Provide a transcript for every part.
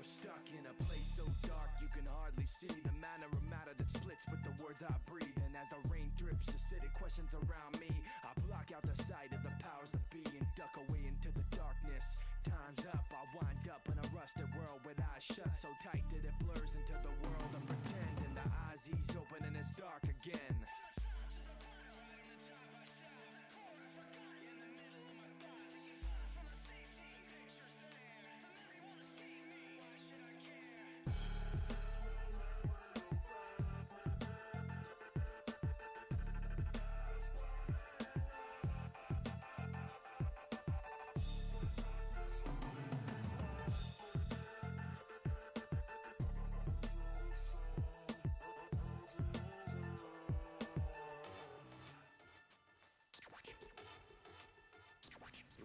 Stuck in a place so dark you can hardly see the manner of matter that splits with the words I breathe. And as the rain drips, acidic questions around me, I block out the sight of the powers that be and duck away into the darkness. Time's up, I wind up in a rusted world with eyes shut so tight that it blurs into the world of pretend. And the eyes ease open and it's dark again.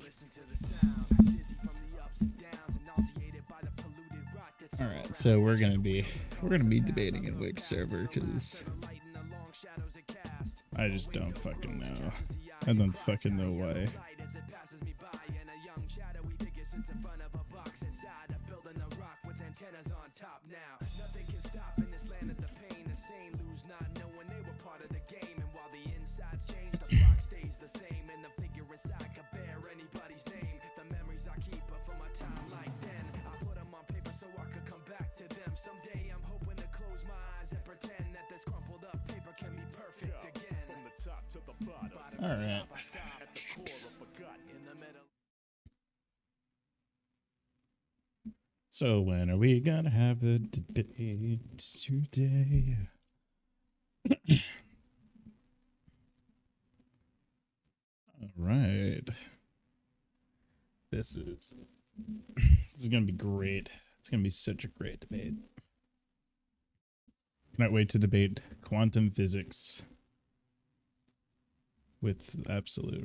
Listen to the sound, dizzy from the ups and downs and nauseated by the polluted rock that's all right, so we're gonna be debating in Wix server because I just don't fucking know. I don't fucking know why. Nothing can stop in this land of the pain. The sane lose not knowing they were part of the game. And while the insides change, the clock stays the same. And the figure inside could bear anybody's name. The memories I keep are from a time like then. I put them on paper so I could come back to them. Someday I'm hoping to close my eyes and pretend that this crumpled up paper can be perfect again. From the top to the bottom. All right. I stop at the core of forgotten in the middle. So when are we gonna have a debate today? All right. This is gonna be great. It's gonna be such a great debate. Cannot wait to debate quantum physics with absolute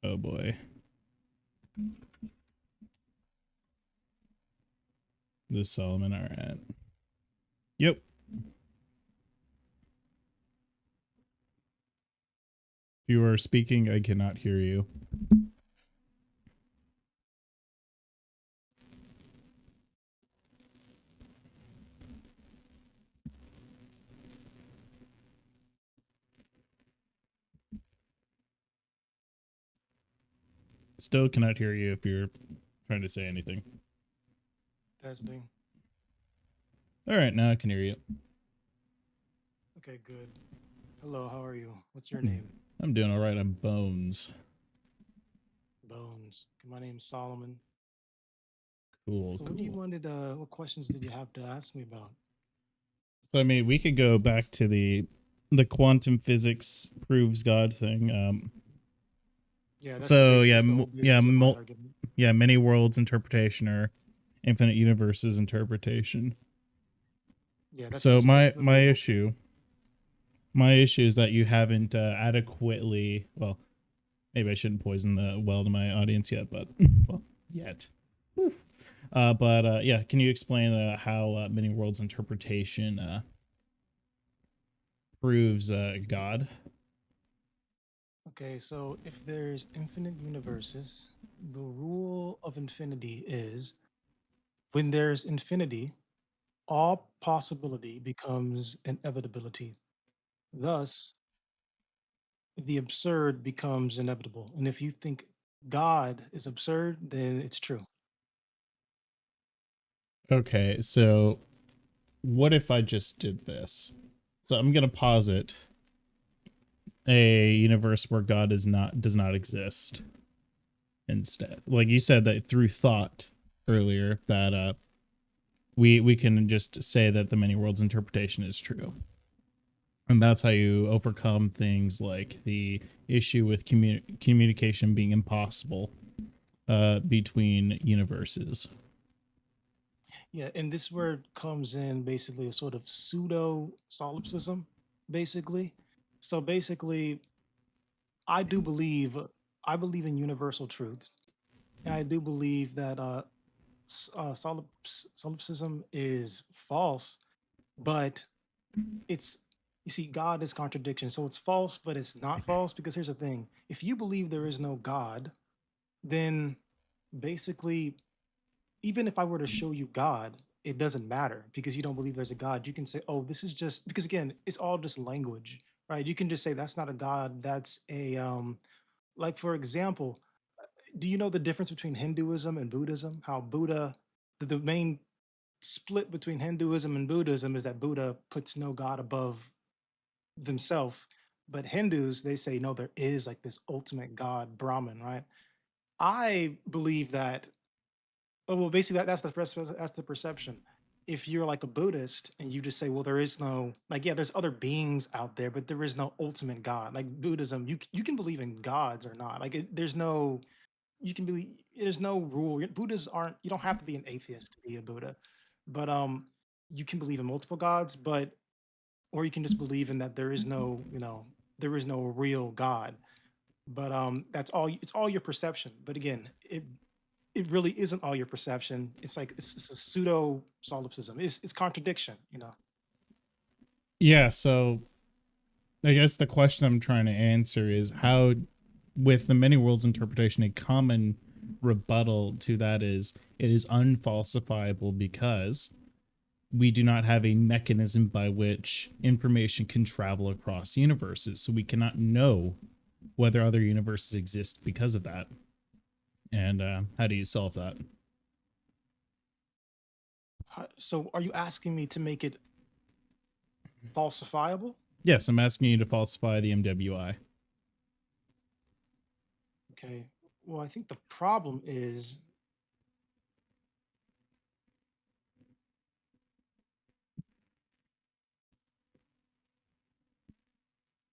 oh boy. This Solomon, all right. Yep. If you are speaking, I cannot hear you. Still cannot hear you if you're trying to say anything. Testing. All right, now I can hear you. Okay, good. Hello, how are you? What's your name? I'm doing all right. I'm Bones. Bones. My name's Solomon. Cool. So what do you wanted? What questions did you have to ask me about? So I mean, we could go back to the quantum physics proves God thing. Yeah. That's So the yeah, basis, the whole basis of my argument. yeah, many worlds interpretation or infinite universes interpretation. Yeah. So that's my the whole- issue is that you haven't adequately, well, maybe I shouldn't poison the well to my audience yet, but well, yet. But yeah, can you explain how many worlds interpretation proves God? Okay, so if there's infinite universes, the rule of infinity is when there's infinity, all possibility becomes inevitability. Thus, the absurd becomes inevitable. And if you think God is absurd, then it's true. Okay, so what if I just did this? So I'm gonna posit a universe where God does not exist instead. Like you said that through thought earlier that we can just say that the many worlds interpretation is true. And that's how you overcome things like the issue with communication being impossible between universes. Yeah, and this word comes in basically a sort of pseudo solipsism, basically. So basically, I do believe I believe in universal truths, and I do believe that solipsism is false, but it's You see, God is contradiction. So it's false, but it's not false because here's the thing. If you believe there is no God, then basically, even if I were to show you God, it doesn't matter because you don't believe there's a God. You can say, oh, this is just because again, it's all just language, right? You can just say that's not a God. That's a like for example, do you know the difference between Hinduism and Buddhism? How Buddha, the main split between Hinduism and Buddhism is that Buddha puts no God above themselves. But Hindus, they say, no, there is like this ultimate God, Brahman, right? I believe that, oh, well, basically, that's the perception. If you're like a Buddhist and you just say, well, there is no, like, yeah, there's other beings out there, but there is no ultimate God. Like Buddhism, you can believe in gods or not. Like, there's no, you can believe, there's no rule. Buddhists aren't, you don't have to be an atheist to be a Buddha, but you can believe in multiple gods, but or you can just believe in that there is no, there is no real God. But that's all. It's all your perception. But again, it really isn't all your perception. It's like it's a pseudo solipsism. It's contradiction. Yeah, so I guess the question I'm trying to answer is how, with the many worlds interpretation, a common rebuttal to that is it is unfalsifiable because we do not have a mechanism by which information can travel across universes. So we cannot know whether other universes exist because of that. And how do you solve that? So are you asking me to make it falsifiable? Yes, I'm asking you to falsify the MWI. Okay. Well, I think the problem is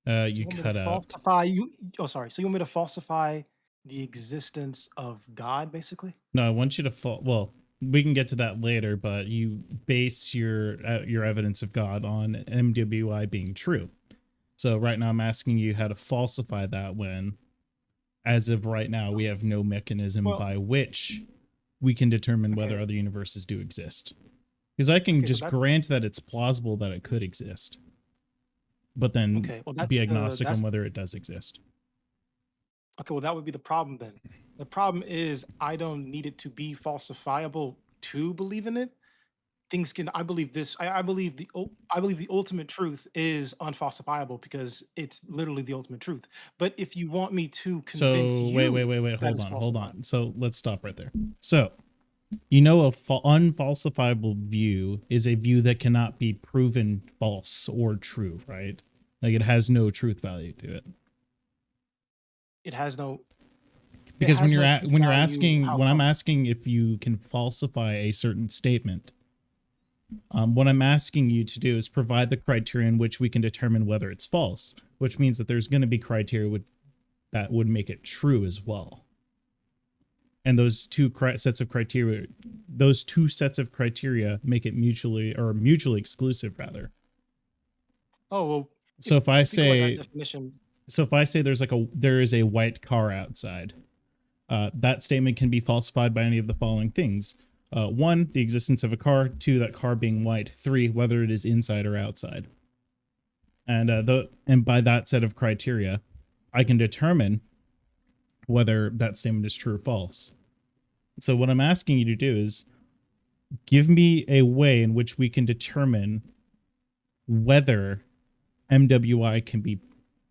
so You you want me to cut out. falsify you. Oh, sorry. So you want me to falsify the existence of God, basically? No, I want you to well, we can get to that later, but you base your evidence of God on MWI being true. So right now I'm asking you how to falsify that when, as of right now, we have no mechanism Well, by which we can determine whether okay. other universes do exist. Because I can Okay. So just that's grant that it's plausible that it could exist, but then okay. Well, be agnostic on whether it does exist. okay. Well, that would be the problem then. The problem is I don't need it to be falsifiable to believe in it. Things can. I believe this. I believe I believe the ultimate truth is unfalsifiable because it's literally the ultimate truth. But if you want me to convince So you wait, that it's hold falsifiable, on. So let's stop right there. So you know, unfalsifiable view is a view that cannot be proven false or true, right? Like it has no truth value to it. it has no. It Because has no truth when you're value. asking How when I'm come? asking if you can falsify a certain statement, what I'm asking you to do is provide the criteria in which we can determine whether it's false, which means that there's going to be criteria that would make it true as well. And those those two sets of criteria make it mutually exclusive rather. Oh well, So if I if we go by that say definition, there is a white car outside, that statement can be falsified by any of the following things: one, the existence of a car; two, that car being white; three, whether it is inside or outside. And by that set of criteria, I can determine whether that statement is true or false. So what I'm asking you to do is give me a way in which we can determine whether MWI can be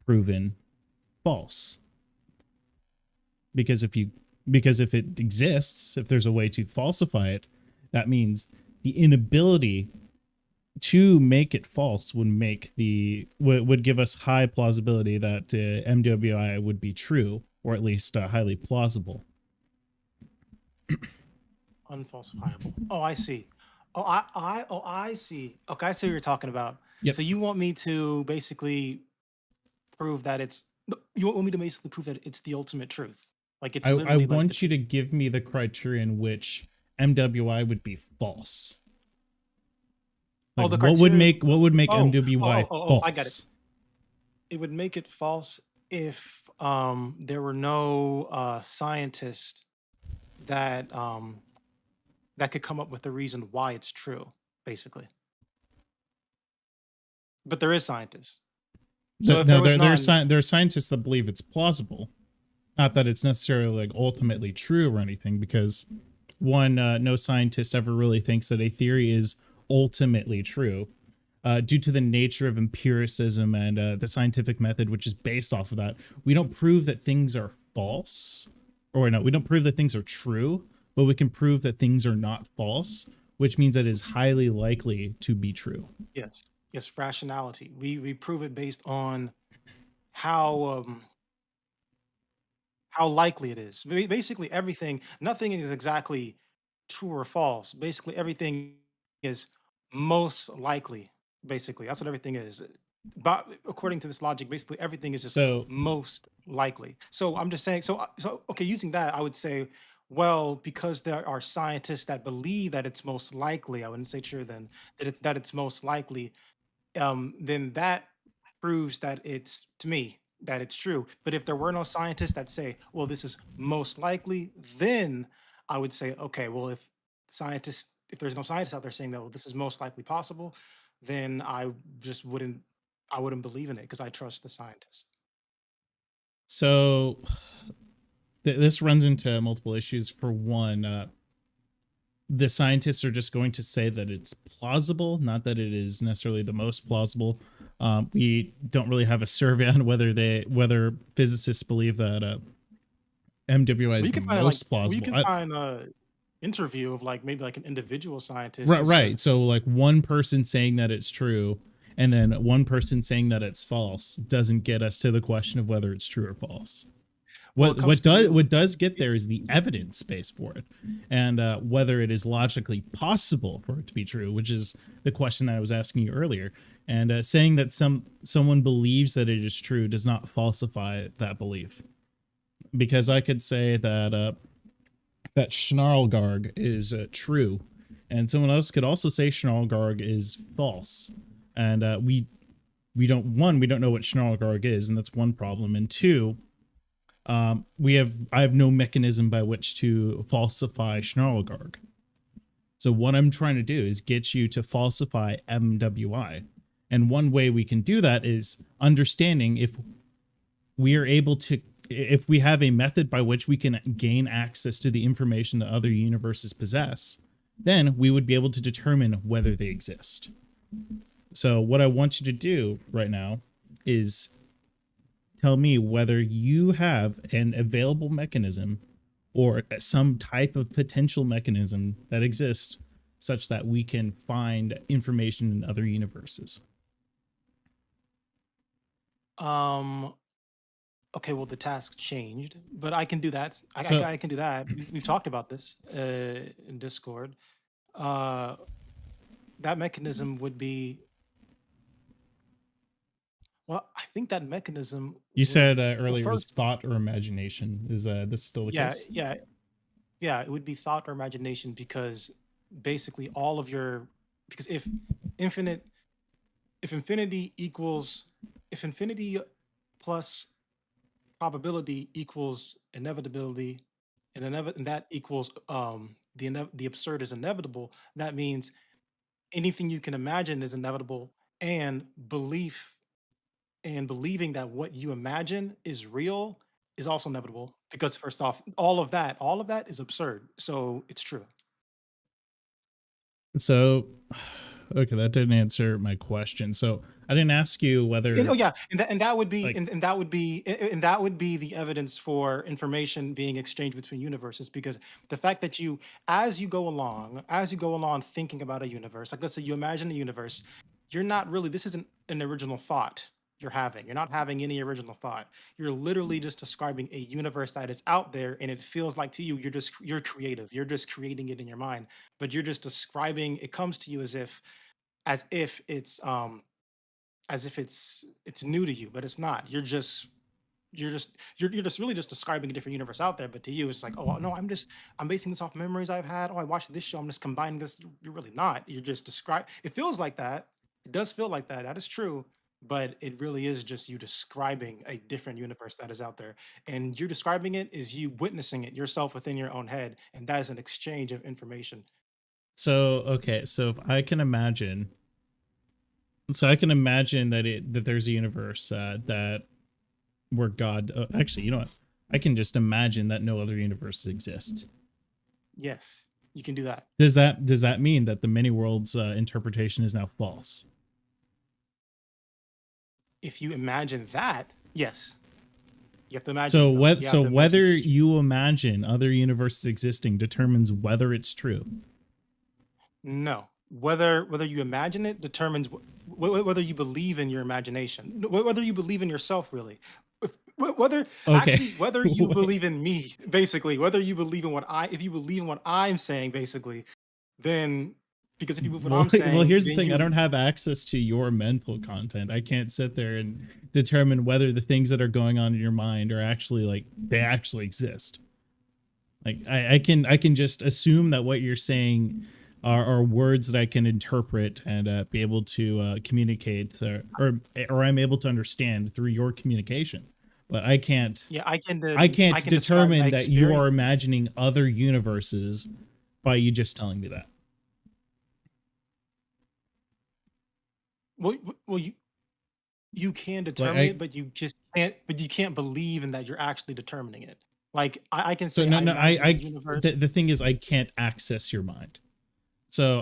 proven false. Because if it exists, if there's a way to falsify it, that means the inability to make it false would give us high plausibility that MWI would be true, or at least highly plausible. unfalsifiable. Oh, I see. Oh, I see. Okay, I see what you're talking about. Yep. So you want me to basically prove that you want me to basically prove that it's the ultimate truth. Like it's I literally like the want you truth. to give me the criteria in which MWI would be false. Oh, Like the criteria. what would make Oh, MWI I got it. false? It would make it false if there were no scientists that that could come up with a reason why it's true, basically. but there is scientists. So if No, there was none, there are scientists that believe it's plausible, not that it's necessarily like ultimately true or anything, because one, no scientist ever really thinks that a theory is ultimately true, due to the nature of empiricism and the scientific method, which is based off of that. We don't prove that things are false, or no, we don't prove that things are true, but we can prove that things are not false, which means that it is highly likely to be true. yes, yes, rationality. We prove it based on how how likely it is. Basically, everything, nothing is exactly true or false. Basically, everything is most likely. Basically, that's what everything is. But according to this logic, basically everything is just So most likely. So I'm just saying. So okay, using that, I would say, well, because there are scientists that believe that it's most likely. I wouldn't say true then that it's most likely, then that proves that it's to me that it's true. But if there were no scientists that say, well, this is most likely, then I would say, okay, well, if there's no scientists out there saying that, well, this is most likely possible, then just wouldn't, I wouldn't believe in it because I trust the scientists. so this runs into multiple issues. For one, the scientists are just going to say that it's plausible, not that it is necessarily the most plausible. We don't really have a survey on whether physicists believe that MWI Well, is you the can find like, most well, you plausible. can find a interview of like maybe like an individual scientist Right, who says, right. So like one person saying that it's true and then one person saying that it's false doesn't get us to the question of whether it's true or false. well, it comes to What you. does get there is the evidence base for it, and whether it is logically possible for it to be true, which is the question that I was asking you earlier. And saying that someone believes that it is true does not falsify that belief, because I could say that that Schnarlgarg is true, and someone else could also say Schnarlgarg is false, and we don't know what Schnarlgarg is, and that's one problem, and two, I have no mechanism by which to falsify Schnarlgarg. So what I'm trying to do is get you to falsify MWI. And one way we can do that is understanding if we are able to, if we have a method by which we can gain access to the information that other universes possess, then we would be able to determine whether they exist. So what I want you to do right now is tell me whether you have an available mechanism or some type of potential mechanism that exists such that we can find information in other universes. Um, okay, well, the task changed, but I can do that. So I can do that. We've talked about this in Discord. Uh, that mechanism would be, well, I think that mechanism you would, said well, earlier it was first, thought or imagination. Is this still the yeah, case? yeah, yeah, it would be thought or imagination because basically all of your, because infinite, if infinity equals, if infinity plus probability equals inevitability, and that equals the absurd is inevitable. That means anything you can imagine is inevitable, and believing that what you imagine is real is also inevitable because first off, all of that is absurd. So it's true. So okay, that didn't answer my question. So I didn't ask you Oh whether yeah, and that would be like and that would be and that would be the evidence for information being exchanged between universes because the fact that you as you go along thinking about a universe, like let's say you imagine a universe, you're not really this isn't an original thought you're having. You're not having any original thought. You're literally just describing a universe that is out there and it feels like to you you're creative. You're just creating it in your mind, but you're just describing it comes to you as if it's new to you, but it's not. You're just really just describing a different universe out there. But to you, it's like, oh no, I'm basing this off memories I've had. Oh, I watched this show. I'm just combining this. You're really not. You're just describe. It feels like that. It does feel like that. That is true. But it really is just you describing a different universe that is out there. And you describing it is you witnessing it yourself within your own head. And that is an exchange of information. so okay, so if I can imagine So I can imagine that there's a universe that where God. Actually, you know what? I can just imagine that no other universes exist. Yes, you can do that. Does that mean that the many worlds interpretation is now false? If you imagine that, yes, you have to imagine. So it, though. what? You have So to imagine whether it's true. you imagine other universes existing determines whether it's true. No, whether you imagine it determines whether you believe in your imagination, whether you believe in yourself, really. Whether Okay. actually whether you believe in me, basically, whether you believe in if you believe in what I'm saying, basically, then because if you believe what I'm Well, saying, here's the then thing. I you don't have access to your mental content. I can't sit there and determine whether the things that are going on in your mind are actually like they actually exist. Like I can just assume that what you're saying are words that I can interpret and be able to communicate or I'm able to understand through your communication. But I can't yeah, I can I then can't I can describe my determine that you are experience. imagining other universes by you just telling me that. Well, you can Like determine it, but you just can't. But you can't believe in that you're actually determining it. Like I can so say no I no imagine a I universe. the thing is I can't access your mind. So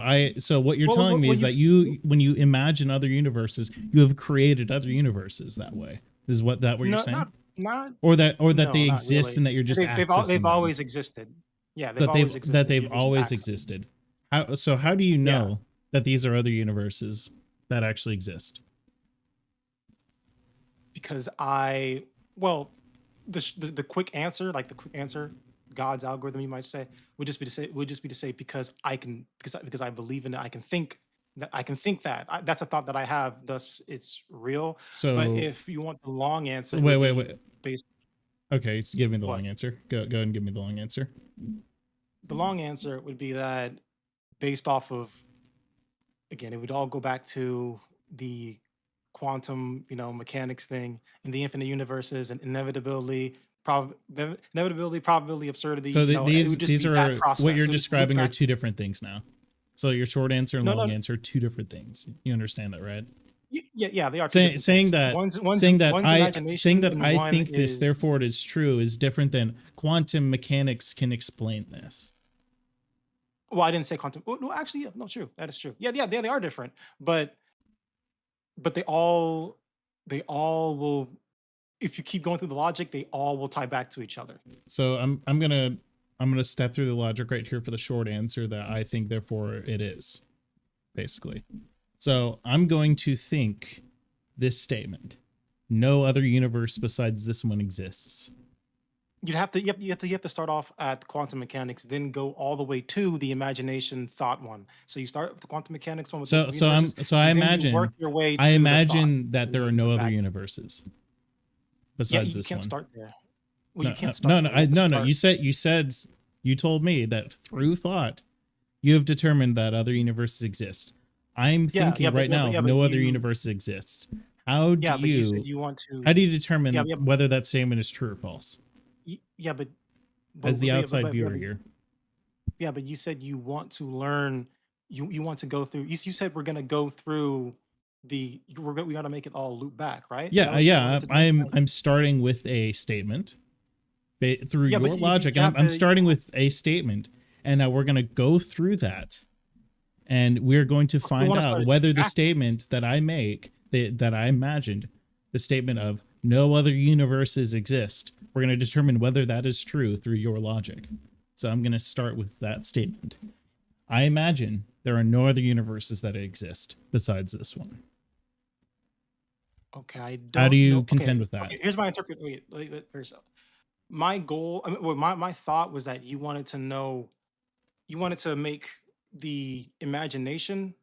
what you're Well, telling me is that you when you imagine other universes, you have created other universes that way. Is what you're no, saying? not Or that no, they not exist really. and that you're just They've accessing them. always existed. Yeah, So they've always that existed. they've You're just always accessing. existed. How do you Yeah, know that these are other universes that actually exist? because well, the quick answer, like the quick answer, God's algorithm, you might say, would just be to say because I believe in it, I can think that that's a thought that I have, thus it's real. But So if you want the long answer, it would be wait. based Okay, so give me the what long answer. Go ahead and give me the long answer. the long answer would be that based off of again, it would all go back to the quantum, mechanics thing and the infinite universes and inevitability, probability, absurdity. So It would just these be that are what process. you're It would just loop describing are back. two different things now. So your short answer and No, long no, answer are two different things. You understand that, right? yeah, they are two different Saying things. that One's saying imagination that and I one think this, is therefore it is true, is different than quantum mechanics can explain this. well, I didn't say quantum. No, actually, yeah, no, true. That is true. Yeah, they are different, but they all will. If you keep going through the logic, they all will tie back to each other. So I'm gonna step through the logic right here for the short answer that I think therefore it is, basically. So I'm going to think this statement: no other universe besides this one exists. You have to start off at quantum mechanics, then go all the way to the imagination thought one. So you start with the quantum mechanics one with multiple universes, So and then you work your way I to the thought, imagine that there are the no other back. universes Yeah, besides you this can't one. start there. Well, No, you can't start there. You have to no. start. You told me that through thought, you have determined that other universes exist. I'm Yeah, thinking right now yeah, but no other you, universe exists. yeah, but you said you want How to. do you Yeah, determine whether that statement is true or false? yeah, As the outside viewer here. yeah, but you said you want to learn. You want to go through. You said we're gonna go through we gotta make it all loop back, right? Is that what you're wanting to do? I'm starting with a statement through Yeah, but your logic. you have I'm to. starting with a statement, and now we're going to go through that, and we're going to I still find want to out start it whether the back. statement that I make, that I imagined, the statement of no other universes exist, we're going to determine whether that is true through your logic. So I'm going to start with that statement. I imagine there are no other universes that exist besides this one. Okay, I How do don't you know. contend Okay, with that? okay. Here's my interpret. Wait, first. My goal. I mean, well, my thought was that you wanted to know. You wanted to make the imagination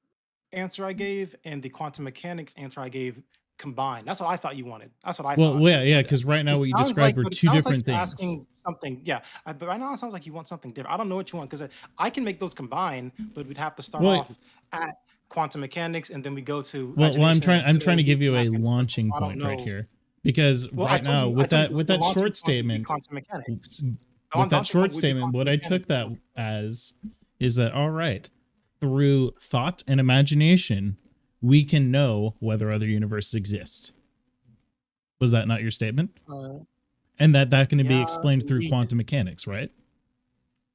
answer I gave and the quantum mechanics answer I gave combined. That's what I thought you wanted. That's what I thought. Yeah, because right now what you described were But it two sounds like different you're things. asking something. Yeah, but right now it sounds like you want something different. I don't know what you want because I can make those combine, but we'd have to start Well, off at quantum mechanics and then we go to well, imagination I'm and trying then to give loop you a back and stuff. launching I don't point right know. here, because Well, I right told now you. I told you with the that launching short point would be statement, quantum mechanics. The with that launching short point would be statement, what quantum I took mechanics. that as is that all right, through thought and imagination, we can know whether other universes exist. Was that not your statement? Uh, And that can be yeah, explained through we quantum mechanics, right?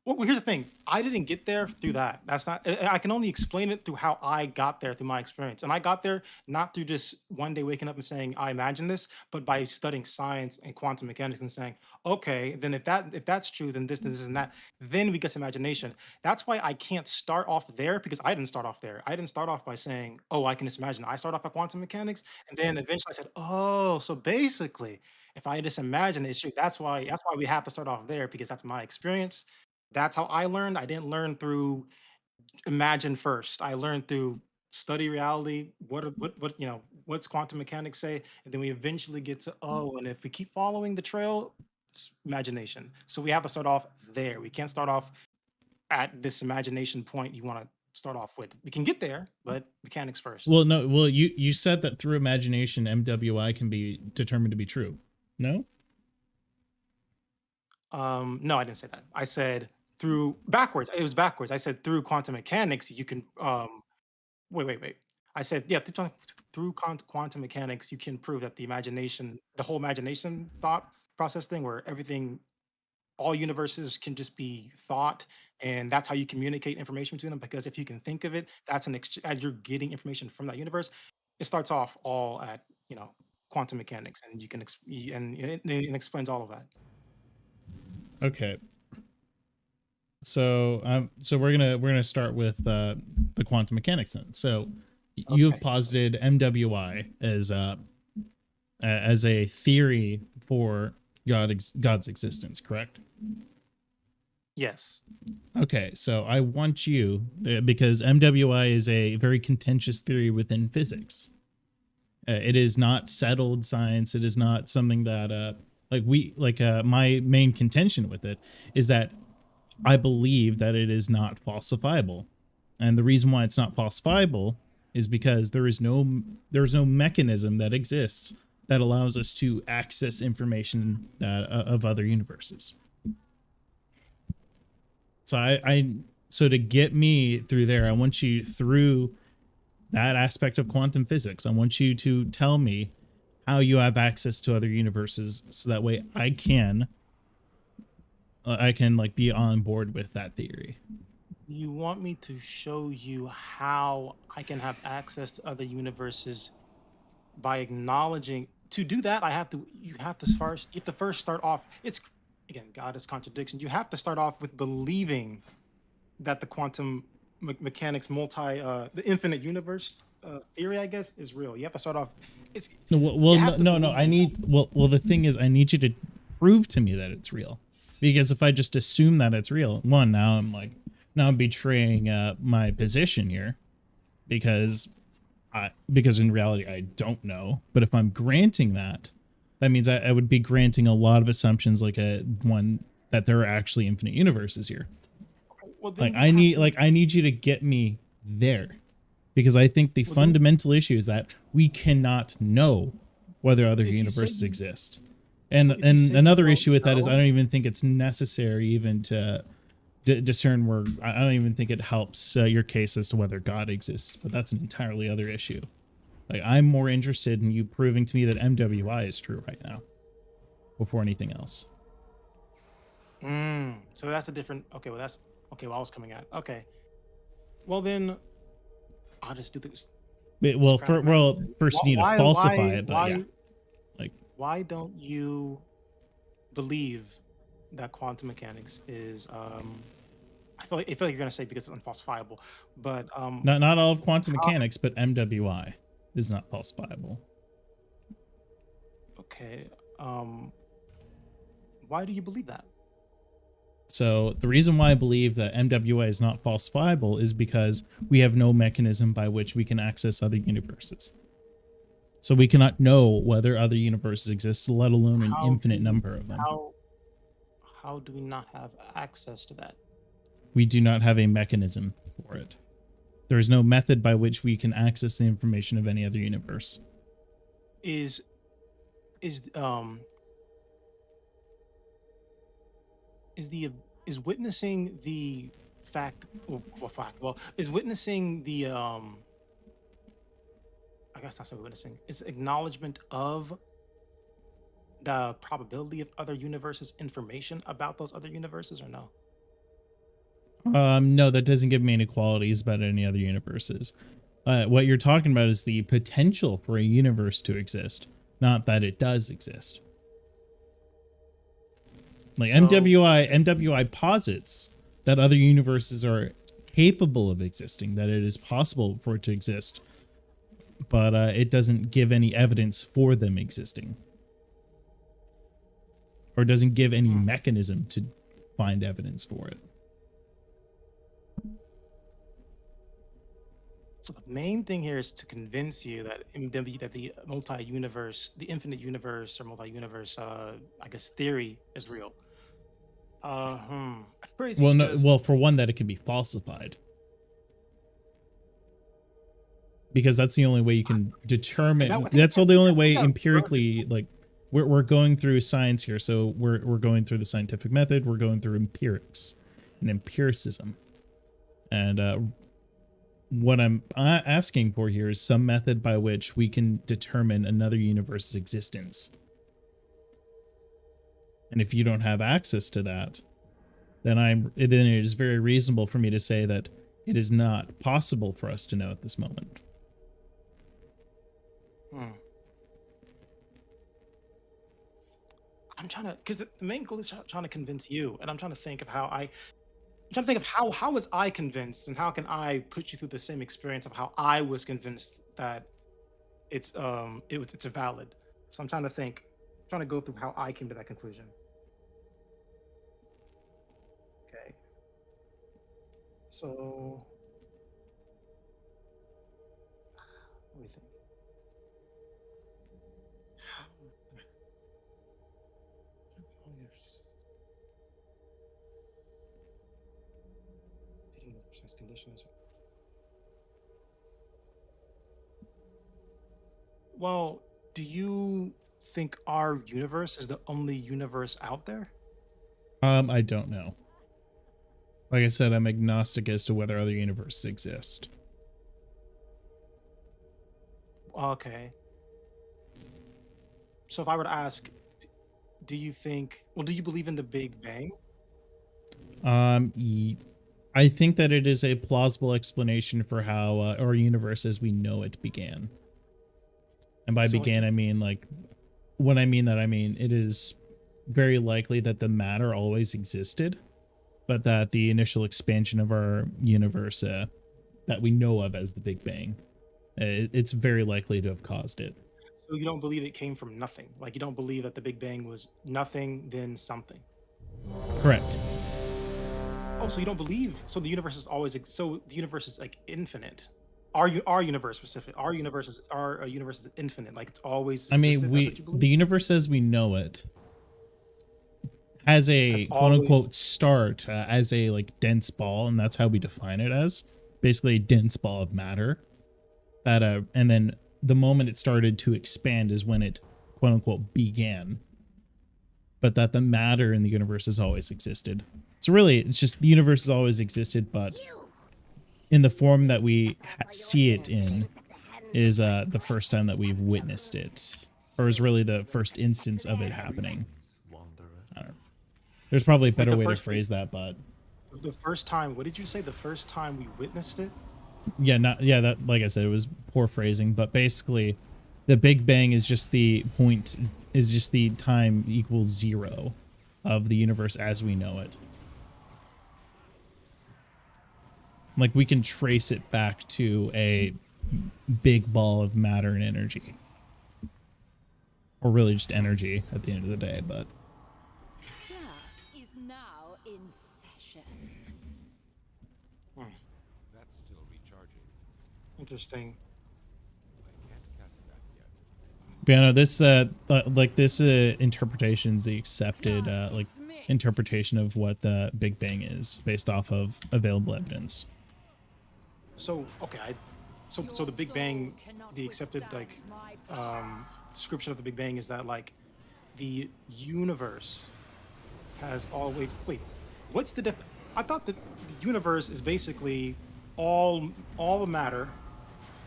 Well, here's the thing. I didn't get there through that. That's not. I can only explain it through how I got there through my experience, and I got there not through just one day waking up and saying I imagine this, but by studying science and quantum mechanics and saying, okay, then if that's true, then this, and that. Then we get to imagination. That's why I can't start off there because I didn't start off there. I didn't start off by saying, oh, I can just imagine. I start off at quantum mechanics, and then eventually I said, oh, so basically, if I just imagine it's true, that's why we have to start off there because that's my experience. That's how I learned. I didn't learn through imagine first. I learned through study reality. What what's quantum mechanics say, and then we eventually get to oh, and if we keep following the trail, it's imagination. So we have to start off there. We can't start off at this imagination point you want to start off with. We can get there, but mechanics first. Well, no. Well, you said that through imagination, MWI can be determined to be true. No. No, I didn't say that. I said through backwards. It was backwards. I said through quantum mechanics, you can wait. I said, yeah, through quantum mechanics, you can prove that the whole imagination thought process thing, where everything, all universes can just be thought, and that's how you communicate information between them. Because if you can think of it, that's as you're getting information from that universe. It starts off all at quantum mechanics, and you can and it explains all of that. Okay. So we're gonna start with the quantum mechanics then. So you have Okay. posited MWI as a theory for God's existence, correct? Yes. Okay, so I want you because MWI is a very contentious theory within physics. It is not settled science. It is not something that my main contention with it is that I believe that it is not falsifiable. And the reason why it's not falsifiable is because there's no mechanism that exists that allows us to access information of other universes. So to get me through there, I want you through that aspect of quantum physics. I want you to tell me how you have access to other universes so that way I can like be on board with that theory. You want me to show you how I can have access to other universes by acknowledging to do that you have to first start off. It's again, God is contradiction. You have to start off with believing that the quantum mechanics the infinite universe theory, I guess, is real. You have to start off. It's No, you well, have to no. believe I need the thing is, I need you to prove to me that it's real, because if I just assume that it's real, now I'm betraying my position here, because in reality I don't know. But if I'm granting that, that means I would be granting a lot of assumptions, like that there are actually infinite universes here. well then Like you have to I need you to get me there, because I think the well then fundamental issue is that we cannot know whether other if you say universes you exist. And if you say you another don't issue with that is I know, don't even think it's necessary even to discern where I don't even think it helps your case as to whether God exists, but that's an entirely other issue. Like, I'm more interested in you proving to me that MWI is true right now before anything else. so that's a different. Okay, well that's okay. Well, I was coming at. Okay, well then I'll just do this. Well, Scrap imagination. first you need to falsify Why it, but yeah, like why don't you believe that quantum mechanics is I feel like you're gonna say because it's unfalsifiable, but not all of quantum how mechanics, but MWI is not falsifiable. okay why do you believe that? So the reason why I believe that MWI is not falsifiable is because we have no mechanism by which we can access other universes. So we cannot know whether other universes exist, let alone an How infinite do number of them. how do we not have access to that? We do not have a mechanism for it. There is no method by which we can access the information of any other universe. Is is is the is witnessing the fact well, is witnessing I guess that's what witnessing. Is acknowledgement of the probability of other universes information about those other universes or no? No, that doesn't give me any qualities about any other universes. What you're talking about is the potential for a universe to exist, not that it does exist. Like So MWI posits that other universes are capable of existing, that it is possible for it to exist, but it doesn't give any evidence for them existing, or doesn't give any hmm. mechanism to find evidence for it. So the main thing here is to convince you that that the multi-universe, the infinite universe or multi-universe, I guess theory is real. That's crazy Well, no, because well, for one, that it can be falsified, because that's the only way you can I determine. think That's all the only I think way that word. empirically. Like we're going through science here, so we're going through the scientific method. We're going through empirics and empiricism, and what I'm asking for here is some method by which we can determine another universe's existence. And if you don't have access to that, then it is very reasonable for me to say that it is not possible for us to know at this moment. Hmm. I'm trying to, because the main goal is trying to convince you, and I'm trying to think of how was I convinced, and how can I put you through the same experience of how I was convinced that it's a valid. So I'm trying to think, trying to go through how I came to that conclusion. Okay, so let me think. Oh, yes. 81% conditions. Well, do you think our universe is the only universe out there? I don't know. Like I said, I'm agnostic as to whether other universes exist. Okay. So if I were to ask, do you believe in the Big Bang? Um, I think that it is a plausible explanation for how our universe as we know it began. And by So began, do, I mean like, when I mean that, I mean it is very likely that the matter always existed, but that the initial expansion of our universe that we know of as the Big Bang, it's very likely to have caused it. so you don't believe it came from nothing? Like you don't believe that the Big Bang was nothing, then something? Correct. Oh, so you don't believe? So the universe is always so the universe is like infinite. Our universe specific. Our universe is infinite. Like it's always I mean, existed. That's what you the believe. universe as we know it has Has a quote always. unquote start as a like dense ball, and that's how we define it as basically a dense ball of matter. That and then the moment it started to expand is when it quote unquote began. But that the matter in the universe has always existed. So really, it's just the universe has always existed, but in the form that we see it in is the first time that we've witnessed it, or is really the first instance of it happening. I don't know. There's probably a Wait, better way to phrase that, but the first time. What did you say? The first time we witnessed it? yeah, not yeah. That, like I said, it was poor phrasing, but basically, the Big Bang is just the point, is just the time equals zero of the universe as we know it. Like we can trace it back to a big ball of matter and energy, or really just energy at the end of the day. But Class is now in session. Hmm, That's still recharging. interesting. I can't cast that yet. yeah, no, this like this interpretation is the accepted Class like dismissed. interpretation of what the Big Bang is based off of available evidence. So okay, so the Big Bang, the accepted like description of the Big Bang is that like the universe has always what's the I thought that the universe is basically all the matter,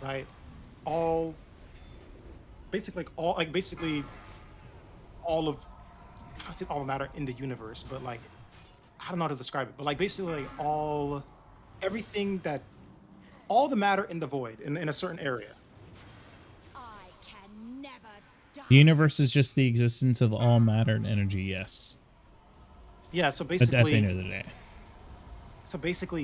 right? All basically all of I say all matter in the universe, but like I don't know how to describe it, but like basically like everything that all the matter in the void in a certain area. I can never die. The universe is just the existence of all matter and energy. Yes, Yeah, so at the end basically of the day,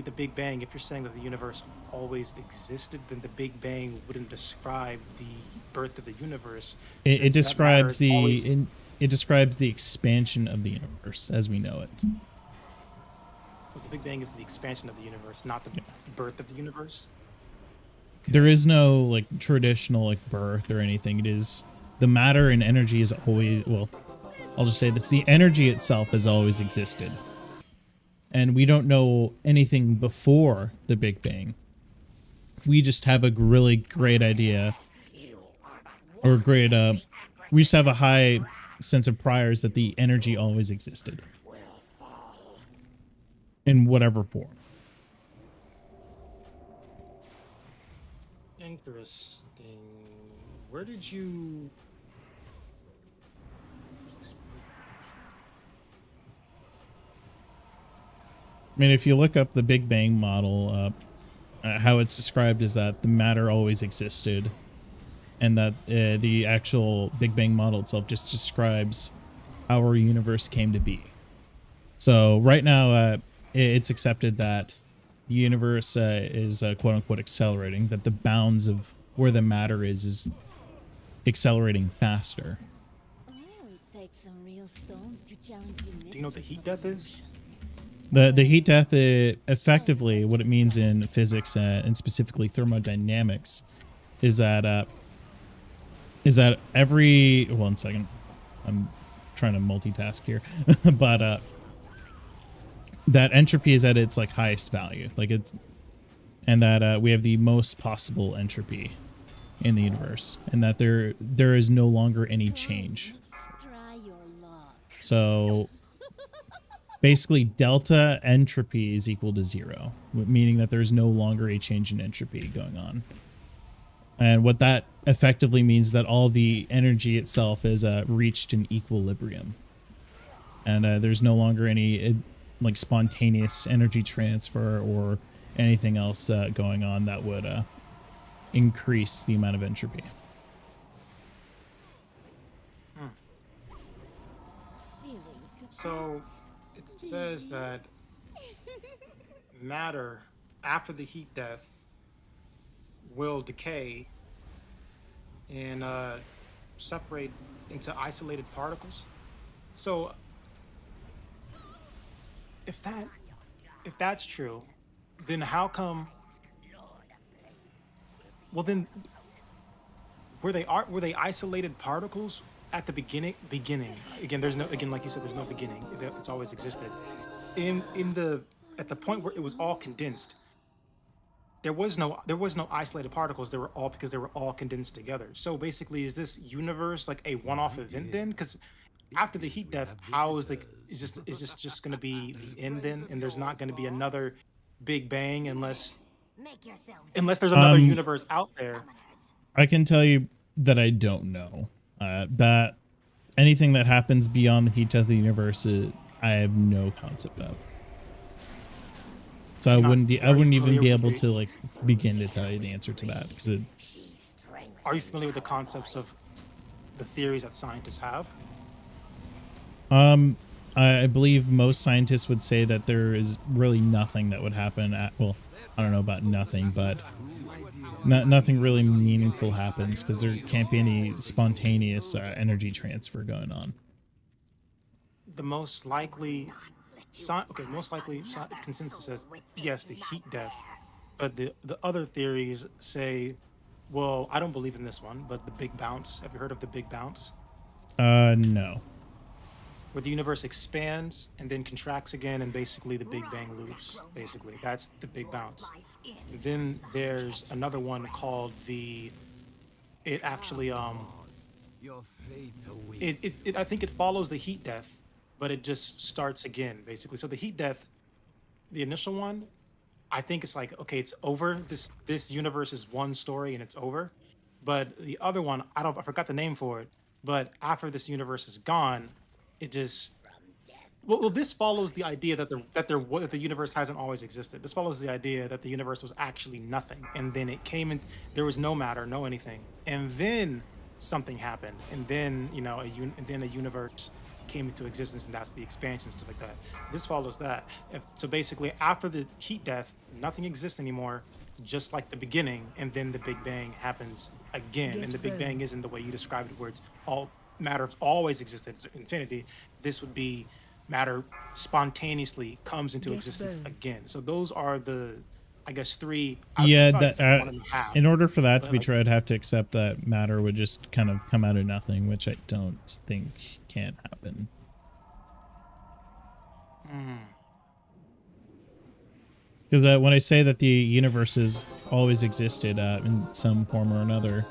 the Big Bang, if you're saying that the universe always existed, then the Big Bang wouldn't describe the birth of the universe. it Since that matter describes is always it describes the expansion of the universe as we know it. so the Big Bang is the expansion of the universe, not the birth of the universe. There is no like traditional like birth or anything. It is the matter and energy is always, well, I'll just say this, the energy itself has always existed. And we don't know anything before the Big Bang. We just have a really great idea or great we just have a high sense of priors that the energy always existed in whatever form. Interesting. Where did you? I mean, if you look up the Big Bang model, how it's described is that the matter always existed, and that the actual Big Bang model itself just describes how our universe came to be. So right now, it's accepted that the universe is quote unquote accelerating, that the bounds of where the matter is accelerating faster. Oh, it takes some real stones to challenge the Do you know what the heat death is? The heat death, effectively, what it means in physics and specifically thermodynamics, is that every 1 second, I'm trying to multitask here, but that entropy is at its like highest value, like it's, and that we have the most possible entropy in the universe, and that there is no longer any change. Try your luck. So basically delta entropy is equal to 0, meaning that there's no longer a change in entropy going on. And what that effectively means is that all the energy itself is reached an equilibrium. And there's no longer any like spontaneous energy transfer or anything else going on that would increase the amount of entropy. Feeling So it says that matter after the heat death will decay and separate into isolated particles. So if that's true, then how come? Well, then were they isolated particles at the beginning? Again, there's no, again, like you said, there's no beginning. It's always existed. At the point where it was all condensed, there was no isolated particles. They were all because they were all condensed together. So basically, is this universe like a one-off event then? Because after the heat death, how is this just going to be the end then? And there's not going to be another Big Bang unless there's another universe out there. I can tell you that I don't know. That anything that happens beyond the heat death of the universe, I have no concept of. So I wouldn't even be able to like begin to tell you the answer to that, because Are you familiar with the concepts of the theories that scientists have? I believe most scientists would say that there is really nothing that would happen at, well, I don't know about nothing, but nothing really meaningful happens because there can't be any spontaneous energy transfer going on. The most likely, consensus says yes, the heat death, but the other theories say, well, I don't believe in this one, but the Big Bounce. Have you heard of the Big Bounce? No. Where the universe expands and then contracts again, and basically the Big Bang loops. Basically, that's the Big Bounce. And then there's another one called I think it follows the heat death, but it just starts again, basically. So the heat death, the initial one, I think it's like, okay, it's over. This universe is one story and it's over. But the other one, I forgot the name for it. But after this universe is gone, it just well, this follows the idea that the universe hasn't always existed. This follows the idea that the universe was actually nothing, and then it came in. There was no matter, no anything, and then something happened, and then and then a universe came into existence, and that's the expansion, stuff like that. This follows that. So basically, after the heat death, nothing exists anymore, just like the beginning, and then the Big Bang happens again. And the Big Bang isn't the way you described it, where it's all matter always existed, it's infinity. This would be matter spontaneously comes into existence again. So those are the, I guess, three. Yeah, probably that one and a half. in order for that to But, be like- true, I'd have to accept that matter would just kind of come out of nothing, which I don't think can happen. Because when I say that the universe has always existed in some form or another,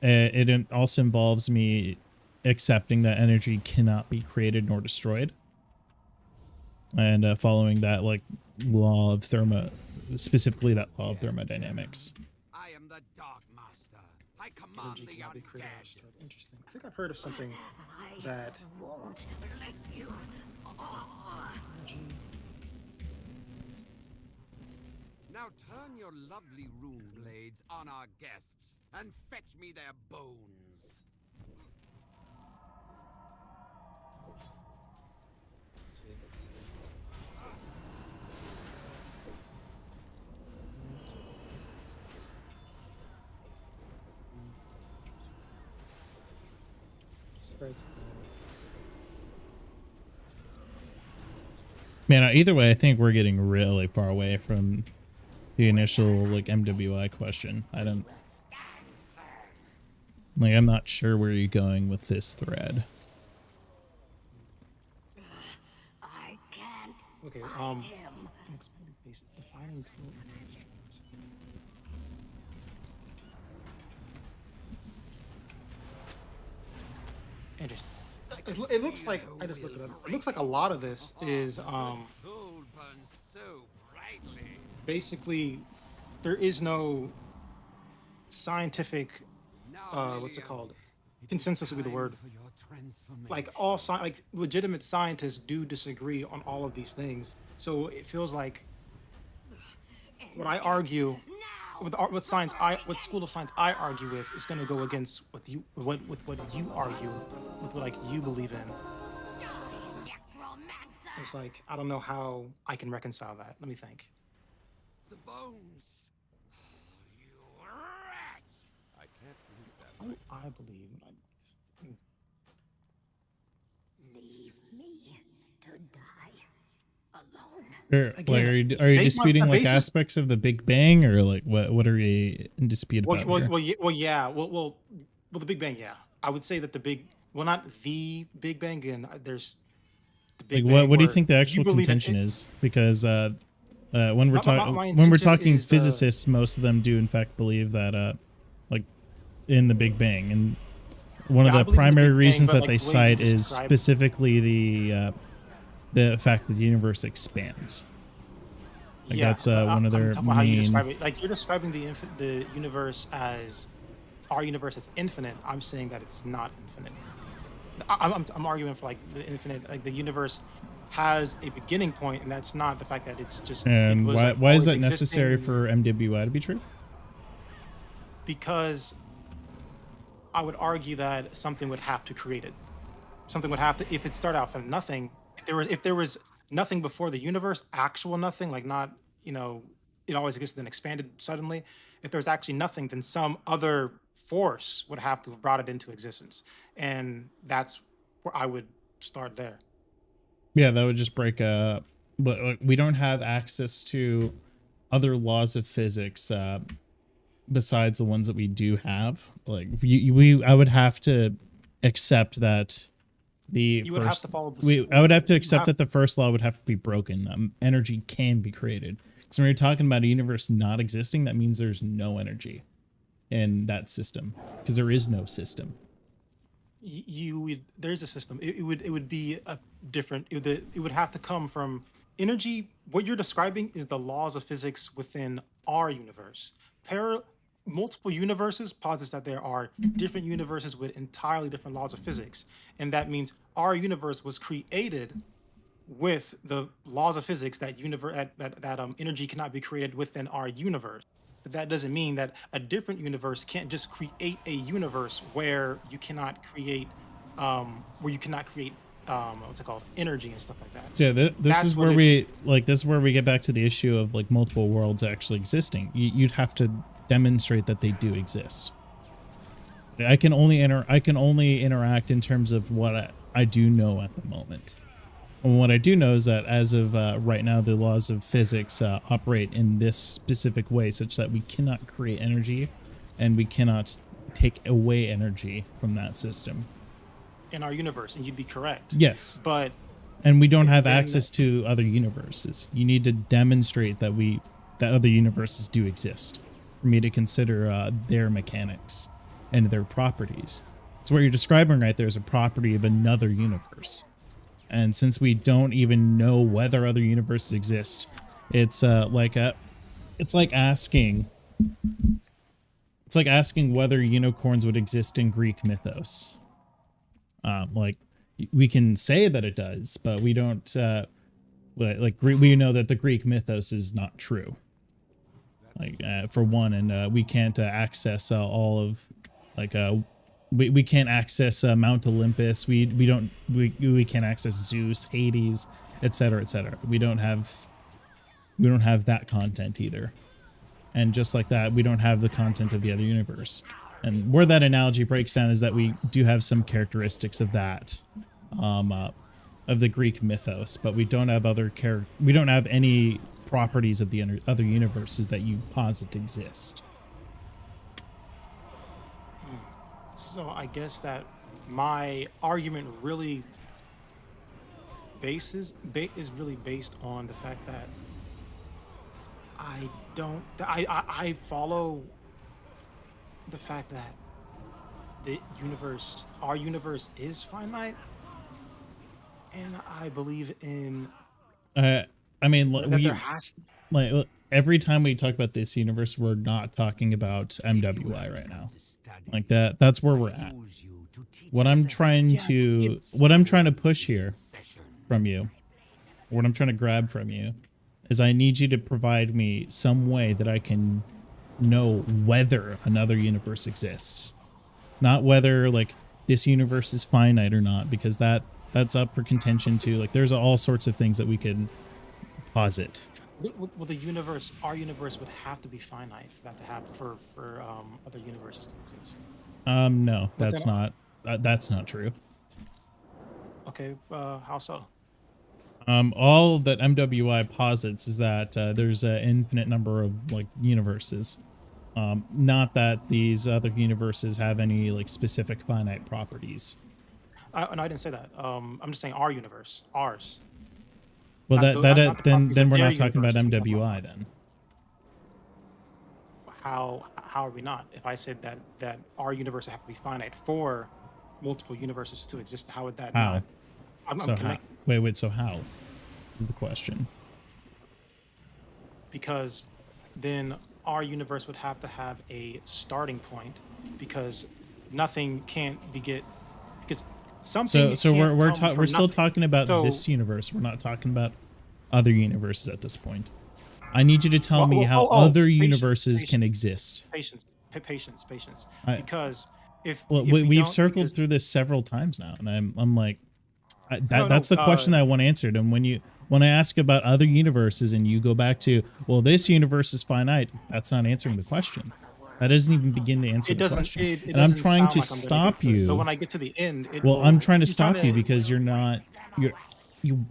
it also involves me accepting that energy cannot be created nor destroyed, and following that law of specifically that law of thermodynamics. I am the Dark Master. I command Energy the cannot be created or undead. destroyed. Interesting. I think I've heard of something that energy. Now turn your lovely rune blades on our guests and fetch me their bones. Spreads. Man, either way, I think we're getting really far away from the initial MWI question. I'm not sure where you're going with this thread. I can't Okay. find him. Expanded base defining tool. Interesting. It looks like I just looked it up. It looks like a lot of this is Soul burns so brightly. basically there is no scientific Now, what's it Lilium, called? it is Consensus would be the time word. for your transformation. Like like legitimate scientists do disagree on all of these things. So it feels like what I argue with science, what school of science I argue with is going to go against what you what you argue with what you believe in. It's like I don't know how I can reconcile that. Let me think. the bones. You wretch! I can't leave that. How do I believe? Leave me to die alone. Again, Are you my disputing basis- aspects of the Big Bang, or what are we in dispute about here? The Big Bang, yeah. I would say that not the Big Bang, and there's the Big Bang. What do you where think the actual believe in contention it- is? Because when we're My talking intention is, physicists, most of them do in fact believe that in the Big Bang, and one Yeah, I of the believe in the primary Big Bang, reasons but, that they the way cite you is describe it- specifically the fact that the universe expands. That's but one of I'm their talking about how you main. describe it. Like you're describing the universe as our universe as infinite. I'm saying that it's not infinite. I'm arguing for the infinite. Like the universe has a beginning point, and that's not the fact that it's just. And it was, why is always that necessary existing, for MWI to be true? Because I would argue that something would have to create it. Something would have to, if it started out from nothing. If there was nothing before the universe, actual nothing, like not it always existed and expanded suddenly. If there's actually nothing, then some other force would have to have brought it into existence, and that's where I would start there. Yeah, that would just break up. But we don't have access to other laws of physics besides the ones that we do have. I would have to accept that You would have first, to follow the. I would have to you accept that the first law would have to be broken. Energy can be created. So when you're talking about a universe not existing, that means there's no energy in that system because there is no system. You would, there's a system. It would be a different. It would have to come from energy. What you're describing is the laws of physics within our universe. multiple universes posits that there are different universes with entirely different laws of physics, and that means our universe was created with the laws of physics that energy cannot be created within our universe. But that doesn't mean that a different universe can't just create a universe where you cannot create what's it called, energy and stuff like that. So yeah, this That's is what where it we is. this is where we get back to the issue of like multiple worlds actually existing. You'd have to demonstrate that they do exist. I can only interact in terms of what I do know at the moment. And what I do know is that as of right now, the laws of physics operate in this specific way, such that we cannot create energy, and we cannot take away energy from that system. In our universe, and you'd be correct. Yes. But And we don't have then- access to other universes. You need to demonstrate that other universes do exist for me to consider their mechanics and their properties. So what you're describing right there is a property of another universe. And since we don't even know whether other universes exist, it's like asking whether unicorns would exist in Greek mythos. Like we can say that it does, but we don't. We know that the Greek mythos is not true. For one, and we can't access all of we can't access Mount Olympus. We can't access Zeus, Hades, etc., etc. We don't have that content either. And just like that, we don't have the content of the other universe. And where that analogy breaks down is that we do have some characteristics of that, of the Greek mythos, but we don't have we don't have any properties of the other universes that you posit exist. So I guess that my argument really is really based on the fact that I follow the fact that our universe is finite, and I believe in I mean, that there has to. like every time we talk about this universe, we're not talking about MWI right now. Like that's where we're at. What I'm trying to push here from you, what I'm trying to grab from you, is I need you to provide me some way that I can know whether another universe exists, not whether like this universe is finite or not, because that's up for contention too. Like there's all sorts of things that we could posit. Well, our universe would have to be finite for that to happen for other universes to exist. No, But that's not true. Okay, how so? All that MWI posits is that there's an infinite number of like universes. Not that these other universes have any like specific finite properties. No, I didn't say that. I'm just saying our universe, ours. Well, Not the then properties of we're their not talking about universes. MWI then. How are we not? If I said that our universe would have to be finite for multiple universes to exist, how would that How? not? I'm So how? connecting Wait. So how is the question? because then our universe would have to have a starting point because nothing can't beget because something. So we're still nothing. talking about So- this universe. We're not talking about other universes at this point. I need you to tell Well, me well, how oh, other patience, universes can patience. exist. Patience. I- Because if Well, if we we've don't- circled because- through this several times now, and I'm like, No, that's the question that I want answered. And when I ask about other universes, and you go back to, well, this universe is finite, that's not answering the question. That doesn't even begin to answer it the doesn't. question. It And I'm doesn't trying sound to like I'm gonna stop get to it, you. But when I get to the end, Well, I'm trying to you're stop you because you're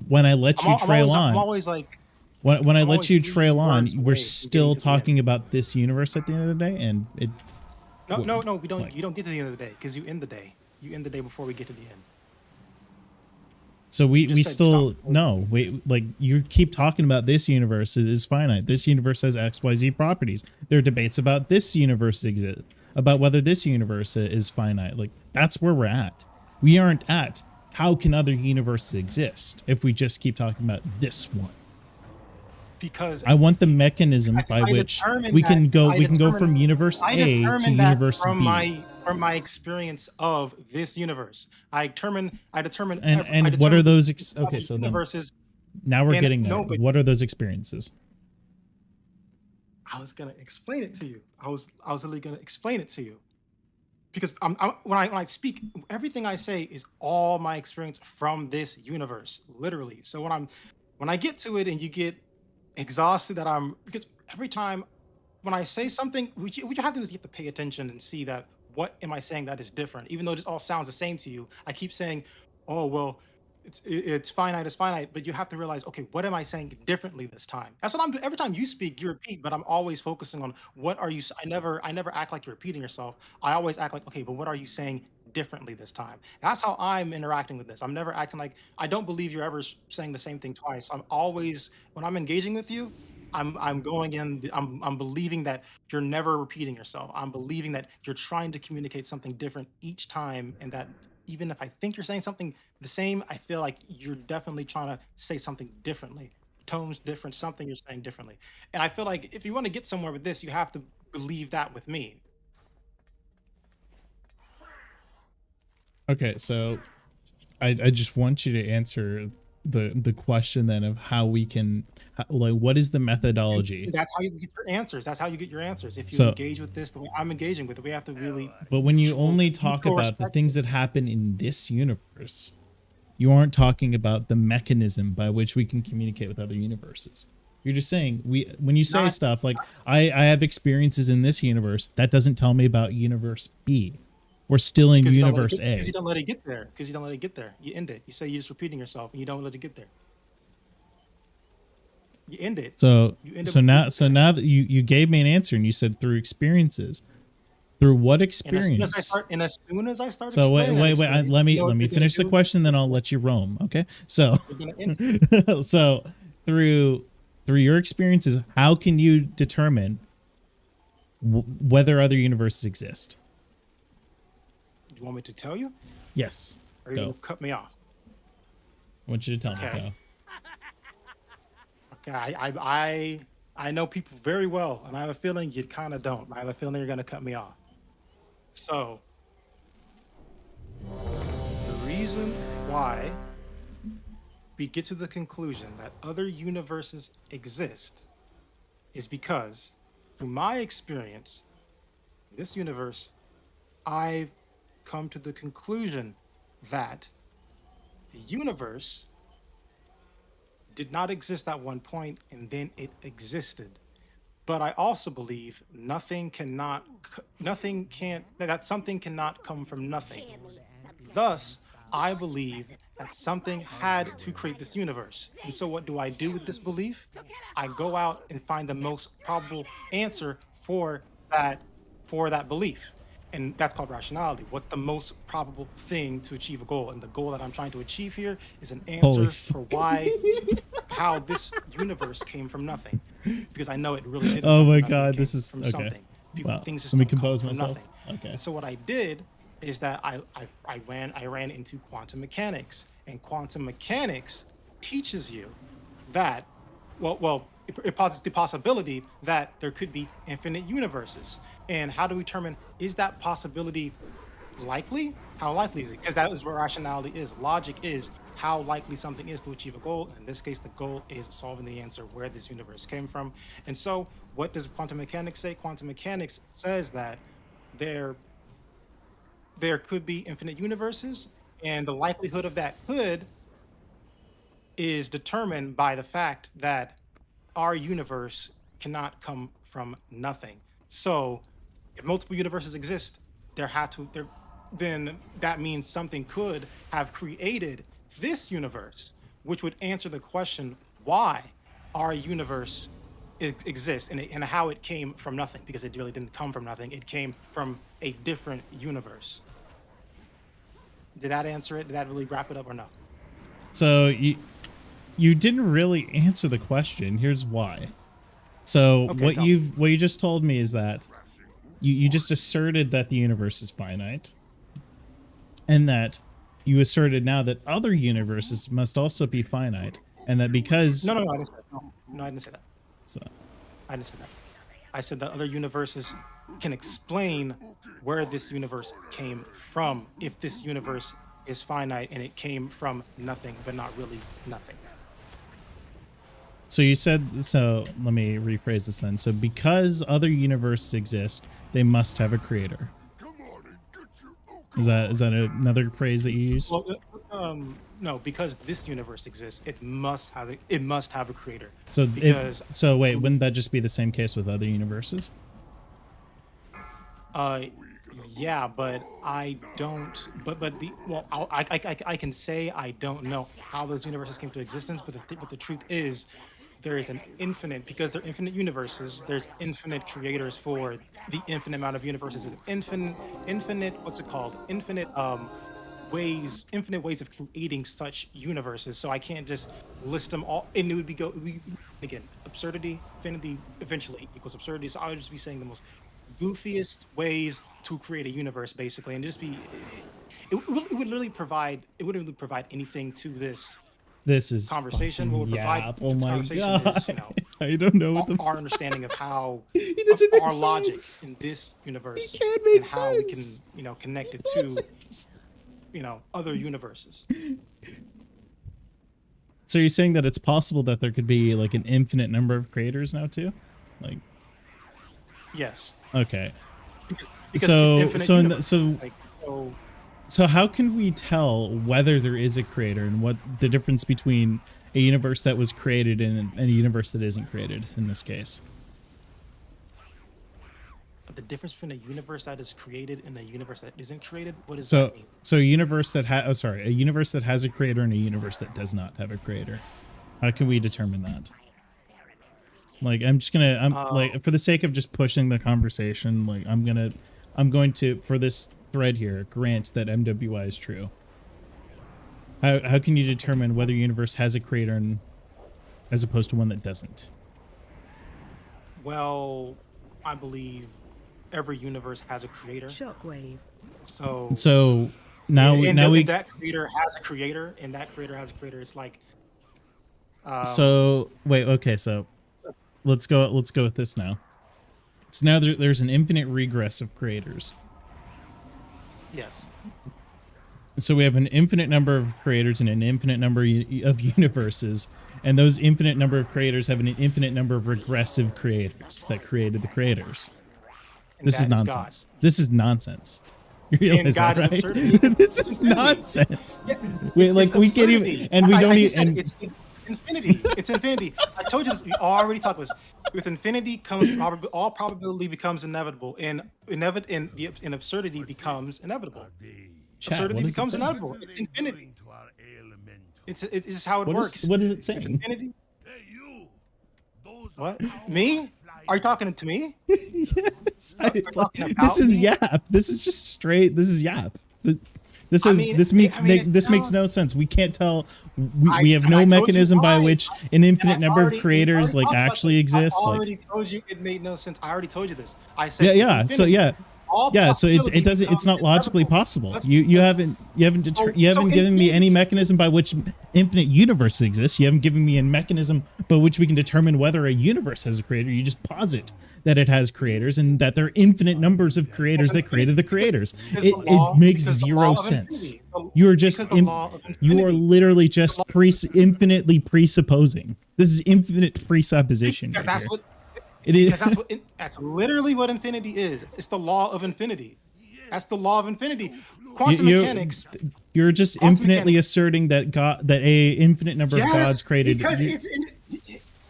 when I let you trail I'm on. always like. When I I'm let always you leading trail on, words away we're from still getting to the end. talking about this universe at the end of the day, and it. No, we don't. Like- You don't get to the end of the day because you end the day. You end the day before we get to the end. So we just said still stop. no wait, like you keep talking about this universe is finite. This universe has XYZ properties. There are debates about this universe exist, about whether this universe is finite. Like that's where we're at. We aren't at how can other universes exist if we just keep talking about this one. because I want the mechanism I by which determined we that- can go. I We can go determined- from universe I A to determined that universe from B. my experience of this universe. I determined And what are those? Okay, so then universes. now we're and getting there. no, but- What are those experiences? I was gonna explain it to you. I was literally gonna explain it to you, because when I speak, everything I say is all my experience from this universe, literally. So when I get to it and you get exhausted, because every time when I say something, what you have to do is you have to pay attention and see that what am I saying that is different, even though it just all sounds the same to you. I keep saying, oh well, it's finite, it's finite, but you have to realize, okay, what am I saying differently this time? That's what I'm doing. Every time you speak, you repeat, but I'm always focusing on what are you. I never act like you're repeating yourself. I always act like, okay, but what are you saying differently this time? That's how I'm interacting with this. I'm never acting like I don't believe you're ever saying the same thing twice. I'm always when I'm engaging with you. I'm going in. I'm believing that you're never repeating yourself. I'm believing that you're trying to communicate something different each time, and that even if I think you're saying something the same, I feel like you're definitely trying to say something differently. Tones different, something you're saying differently. And I feel like if you want to get somewhere with this, you have to believe that with me. Okay, so I just want you to answer the question then of how we can like what is the methodology? That's how you get your answers. That's how you get your answers. If you So- engage with this the way I'm engaging with it, we have to really. But when you only mutual talk about the respect. things that happen in this universe, you aren't talking about the mechanism by which we can communicate with other universes. You're just saying when you say Not- stuff like I have experiences in this universe, that doesn't tell me about universe B. We're still in Because you don't let universe it get- A. Because you don't let it get there. Because you don't let it get there. You end it. You say you're just repeating yourself, and you don't let it get there. You end it. So You end up so now with- so now that you gave me an answer and you said through experiences. Through what And as soon as I experience? start, and as soon as I start, So wait, explaining that let experience, you know what me you're gonna finish the do? question, then I'll let you roam. Okay. So You're gonna end it. so through your experiences, how can you determine whether other universes exist? Do you want me to tell you, Yes. or are you Go. gonna cut me off? I want you to tell Okay. me. Go. Okay, I know people very well, and I have a feeling you kind of don't. I have a feeling you're gonna cut me off. So, the reason why we get to the conclusion that other universes exist is because, through my experience in this universe, I've come to the conclusion that the universe did not exist at one point and then it existed. But I also believe that something cannot come from nothing. Thus, I believe that something had to create this universe. And so what do I do with this belief? I go out and find the most probable answer for that belief. And that's called rationality. What's the most probable thing to achieve a goal? And the goal that I'm trying to achieve here is an Holy answer for how this universe came from nothing. Because I know it really didn't. Oh come from my nothing, it God, came this is from okay. something. Wow. Things just Let me don't come compose from myself. nothing. Okay. And so what I did is that I ran into quantum mechanics, and quantum mechanics teaches you that it posits the possibility that there could be infinite universes. And how do we determine, is that possibility likely? How likely is it? Because that is where rationality is. Logic is how likely something is to achieve a goal. In this case, the goal is solving the answer where this universe came from. And so what does quantum mechanics say? Quantum mechanics says that there could be infinite universes, and the likelihood of that could is determined by the fact that our universe cannot come from nothing. So if multiple universes exist, then that means something could have created this universe, which would answer the question why our universe exists and how it came from nothing, because it really didn't come from nothing. It came from a different universe. Did that answer it? Did that really wrap it up or no? So you didn't really answer the question. Here's why. So Okay, what tell me. you just told me is that you just asserted that the universe is finite, and that you asserted now that other universes must also be finite, and that because No, I didn't say that. No, I didn't say that. So I didn't say that. I said that other universes can explain where this universe came from if this universe is finite and it came from nothing, but not really nothing. So you said, so let me rephrase this then. So because other universes exist, they must have a creator. Is that another phrase that you used? Well, no, because this universe exists, it must have a creator. So because so wait, wouldn't that just be the same case with other universes? Yeah, but I don't. But the well, I can say I don't know how those universes came to existence. But the truth is, there is an infinite, because they're infinite universes. There's infinite creators for the infinite amount of universes. There's infinite. What's it called? Infinite ways of creating such universes. So I can't just list them all, and it would be again absurdity. Infinity eventually equals absurdity. So I would just be saying the most goofiest ways to create a universe, basically, and just be. It would literally provide. It wouldn't really provide anything to this is conversation. What would provide yap. to Oh this my conversation god! is, I don't know what the our understanding of how It doesn't make our logic sense. in this universe It can't make and how we can sense. connect it to Nonsense. other universes. So you're saying that it's possible that there could be like an infinite number of creators now too? Like, Yes. okay. Because So it's infinite so in the, universe. so Like, so so how can we tell whether there is a creator and what the difference between a universe that was created and a universe that isn't created in this case? the difference between a universe that is created and a universe that isn't created, what does So that mean? so a universe that a universe that has a creator and a universe that does not have a creator. How can we determine that? Like I'm like for the sake of just pushing the conversation, like I'm going to for this thread here grant that MWI is true. How can you determine whether a universe has a creator and, as opposed to one that doesn't? Well, I believe every universe has a creator. Shockwave. So Now and that creator has a creator, and that creator has a creator. It's like so wait, okay, so let's go with this now. So now there's an infinite regress of creators. yes. So we have an infinite number of creators and an infinite number of universes, and those infinite number of creators have an infinite number of regressive creators that created the creators. And This is that nonsense. This is nonsense. You realize that, God is right? absurdity. This is nonsense. Yeah, We it's can't even, absurdity. and we I don't just said even. it's infinity. It's infinity. I told you this. We already talked about this. With infinity comes all probability becomes inevitable, and absurdity becomes inevitable. Chat, Absurdity what does it becomes say? inevitable. It's infinity. It's just how it works. What is it It's saying? infinity. What? Me? Are you talking to me? Yes. We're talking about This is me? yap. This is just straight. This is yap. This I is mean, this I mean, this makes no. no sense. We can't tell. We have I no told you mechanism by why. which an infinite And I number of already- creators we like already talked about actually this. exist. I Like, already told you it made no sense. I already told you this. I said yeah. So infinity. All yeah. So possibility it doesn't. It's not becomes logically inevitable. possible. Let's- You haven't so given me any infinity- mechanism by which infinite universe exists. You haven't given me a mechanism by which we can determine whether a universe has a creator. You just posit that it has creators and that there are infinite numbers of creators that created the creators. Because It the law- makes because the zero law of sense. infinity. The- You are just because the law of you are infinity. literally just infinitely presupposing. This is infinite presupposition. Because right that's here. what. It is. Because that's literally what infinity is. It's the law of infinity. That's the law of infinity. Quantum mechanics. You're just Quantum infinitely mechanics. asserting that a infinite number of gods created. Because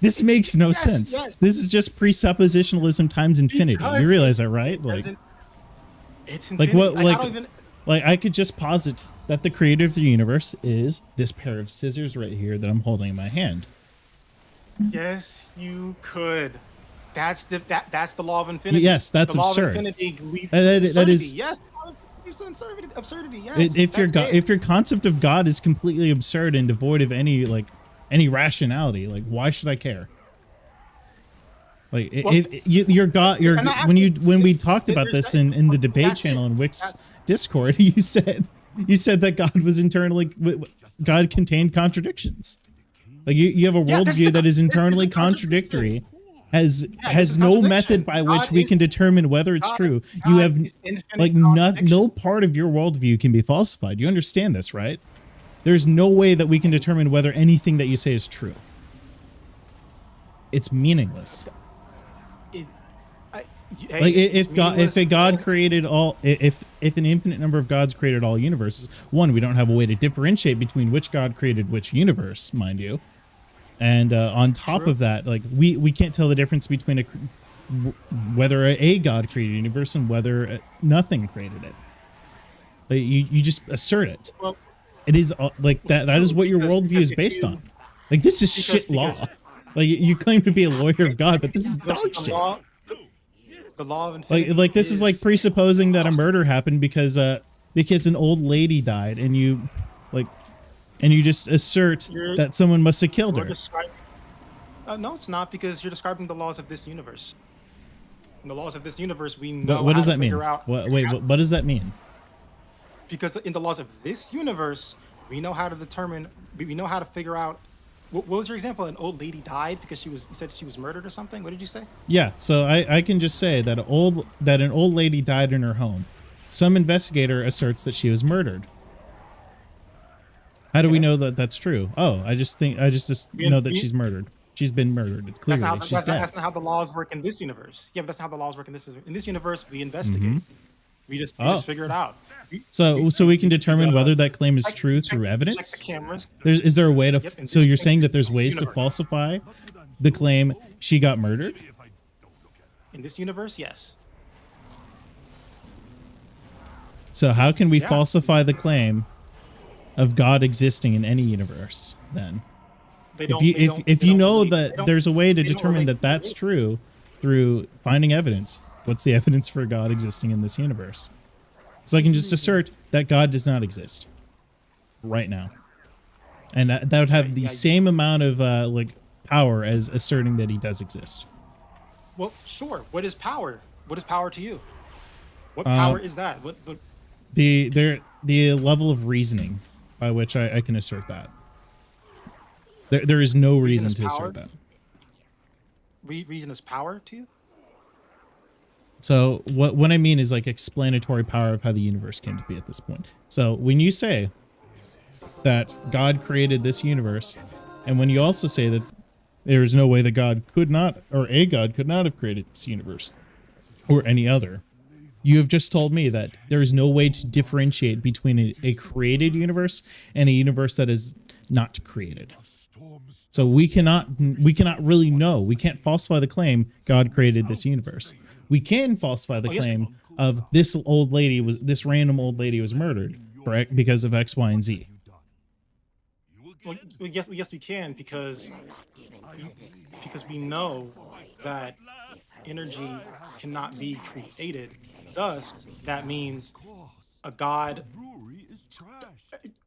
This makes no Yes, sense. yes. This is just presuppositionalism times infinity. Because You realize that, right? Like, it's like infinity. what? I Like, don't even. like I could just posit that the creator of the universe is this pair of scissors right here that I'm holding in my hand. Yes, you could. That's the law of infinity. Yes, that's the law absurd. Of infinity leads That- to that absurdity. is- Yes, the law of infinity leads to absurdity. Yes. If your that's it. if your concept of God is completely absurd and devoid of any rationality, like why should I care? Like Well, your God, I'm not asking- when we talked about there's this that- in the debate that's it. channel in Wix That's- Discord, you said that God was internally God contained contradictions. Like you have a Yeah, this is worldview the- that is this is the internally contradiction. contradictory has Yeah, this has is no contradiction. method by which God we is- can determine whether it's God- true. God You have is infinite like no contradiction. part of your worldview can be falsified. You understand this, right? There's no way that we can determine whether anything that you say is true. It's meaningless. It, Like it's if God, if meaningless. a God created all, if an infinite number of gods created all universes, one, we don't have a way to differentiate between which God created which universe, mind you. And on top True. of that, like we can't tell the difference between whether a God created a universe and whether nothing created it. Like you just assert it. Well, It is like that. That is true, what your because- worldview because is if based you- on. Like this is because- shit law. because- Like you claim to be a lawyer of God, but this is the dog shit. law, the law of infinity. Like this is like presupposing that a murder happened because an old lady died, and you just assert You're- that someone must have killed We're her. describing. No, it's not, because you're describing the laws of this universe. In the laws of this universe, we know What how does to that mean? figure out. What does that mean? Because in the laws of this universe, we know how to determine. We know how to figure out. What was your example? An old lady died because you said she was murdered or something. What did you say? Yeah, so I can just say that an old lady died in her home. Some investigator asserts that she was murdered. How do we know that that's true? Oh, I just know that she's murdered. She's been murdered. It's clearly she's dead. That's not how the laws work in this universe. Yeah, but that's not how the laws work in this. In this universe, we investigate. We just figure it out. So we can determine whether that claim is Check- true check- through Check evidence. the cameras. Is there a way to? Yep, and So this- you're saying that there's this ways to universe. falsify the claim she got murdered? In this universe, yes. So how can we Yeah. falsify the claim of God existing in any universe then? They If don't. you they if don't- if they you don't know relate- they that don't- there's a way to they don't determine relate that to that's relate. true through finding evidence, what's the evidence for God existing in this universe? So I can just assert that God does not exist right now, and that would have the yeah, same amount of like power as asserting that he does exist. Well, sure. What is power? What is power to you? What power is that? What The level of reasoning by which I can assert that. There is no reason is to power? assert that. reason is power to you? So what I mean is like explanatory power of how the universe came to be at this point. So when you say that God created this universe, and when you also say that there is no way that God could not, or a God could not have created this universe or any other, you have just told me that there is no way to differentiate between a created universe and a universe that is not created. So we cannot really know. We can't falsify the claim God created this universe. We can falsify the yes. claim of this random old lady was murdered, correct? Because of X, Y, and Z. Well, yes, we can, because we know that energy cannot be created. Thus, that means a God,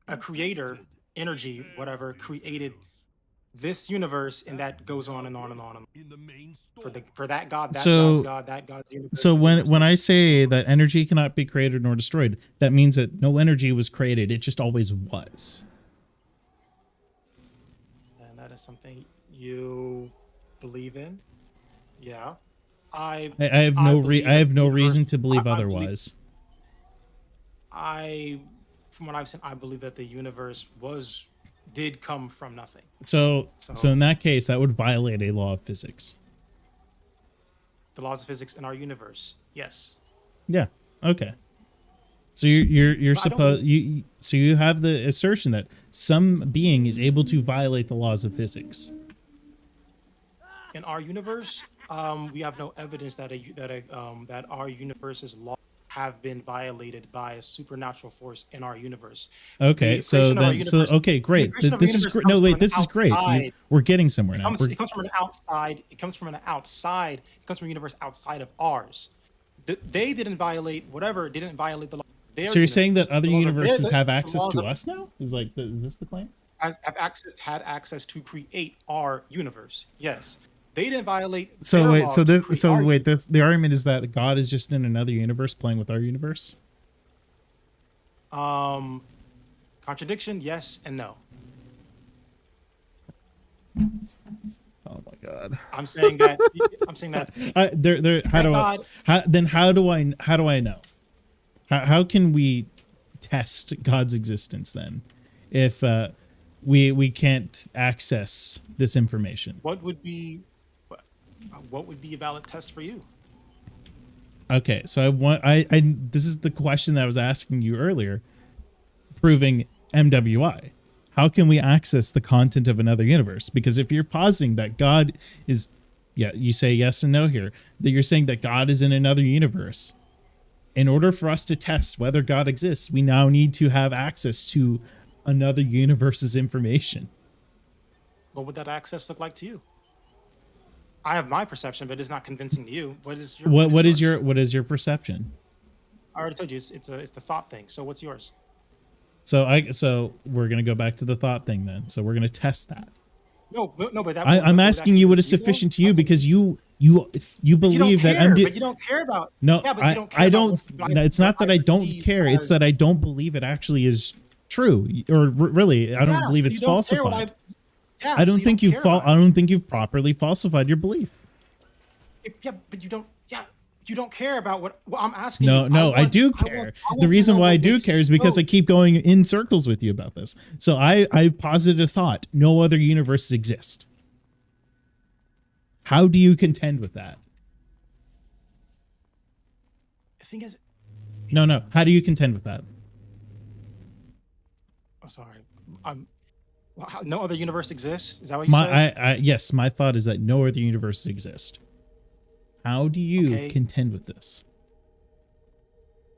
a creator, energy, whatever, created this universe, and that goes on and on and on. And for that God, that So- God's God, that God's universe. So this when universe, I this- say that energy cannot be created nor destroyed, that means that no energy was created. It just always was. and that is something you believe in, yeah. I I have no believe I have that no the universe- reason to believe I believe- otherwise. from what I've seen, I believe that the universe did come from nothing. So So- in that case, that would violate a law of physics. The laws of physics in our universe, yes. Yeah. Okay. So you're But I don't supposed so you have the assertion that some being is able to violate the laws of physics. In our universe, we have no evidence that our universe's laws have been violated by a supernatural force in our universe. Okay. The So creation of our then universe- okay, great. the creation of our This is universe great. comes No, from wait, an this is great. outside- We're getting somewhere now. It comes from an outside. It comes from an outside. It comes from a universe outside of ours. They didn't violate whatever. Didn't violate the law. of their So you're saying that universe. other The laws of universes their- have the access laws to of- us now? Is this the claim? had access to create our universe. Yes, they didn't violate. So their wait, laws so to this, create so our wait, this, the argument is that God is just in another universe playing with our universe? Contradiction, yes and no. Oh my god. I'm saying that. I'm saying that. How do God- how do I know? How can we test God's existence then, if we can't access this information? What would be a valid test for you? Okay, so I this is the question that I was asking you earlier, proving MWI. How can we access the content of another universe? Because if you're positing that God is, yeah, you say yes and no here, that you're saying that God is in another universe. In order for us to test whether God exists, we now need to have access to another universe's information. What would that access look like to you? I have my perception, but it's not convincing to you. What is your What is yours? your perception? I already told you it's the thought thing. So what's yours? So we're gonna go back to the thought thing then. So we're gonna test that. No, but that. I'm would that asking you what is convince sufficient to though? you because you But you don't believe that care, MD. but you don't care about. No, Yeah, but you don't care I about don't. what It's not that I don't believe care. It's as- that I don't believe it actually is true, or really, I don't Yeah, believe so it's you don't care what falsified. Yeah, I so don't think you care about I don't think you've properly falsified your belief. it. Yeah, but you don't. Yeah, you don't care about what I'm asking. No, you. no, I want- do I care. want- I want The to reason know why what I do makes care you is because go. I keep going in circles with you about this. So I posited a thought: no other universes exist. How do you contend with that? The thing is, No. How do you contend with that? I'm sorry. No other universe exists. Is that what you said? Yes, my thought is that no other universes exist. How do you Okay. contend with this?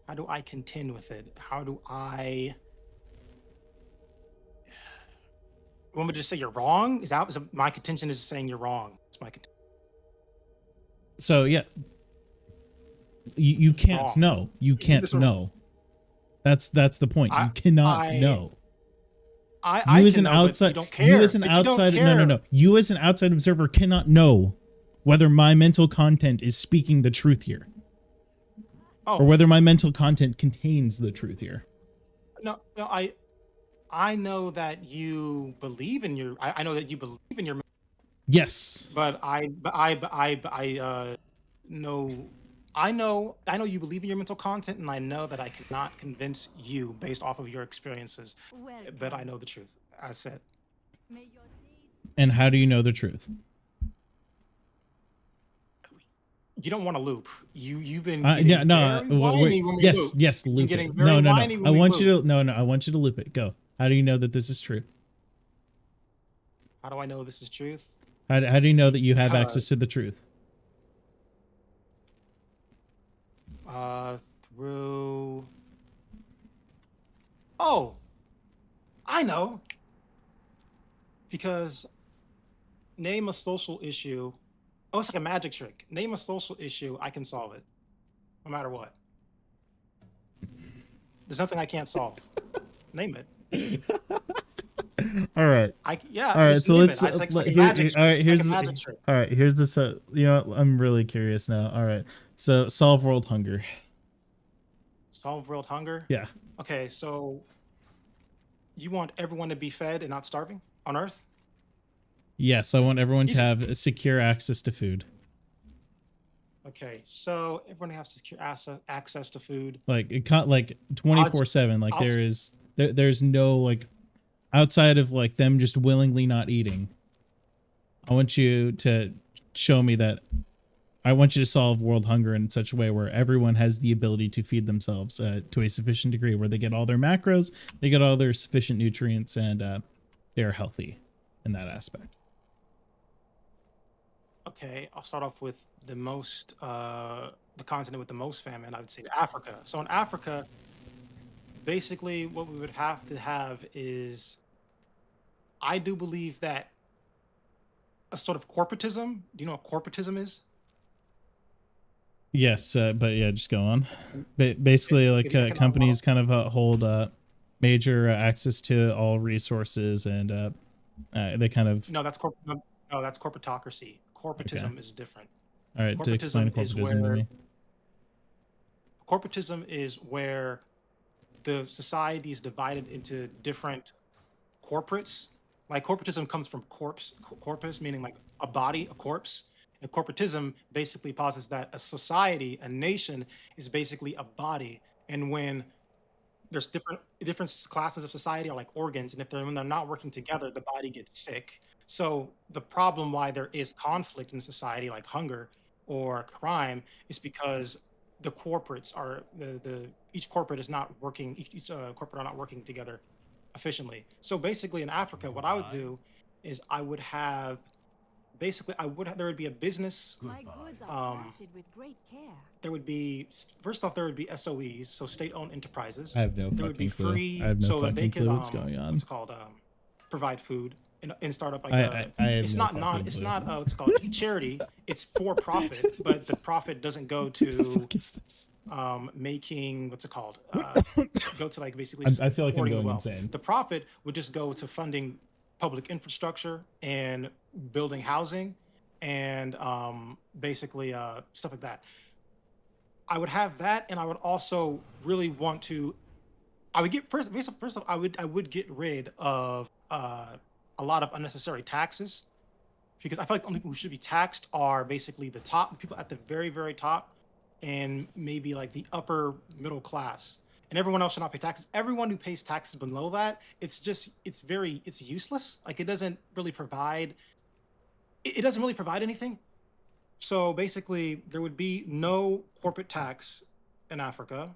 How do I contend with it? How do I? You want me to just say you're wrong? Is my contention is saying you're wrong? It's my contention. So yeah, you can't Wrong. know. You can't These are- know. That's the point. You I- cannot I- know. I You as can an know, but outside, you don't care. you as an But you don't outside, care. no. You as an outside observer cannot know whether my mental content is speaking the truth here, Oh, or whether my mental content contains the truth here. no. I know that you believe in your. I know that you believe in your. Yes. But I know. I know you believe in your mental content, and I know that I cannot convince you based off of your experiences. But I know the truth. I said. And how do you know the truth? You don't want to loop. You've been Yeah, getting no. very whiny when we Yes, loop. yes. You've been Loop getting it. very No. whiny when I we want you loop. to. No. I want you to loop it. Go. How do you know that this is true? How do I know this is truth? How do you know that you have Because- access to the truth? Through. Oh, I know. Because name a social issue. Oh, it's like a magic trick. Name a social issue, I can solve it, no matter what. There's nothing I can't solve. Name it. All right. Yeah. All right, just so name let's it. It's like a here- magic all right, trick. It's here's like a magic trick. all right, here's this you know what, I'm really curious now. All right. So solve world hunger. Solve world hunger. Yeah. Okay, so you want everyone to be fed and not starving on Earth? Yes, I want everyone to Easy. have a secure access to food. Okay, so everyone has secure access to food. Like it can't like 24/7 like I'll- there's no like outside of like them just willingly not eating. I want you to show me that I want you to solve world hunger in such a way where everyone has the ability to feed themselves to a sufficient degree, where they get all their macros, they get all their sufficient nutrients, and they're healthy in that aspect. Okay, I'll start off with the continent with the most famine. I would say Africa. So in Africa, basically what we would have to have is, I do believe that a sort of corporatism. Do you know what corporatism is? Yes, but yeah, just go on. Basically, Okay, like give me economic companies kind of hold major access to all resources, and they kind of No, that's corporatocracy. Corporatism is different. all right to explain corporatism is corporatism to where- me. Corporatism is where the society is divided into different corporates Like corporatism comes from corpus, meaning like a body, a corpse. And corporatism basically posits that a society, a nation, is basically a body. And when there's different classes of society are like organs, and if when they're not working together, the body gets sick. So the problem why there is conflict in society, like hunger or crime, is because the corporates are the each corporate is not working, each corporate are not working together efficiently. So basically, in Africa, what I would do is I would have basically there would be a business. My goods are Um, crafted with great care. there would be first off there would be SOEs, so state-owned enterprises. I have no There would be fucking clue. free, I have no so that they fucking could clue what's going on. what's it called provide food in startup like I have it's no not fucking it's clue. not what's it called charity. It's for profit, but the profit doesn't go What the to fuck is this? making what's it called go to like basically I feel like I'm hoarding the going wealth. insane. The profit would just go to funding public infrastructure and building housing and basically stuff like that. I would have that, and I would also really want to. I would get first off, I would get rid of a lot of unnecessary taxes because I feel like the only people who should be taxed are basically the top people at the very top, and maybe like the upper middle class. And everyone else should not pay taxes. Everyone who pays taxes below that, it's useless. Like it doesn't really provide. It doesn't really provide anything. So basically, there would be no corporate tax in Africa.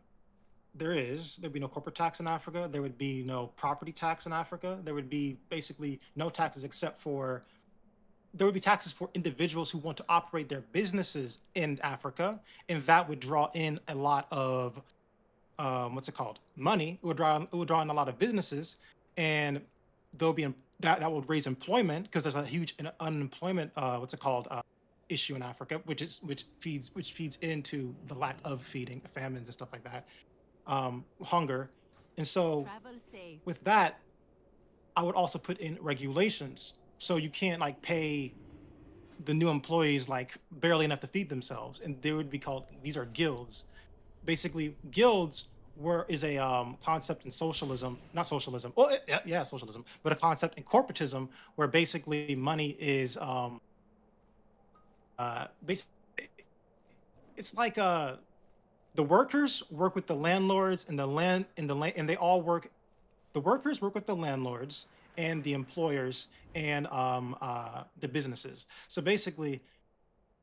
There'd be no corporate tax in Africa. There would be no property tax in Africa. There would be basically no taxes except for there would be taxes for individuals who want to operate their businesses in Africa, and that would draw in a lot of what's it called? Money. It would draw in a lot of businesses, and there'll be that would raise employment because there's a huge unemployment what's it called issue in Africa, which feeds into the lack of feeding, famines and stuff like that, hunger, and so Travel safe. with that, I would also put in regulations so you can't like pay the new employees like barely enough to feed themselves, and they would be called these are guilds. Basically, guilds is a concept in socialism, not socialism. Oh, yeah, socialism, but a concept in corporatism where basically money is basically it's like the workers work with the landlords and and they all work. The workers work with the landlords and the employers and the businesses. So basically,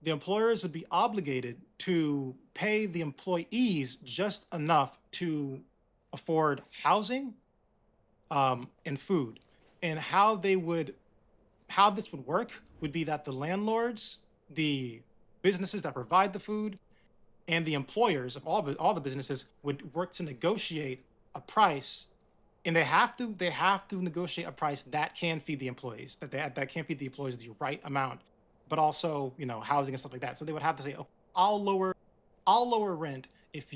the employers would be obligated to pay the employees just enough to afford housing and food. And how this would work would be that the landlords, the businesses that provide the food, and the employers of all the businesses would work to negotiate a price, and they have to negotiate a price that can feed the employees, that can feed the employees the right amount, but also housing and stuff like that. So they would have to say, oh, I'll lower rent if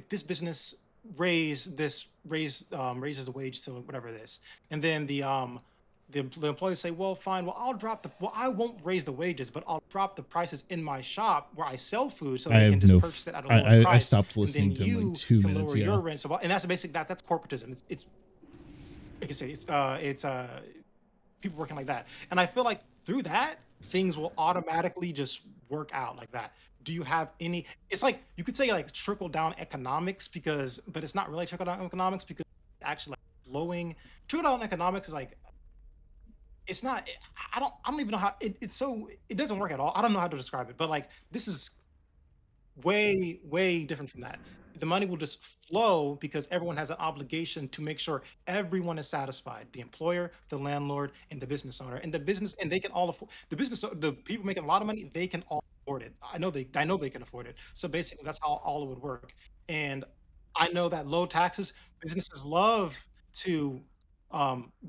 this business raises the wage to whatever it is, and then the employees say, well, fine, well, I won't raise the wages, but I'll drop the prices in my shop where I sell food so they can just purchase it at a lower price. I stopped and listening then to him you like 2 can minutes lower your ago. rent. So, and that's that's corporatism. It's like I say, it's people working like that. And I feel like through that, things will automatically just work out like that. Do you have any? It's like you could say like trickle down economics but it's not really trickle down economics because it's actually like blowing. Trickle down economics is like it's not. I don't even know how it doesn't work at all. I don't know how to describe it, but like this is way different from that. The money will just flow because everyone has an obligation to make sure everyone is satisfied: the employer, the landlord, and the business owner. And they can all afford the people making a lot of money. They can all afford it. I know they can afford it. So basically, that's how all it would work. And I know that low taxes, businesses love to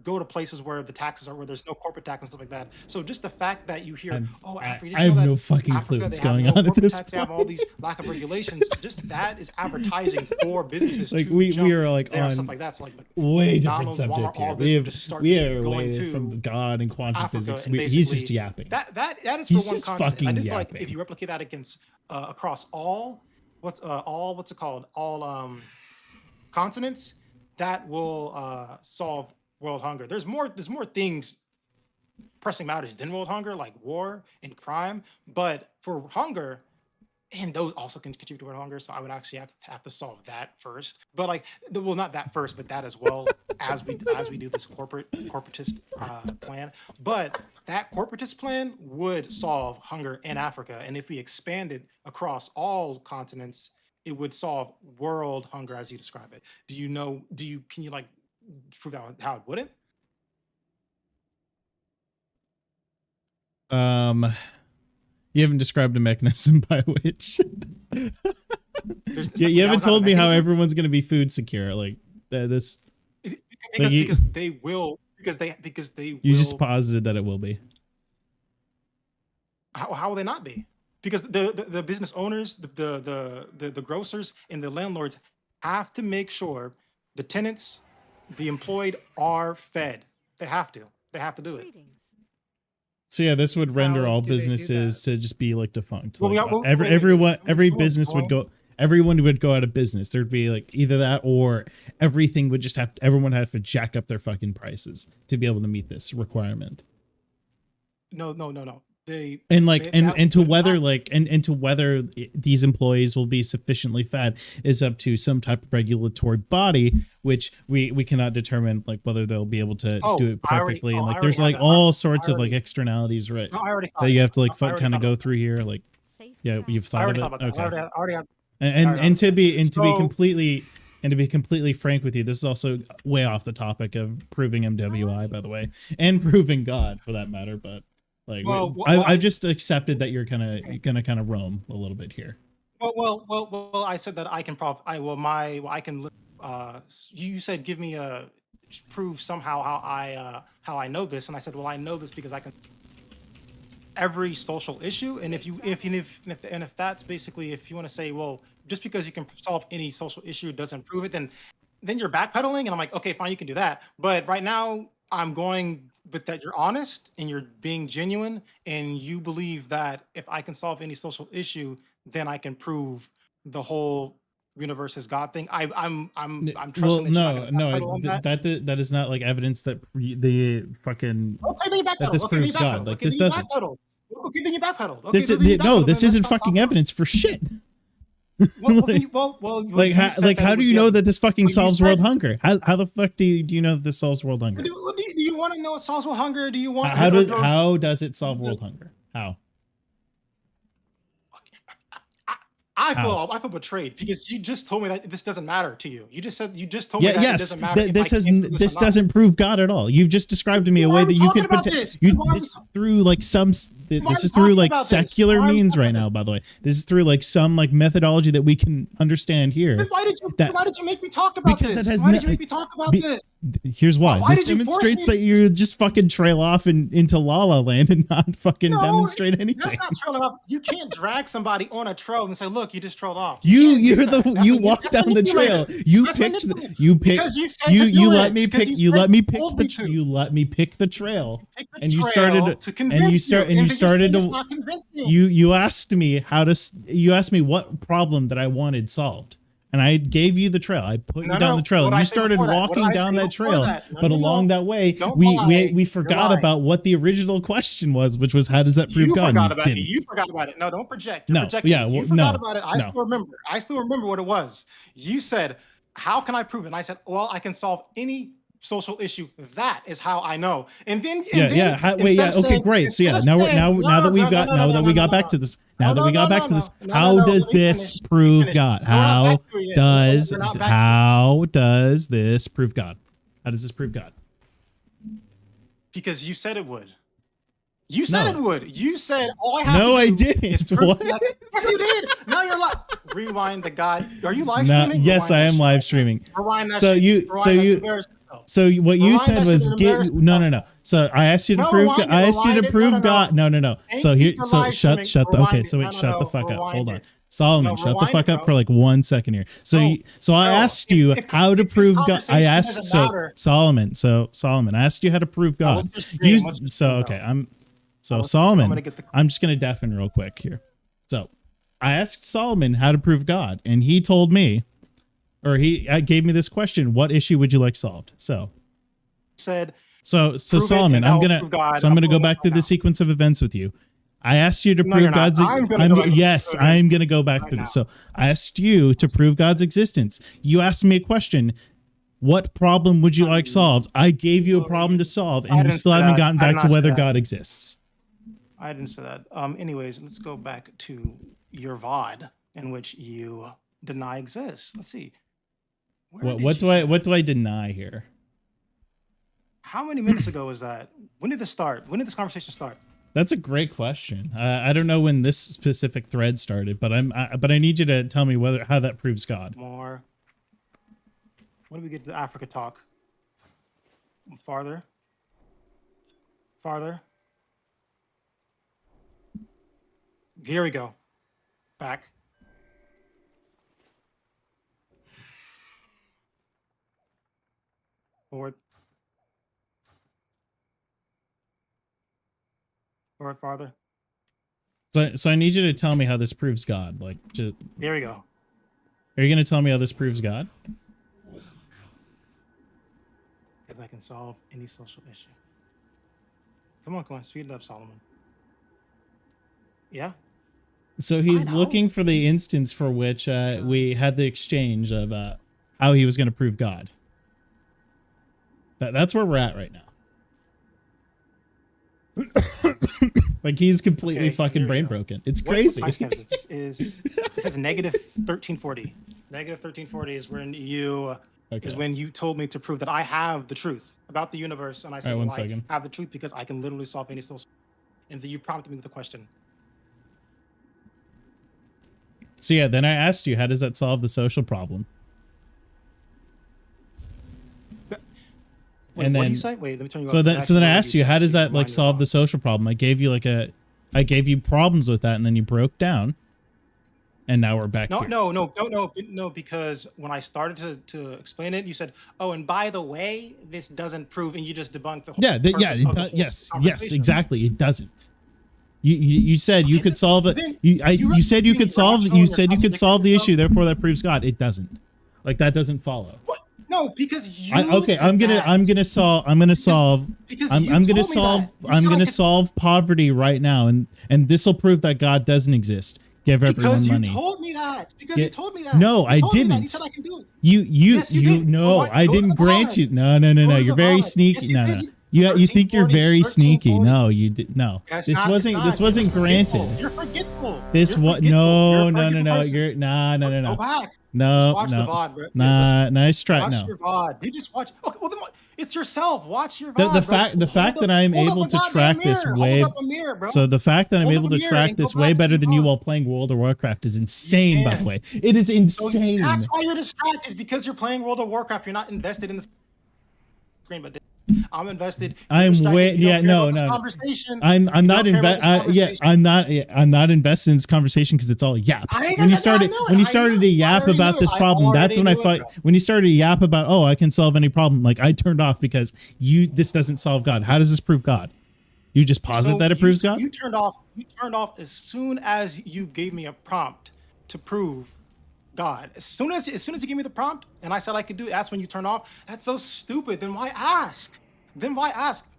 go to places where there's no corporate tax and stuff like that. So just the fact that you hear, oh, Africa, I have no that fucking Africa, clue they what's have going no on at corporate this tax, they have all these lack of regulations. Just that is advertising for businesses. Like to we jump are like there and stuff on like that. So like way different McDonald's, subject Walmart, here. all this would just start We just are going away to from God and quantum Africa, physics. and He's just basically yapping. that is He's for one just continent. fucking I do feel like yapping. if you replicate that against across all what's it called, all continents, that will solve world hunger. There's more things pressing matters than world hunger, like war and crime. But for hunger, and those also can contribute to world hunger. So I would actually have to solve that first. But like, well, not that first, but that as well as we do this corporatist plan. But that corporatist plan would solve hunger in Africa, and if we expanded across all continents, it would solve world hunger as you describe it. Can you like prove out how it wouldn't? You haven't described a mechanism by which. You haven't told me how everyone's going to be food secure. Like this. Because they will. You just posited that it will be. How will they not be? Because the business owners, the grocers, and the landlords have to make sure the tenants, the employed, are fed. They have to. They have to do it. Greetings. So yeah, this would render How all do they do businesses to just be like defunct. Well, Like, wait, every hold business would on. go. Everyone would go out of business. There'd be like either that or everything would just have. Everyone would have to jack up their fucking prices to be able to meet this requirement. No. They And like they- and that and to would whether not- like and to whether these employees will be sufficiently fed is up to some type of regulatory body, which we cannot determine like whether they'll be able to Oh, do it I already- perfectly. oh, and I like already there's have like that. all sorts I of like already- externalities, right? No, I already thought That you have to like I already kind of thought go about through here. Like Safe yeah, path. you've I thought already of thought it. about that. Okay. I already have. And Alright, and to be so- completely frank with you, this is also way off the topic of proving MWI, by the way, and proving God for that matter. But like, I've just accepted that you're gonna kind of roam a little bit here. Well, I said that I can you said give me a prove somehow how I know this, and I said, well, I know this because I can every social issue, and if that's basically, if you want to say, well, just because you can solve any social issue doesn't prove it, then you're backpedaling, and I'm like, okay, fine, you can do that, but right now I'm going with that you're honest and you're being genuine, and you believe that if I can solve any social issue, then I can prove the whole universe is God thing. I'm Well, trusting that you're not no, gonna backpedal on that. that is not like evidence that the fucking Okay, then you backpedal. that this Okay, then you proves God. backpedal. Like Okay, this then you doesn't. backpedal. Okay, then you backpedal. Okay, This then is you no, backpedal. this Then isn't let's not fucking talk- evidence for shit. Well, Like- you Like said that how it do would you be know a- that this fucking well, you solves world said- hunger? How the fuck do you know that this solves world hunger? Do you want to know what solves world hunger? Or do you want How or- does it solve world hunger? How? I How? feel betrayed because you just told me that this doesn't matter to you. You just told me Yeah, that it yes. doesn't matter. if This I has can't do this or not. doesn't prove God at all. You've just described to me a Why way are that we you talking could about this? you Why are we- this through like some Why are this we is through talking like about this? secular Why are we means talking right about now, by the way. This is through like some like methodology that we can understand here. Then why did you make me talk about Because this? that has Why no- did you make me talk about be- this? Here's why. Why This did you force demonstrates me- that you just fucking trail off into La La Land and not fucking No, demonstrate anything. That's not trailing off. You can't drag somebody on a trail and say, "Look, you just trailed off." You can't do you're that. the That's you manip- walked that's down the trail. manipulative. You That's picked manipulative. you picked Because you said you to you do let it. me Because pick you you said let me you pick told the me to. you let me pick the trail. Pick the And you trail started to and you convince start and and you started it's to not convincing. you asked me you asked me what problem that I wanted solved. And I gave you the trail. I put you No, down no. the trail, What and did you I say started before that? What did walking I down say that before trail. that? No, But no, along no. that way, Don't we lie. You're forgot lying. about what the original question was, which was how does that prove You God? forgot And about it. didn't. You forgot about it. No, don't project. You're No, projecting. yeah, You well, forgot no, about it. I no. still remember. I still remember what it was. You said, "How can I prove it?" And I said, "Well, I can solve any social issue. That is how I know." And then Wait, yeah, okay, great. So yeah, now that we got back to this, how does this prove God? How does this prove God? How does this prove God? Because you said it would. You said No. it would. You said all I have No, to I do didn't. is prove What? that- Yes, you did. Now you're like rewind the guy. Are you live No, streaming? yes, Rewind I that am shit. live streaming. Rewind that So shit. you- Rewind so that. you- Embarrass yourself. So what you Rewind said that was shit and get embarrass no. So I asked you to No, prove. rewind it, I asked you rewind to it. prove No, no, God. no. No. Thank So you here. for So live shut. streaming. Okay. Rewind So it. wait. No, Shut no, the no. fuck up. Rewind Hold on. it. Solomon, No, shut the rewind fuck it, up bro. for like 1 second here. So No, I no, asked you if how to this prove God. I conversation asked doesn't matter- Solomon. So Solomon, I asked you how to prove God. what's your stream? You What's your so stream, okay. though? I'm Solomon. gonna get the- I'm just gonna deafen real quick here. So I asked Solomon how to prove God, and he told me, or he gave me this question: what issue would you like solved? So said, So prove it, Solomon, and I'm I'll gonna prove God, so I'm I'll gonna prove go him back right through the now. sequence of events with you. I asked you to No, prove you're not. God's. I'm gonna go back to the Yes, sequence of events I'm gonna go back right through now. this. So I asked you to prove God's existence. You asked me a question. What problem would you like solved? I gave you a problem to solve, I and you didn't still say haven't that. gotten I did back to not say whether that. God exists. I didn't say that. Anyways, let's go back to your VOD in which you deny exists. Let's see. Where did What you say what that? do I deny here? How many minutes ago was that? When did this start? When did this conversation start? That's a great question. I don't know when this specific thread started, but but I need you to tell me whether how that proves God. More. When do we get to the Africa talk? Farther. Farther. Here we go. Back. Forward. Forward, farther. So I need you to tell me how this proves God. Like, There we go. are you going to tell me how this proves God? If I can solve any social issue. Come on, speed it up, Solomon. Yeah? So he's know. looking for the instance for which we had the exchange of how he was going to prove God. That's where we're at right now. Like he's completely Okay, fucking here we brain go. broken. It's What crazy. timestamp is this? This is negative 1340. Negative 1340 is when you told me to prove that I have the truth about the universe, and I said, All right, one well, second. I have the truth because I can literally solve any social. And then you prompted me with a question. So yeah, then I asked you, how does that solve the social problem? Wait, And what then- do you say? Wait, let me turn you So up. then I asked you, how does that like Remind me solve of the social problem? I gave you I gave you problems with that, and then you broke down, and now we're back here. No, because when I started to explain it, you said, "Oh, and by the way, this doesn't prove," and you just debunked the whole. Yeah, purpose yeah, of it the does, whole yes, conversation. exactly. It doesn't. You said you Okay, could solve it. then You said you could solve. rational, You you're said you could solve the contradicting issue. Therefore, that proves God. It doesn't. Like that doesn't follow. What? No, because you. Okay, said I'm gonna that. solve. Because I'm you gonna told me solve. that. You I'm said I gonna could- solve poverty right now, and this will prove that God doesn't exist. Give everyone Because you money. told me that. Because Yeah. you told me that. No, You I told me that. You didn't. said I can do it. You Yes, you did. no, Go I to the didn't grant VOD. you. No. Go to You're the very VOD. sneaky. Yes, you No. did. You think you're very 1340, sneaky. 1340. No, you did no. Yeah, it's This not- it's wasn't. not. This You're wasn't just forgetful. granted. You're forgetful. This You're what? forgetful. No, You're a no. forgetful person. You're nah. Go back. No, Just watch no. the VOD, bro. Nah, nice try. Watch No. your VOD. You just watch. Okay, well, then it's yourself. Watch your The VOD. fact bro. that I'm Hold up able a to goddamn track this mirror. way. Hold up a mirror, bro. So the fact that I'm Hold able up to a mirror track and go this way back to better your than you VOD. while playing World of Warcraft is insane. By the can. way, it is insane. That's why you're distracted, because you're playing World of Warcraft. You're not invested in the screen, but I'm invested. You're I'm distracted. way You don't yeah care no about this no. conversation. I'm You not don't care about invested. this Yeah, conversation. I'm not invested in this conversation because it's all yap. I When you know started it. when you I started knew to it. I yap already about knew this it. I problem, that's already when I knew it, fight. bro. When you started to yap about, oh, I can solve any problem, like I turned off because this doesn't solve God. How does this prove God? You just posit So that it proves God? You turned off as soon as you gave me a prompt to prove God. As soon as you gave me the prompt and I said I could do it, that's when you turn off. That's so stupid. Then why ask?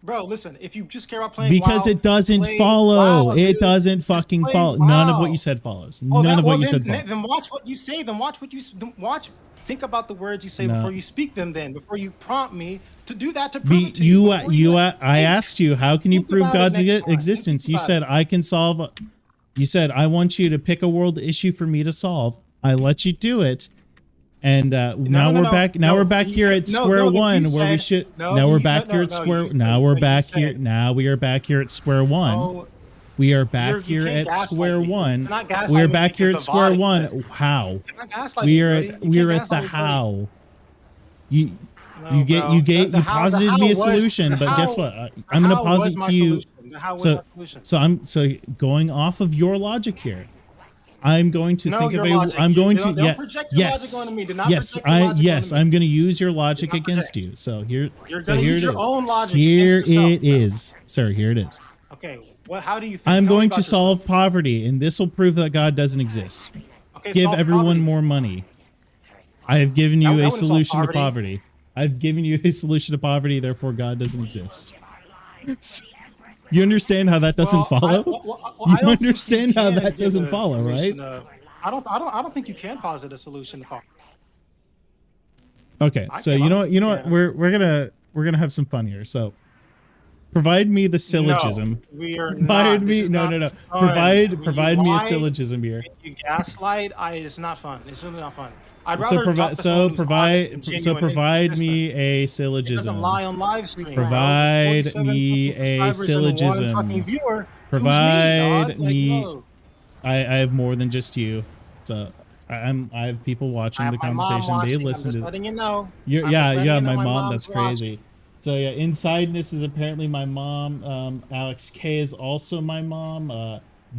Bro, listen, if you just care about playing Because WoW, it doesn't play follow. WoW, It dude. doesn't Just fucking play follow. None of what WoW. you said follows. Oh, None that- of what well, you then, said follows. Then watch what you say. Watch. Think about the words you say No. before you speak them. Then before you prompt me to do that to prove it to you. Before I asked you, how can you think prove about it God's next time. existence? Think You about said it. I can solve. You said I want you to pick a world issue for me to solve. I let you do it, and now we're back. Now we're back here at square one, where we should. Now we're back here at square. Now we're back here. Now we are back here at square one. Oh, We are back you here can't at gaslight square me. You one. cannot gaslight We are me back here at because the square VOD one. exists. How? Not gaslight We me, are buddy. at You we are can't at the gaslight me, buddy. how. You No, you get bro. you get The you how- the posited how me a was- solution, the but guess how- what? the I'm gonna how posit was my to you. solution. The how was my solution. So going off of your logic here, I'm going to No, think of your a. logic. I'm You going don't- to don't project your logic onto me. Do not yes project your I logic yes onto me. I'm going to use your logic Do not against project. you. So here You're so gonna here use it your is. own logic Here against yourself, it is, sir. Here it is. Okay, how do you think? I'm Tell me going about to yourself. solve poverty, and this will prove that God doesn't exist. Okay, Give solve everyone poverty. more money. I have given That you a wouldn't solve solution to poverty. poverty. I've given you a solution to poverty, therefore God doesn't exist. You understand how that doesn't follow? I You don't think understand how can that give doesn't a follow, right? solution of- I don't think you can posit a solution to poverty. Okay, I so can- you know what? You know what? yeah. We're gonna have some fun here. So, provide me the syllogism. No, we are Provide not. me This is no. not fun. Provide When you me a lie, syllogism here. when you gaslight. It's not fun. It's really not fun. I'd So rather provide talk to someone who's honest and genuine and provide consistent. me a It doesn't syllogism. lie on live stream. bro. Provide 47 me fucking a subscribers and one syllogism. fucking viewer. Who's Provide me, dog? me- no. I have more than just you. So I have people I watching have the my mom conversation. They watching. listen I'm just to. letting you know. You're, I'm yeah, just letting yeah, you know my mom. mom's That's watching. crazy. So yeah, Insideness is apparently my mom. Alex K is also my mom.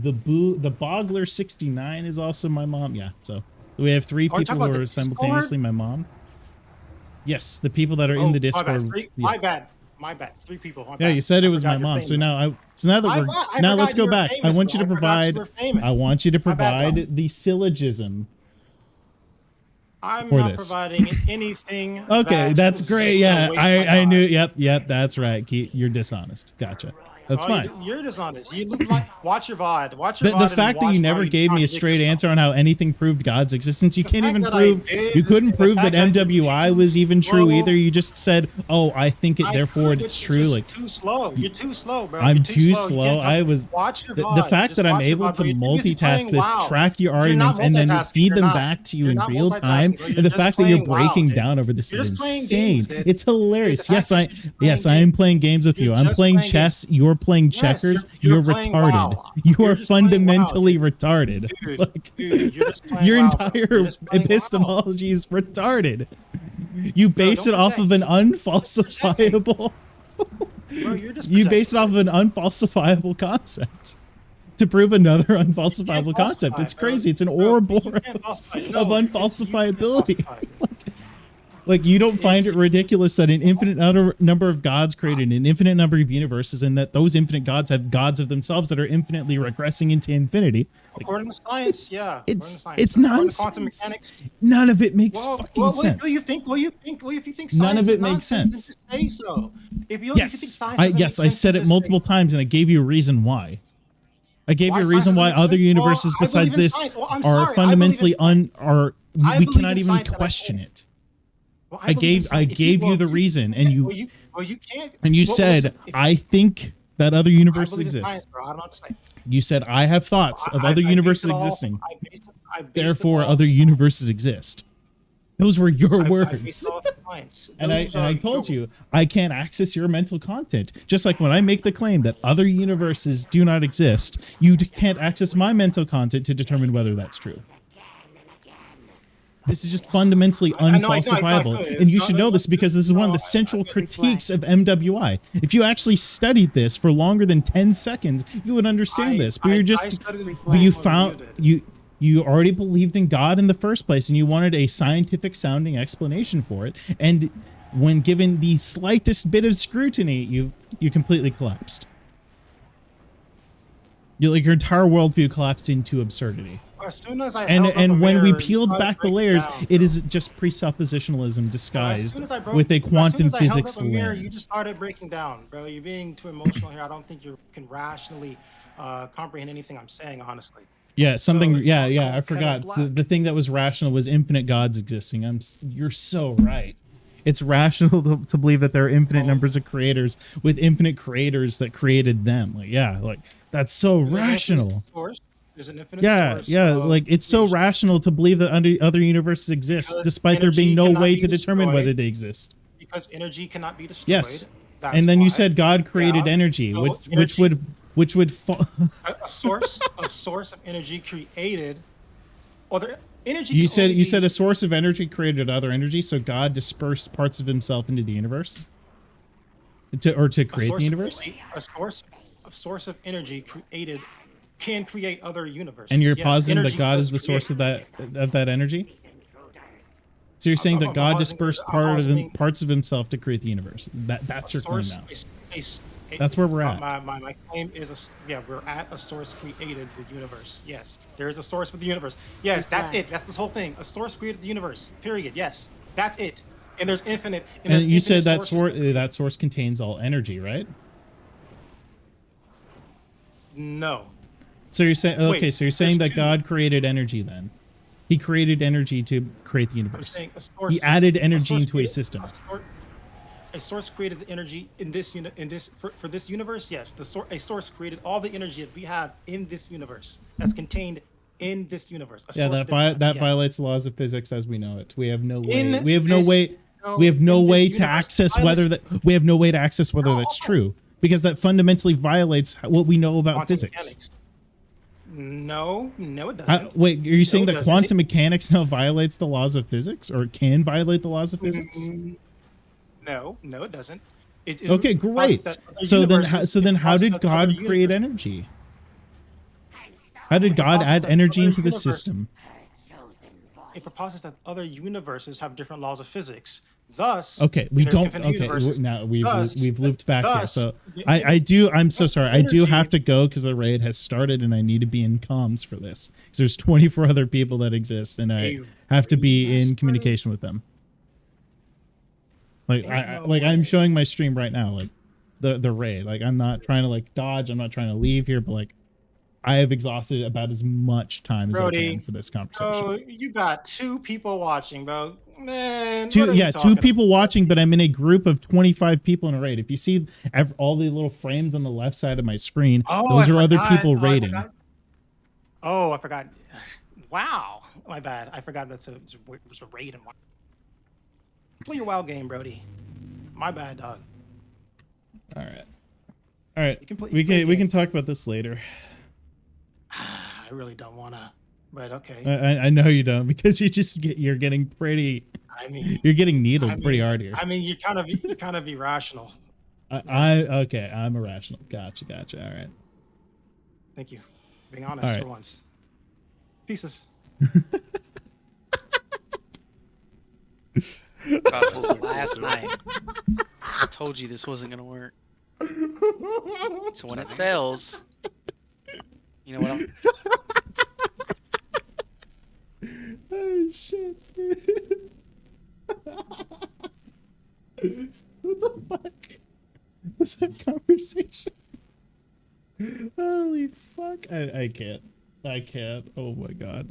The Bogler 69 is also my mom. Yeah. So we have three Are you people talking who about are the Discord? simultaneously my mom. Yes, the people that are Oh, in the My Discord. bad. Yeah. My bad. My bad. 3 people. My Yeah, bad. you said it I was forgot my you're mom. So famous. now that we're I now forgot let's you go were back. I famous, want you to bro. I forgot you provide. were famous. I want you to My bad, bro. provide the syllogism. I'm for not this. providing anything. Okay, that that's is great. just gonna Yeah, waste my I time. knew. Yep, that's right. You're dishonest. Gotcha. That's So fine. You're dishonest. You look like watch your VOD. Watch your But VOD the and fact that watch you how never you gave me a contradict straight yourself. answer on how anything proved God's existence, you The can't fact even that I prove. did- You couldn't the prove that fact that MWI was even true Well, either. You just said, "Oh, I think it, I therefore could, it's but true." you're Like just too slow. You're too slow, bro. I'm You're too You slow. can't I was watch your the VOD. fact Just that I'm watch your able VOD, to bro. You're too busy multitask playing this, WoW. track your You're not arguments, and then multitasking. feed You're them not. back to you You're in not real time, multitasking, bro. and You're the just fact that you're playing WoW, breaking dude. down over this You're is just playing insane. games, dude. It's hilarious. The fact Yes, that I you're just playing yes I am games. playing games with you. You're I'm just playing playing chess. You're playing Yes, checkers. you're You're playing retarded. WoW. You You're are just playing WoW, fundamentally dude. retarded. Dude, Like, dude, you're just playing your WoW, bro. You're entire just playing WoW. epistemology is retarded. You base it don't off of an unfalsifiable. Bro, you're just You base it off of an unfalsifiable concept to prove another unfalsifiable concept. falsify It's it, bro. crazy. It's an Bro, you Ouroboros can't falsify it. of No, you can't unfalsifiability. falsify it. Like, you don't find it ridiculous that an infinite number of gods created an infinite number of universes, and that those infinite gods have gods of themselves that are infinitely regressing into infinity. Like, According to science, yeah. it's according to science. nonsense. According to quantum mechanics. None of it makes fucking Well, sense. you think? Well, you think? Well, if you think None science of it is makes nonsense, then sense. just say so. If you think Yes, science I doesn't yes make I sense, said then it just multiple say so. times, and I gave you a reason why. I gave you a Why reason science why doesn't other make sense? universes Well, I besides believe in this science. Well, I'm are sorry, I fundamentally believe in I we believe cannot in even science, and question it. Well, I believe in gave science. If you well, the reason, and you you can't. and you well, said listen, if I think that other I universes believe in exist. science, bro. I don't know what to say. You said I have thoughts of I other based universes it all- existing. I based it Therefore, all other off universes exist. Those were your I based words. it all off science. And I Those are told your- you I can't access your mental content. Just like when I make the claim that other universes do not exist, you can't access my mental content to determine whether that's true. This is just fundamentally I know I unfalsifiable, could. and you should know this because this is one of No, the central I- critiques of MWI. If you actually studied this for longer than 10 seconds, you would understand this. But you're just, studied it but you more than found did. you already believed in God in the first place, and you wanted a scientific sounding explanation for it. And when given the slightest bit of scrutiny, you completely collapsed. Your entire worldview collapsed into absurdity. As soon as I And held up a mirror, you peeled started back the breaking layers, down, it bro. is just presuppositionalism As disguised soon as I broke- with a as soon quantum as I held physics up a mirror, you lens. just started breaking down, bro. You're being too emotional here. I don't think you can rationally comprehend anything I'm saying, honestly. Yeah, something. So, Yeah, I'm I kinda forgot. black. The thing that was rational was infinite gods existing. You're so right. It's rational to believe that there are infinite numbers of creators with infinite creators that created them. Like, yeah, like that's so There's an infinite rational. source. There's an infinite Yeah, source yeah, of like it's so creation. rational to believe that other universes exist, Because despite there being energy no cannot way be to determine destroyed. whether they exist. Because energy cannot be destroyed. Yes, That's and then you why. said God created Yeah. energy, So which would fall. a source of energy created, or the energy. You can said only you be- said a source of energy created other energy, so God dispersed parts of Himself into the universe to a create source the of universe. energy- a source of energy can create other universes. And you're Yes, positing that energy God does is the create. source of that energy. So you're saying that I'm God positing- dispersed I'm positing- parts of Himself to create the universe. That's your claim now. A- That's where we're at. My claim is we're at a source created the universe. Yes, there is a source for the universe. Yes, that's it. That's this whole thing. A source created the universe. Period. Yes, that's it. and there's infinite. And there's you said infinite that sources. that source contains all energy, right? No. So you're saying Wait, okay, so you're saying there's that two. God created energy then. He created energy to create the I'm universe. saying a source. He added a energy source into a created- system. A source created the energy in this for this universe. Yes, a source created all the energy that we have in this universe. That's contained in this universe. A Yeah, source that did that, yeah. violates the laws of physics as we know it. We have no way. In We have no this- way. no, We have no in this way to universe, access violates whether that. We have no way to access whether that's true because that fundamentally violates what we know about quantum physics. mechanics. No, it doesn't. Wait, are you saying it that doesn't. quantum mechanics now violates the laws of physics or can violate the laws of physics? No, it doesn't. It Okay, great. posits that other So then, universes- so then, it how posits did that other God create universes- energy? How did God posits add that energy other into the universe- system? It proposits that other universes have different laws of physics. Thus, Okay, we in their don't. infinite Okay, universes, now we've thus- looped back here. thus, So the- I do. I'm so thus sorry. I do energy- have to go because the raid has started, and I need to be in comms for this. Because there's 24 other people that exist, and I A have to be raid has in started? communication with them. Like Ain't no like I'm way. showing my stream right now. Like the raid. Like I'm not trying to like dodge. I'm not trying to leave here, but like I have exhausted about as much time as I Brody, can for this conversation. Oh, you got 2 people watching, bro. Man, Two, what are you yeah, 2 talking people watching, but I'm in a group of 25 people in a raid. If you see all the little frames on the left side of my screen, Oh, those I are other forgot. people Oh, I raiding. forgot. I forgot. Wow, my bad. I forgot it's a raid and play your WoW game, Brody. My bad, dog. All right. You can play- We play a can game. talk about this later. I really don't wanna, but okay. I know you don't because you're getting pretty. I mean, You're getting needled I mean- pretty hard here. I mean, you're kind of irrational. Okay. I'm irrational. Gotcha. All right. Thank you. Being honest All right. for once. Pieces. About this last night. I told you this wasn't gonna work. So when it fails, you know what? Oh shit. What the fuck? Was that conversation? Holy fuck. I can't. Oh my god.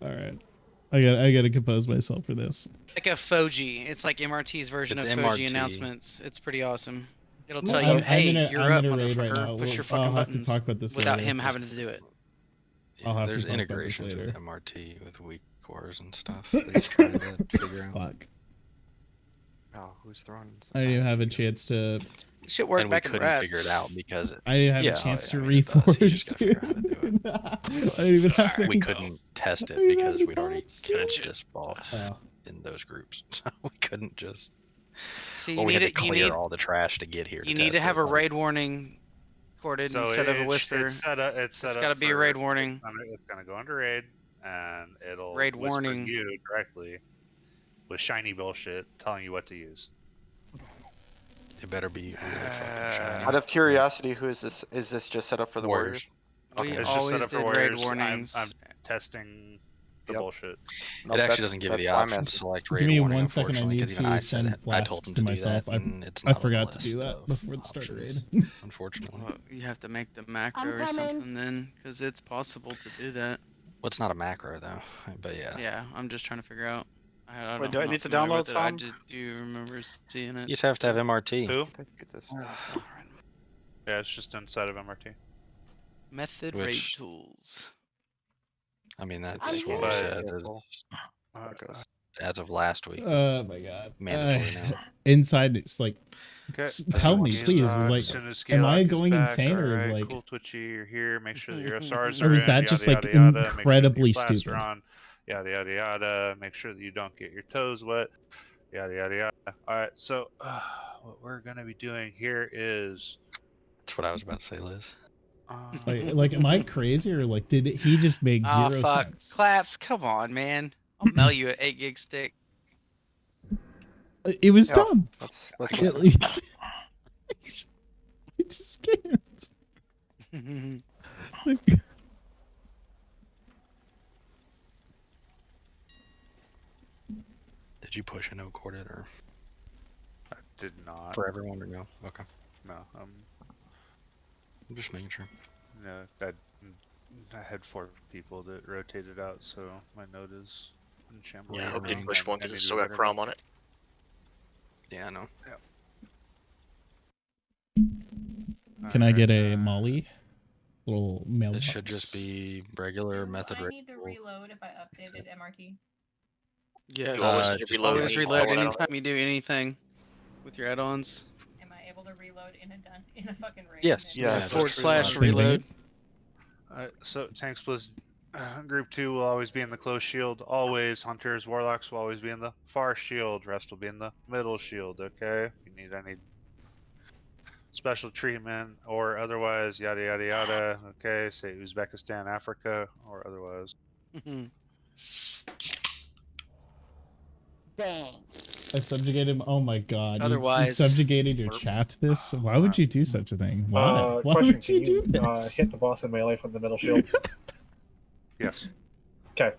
Alright. I gotta compose myself for this. Like a Foji. It's like MRT's version It's of Foji MRT. announcements. It's pretty awesome. It'll No, tell I'm- you, hey, you're up, in a raid right now. motherfucker. Push your I'll fucking have to buttons talk about this without later. him having to do it. I'll have to There's talk about this integrations with later. MRT with weak cores and stuff. That he's trying to figure out. Fuck. Oh, who's throwing? I didn't even have a chance to. Shit worked And we back in couldn't Rad. figure it out because it, I didn't have Yeah, a chance to I mean, it does. You just reforge, gotta figure out how to do dude. I didn't even have we any- couldn't test I it didn't have because any we'd already thoughts. killed this boss Oh. in those groups. So we couldn't just. See, Well, you we need had to it. You clear need. all the trash to get here. You need to test have it, a like- raid warning recorded instead of a whisper. It's set up. It's It's got to be a raid warning. It's gonna go under raid, and it'll Raid whisper warning. you directly with shiny bullshit telling you what to use. It better be really fucking shiny. Uh, Out of curiosity, who is this? Is this just set up for the Warriors? We It's just set always up for did raid warriors. I'm warnings. testing the Yep. bullshit. Nope, It actually that's- doesn't give you that's the why I'm option to asking. select Give raid me warning, 1 second. I unfortunately, need 'cause even I to said send it. I told blasts them to to do myself. that, and it's I not on the forgot to do list that of before the start of raid. options, Unfortunately. Well, you have to make the macro I'm or coming. something then, because it's possible to do that. Well, it's not a macro though, but yeah. Yeah, I'm just trying to figure out. I Wait, don't, do I I'm not need to familiar download with it. I some? just do remember seeing You it. just have to have MRT. Who? Get this. Yeah, it's just inside of MRT. Method raid Which- tools. I mean, that's I'm what we here. said Careful. is, as of last week. Oh my god. Mandatory now. Inside, it's like, tell me, please. Was like, As soon as am I Skylock is going back, insane or is alright, like, cool, Twitchy, you're here. Make sure that your SRs Or are is in, that yada, just, like, yada, yada. Make sure that your incredibly blasts are stupid? on, yada yada yada. Make sure that you don't get your toes wet. Yada yada yada. All right, so what we're gonna be doing here is. That's what I was about to say, Liz. like, am I crazy or like, did he just make Oh zero fuck, sense? claps! Come on, man. I'll mail you an 8 gig stick. It was Yeah. dumb. Let's It, I just can't. Like, Did you push and no corded or I did not. for everyone or no? Okay. No. I'm just making sure. No. I had 4 people that rotated out, so my node is in shambles. Yeah, I hope you um, push one I because need it's to still do got better. Chrome on it. Yeah, I know. Can I get Alright, a Molly? Little mailbox. It should just be regular method I need to ritual. reload if I updated MRT. Yes. You always Uh, need to just reload Always when you reload pull it out. anytime you do anything with your add-ons. Am I able to reload in a fucking raid? Yes. Yeah, that's Forward pretty slash much- reload. So Tank Splits Group 2 will always be in the close shield. Always. Hunters, Warlocks will always be in the far shield. Rest will be in the middle shield, okay? If you need any special treatment or otherwise, yada yada yada, okay? Say Uzbekistan, Africa, or otherwise. Bang. I subjugated him. Oh my god. You Otherwise- subjugated your chat to this? Why would you do such a thing? Why? Why Question, would you can do this? hit the boss in melee from the middle shield? Yes. Okay.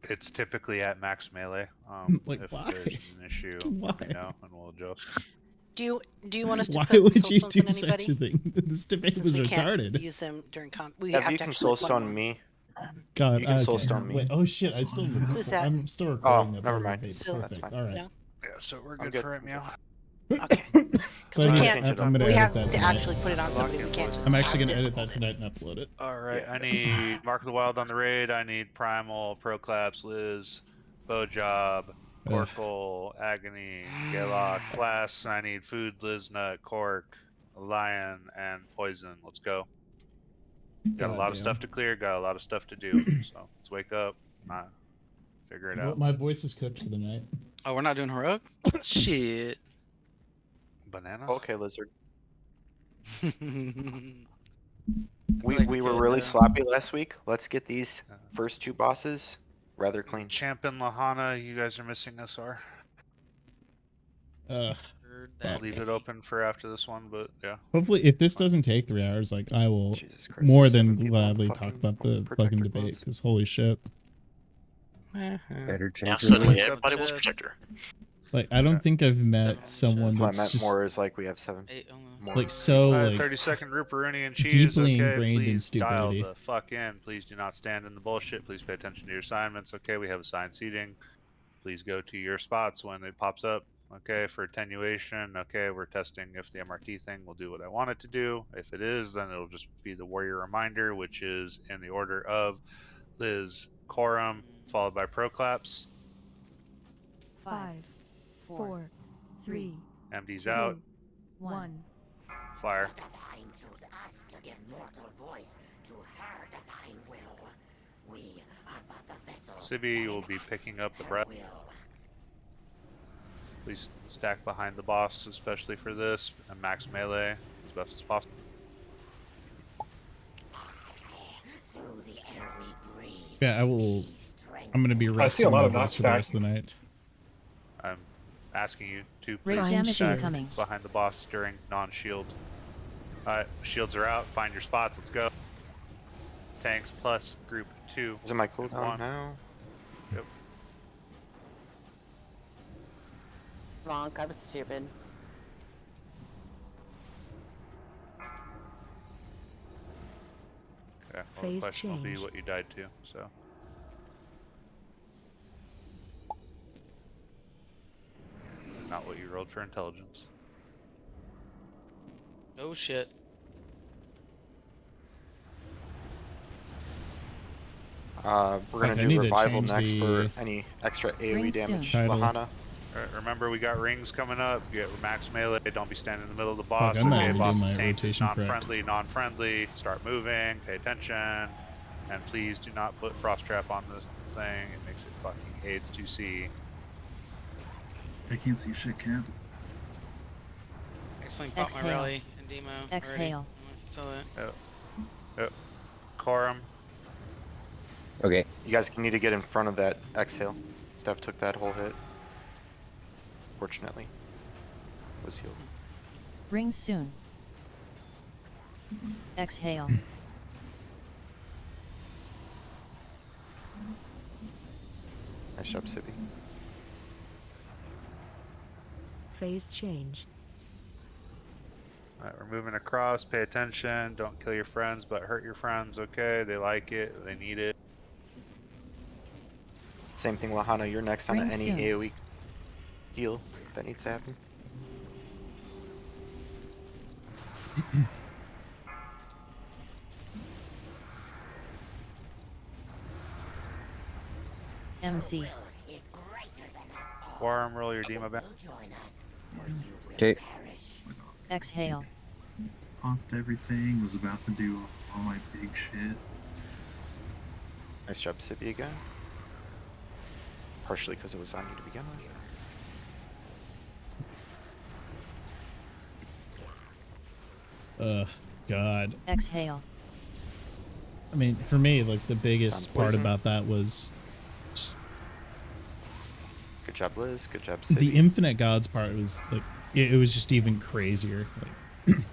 It's typically at max melee. Like, if why? there's an issue, Why? let me know and we'll adjust. Do you want us to Why put would soul you stones do on such a anybody? thing? This debate Since was we can't retarded. use them during we Yeah, have you to can actually soul plug them stone in. me. God, You can soul okay. stone me. Wait, oh shit, I still. Who's that? I'm still recording. that never part of mind. the debate. So- That's Perfect. fine. All right. No? Yeah, so we're I'm good good. for right now. Okay. So we I need, can't- I'm gonna we edit have that to tonight. actually put it on somebody. We can't just. I'm actually cast gonna it. edit that tonight and upload it. Alright, Yeah. I need Mark of the Wild on the raid. I need Primal, Proclaps, Liz, Bojob, Corkle, Agony, Galok, Class. I need Food, Liznut, Cork, Lion, and Poison. Let's go. Got a lot of Goddamn. stuff to clear, got a lot of stuff to do. So let's wake up, figure it Well, out. my voice is cooked for the night. Oh, we're not doing heroic? Shit. Banana? Okay, Lizard. I We like were it, really though. sloppy last week. Let's get these first 2 bosses rather clean. Champ and Lahana, you guys are missing SR. Heard I'll that. leave it open for after this one, but yeah. Hopefully, if this doesn't take 3 hours, like I will Jesus Christ, more there's so than many people in gladly fucking talk about the protector fucking debate. clothes. Because holy shit, Better Now change suddenly Yeah. everybody wants Protector. like I don't think I've met Seven someone What I that's meant just more is like we have 7 Eight, more. like so like 30-second Rupert cheese. deeply Okay, ingrained in please dial stupidity. the fuck in. Please do not stand in the bullshit. Please pay attention to your assignments. Okay, we have assigned seating. Please go to your spots when it pops up. Okay, for attenuation. Okay, we're testing if the MRT thing will do what I want it to do. If it is, then it'll just be the warrior reminder, which is in the order of Liz, Corum, followed by Proclaps. 5, 4, 3, MD's 2, out. 1. Fire. Divine chose us to give mortal voice to her divine will. We are but the vessel. Sibi will be picking up the breath. will. Please stack behind the boss, especially for this, and max melee as best as possible. Through the air we breathe. yeah, I will. I'm gonna be I see a resting lot my of voice knots for the back. rest of the night. I'm asking you to Rage please damage stack incoming. behind the boss during non-shield. Alright, shields are out. Find your spots. Let's go. Tanks plus group 2. Is it my cooldown One. now? Yep. Wrong. I was stupid. Okay. Well, the Phase question will be change. what you died to. So. Not what you rolled for intelligence. Oh shit. We're gonna Okay, I do need to revival change next the for any extra AoE Ring damage. soon. Lahana. Alright, remember we got rings coming up. You get max melee. Don't be standing in the middle of the boss. I'm not Okay, gonna do boss my is tamed. rotation correct. Non-friendly. Non-friendly. Start moving. Pay attention. And please do not put frost trap on this thing. It makes it fucking AIDS to see. I can't see shit, can't. Excellent. Pop my Exhale. rally and demo. already. Exhale. Saw that. Yep. Corum. Okay. You guys need to get in front of that exhale. Dev took that whole hit. Fortunately. Was healed. Ring soon. Exhale. Nice job, Sibi. Phase change. Alright, we're moving across. Pay attention. Don't kill your friends, but hurt your friends. Okay, they like it. They need it. Same thing, Lahana. You're next on Ring any soon. AoE heal that needs to happen. MC. Warm, roll your Dema back. Okay. Exhale. Popped everything, was about to do all my big shit. Nice job, Sibi again. Partially because it was on you to begin with. God. Exhale. I mean, for me, like the biggest Sound part poison. about that was just Good job, Liz. Good job, Sibi. the infinite gods part. Was like it was just even crazier.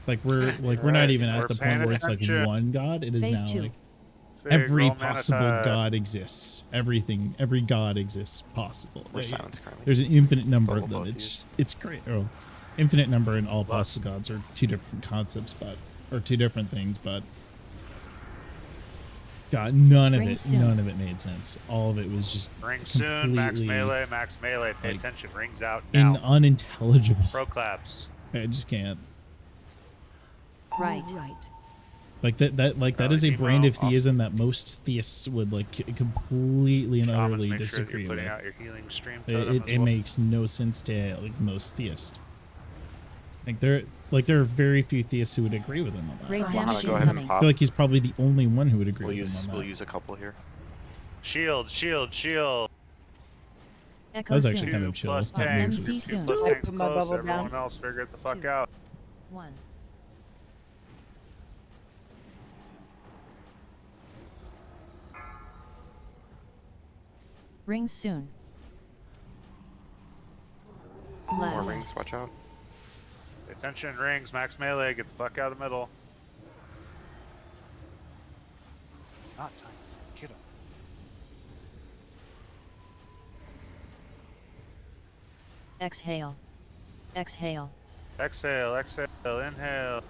Like we're not Alright, even we're at the paying point where it's like attention. one god. It is Phase now 2. like Fig, every roll mana possible tide. god exists. Every god exists possible. We're Like, silent currently. there's an infinite number Total of them. both It's great. Oh, infinite number and all possible gods are two different concepts, or two different things. But God, none of Ring it soon. made sense. All of it was just Ring soon. Max completely, melee. Max melee. Pay like, attention. Rings out now. unintelligible. Pro claps. I just can't. Right. Like that is a Emo, brand of awesome. theism that most theists would like completely and Shamans, utterly make sure that disagree you're with. putting out your healing stream. It, totem it, as it well. makes no sense to like most theists. There are very few theists who would agree with him on that. Ring Lahana, damage go ahead and incoming. I pop. feel like he's probably the only one who would agree We'll with him on that. use a couple here. Shield, shield, shield. Echo That was actually soon. kind 2 of chill. plus That tanks. move 2 MC soon. plus I tanks put my close. bubble Everyone down. else figure it the fuck 2. out. 1. Ring soon. More Left. rings, watch out. Pay attention, rings. Max melee. Get the fuck out of the middle. Not time. Get up. Exhale. Exhale. Exhale, exhale, inhale.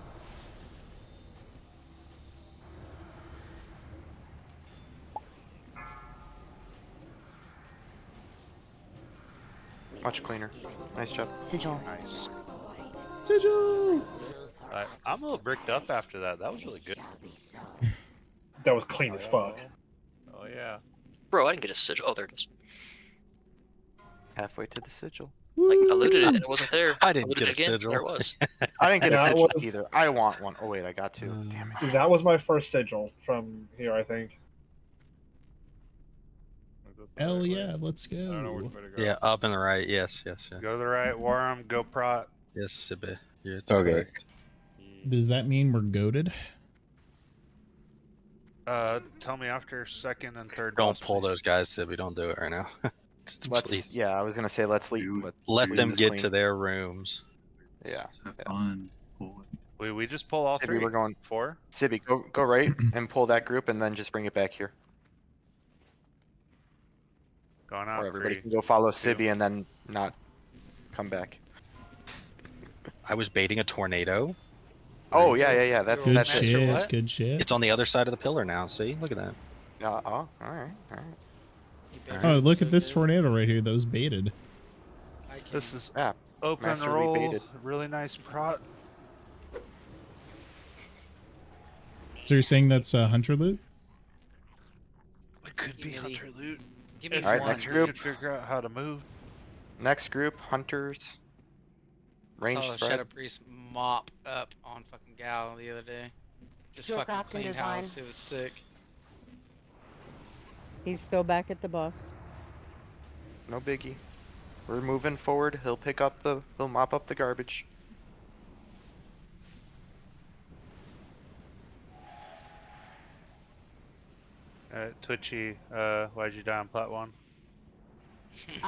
Much cleaner. Nice job. Sigil. Nice. Sigil! I'm a little bricked up after that. That was really good. That was clean as fuck. Oh yeah. Bro, I didn't get a sigil. Oh, there it is. Halfway to the sigil. Like, I looted it and it wasn't there. I didn't looted get it a again, sigil. There it was. I didn't get a That sigil was- either. I want one. Oh wait, I got two. Damn it. That was my first sigil from here, I think. Hell yeah, let's go. Yeah, up and the right. Yes, yes, yes. Go to the right, Warm. Go prot. Yes, Sibi. You're Okay. correct. Does that mean we're goaded? Tell me after second and third. Don't boss, pull please. those guys, Sibi. Don't do it right now. Let's. Please. Yeah, I was gonna say let's leave. Let leave them this get clean. to their rooms. Yeah. Have fun. Pull it. We just pull all Sibi, three. we're going. 4. Sibi, go right and pull that group, and then just bring it back here, Going out. or everybody 3. can go follow Sibi and then not come back. I was baiting a tornado. Oh yeah. That's Good that's it. shit. what? Good shit. It's on the other side of the pillar now. See? Look at that. Oh, all right. Oh, look at this tornado right here that was baited. This is Yeah. open Masterly roll. baited. Really nice prot. So you're saying that's hunter loot? It could be hunter loot. Give me If Alright, one. next you group. could figure out how to move. Next group, hunters. Range Saw the spread. Shadow Priest mop up on fucking Gal the other day. Just Pure fucking crafting clean design. house. It was sick. He's still back at the boss. No biggie. We're moving forward. He'll mop up the garbage. Twitchy, why'd you die on plot 1?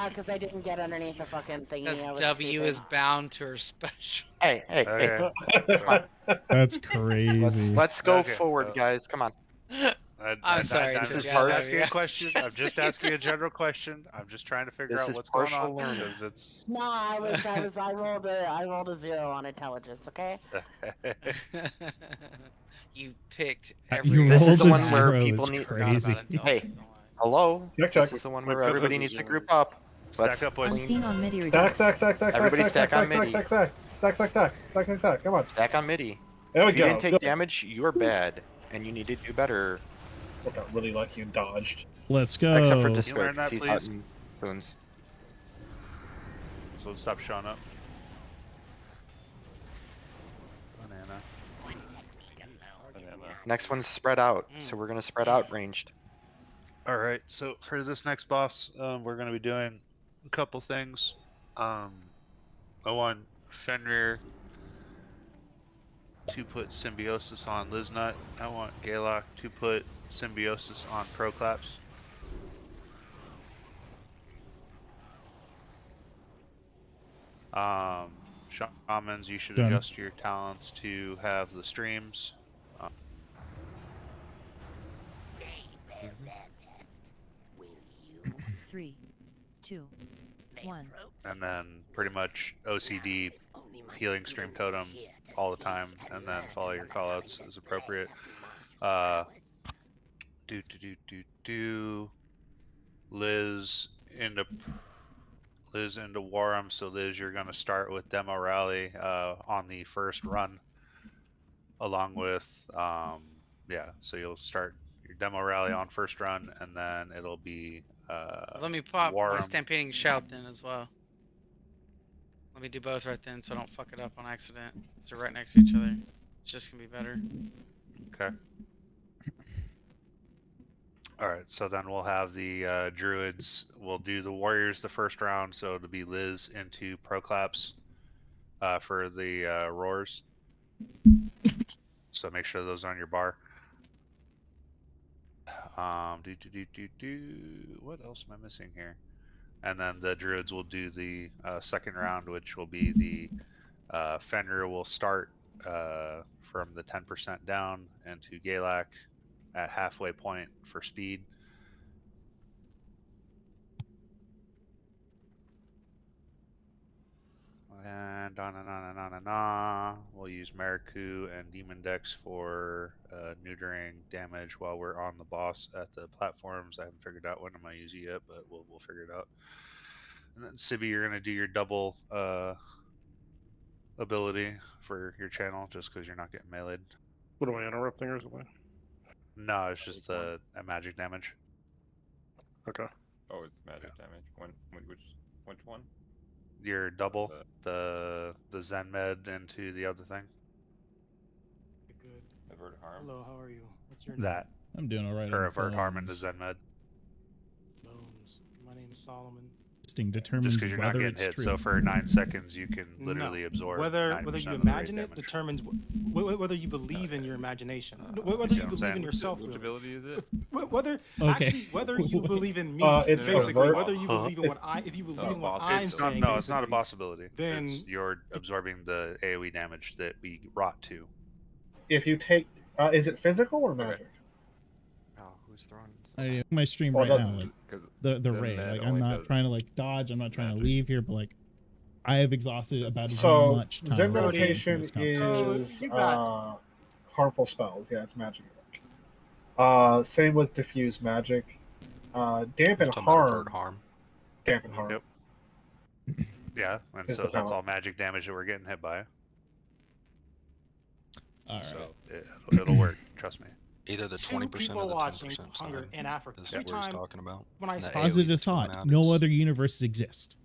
Because I didn't get underneath the fucking thingy. Because I was W stupid. is bound to her special. Hey. Okay. Come on. That's crazy. Let's go Okay, forward, guys. Come on. I'm sorry, I'm to just gather asking you. a question. I'm just asking a general question. I'm just trying to figure This out is what's going partial on learning. because it's. No, I rolled a 0 on intelligence. Okay. You picked You every. This is rolled the a one where 0 people is need. crazy. Hey, hello. Check, This check. is the one My where everybody goodness. needs to group up. Stack up, boys. Unseen on MIDI Stack, results. stack, stack, stack, Everybody stack, stack stack, on stack, MIDI. stack, stack, stack, stack, stack, stack, stack, stack. Come on. Stack on MIDI. There we If you go. didn't take Good. damage, you're bad, and you need to do better. I got really lucky and dodged. Let's go. Except for Can you Disco, learn that, he's please? hunting boons. So stop showing up. Banana. Next one's spread out, so we're gonna spread out ranged. All right. So for this next boss, we're going to be doing a couple things. I want Fenrir to put Symbiosis on Liznut. I want Galak to put Symbiosis on Proclaps. Shamans, you should Done. adjust your talents to have the streams. 3, 2, 1. And then pretty much OCD healing stream totem all the time, and then follow your callouts as appropriate. Liz into Warham. So Liz, you're gonna start with Demo Rally on the first run, along with yeah. So you'll start your Demo Rally on first run, and then it'll be Let me pop my Warham. Stampeding Shout then as well. Let me do both right then so I don't fuck it up on accident. So they're right next to each other. It's just gonna be better. Okay. All right, so then we'll have the druids. We'll do the warriors the first round, so it'll be Liz into Proclaps for the roars. So make sure those are on your bar. What else am I missing here? And then the druids will do the second round, which will be the Fenrir will start from the 10% down into Galak at halfway point for speed. And we'll use Mariku and Demon Dex for neutering damage while we're on the boss at the platforms. I haven't figured out when I'm gonna use it yet, but we'll figure it out. And then Sibi, you're gonna do your double ability for your channel just because you're not getting meleeed. What am I interrupting or something? No, it's just a magic damage. Okay. Oh, it's magic damage. Which one? Your double, the Zen Med into the other thing. Good. Avert harm. Hello, how are you? What's your name? That. I'm doing all right. Or on avert harm into bones. Zen Med. Bones. My name is Solomon. Testing determines Just because you're not whether getting it's hit, true. so for 9 seconds you can literally No. absorb. Whether 90% you of the rage imagine it damage. determines whether you believe in your imagination. Whether see you what I'm believe saying? in yourself. Which really. ability is it? Whether Okay. actually whether you believe in me, It's basically avert. whether you believe in what if you believe in what I'm It's not, saying. no, it's not a basically, boss ability. then It's you're absorbing the AoE damage that we wrought to. If you take, is it physical or magic? Oh, who's throwing? I my stream Well, right it now, doesn't- like Because the raid. Like I'm not trying to like dodge. I'm not trying to leave here, but like I have exhausted about as So much time. Zen as I can for meditation this conversation. is you got- harmful spells. Yeah, it's magic. Same with diffuse magic. Dampen harm. Dampen harm. Yep. Yeah, and Is so the that's talent. all magic damage that we're getting hit by. All right. So it'll work. Trust me. Either the Two 20% people or the watching 10% Hunger side in Africa. is Every what he's time talking about. when I And the say- AoE Positive that's coming thought. out No is- other universes exist.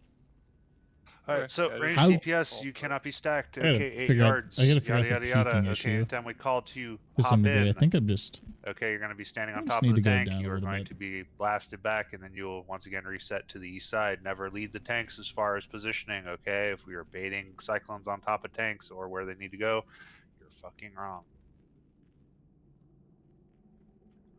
All right, so yeah, range How- DPS, you cannot be stacked. I gotta Okay, 8 figure out- yards. I gotta figure out yada the yada yada. peaking Okay, issue. anytime we call to To some hop degree, I in. think I'm just. Okay, you're going to be standing on I just top need of the to go tank. down a You are little going bit. to be blasted back, and then you will once again reset to the east side. Never lead the tanks as far as positioning. Okay, if we are baiting cyclones on top of tanks or where they need to go, you're fucking wrong.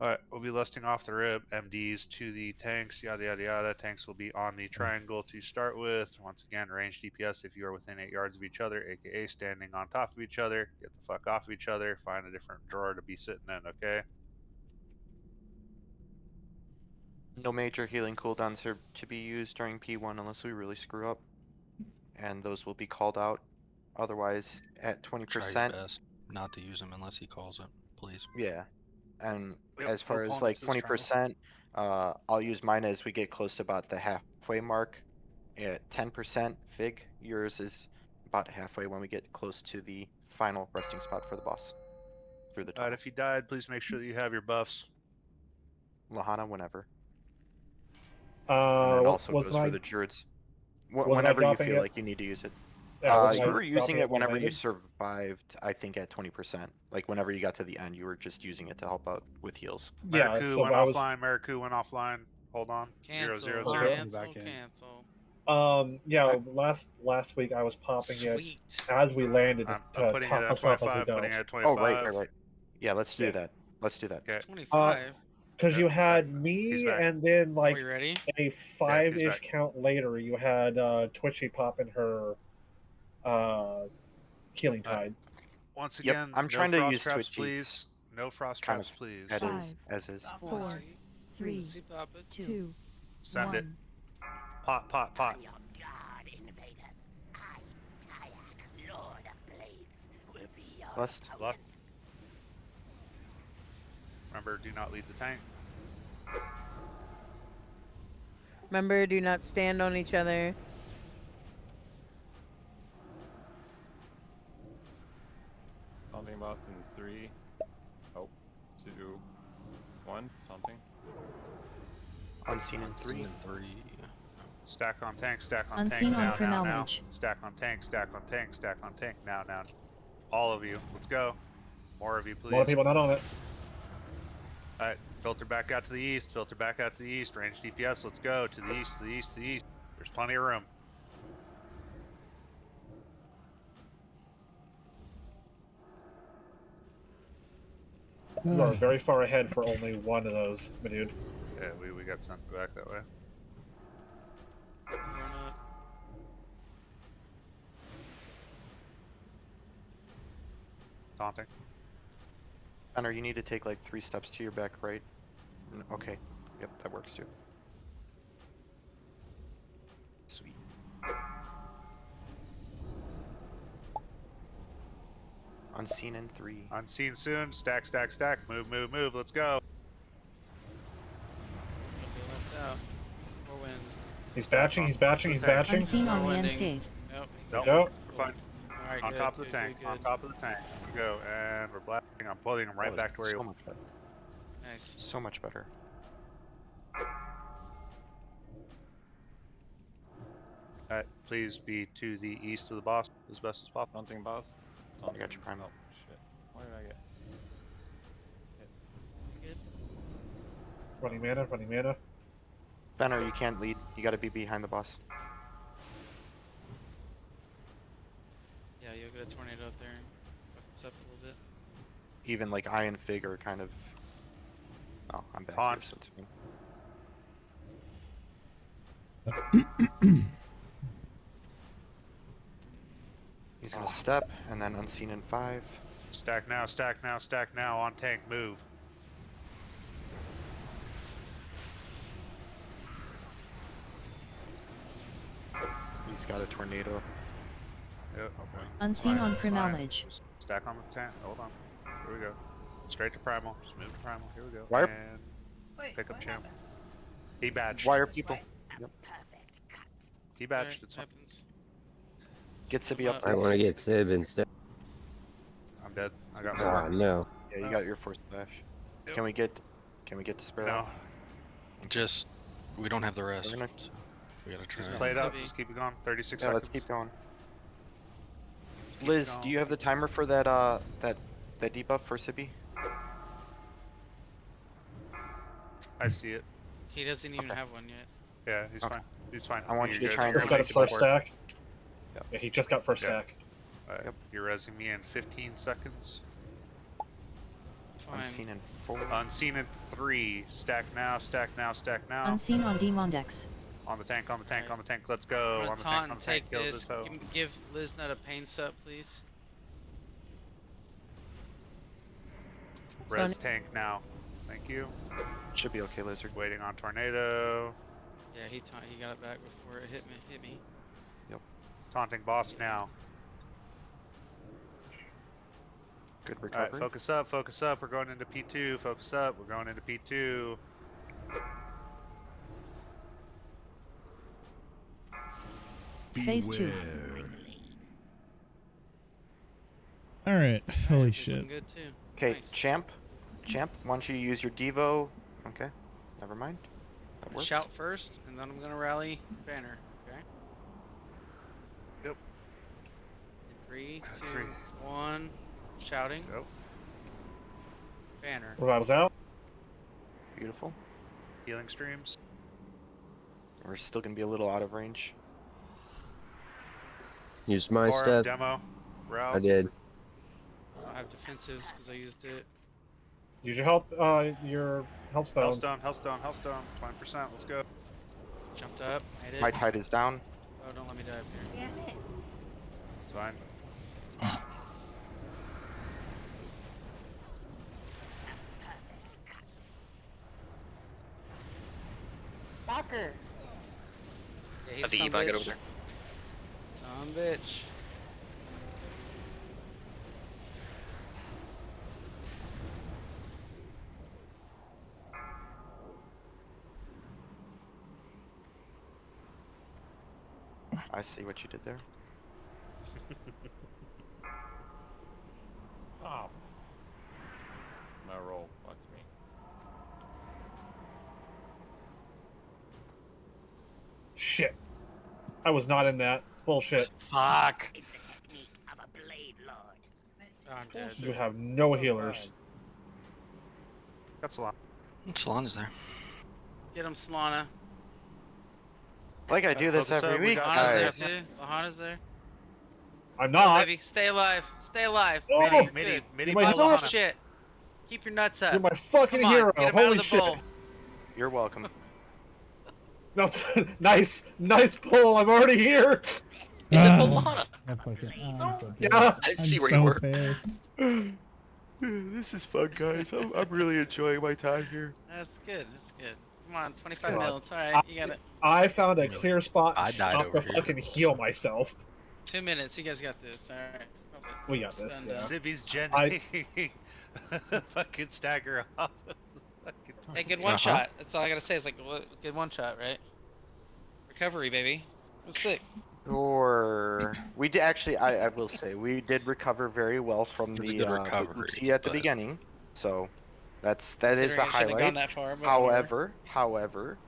Alright, we'll be lusting off the rip. MDs to the tanks, yada yada yada. Tanks will be on the triangle to start with. Once again, range DPS if you are within 8 yards of each other, aka standing on top of each other. Get the fuck off of each other. Find a different drawer to be sitting in, okay? No major healing cooldowns are to be used during P1 unless we really screw up. And those will be called out. Otherwise, at 20%. Try your best not to use them unless he calls it, please. Yeah. And Yep, as far no as like opponents this turn. 20%, I'll use mine as we get close to about the halfway mark. At 10%, Fig, yours is about halfway when we get close to the final resting spot for the boss. Through the Alright, if you died, please make sure that you have your buffs. Lahana, whenever. And then also goes for the Druids. Whenever you feel like you need to use it. You were using it whenever you survived, I think, at 20%. Like, whenever you got to the end, you were just using it to help out with heals. Yeah, Mariku so went I was- offline. Mariku went offline. Hold on. Cancel, 0, 0, 0. cancel. Yeah, last week I was popping Sweet. it as we landed I'm to putting it top at us up as we 25, go. putting it at 25. Oh, right. Yeah, let's do that. Let's do that. Okay. 25. Because you had He's me, back. and then like we ready? a he's 5-ish back. count later, you had Twitchy popping her healing tide. Once Yep, again, I'm no trying to frost use traps, Twitchy. please. No frost Kind traps, of please. That is, as is. 4, 3, See, pop it. 2, Send it. 1. Pot. On your guard, invaders. I, Tyak, Lord of Blades, will be your Lust. Left. Remember, do not lead the tank. Remember, do not stand on each other. Taunting boss in 3, 2, 1. Taunting. Unseen in 3. Stack on tank, stack on Unseen tank, on now. Primalmage. Stack on tank, stack on tank, stack on tank, now. All of you, let's go. More of you, please. A lot of people not on it. Alright, filter back out to the east, range DPS, let's go. To the east. There's plenty of room. You are very far ahead for only one of those, my dude. Yeah, we got sent back that way. Taunting. Connor, you need to take like 3 steps to your back right. Okay. Yep, that works too. Sweet. Unseen in 3. Unseen soon. Stack. Move. Let's go. He's batching. Unseen on the unscathed. Nope. Go. We're fine. Alright, On good, top of the good, tank. good, On good. top of the tank. We go. And we're blasting. I'm pulling him right That back to was where he so was. much better. Nice. So much better. Alright, please be to the east of the boss as best as possible. Taunting boss. I got your primal. Oh, shit. What did I get? 20 mana. Fenner, you can't lead. You gotta be behind the boss. Yeah, you'll get a tornado up there and fuck this up a little bit. Even like I and Fig are kind of. Oh, I'm back Taunt. here, so it's fine. He's gonna step and then unseen in 5. Stack now. On tank. Move. He's got a tornado. Yep. Unseen on It's fine. Primalmage. Just stack on the tank. Hold on. Here we go. Straight to primal. Just move to primal. Here we go. Why are- And pick up champ. He badged. Why are people? Yep. He badged. It's fine. Happens. Get Sibby up. I want to get Sib instead. I'm dead. I got Oh 4. no. Yeah, you got your first dash. Yep. Can we get to Sparrow? No. Just, we don't have the rest. We're gonna- So we gotta try. Just play it out. Just keep it going. 36 Yeah, seconds. let's keep going. Keep Liz, going. do you have the timer for that that debuff for Sibby? I see it. He doesn't even have one yet. Yeah, he's Okay. fine. He's fine. I want You're you to good. try and Just got his release first support. stack. Yeah, he just got first Yeah. stack. Alright, Yep. You're resing me in 15 seconds. Fine. Unseen in 4. Unseen in 3. Stack now. Unseen on Demondex. On the tank. Let's go. I'm On gonna the taunt tank. and take Kill this. hoe. Give Liz Nut a pain sup, please. Res tank now. Thank you. Should be okay, Lizard. Waiting on tornado. Yeah, he got it back before it hit me. Yep. Taunting boss now. Good All recovery. right, focus up, focus up. We're going into P2. Focus up. We're going into P2. Phase 2. All right. Holy Looking shit. good too. Okay, Nice. Champ, why don't you use your Devo? Okay, never mind. That works. Shout first, and then I'm gonna rally Banner. Okay. Yep. In 3, 2, Three. 1. Shouting. Go. Banner. Revival's out. Beautiful. Healing streams. We're still gonna be a little out of range. Use my Orb, step. demo. Route. I did. I have defensives because I used it. Use your health stones. Hellstone, Hellstone, Hellstone. 20%. Let's go. Jumped up. Made it. My tide is down. Oh, don't let me die up here. Damn it. It's fine. Fucker. Yeah, Have the E-bike get over there. Some bitch. I see what you did there. Oh. My roll fucked me. Shit. I was not in that. Bullshit. Fuck. It's the technique of a blade lord. Oh, I'm dead. You have no healers. That's a lot. Salon is there. Get him, Solana. Like I do this Focus every up, we week, got Lahana's guys. there too. Lahana's there. I'm Come on, not. baby. Stay alive. Stay alive. Oh! Baby, you're Midi, good. midi, You're my Oh, hero. shit. Keep your nuts up. You're my fucking Come on, hero. get him out Holy of the shit. bowl. You're welcome. No, nice pull. I'm already here. He said Lahana. I'm so pissed. Yeah. I didn't I'm see where so you were. pissed. This is fun, guys. I'm really enjoying my time here. That's good. That's good. Come on, 25 God. mil. It's alright. You got it. I found a clear spot I and died stopped over to here. fucking heal myself. 2 minutes. You guys got this. Alright. We got this, Done, yeah. done. Zibby's Jenny. Fucking stagger off. Fucking Hey, good one shot. That's all I gotta say. It's like, good one shot, right? Recovery, baby. It was sick. Or we did actually. I will say we did recover very well from It was a the good recovery, oopsie at the but- beginning. So that is the Considering I shouldn't have gone highlight. that far, but whatever. However,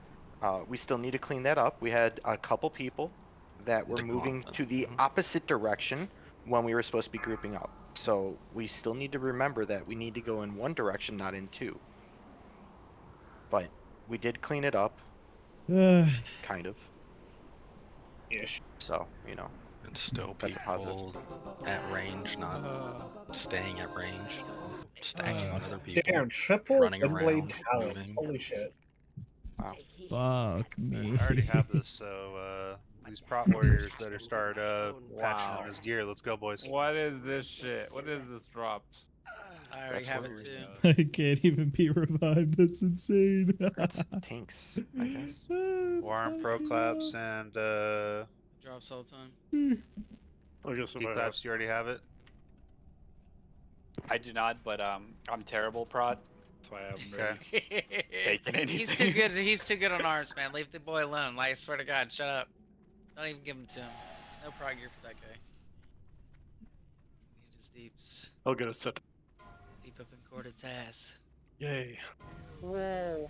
we still need to clean that up. We had a couple people that were The moving gauntlet. to the opposite direction when we were supposed to be grouping up. So we still need to remember that we need to go in one direction, not in two. But we did clean it up, kind of. Ish. So, you know. And still That's a positive. people at range, not staying at range, stacking on other people. Damn, triple running Thin Blade around, talents. moving. Holy shit. Wow. Fuck me. I already have this, so these prop warriors better start patching Wow. on his gear. Let's go, boys. What is this shit? What is this drop? I already That's have what it we- too. I can't even be revived. That's insane. That's tanks, I guess. Warren Pro Claps and Drops all the time. I guess if P I have Claps, you already have it? I do not, but I'm terrible prod. That's why I'm Okay. taking it. He's too good. He's too good on arms, man. Leave the boy alone. Like, I swear to God, shut up. Don't even give him to him. No prog gear for that guy. He just deeps I'll get a set. deep up in Corded's ass. Yay. Whoa.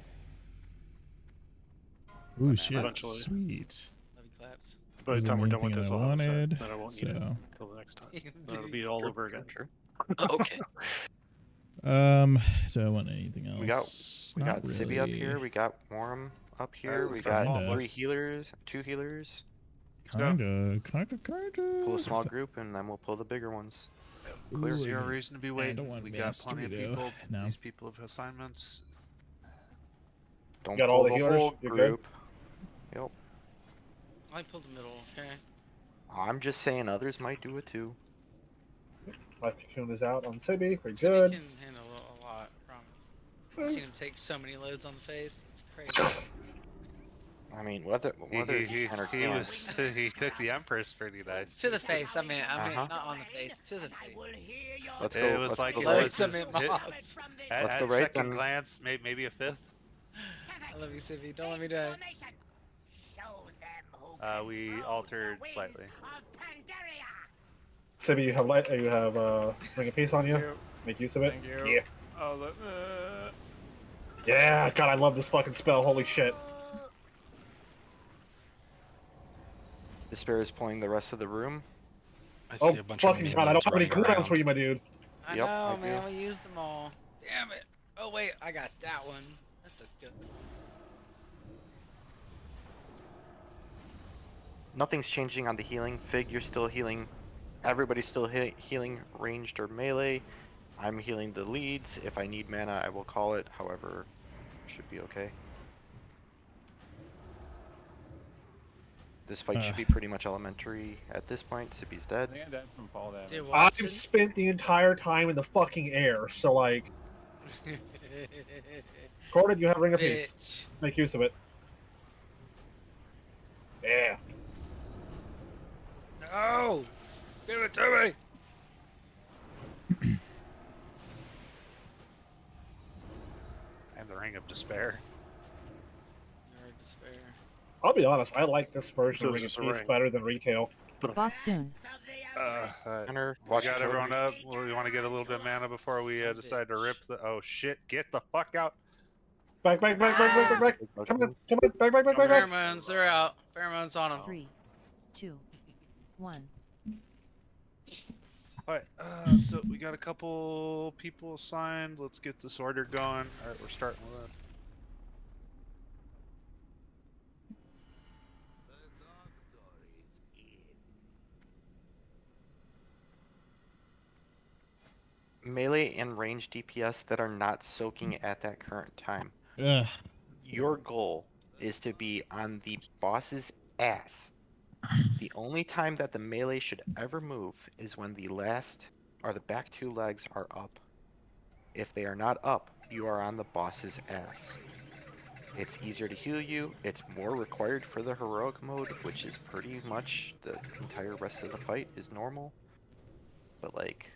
Ooh, shit. Eventually. Sweet. Love you, claps. By the Wasn't time we're done with anything this, I I'll have a set. wanted, Then I won't need it so- until the next time. Then it'll be all over again. Sure. Oh, okay. Do I want anything else? We got Not Sibby up really. here. We got Morum up here. let's We go. got Kinda. 3 healers, 2 healers. Kinda. Pull a small group, and then we'll pull the bigger ones. Ooh, Zero and- reason to be and I waiting. don't want We got Vance plenty of Dorito. people. No. These people have assignments. Don't Got pull all the the healers? whole You're good? group. Yep. I pulled the middle. Okay. I'm just saying others might do it too. Life Cocoon is out on Sibby. We're You good. can handle a lot. I promise. I've seen him take so many loads on the face. It's crazy. I mean, whether he can or can't. He took the Empress pretty nice. To the face. I mean, Uh-huh. not on the face. To the face. Let's It go. was Let's like go it right. was his Let's hit. Let's At go right second then. glance, maybe a fifth. I love you, Sippy. Don't let me die. We altered slightly. Sibby, you have Ring of Peace on you. Make use of it. Thank you. Yeah. Oh, Yeah. God, I love this fucking spell. Holy shit. Despair is pulling the rest of the room. I Oh see a bunch of fucking god! I don't have any running cooldowns around. for you, my dude. I Yep, know, I man. do. We used them all. Damn it. Oh, wait. I got that one. That's a good one. Nothing's changing on the healing. Fig, you're still healing. Everybody's still healing ranged or melee. I'm healing the leads. If I need mana, I will call it. However, should be okay. This fight should be pretty much elementary at this point. Sippy's dead. I think I died from fall damage. Dude, I've Watson? spent the entire time in the fucking air, so like, Corded, you have Ring of Peace. Bitch. Make use of it. Yeah. No! Give it to me! I have the Ring of Despair. You're despair. I'll be honest, I like this version So of Ring of just a Peace ring. better than retail. Boss soon. Hunter, We watch got your everyone totem. up. We want to get a little bit of mana before we decide to rip the. Oh shit! Get the fuck out! Back, back, back, back, back, back, back. Come on, come on, back, back, back, back, back. Pheromones, they're out. Pheromones on them. 3, 2, 1. Alright, so we got a couple people assigned. Let's get this order going. Alright, we're starting with that. Melee and range DPS that are not soaking at that current time. Ugh. Your goal is to be on the boss's ass. The only time that the melee should ever move is when the last or the back two legs are up. If they are not up, you are on the boss's ass. It's easier to heal you, it's more required for the heroic mode, which is pretty much the entire rest of the fight is normal. But like,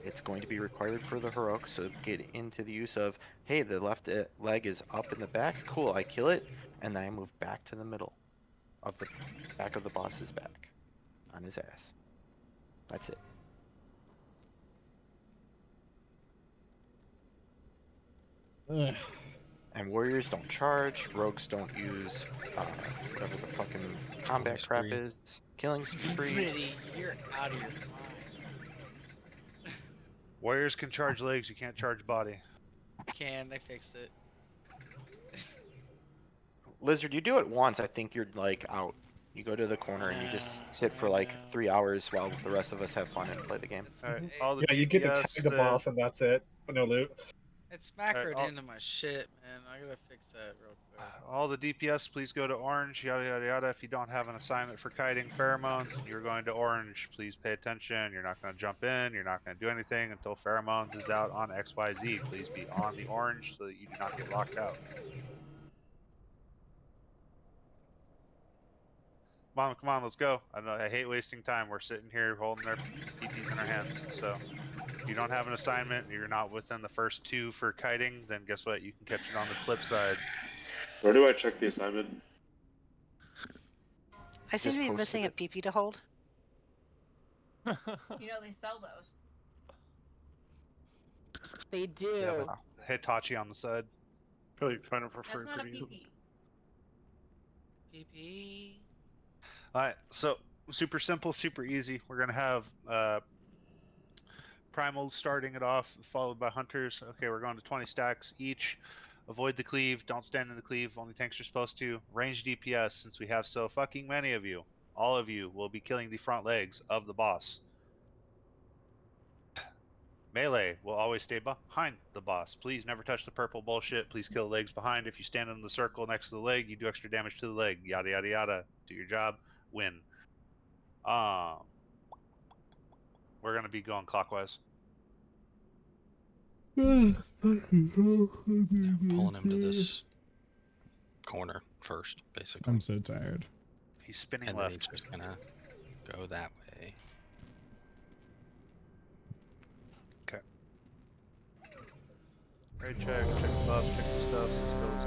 it's going to be required for the heroic, so get into the use of, hey, the left leg is up in the back, cool, I kill it, and then I move back to the middle of the back of the boss's back, on his ass. That's it. Ugh. And warriors don't charge, rogues don't use whatever the fucking combat crap is. Killing spree. Pretty, you're out of your mind. Warriors can charge legs. You can't charge body. They fixed it. Lizard, you do it once, I think you're like out. You go to the corner and you just sit for like 3 hours while the rest of us have fun and play the game. Alright, all the Yeah, you get to DPS tag the boss and that's it. But no loot. It's macroed all- into my shit, man. I gotta fix that real quick. All the DPS, please go to orange, yada yada yada. If you don't have an assignment for kiting pheromones and you're going to orange, please pay attention. You're not going to jump in, you're not going to do anything until pheromones is out on XYZ. Please be on the orange so that you do not get locked out. Come on, let's go. I hate wasting time. We're sitting here holding our PTs in our hands. So, if you don't have an assignment, you're not within the first two for kiting, then guess what? You can catch it on the flip side. Where do I check the assignment? I seem to be missing a PP to hold. You know they sell those. They do. Hitachi on the side. Oh, you find them for That's free not a pretty easily. PP. PP. Alright, so super simple, super easy. We're gonna have Primal starting it off, followed by Hunters. Okay, we're going to 20 stacks each. Avoid the cleave, don't stand in the cleave, only tanks are supposed to. Range DPS, since we have so fucking many of you, all of you will be killing the front legs of the boss. Melee will always stay behind the boss. Please never touch the purple bullshit. Please kill the legs behind. If you stand in the circle next to the leg, you do extra damage to the leg. Yada yada yada. Do your job. Win. We're gonna be going clockwise. Pulling him to this corner first, basically. I'm so tired. He's spinning And then left. he's just gonna go that way. Okay. Right check the buffs, check the stuff.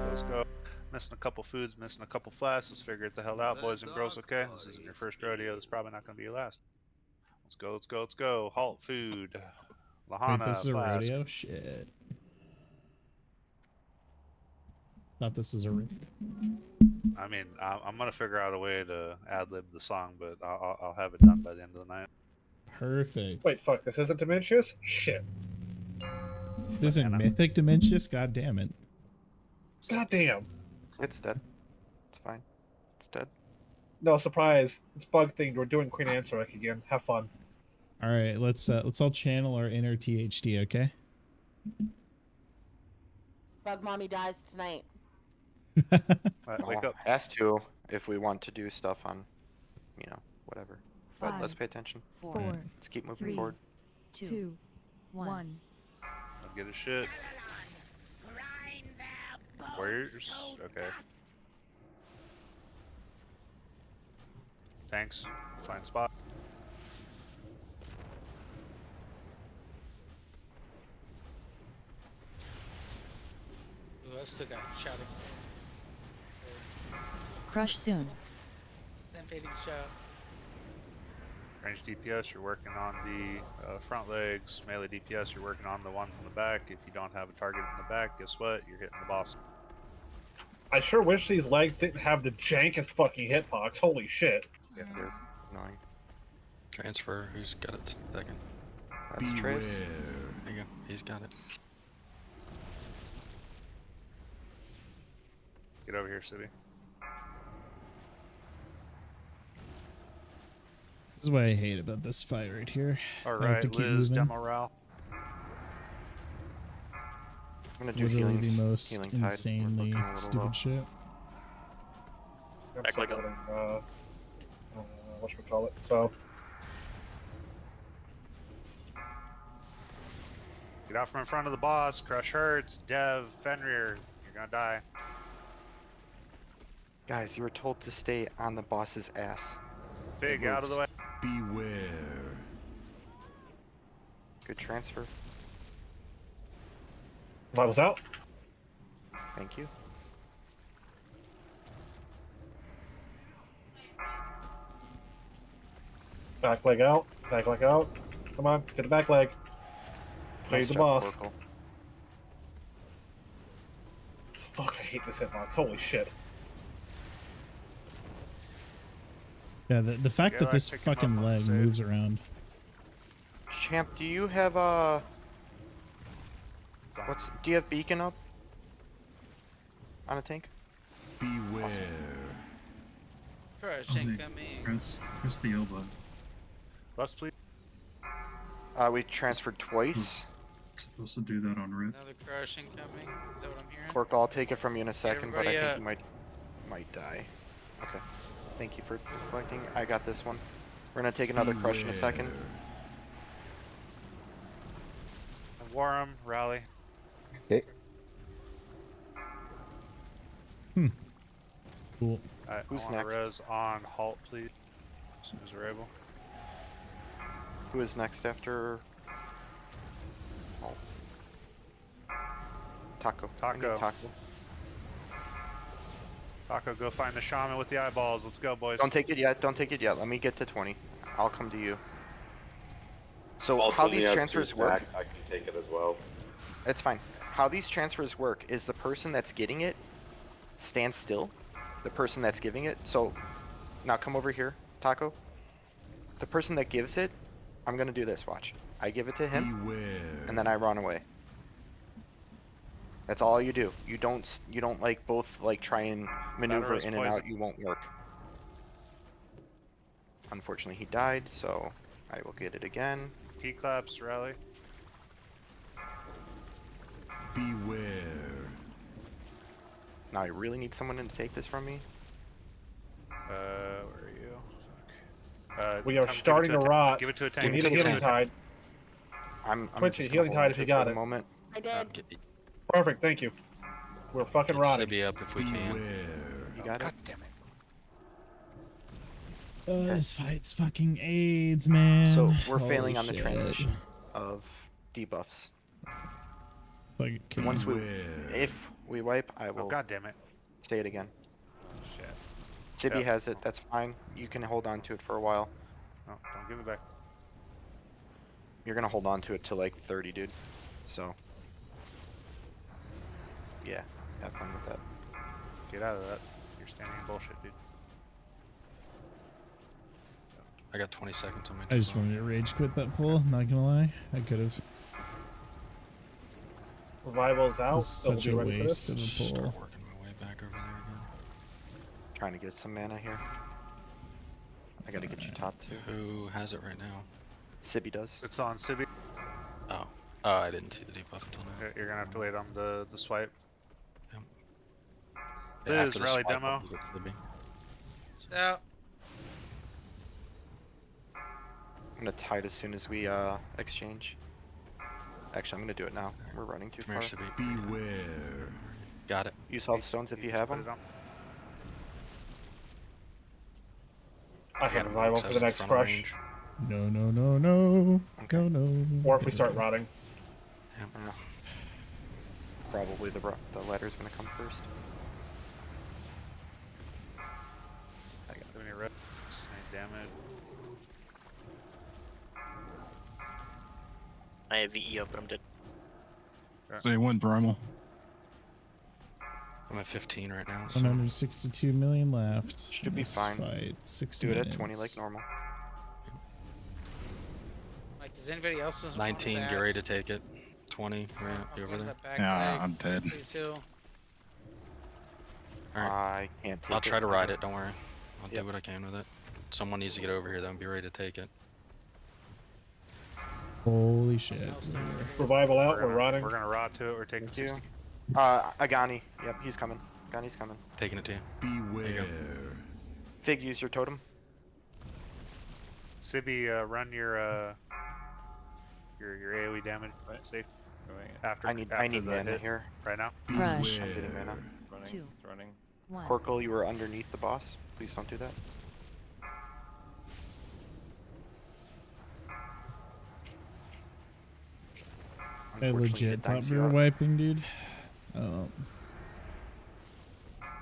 Let's go. Missing a couple foods, missing a couple flasks. Let's figure it the hell out, boys and girls, okay? This isn't your first rodeo. This is probably not going to be your last. Let's go. Halt food. Lahana, Wait, this is a flask. radio? Shit. Thought this was a radio. I mean, I'm going to figure out a way to ad-lib the song, but I'll have it done by the end of the night. Perfect. Wait, fuck, this isn't Dementius? Shit. This isn't Mythic Dementius? God damn it. God damn. It's dead. It's fine. It's dead. No, surprise. It's bug themed. We're doing Queen Ansarek again. Have fun. Alright, let's all channel our inner THD, okay? Bug mommy dies tonight. Wake up. Has to if we want to do stuff on, you know, whatever. But let's pay attention. 4, Let's keep moving 3, forward. 2, 1. I'll get his shit. Warriors? Okay. Thanks. Fine spot. Ooh, I've still got shouting. Crush soon. Invading shout. Range DPS, you're working on the front legs. Melee DPS, you're working on the ones in the back. If you don't have a target in the back, guess what? You're hitting the boss. I sure wish these legs didn't have the jankest fucking hitbox. Holy shit. Yeah, they're annoying. Transfer. Who's got it? Second. That's Trace. There you go. He's got it. Get over here, Sibby. This is what I hate about this fight right here. I have to Alright, keep Liz, moving. demo I'm gonna do Literally healing, the most healing tide. We're insanely looking a little stupid low. shit. I'm supporting, whatchamacallit. So, Get out from in front of the boss. Crush Herds, Dev, Fenrir. You're gonna die. Guys, you were told to stay on the boss's ass. Fig, out of the way. Beware. Good transfer. Vitals out. Thank you. Back leg out. Back leg out. Come on, get the back leg. Play Nice the job, boss. Oracle. Fuck, I hate this hitbox. Holy shit. Yeah, the fact Yeah, that I this pick him up fucking on the leg save. moves around. Champ, do you have do you have beacon up? On a tank? Beware. Crush incoming. Press the elbow. Bus, please. We transferred twice. Supposed to do that on rip. Another crush incoming. Is that what I'm hearing? Cork, I'll take it from you in a second, but I everybody think you might die. Okay. Thank you for collecting. I got this one. We're gonna take another crush in a second. Warham, rally. Okay. Cool. Alright, Who's I want next? a res on halt, please. As soon as we're able. Who is next after? Oh. Taco. I need Taco. Taco. Taco, go find the shaman with the eyeballs. Let's go, boys. Don't take it yet. Don't take it yet. Let me get to 20. I'll come to you. So Alt how only these has 2 transfers work? stacks, I can take it as well. It's fine. How these transfers work is the person that's getting it stands still. The person that's giving it. So now come over here, Taco. The person that gives it, I'm gonna do this. Watch. I give it to him, Beware. and then I run away. That's all you do. You don't like both like try and maneuver is in and out. poison. You won't work. Unfortunately, he died, so I will get it again. P claps, rally. Beware. Now I really need someone to take this from me. Where are you? Fuck. We are give it starting to to a rot. Give it to a We tank. need give a it to healing a tank. tide. I'm Twitchy, just gonna healing hold tide it if you for got the it. moment. I did. Perfect, thank you. We're fucking rotting. Sibby up if we can. You got it. God damn it. This fight's fucking AIDS, man. So we're Holy failing on the shit. transition of debuffs. Fucking kidding. Once if we wipe, I will. Oh, God damn it. Say it again. Oh, shit. Sibby Yep. has it. That's fine. You can hold on to it for a while. No, don't give it back. You're gonna hold on to it till like 30, dude. So. Yeah, have fun with that. Get out of that. You're standing in bullshit, dude. I got 20 seconds on my. I just wanted to rage quit that pull. Not gonna lie, I could have. Revival's out. This is such a waste of a pull. Start working my way back over there again. Trying to get some mana here. I gotta get you top two. Who has it right now? Sibby does. It's on Sibby. Oh. Oh, I didn't see the debuff until now. You're gonna have to wait on the swipe. Yeah, Liz, after the rally swipe, demo. I'll get Sibby. Out. I'm gonna tide as soon as we exchange. Actually, I'm gonna do it now. We're running too Come far. here, Sibby. Beware. Got it. Use all the stones if you have Put them. it on. I have revival for the next Front of crush. range. No, no, no, no. No, no. Or if we start rotting. Yeah. Probably the ladder's gonna come first. I got any red. Any damage. I have VE up, but I'm dead. Say one primal. I'm at 15 right now. So 162 million left. Should be This fine. Fight. 6 Do minutes. it at 20 like normal. Like, does anybody else? 19, get ready to take it. 20, right up over there. Yeah, I'm dead. Please heal. Alright. I can't take I'll it. try to ride it, don't worry. I'll Yep. do what I can with it. Someone needs to get over here though and be ready to take it. Holy shit. Revival out, we're rotting. We're gonna rot to it. We're taking 60. Agani. Yep, he's coming. Agani's coming. Taking it to you. Beware. Fig, use your totem. Sibby, run your AoE damage. Safe. After I need after the mana hit. here. Right now. Crush. I'm getting mana. It's running. 2, It's running. 1. Corkle, you were underneath the boss. Please don't do that. I Unfortunately, legit it thought dimes we you were out. wiping, dude.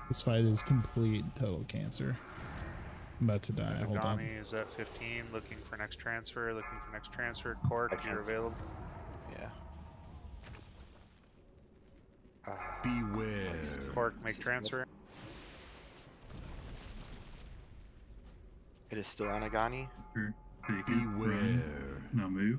This fight is complete total cancer. I'm about to die. Hold on. Agani is at 15, looking for next transfer. Looking for next transfer. Cork, I you're can't. available. Yeah. Beware. Cork, This make is good. transfer. It is still on Agani. Sure. Take it. Beware. Run. Now move.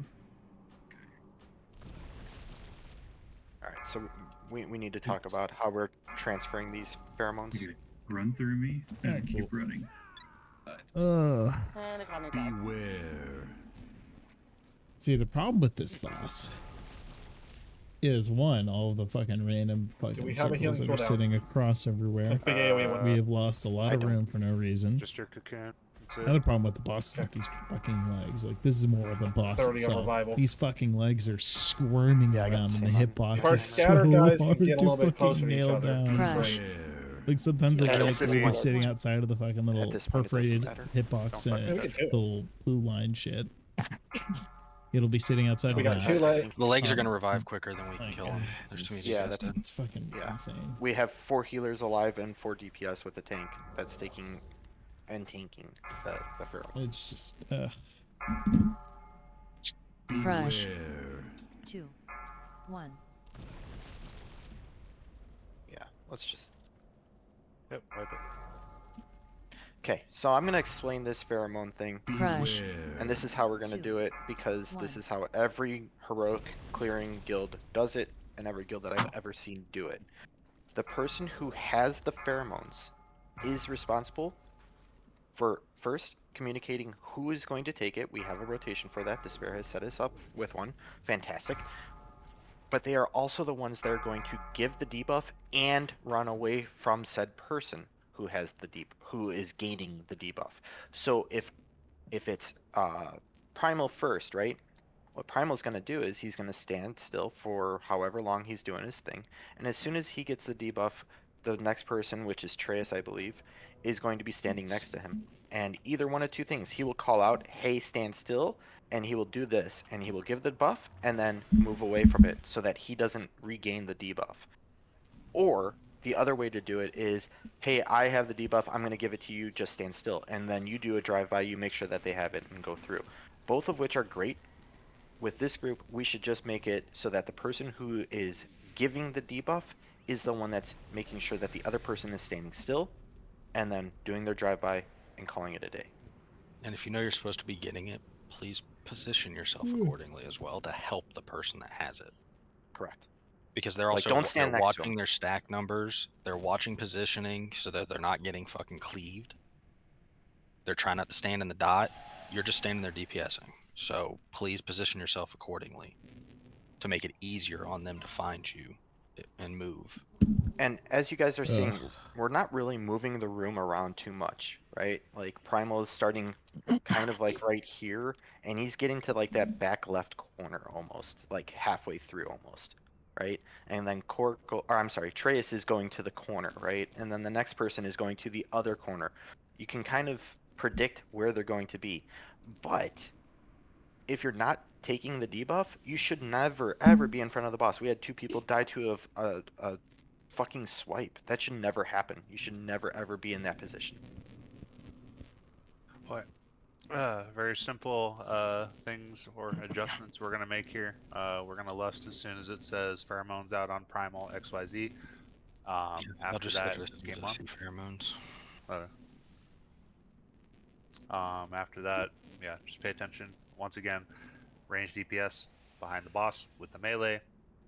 Alright, so we need to talk about how we're transferring these pheromones. Okay. Run through me and keep running. Ugh. And Agani died. Beware. See, the problem with this boss is one, all of the fucking random we fucking have a circles healing that are cooldown? sitting across everywhere. Big AoE one. We have lost a lot I of don't. room for no reason. Just your cocoon. That's it. Another problem with the boss is like these fucking legs. Like this is more of the boss 30 on itself. revival. These fucking legs are squirming Yeah, I got around, the and the same on. hitbox Part is so scatter guys can hard get a to little bit closer fucking to each nail other. down. Crush. Like sometimes like At you'll this be point- sitting outside of the fucking little this point, it doesn't perforated matter. hitbox Don't and fucking touch it. little blue line shit. It'll be sitting outside We of got that. two legs. The legs are gonna revive quicker than we can Like, kill them. There's too many Yeah, pieces that's- dead. It's fucking Yeah. insane. We have 4 healers alive and 4 DPS with the tank that's taking and tanking the pheromone. It's just Crush. Beware. 2, 1. Yeah, let's just. Yep, wipe it. Okay, so I'm gonna explain this pheromone thing. Crush. And this is how we're gonna 2, do it because this 1. is how every heroic clearing guild does it, and every guild that I've ever seen do it. The person who has the pheromones is responsible for first communicating who is going to take it. We have a rotation for that. Despair has set us up with one. Fantastic. But they are also the ones that are going to give the debuff and run away from said person who has the who is gaining the debuff. So if it's primal first, right? What Primal's going to do is he's going to stand still for however long he's doing his thing, and as soon as he gets the debuff, the next person, which is Treyas, I believe, is going to be standing next to him. And either one of two things, he will call out, hey, stand still, and he will do this, and he will give the buff, and then move away from it so that he doesn't regain the debuff. Or the other way to do it is, hey, I have the debuff, I'm going to give it to you, just stand still. And then you do a drive-by, you make sure that they have it and go through. Both of which are great. With this group, we should just make it so that the person who is giving the debuff is the one that's making sure that the other person is standing still and then doing their drive-by and calling it a day. And if you know you're supposed to be getting it, please position yourself accordingly as well to help the person that has it. Correct. Because they're Like, also don't stand they're next to watching them. their stack numbers, they're watching positioning so that they're not getting fucking cleaved. They're trying not to stand in the dot. You're just standing there DPSing. So please position yourself accordingly to make it easier on them to find you and move. And as you guys are seeing, we're not really moving the room around too much, right? Like Primal is starting kind of like right here, and he's getting to like that back left corner almost, like halfway through almost, right? And then Treyas is going to the corner, right? And then the next person is going to the other corner. You can kind of predict where they're going to be, but if you're not taking the debuff, you should never ever be in front of the boss. We had 2 people die to a fucking swipe. That should never happen. You should never ever be in that position. What? Very simple things or adjustments we're gonna make here. We're gonna lust as soon as it says pheromones out on Primal XYZ. After that, it's game on. Pheromones. After that, yeah, just pay attention. Once again, range DPS behind the boss with the melee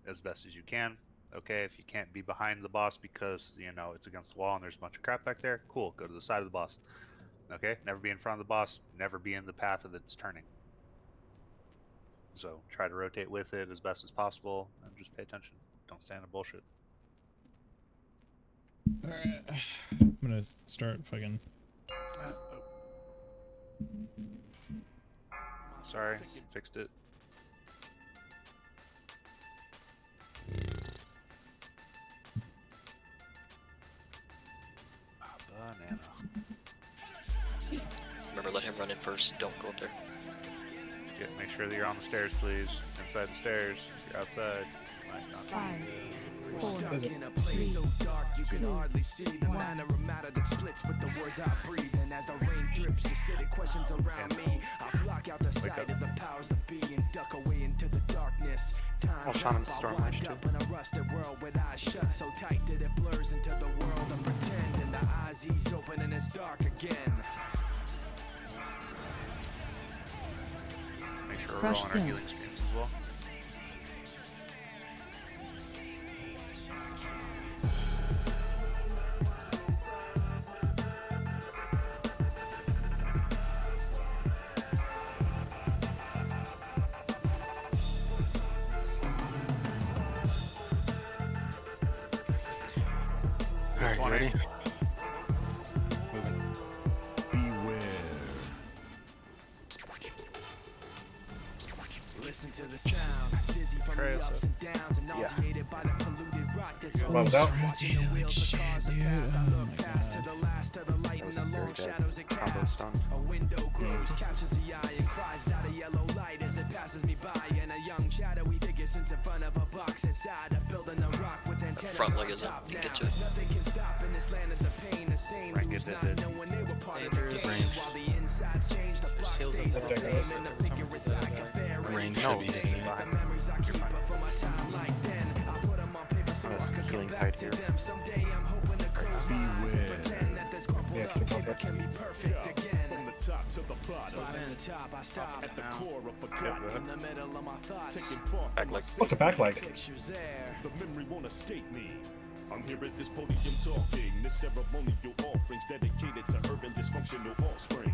as best as you can. Okay, if you can't be behind the boss because, you know, it's against the wall and there's a bunch of crap back there, cool, go to the side of the boss. Okay, never be in front of the boss, never be in the path of its turning. So try to rotate with it as best as possible and just pay attention. Don't stand in bullshit. Alright, I'm gonna start fucking... Sorry, fixed it. Banana. Remember, let him run in first. Don't go up there. Make sure that you're on the stairs, please. Inside the stairs. If you're outside, you might not be. 4, Stuck in a place so dark you can hardly see the manner of matter that splits with the words I breathe. And as the rain drips, acidic questions around me, I block out the sight of the powers that be and duck away into the darkness. Time wind up in a rusted world with eyes shut so tight that it blurs into the world of pretend, and the eyes ease open and it's dark again. Make sure we're rolling our healing streams as well. Alright, ready? Listen to the sound, dizzy from the ups and downs, and nauseated by the polluted rock that's Loves out. watching the wheels of cars that pass. I look past to the last of the light and the long shadows it casts. A window grows, captures the eye, and cries out a yellow light as it passes me by. And a young shadowy figure sits in front of a box inside a building, a rock with antennas. Front leg is up. You can get to it. Nothing can stop in this land of the pain. The same lose not knowing they were part of the game. While the insides change, the block stays the same, and the figure is I can bear it. Range should be easy. The memories I keep up from my time like then. I put them on paper so I could come back to them. Someday I'm hoping to close my eyes and pretend that this crumpled up paper can be perfect again. From the top to the bottom. Right at the top I stop. At the core of forgotten. In the middle of my thoughts. Back leg. What's a back leg? Pictures there. The memory won't escape me. I'm here at this podium talking. This ceremonial offerings dedicated to urban dysfunctional offspring.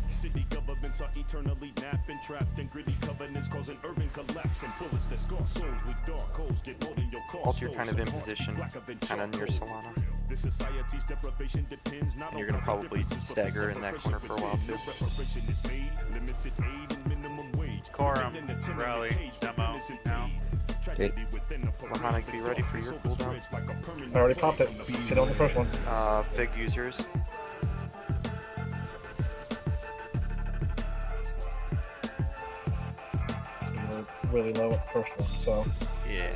City governments are eternally napping, trapped in gritty covenants, causing urban collapse. And bullets that scar souls with dark holes get more than your cause. Also, you're kind of in position, kind of near Solana. This society's deprivation depends not And you're gonna probably stagger in that corner for a while too. Reparation is made, limited aid and minimum wage. Decorum rally demo now. Okay. Lahana, be ready for your cooldown. I already popped it. Get on the first one. Fig users. We're really low at the first one, so. Yeah.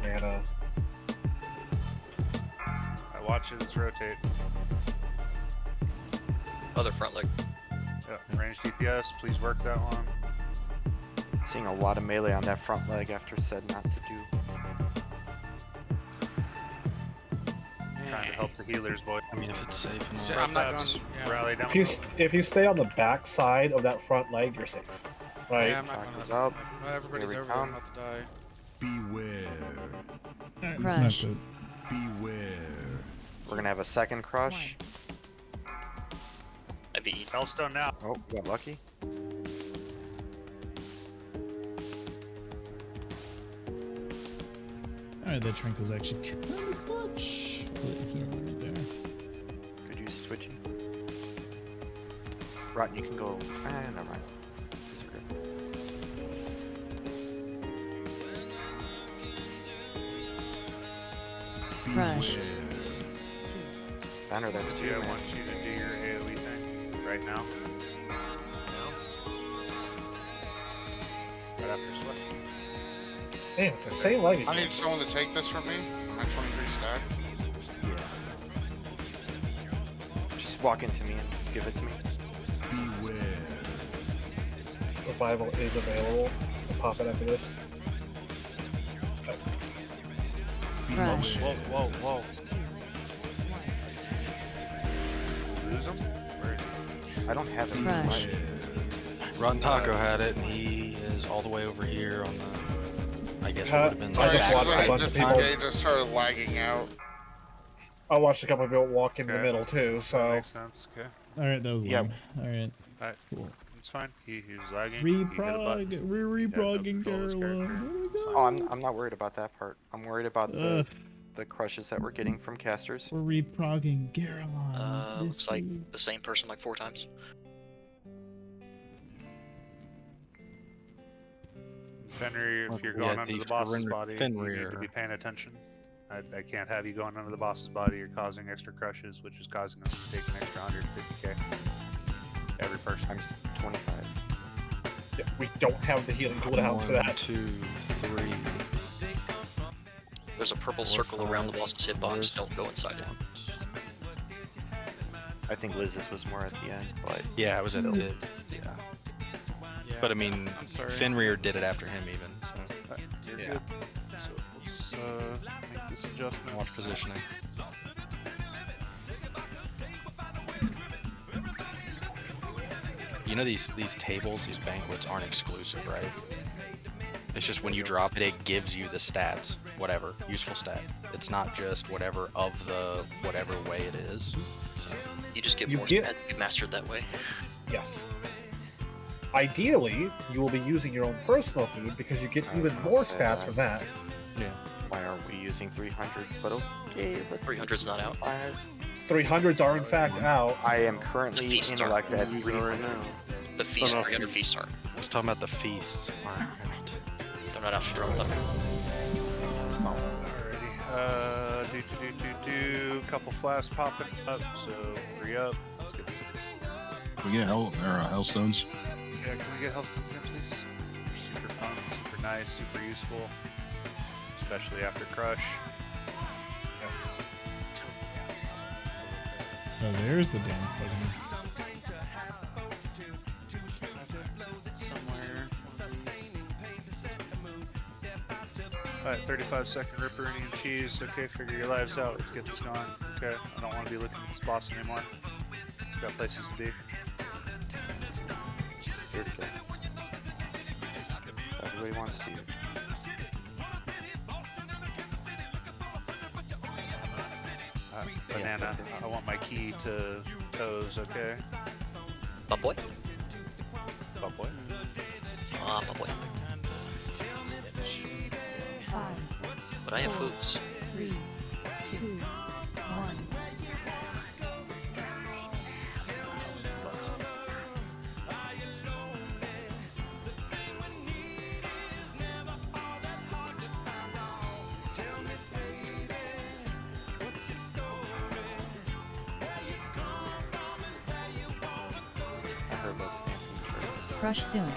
And I watch it rotate. Other front leg. Yeah, range DPS, please work that one. Seeing a lot of melee on that front leg after said not to do. Trying to help the healers, boy. I mean, if it's safe and Yeah, I'm not going. Rally down. if you stay on the back side of that front leg, you're safe. Right? Yeah, I'm not Back going is to. up. Everybody's Here we over there. I'm come. about to die. Beware. Crush. Beware. We're gonna have a second crush. I beat. Hellstone now. Oh, we got lucky. Alright, that Trank was actually kind of clutch. Here, right there. Could use switching. Rotten, you can go. Never mind. Disagree. Crush. Banner, that's two, I man. want you to do your AoE thing right now. Right after sweat. Damn, it's the same leg I again. need someone to take this from me. I'm at 23 stack. Just walk into me and give it to me. Beware. Revival is available. I'll pop it after this. Crush. Whoa, whoa, whoa. Lose him? Where is he? I don't have it. Crush. Rotten Taco had it, and he is all the way over here on the. I guess it would have been. I Sorry, just watched a I bunch of just people. engaged, just started lagging out. I watched a couple of people walk in the Okay. middle too, That so. makes sense. Okay. Alright, that was Yeah. lame. Alright. Alright. Cool. It's fine. He was lagging. He hit a Reprog. button. We're reprogging control this Garla. character. Oh, I'm not worried about that part. I'm worried about Ugh. the crushes that we're getting from casters. We're reprogging Garla. Looks like the same person like 4 times. Fenrir, if you're We going had under the the boss's Fenrir- body, you need to be paying attention. I can't have you going under the boss's body. You're causing extra crushes, which is causing them to take an extra 150k. Every person. Times 25. Yeah, we don't have the healing cooldown for 1, that. 2, 3. There's a purple circle around the boss's hitbox. Don't go inside it. I think Liz's was more at the end, but Yeah, it was at the Still. end. Yeah. Yeah, But I mean, I'm sorry. Fenrir did it after him even. So. You're Yeah. good. So let's make this adjustment. Watch positioning. You know these tables, these banquets aren't exclusive, right? It's just when you drop it, it gives you the stats, whatever, useful stat. It's not just whatever of the whatever way it is. So, You just get You more get- stats. You mastered that way. Yes. Ideally, you will be using your own personal food because you get even more stats from that. yeah. why aren't we using 300s? But okay, let's 300's not out. 300s are in fact out. I am The currently feasts in are. like that 300. The feast, no, 300 feasts aren't. I was talking about the feasts. Alright. They're not out to drone thunder. Alrighty. Couple flasks popping up, so hurry up. Let's get this. We get Hellstones. Yeah, can we get Hellstones again, please? Super fun, super nice, super useful. Especially after Crush. Yes. Oh, there's the damn fucking. Somewhere. Alright, 35-second Ripperoni and cheese. Okay, figure your lives out. Let's get this going. Okay, I don't want to be looking at this boss anymore. Got places to be. Everybody wants to. Banana, I want my key to toes, okay? Bump boy? Bump boy? Ah, bump boy. But I have hooves. 3, Crush soon.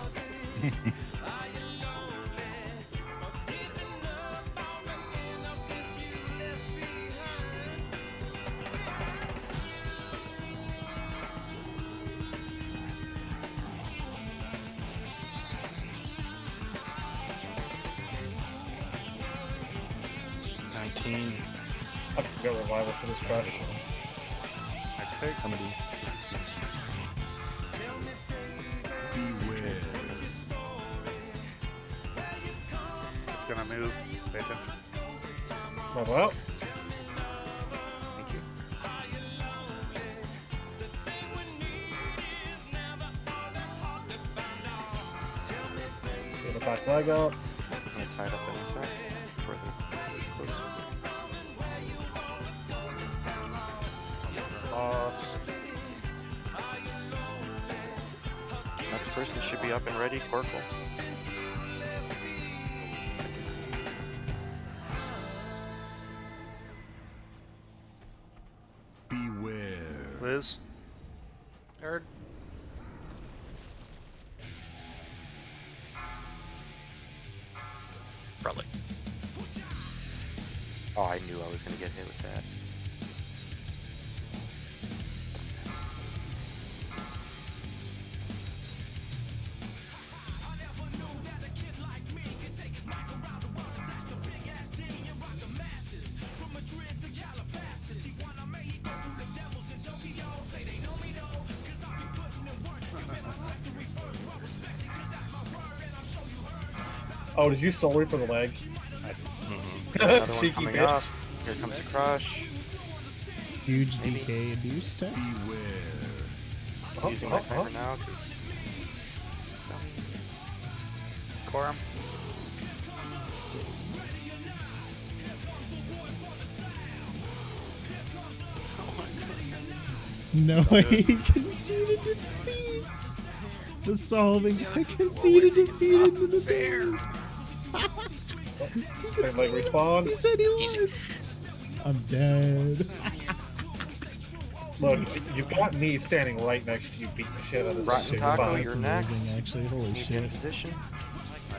I could go revival for this crush. Next pick. Comedy. Beware. It's gonna move. Pay attention. Level out. Thank you. Get the back leg up. Can I side up in a sec? Next person should be up and ready, Corporal. Beware. Liz. Third. Probably. Oh, I knew I was gonna get hit with that. Oh, did you soul reap for the leg? Another one Cheeky coming bitch. up. Here comes the crush. Huge DK abuse tech. I'm using my timer now. Quorum. No, he conceded defeat. The solving guy conceded defeat in the debate. Same leg respawn. He said he lost. I'm dead. Look, you've got me standing right next to you, beating the shit out of this Rotten shit. Taco, Fine. you're That's next. amazing, actually. Holy Need to get in shit. position.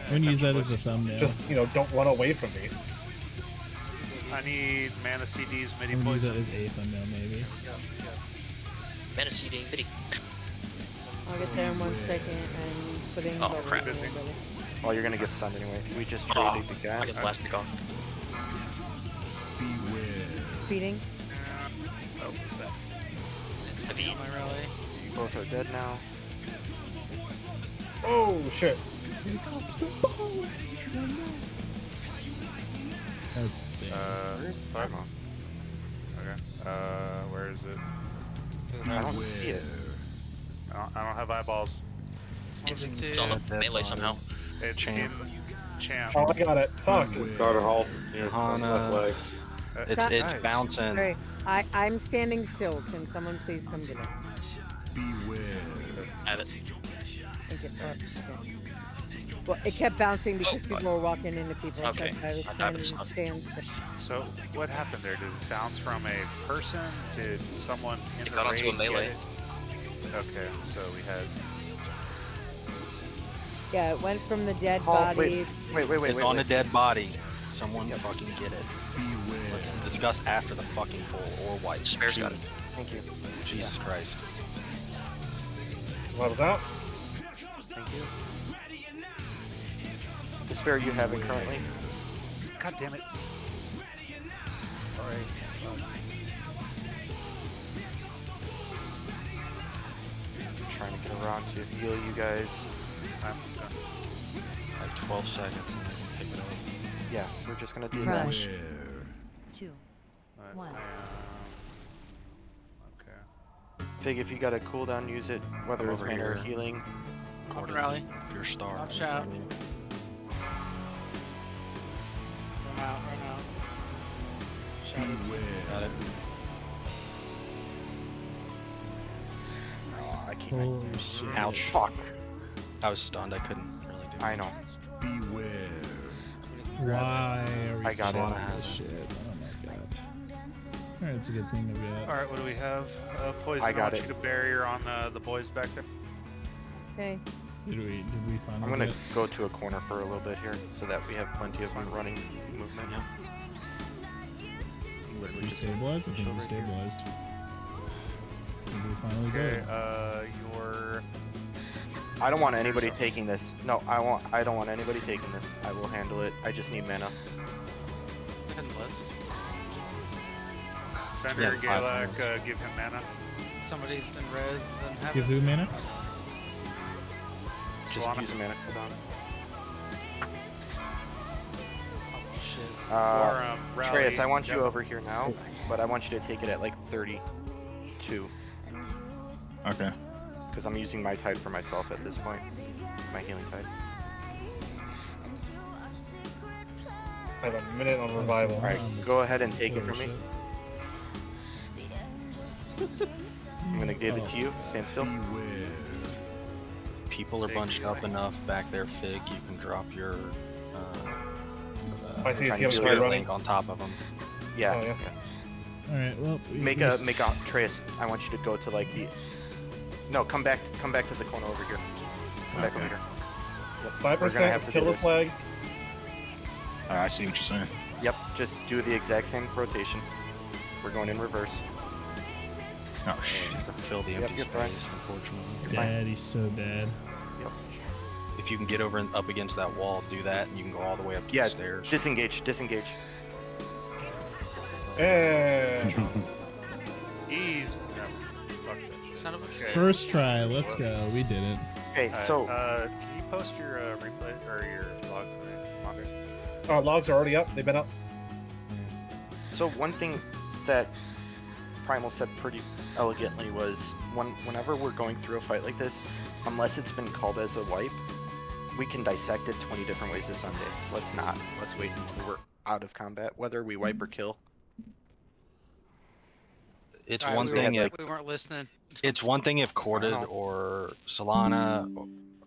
I'm gonna use that as the thumbnail. Just, you know, don't run away from me. I need mana CDs, midi I'm gonna use poison. that as a thumbnail, maybe. Mana CD, midi. I'll get there in 1 second. I'm putting Oh, the crap. ability. Oh, you're gonna get stunned anyway. We just Oh, traded the gas. I get the last pick off. Feeding. Oh, what's that? Heavy. On my rally. Both are dead now. Oh, shit. That's insane. Where's the firebomb? Okay. Where is it? I don't see it. I don't have eyeballs. It's on the melee somehow. It's in champ. Oh, I got it. Fuck. Got a halt. Hana. Legs. It's Nice. bouncing. Sorry, I'm standing still. Can someone please come get it? Beware. I have it. Thank you. Okay. Well, it kept bouncing because people were walking into people. Okay. So I was I have it. standing still. So what happened there? Did it bounce from a person? Did someone in It the got onto a raid melee. get it? Okay, so we had. Yeah, it went from the dead Oh, body. It's on a dead body. Someone fucking get it. Let's discuss after the fucking pull or wipe. Spare's got it. Thank you. Jesus Christ. What was that? Thank you. Despair you have it currently. God damn it. Sorry. Trying to get around to heal you guys. I have 12 seconds and I can pick it up. Yeah, we're just gonna do Crush. that. 2. 1. Okay. Fig, if you got a cooldown, use it, whether I'm it's over mana or here. healing. According rally. to your star. Watch in front out. of you. Run out, run out. Got it. Oh, I keep Holy shit. Ouch. Fuck. I was stunned. I couldn't really do it. I know. Beware. Why are we I got still it. on this shit? Oh my god. Alright, it's a good thing to be All right, what do we have? Poison. I got want it. you to barrier on the boys back there. Okay. Did we finally I'm gonna do it? go to a corner for a little bit here so that we have plenty of running movement. We stabilized? I think we stabilized. I think we finally did. Your I don't want anybody taking this. No, I don't want anybody taking this. I will handle it. I just need mana. Endless. Fender, Yeah, Galak, give him mana. Somebody's been res, then have Give who mana? Just Solana. use a mana cooldown. Oh shit. Atreus, Rally, I want you yep. over here now, but I want you to take it at like 32. Okay. Because I'm using my tide for myself at this point. My healing tide. I have a minute on revival. Alright, go ahead and take it from me. I'm gonna give it to you. Stand still. If people are bunched up enough back there, Fig, you can drop your I see his healing spirit tide running. link on top of them. Yeah. Oh, yeah. Alright, well, Make a Atreus. I want you to go to like the. No, come back to the corner over here. Come back over here. We're gonna 5% have to kill do the this. flag. I see what you're saying. Yep, just do the exact same rotation. We're going in reverse. Oh shit. Fill the Yep, empty you're fine. space, unfortunately. He's dead. He's so dead. Yep. If you can get over and up against that wall, do that, and you can go all the way up to Yeah, the stairs. disengage. And Ease. Fuck that shit. Son of a bitch. First try. Let's go. We did it. Okay, Alright, so can you post your replay or your log for me? Manga? logs are already up. They've been up. So one thing that Primal said pretty elegantly was whenever we're going through a fight like this, unless it's been called as a wipe, we can dissect it 20 different ways this Sunday. Let's not. Let's wait until we're out of combat, whether we wipe or kill. It's Alright, one we thing weren't- if we weren't listening. it's one thing if Corded know. or Solana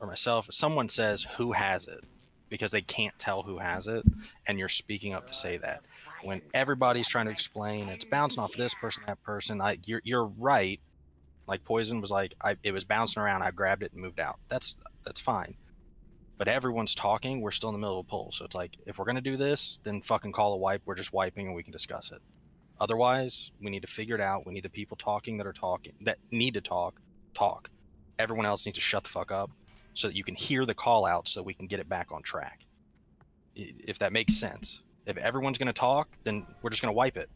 or myself, someone says who has it because they can't tell who has it, and you're speaking up to say that. When everybody's trying to explain, it's bouncing off this person, that person. You're right. Like Poison was like, it was bouncing around. I grabbed it and moved out. That's fine. But everyone's talking. We're still in the middle of a pull. So it's like, if we're gonna do this, then fucking call a wipe. We're just wiping and we can discuss it. Otherwise, we need to figure it out. We need the people talking that need to talk. Everyone else needs to shut the fuck up so that you can hear the call out so we can get it back on track. If that makes sense. If everyone's going to talk, then we're just going to wipe it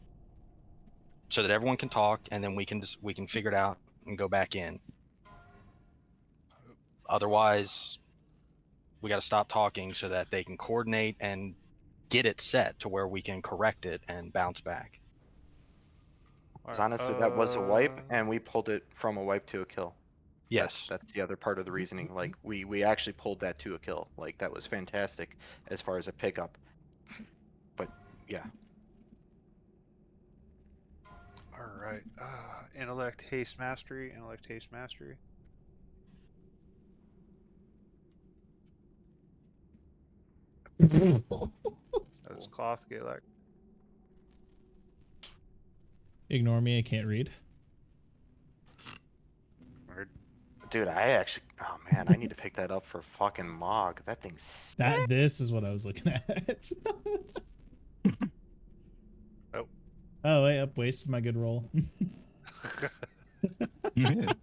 so that everyone can talk, and then we can figure it out and go back in. Otherwise, we got to stop talking so that they can coordinate and get it set to where we can correct it and bounce back. Zana said that was a wipe, and we pulled it from a wipe to a kill. Yes. That's the other part of the reasoning. Like, we actually pulled that to a kill. Like, that was fantastic as far as a pickup. But, yeah. Alright. Intellect, haste, mastery. Intellect, haste, mastery. That is cloth, Galak. Ignore me. I can't read. Dude, oh man, I need to pick that up for fucking Mog. That thing's This is what I was looking at. Oh. Oh, wait, up wasted my good roll. Nerd.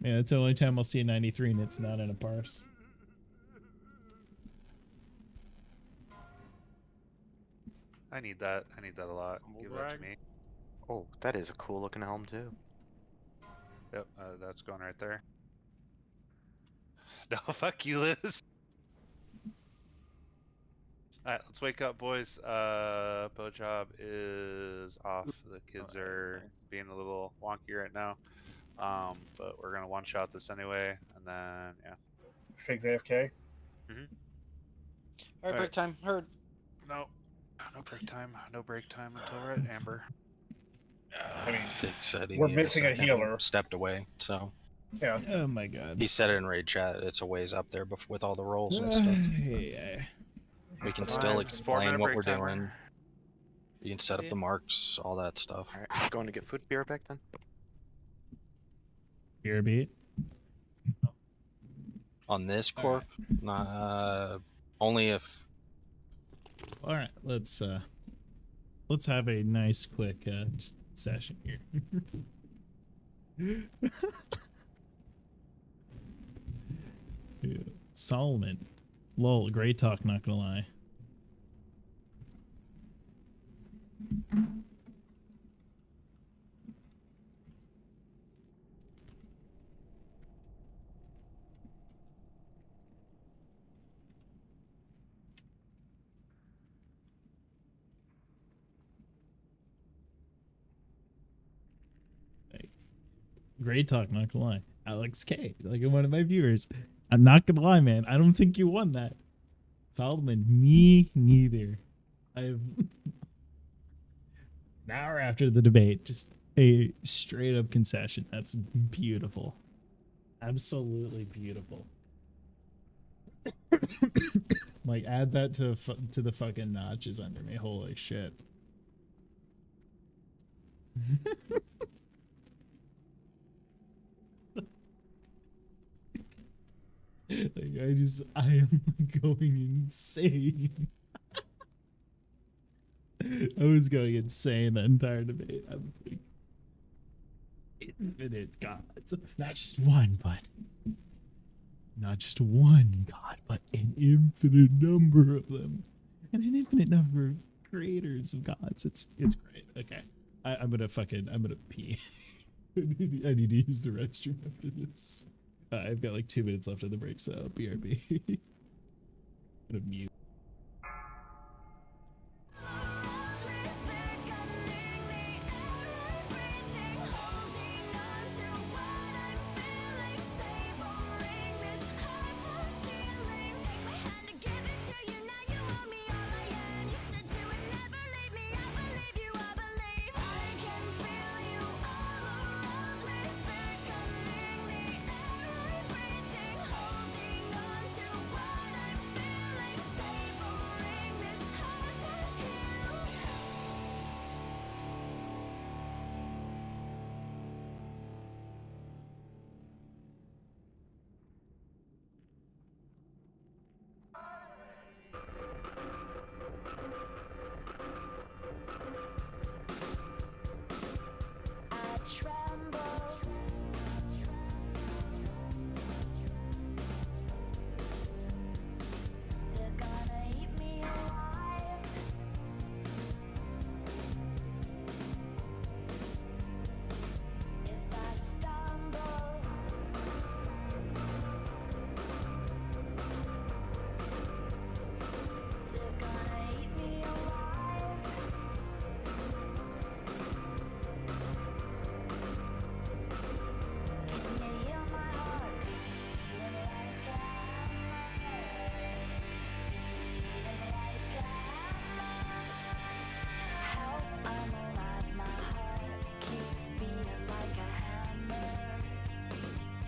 Yeah, that's the only time I'll see a 93 and it's not in a parse. I need that. I need that a lot. Give that to me. Oh, that is a cool looking helm too. Yep, that's going right there. No, fuck you, Liz. Alright, let's wake up, boys. Bow job is off. The kids are being a little wonky right now. But we're gonna one-shot this anyway, and then, yeah. Fig's AFK. Alright, break time. Heard. No break time. No break time until we're at Amber. I mean, Fig said he we're needed a missing a second, healer. stepped away, so. Yeah. Oh my god. He said it in raid chat. It's a ways up there with all the rolls and stuff. Yeah. We can Fine. still 4 explain minute what we're break timer. doing. You can set up the marks, all that stuff. Alright, going to get food. Be right back then. BRB. On this corp, only if. All right, let's have a nice quick just session here. Yeah. Solomon, lol, great talk. Not gonna lie. Great talk, not gonna lie. Alex K, like one of my viewers. I'm not gonna lie, man. I don't think you won that. Solomon, me neither. I've an hour after the debate, just a straight up concession. That's beautiful. Absolutely beautiful. Like, add that to the fucking notches under me. Holy shit. Like, I am going insane. I was going insane the entire debate. I was like, infinite gods. Not just one God, but an infinite number of them. And an infinite number of creators of gods. It's great. Okay. I'm gonna pee. I need to use the restroom after this. I've got like 2 minutes left of the break, so BRB. I'm gonna mute.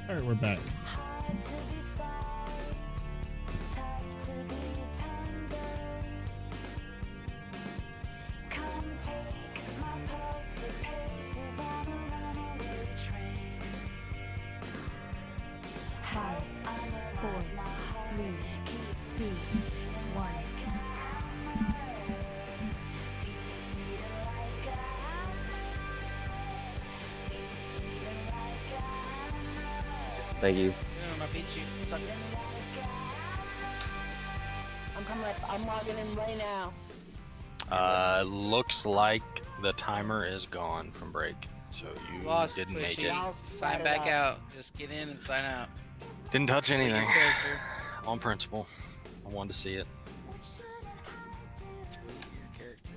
All right, we're back. Thank you. Boom, I beat you. Sucker. I'm coming up. I'm logging in right now. Looks like the timer is gone from break, so you Lost, didn't Pushy. make it. Sign back out. Just get in and sign out. Didn't touch anything. Your character. On principle. I wanted to see it. Your character.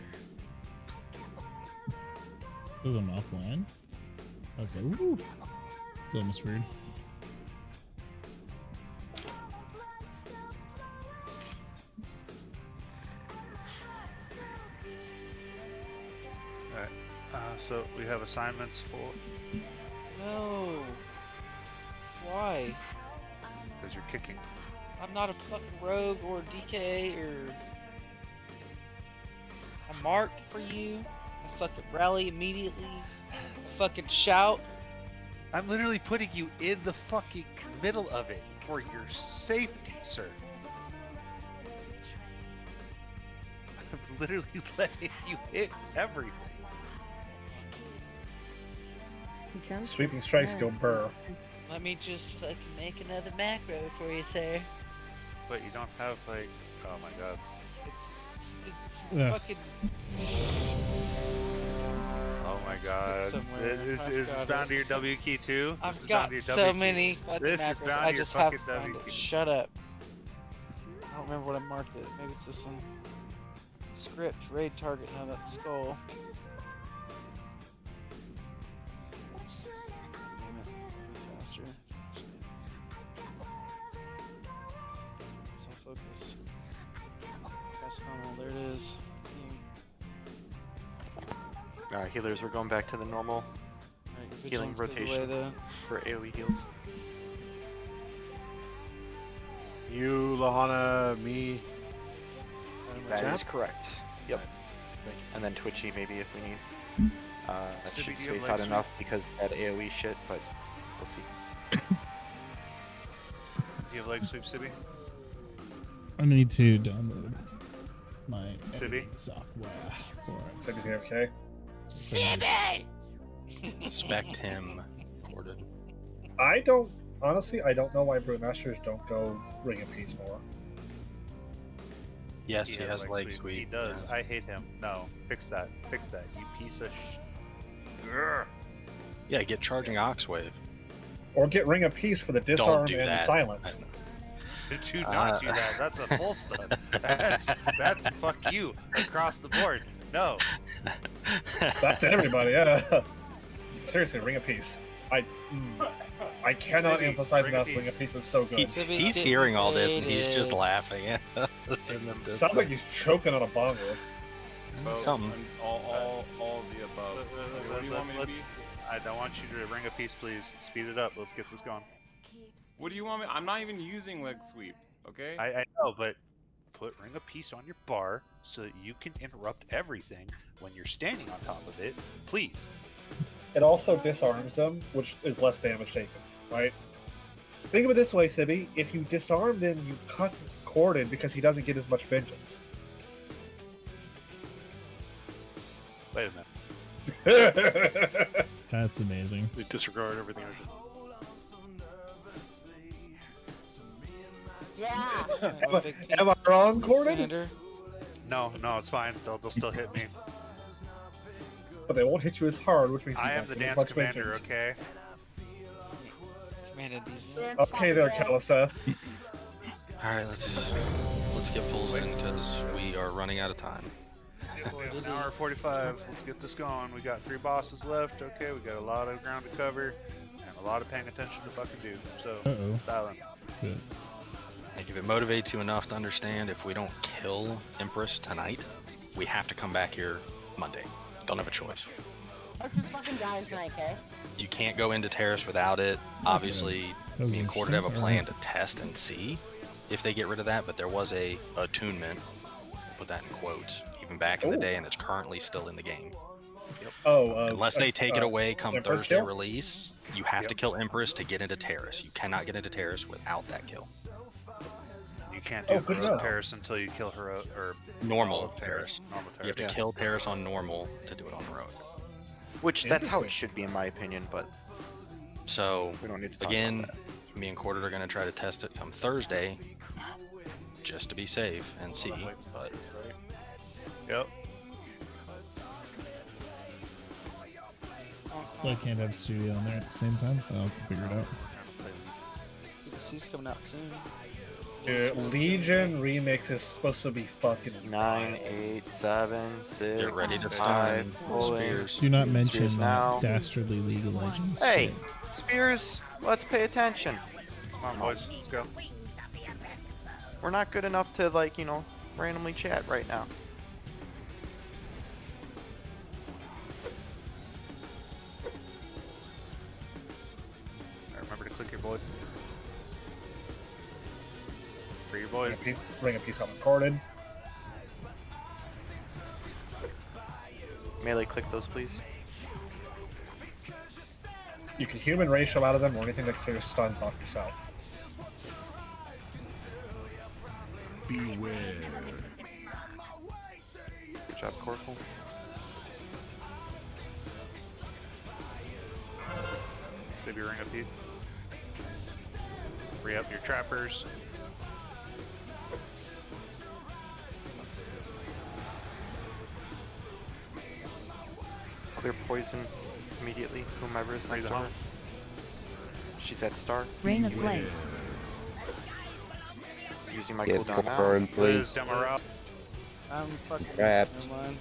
This is an offline. Okay. Woo. It's almost weird. Alright. So we have assignments for. No. Why? Because you're kicking. I'm not a fucking rogue or a DK or a mark for you. I fucking rally immediately. I fucking shout. I'm literally putting you in the fucking middle of it for your safety, sir. I'm literally letting you hit everything. He sounds Sweeping strikes go burr. Let me just fucking make another macro for you, sir. But you don't have like, oh my god. It's Yeah. fucking. Oh my god. somewhere. Is I've this got bound it. to your W key too? This I've is bound got to your so W key. many fucking This is macros. bound I to your just have fucking to find W it. key. Shut up. I don't remember what I marked it. Maybe it's this one. Script, raid target. No, that's skull. Damn it. Move faster. Self-focus. Press funnel. There it is. Alright, healers, we're going back to the normal Alright, your healing vigilance goes away, rotation though. for AoE heals. You, Lahana, me. That is correct. Yep. And then Twitchy maybe if we need. That Sibby, should do you have space leg out sweep? enough because that AoE shit, but we'll see. Do you have leg sweep, Sibby? I need to download my Sibby? software for it. Sibby's AFK. Sibby! Expect him recorded. I don't honestly. I don't know why Brewmasters don't go Ring of Peace more. Yes, he has leg He sweep. does. yeah. I hate him. No, fix that. Fix that. You piece of Grr. Yeah, get charging Oxwave. Or get Ring of Peace for the disarm do and that. silence. Do not do that. That's a full stun. That's fuck you across the board. No. That's to everybody. Yeah. Seriously, Ring of Peace. I cannot Sibby, emphasize Ring of enough. Peace. Ring of Peace is so good. He's hearing all this and he's just laughing at us in the distance. Sounds like he's choking on a bongo. Both Something. and all of the above. What do you want me to be? I don't want you to ring a piece, please. Speed it up. Let's get this going. What do you want me? I'm not even using leg sweep. Okay. I know, but put ring a piece on your bar so that you can interrupt everything when you're standing on top of it. Please. It also disarms them, which is less damage taken, right? Think of it this way, Sibby. If you disarm them, you cut Corden because he doesn't get as much vengeance. Wait a minute. That's amazing. They disregard everything. Yeah. Am I wrong, Corden? No, it's fine. They'll still hit me. But they won't hit you as hard, which means you I am won't the get as dance much commander, vengeance. okay? Commander these Okay there, Kalaseth. Alright, let's get pulls in because we are running out of time. We have an hour 45. Let's get this going. We got 3 bosses left. Okay, we got a lot of ground to cover and a lot of paying attention to fucking do. So, dial in. Good. Like if it motivates you enough to understand, if we don't kill Empress tonight, we have to come back here Monday. Don't have a choice. Or just fucking dying tonight, okay? You can't go into Terrace without it. Obviously, That was me and Quarter have a interesting. plan to test and see if they get rid of that, but there was a attunement, put that in quotes, even back in the day, and it's currently still in the game. Unless they take it away come Empress Thursday kill? release, you have to kill Empress to get into Terrace. You cannot get into Terrace without that kill. You can't do good to heroic know. Paris until you kill her or Normal Terrace. Normal You have Terrace. to kill Terrace on normal to do it on heroic. Which that's how it should be in my opinion, but So, we don't need to talk again, about me and Quarter are going to try to test it come Thursday, just to be safe and see. But Yep. I can't have studio on there at the same time. I'll figure it out. CBC's coming out soon. Legion Remix is supposed to be fucking 9, 8, 7, 6. Get ready to 5, stun pulling. Spears. Do not mention Spears now. Dastardly League of Legends. Hey, shit. Spears, let's pay attention. Come on, boys. Let's go. We're not good enough to, like, you know, randomly chat right now. Alright, remember to click your board. For your boys. Ring a piece on Corden. Melee click those, please. You can human ratio out of them or anything that clears stuns off yourself. Beware. Good job, Corporal. Save your ring of heat. Free up your trappers. Clear poison immediately, whomever is Raise next a to her. hump. She's at star. Rain of Blaze. Using my Get cooldown now. confirmed, please. I'm fucking trapped. Never mind.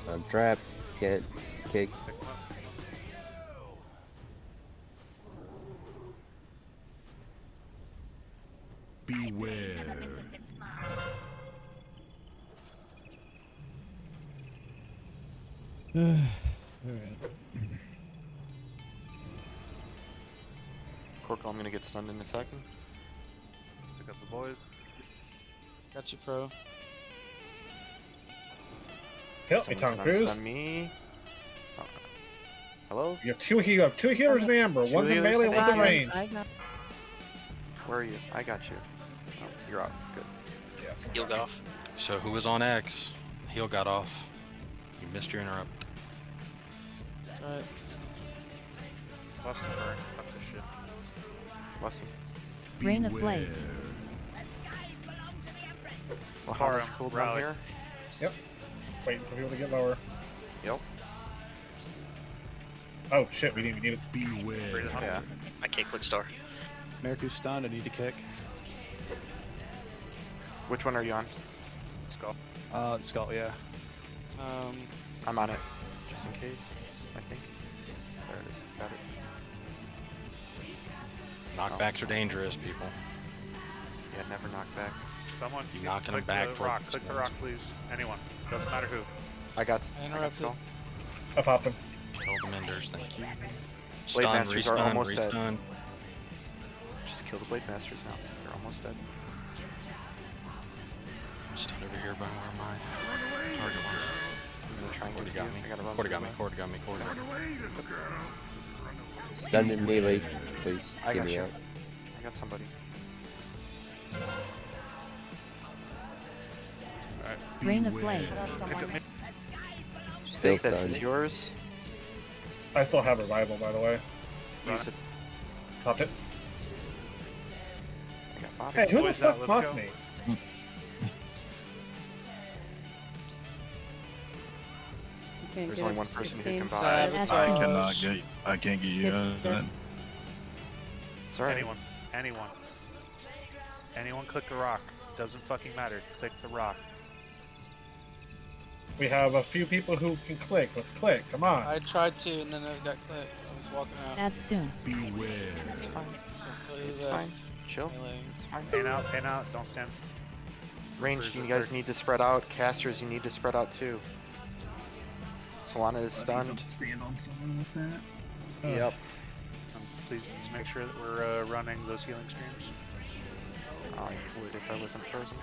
I'm trapped. Can't kick. Beware. Alright. Corporal, I'm gonna get stunned in a second. Pick up the boys. Got you, pro. Help me, Someone's Tom gonna Cruise. stun me. Oh. Hello? You have two healers in Amber. Two One's in healers? melee, one's in Thank you. range. I got. Where are you? I got you. Oh, you're out. Good. Heal got off. So who was on X? Heal got off. You missed your interrupt. Alright. Bust him, burn. Fuck this shit. Bust him. Rain of Blaze. Well, how does Farm, cooldown rally. here? Yep. Waiting for people to get lower. Yep. Oh shit, we didn't even need it. Beware. Yeah. I can't click star. Meriku's stunned. I need to kick. Which one are you on? Skull. Skull, yeah. I'm on it. Just in case, I think. There it is. Got it. Knockbacks are dangerous, people. Yeah, never knock back. Someone, You knocking click them back the for rock. Click the rock, please. Anyone. Doesn't matter who. I got Interrupted. skull. I popped him. Kill the Menders, thank you. Blade Stun, Masters are restun, almost dead. restun. Just kill the Blade Masters now. They're almost dead. Stun over here by where am I? Target one. I'm gonna try and Cordy get got you. me. I gotta run. Cordy got me. through Cordy got me. Cordy. Stun in melee, please. I Get got me you. out. I got somebody. Rain of Blaze. Still This is stunned. yours. I still have revival, by the way. Use it. Popped it. I got Bobby. Hey, who the Boys out, fuck let's popped go. me? You can't There's get only it one person who 16 can buy. subs. I cannot get. I can't get you out of that. It's alright. Anyone. Anyone click the rock. Doesn't fucking matter. Click the rock. We have a few people who can click. Let's click. Come on. I tried to, and then I got clipped. I was walking out. Add soon. Beware. It's fine. So It's fine. Chill. melee. It's fine. Pan out. Don't stand. Range, Where's you the guys third? need to spread out. Casters, you need to spread out too. Solana is Buddy, stunned. don't stand on someone with that. Yep. Please make sure that we're running those healing streams. I would if I wasn't frozen.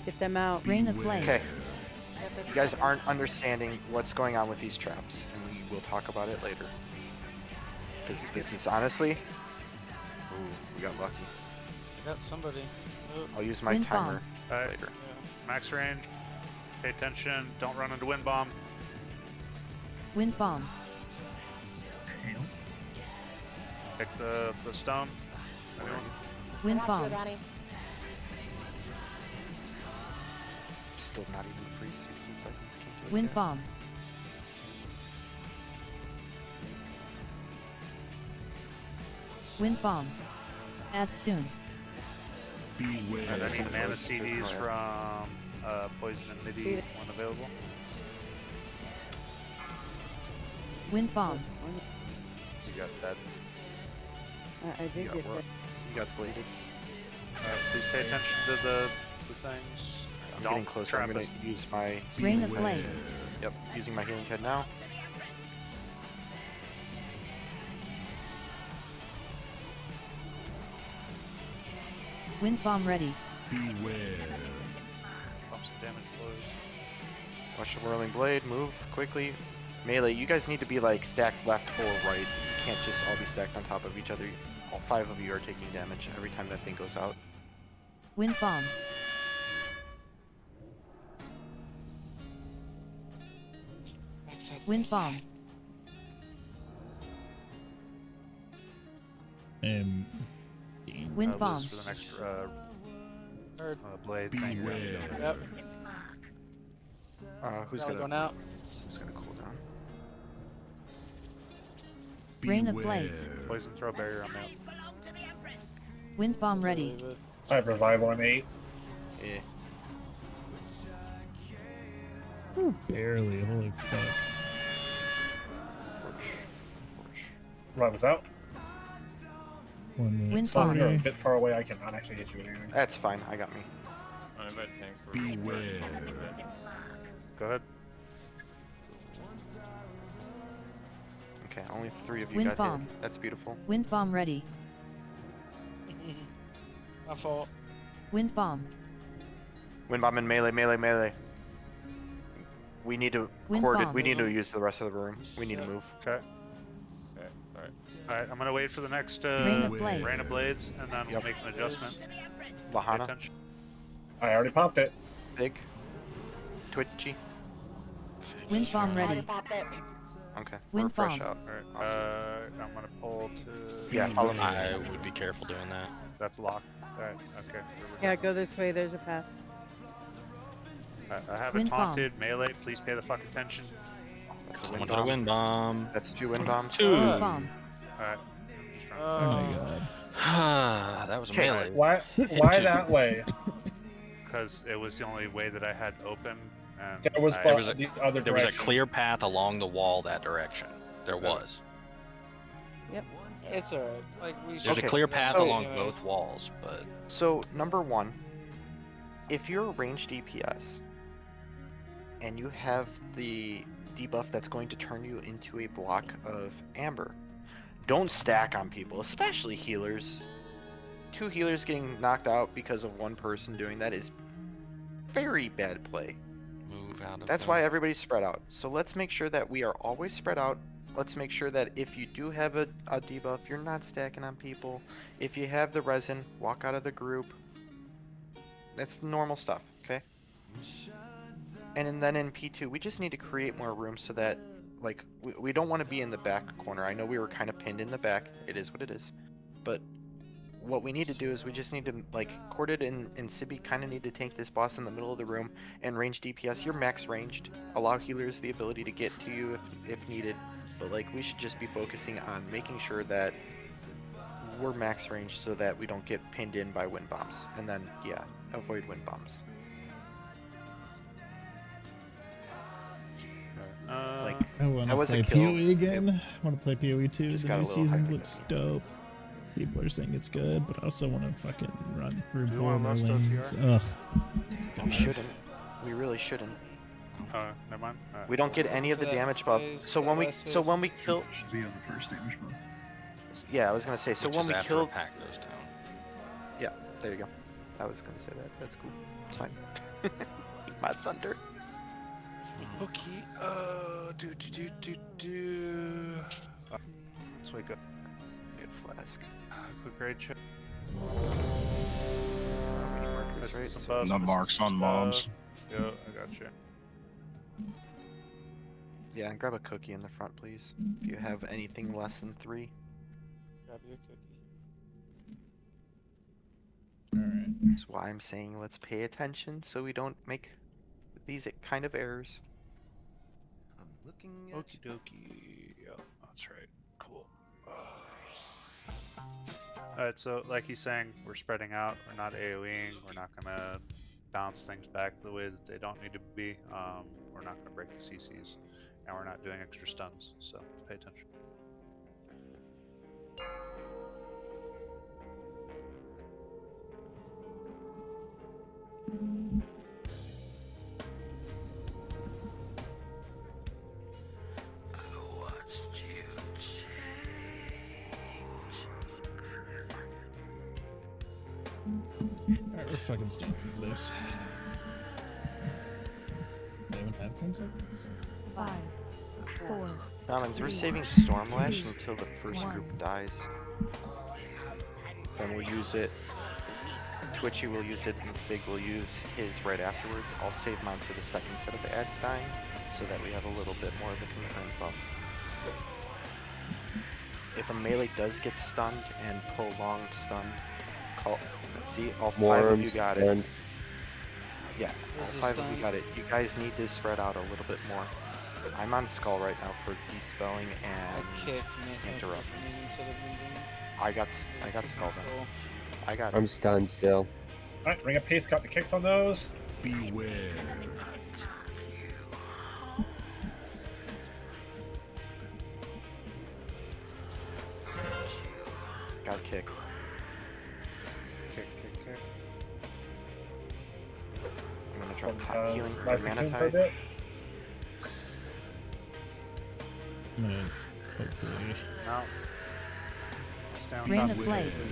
Get them out. Rain of Blaze. Okay. You guys aren't understanding what's going on with these traps, and we will talk about it later. Because this is honestly... Ooh, we got lucky. I got somebody. Oh, I'll use my Wind timer Alright, later. max range. Pay attention. Don't run into wind bomb. Wind Bomb. Hell. Pick the stone. Anyone? Wind Got you, Bomb. Donnie. Still not even free. 16 seconds. Can't do it Wind yet. Bomb. Wind Bomb. Add soon. Beware. I need mana Voice to CDs go from Poison and MIDI when available. Wind Bomb. You got that. I did You get got, that. you got bladed. Alright, please pay attention to the things. I'm Don't getting closer. trap I'm gonna us. use my... Rain of Blaze. Yep, using my healing head now. Wind Bomb ready. Beware. Bump some damage blows. Watch the whirling blade. Move quickly. Melee, you guys need to be like stacked left or right. You can't just all be stacked on top of each other. All 5 of you are taking damage every time that thing goes out. Wind bomb. Wind bomb. Wind bomb. For the next blade thing. Yep. Who's Probably gonna going out? Who's gonna cool down? Rain of blades. Poison throw barrier on that. Wind bomb ready. I have revival on 8. Yeah. Barely. Holy fuck. Rivals out. 1 minute. Wind So bomb. you're a bit far away. I cannot actually hit you with anything. That's fine. I got me. I bet tanks for Beware. Go ahead. Okay, only 3 of you Wind got bomb. hit. That's beautiful. Wind bomb ready. My fault. Wind bomb. Wind bomb and melee. We need to Wind cord it. bomb. We need to use the rest of the room. We need to move. Okay. Alright, I'm gonna wait for the next Rain of blades. Rain of Blades, and then we'll make an adjustment. Pay Lahana. attention. I already popped it. Big. Twitchy. Wind bomb ready. Okay. Wind we're fresh bomb. out. Alright, I'm gonna pull to... Yeah, follow me. I would be careful doing that. That's locked. Alright, okay. Yeah, go this way. There's a path. I have it Wind bomb. taunted. Melee, please pay the fuck attention. That's a Someone wind hit a bomb. wind bomb. That's 2 wind bombs. Wind bomb. Alright. Oh my god. That was a Okay, melee. Why that way? Because it was the only way that I had open. And There was, There was a- the other There was a direction. clear path along the wall that direction. There was. It's alright. Like we should. There's Okay, a clear path so- along both walls, but So, number 1, if you're a ranged DPS and you have the debuff that's going to turn you into a block of amber, don't stack on people, especially healers. 2 healers getting knocked out because of 1 person doing that is very bad play. move out of That's the- why everybody's spread out. So let's make sure that we are always spread out. Let's make sure that if you do have a debuff, you're not stacking on people. If you have the resin, walk out of the group. That's normal stuff, okay? And then in P2, we just need to create more room so that, like, we don't want to be in the back corner. I know we were kind of pinned in the back. It is what it is. But what we need to do is we just need to, like, Corded and Sibi kind of need to tank this boss in the middle of the room, and range DPS, you're max ranged. Allow healers the ability to get to you if needed, but, like, we should just be focusing on making sure that we're max ranged so that we don't get pinned in by wind bombs. And then, yeah, avoid wind bombs. Like, I want that to was play a kill. PoE again. I want to play PoE 2. Just The got a new little season hyper looks dope. People are saying it's good, but I also want to fucking run through Do you want Lost Borderlands. OTR? Ugh. We shouldn't. We really shouldn't. Never mind. Alright. We don't get any of the damage buff. So when we kill, Should be on the first damage buff. yeah, I was gonna say. So which when is we after kill, a pack goes down. yeah, there you go. I was gonna say that. That's cool. It's fine. Eat my thunder. Okay. Let's wake up. Get flask. Quick raid check. Mini markers, Missing right? some So- buffs, The missing marks some on mobs. Yo, I got you. Yeah, and grab a cookie in the front, please. If you have anything less than 3. Grab your cookie. That's why I'm saying let's pay attention so we don't make these kind of errors. Okie dokie. Yeah, that's right. Cool. Alright, so like he's saying, we're spreading out. We're not AoEing. We're not gonna bounce things back the way that they don't need to be. We're not gonna break the CCs, and we're not doing extra stuns. So pay attention. Alright, we're fucking staying for this. Damn it. have 10 seconds. 5, 4. Diamonds, we're 3, saving Stormlash 2, until the first 1. group dies. Then we'll use it. Twitchy will use it, and Big will use his right afterwards. I'll save mine for the second set of ads dying, so that we have a little bit more of a concurrent buff. If a melee does get stunned and prolonged stunned, call. See, all 5 of you Worms got and it. Yeah, all This is 5 of you stun. got it. You guys need to spread out a little bit more. I'm on Skull right now for despelling and interrupt. I got Skull then. I got I'm stunned still. Alright, ring of peace, got the kicks on those. Beware. Got a kick. Kick. I'm gonna drop top healing for Life Mana Cocoon for a Tide. bit. I'm gonna hopefully. No. Stand Rain up. of Blades.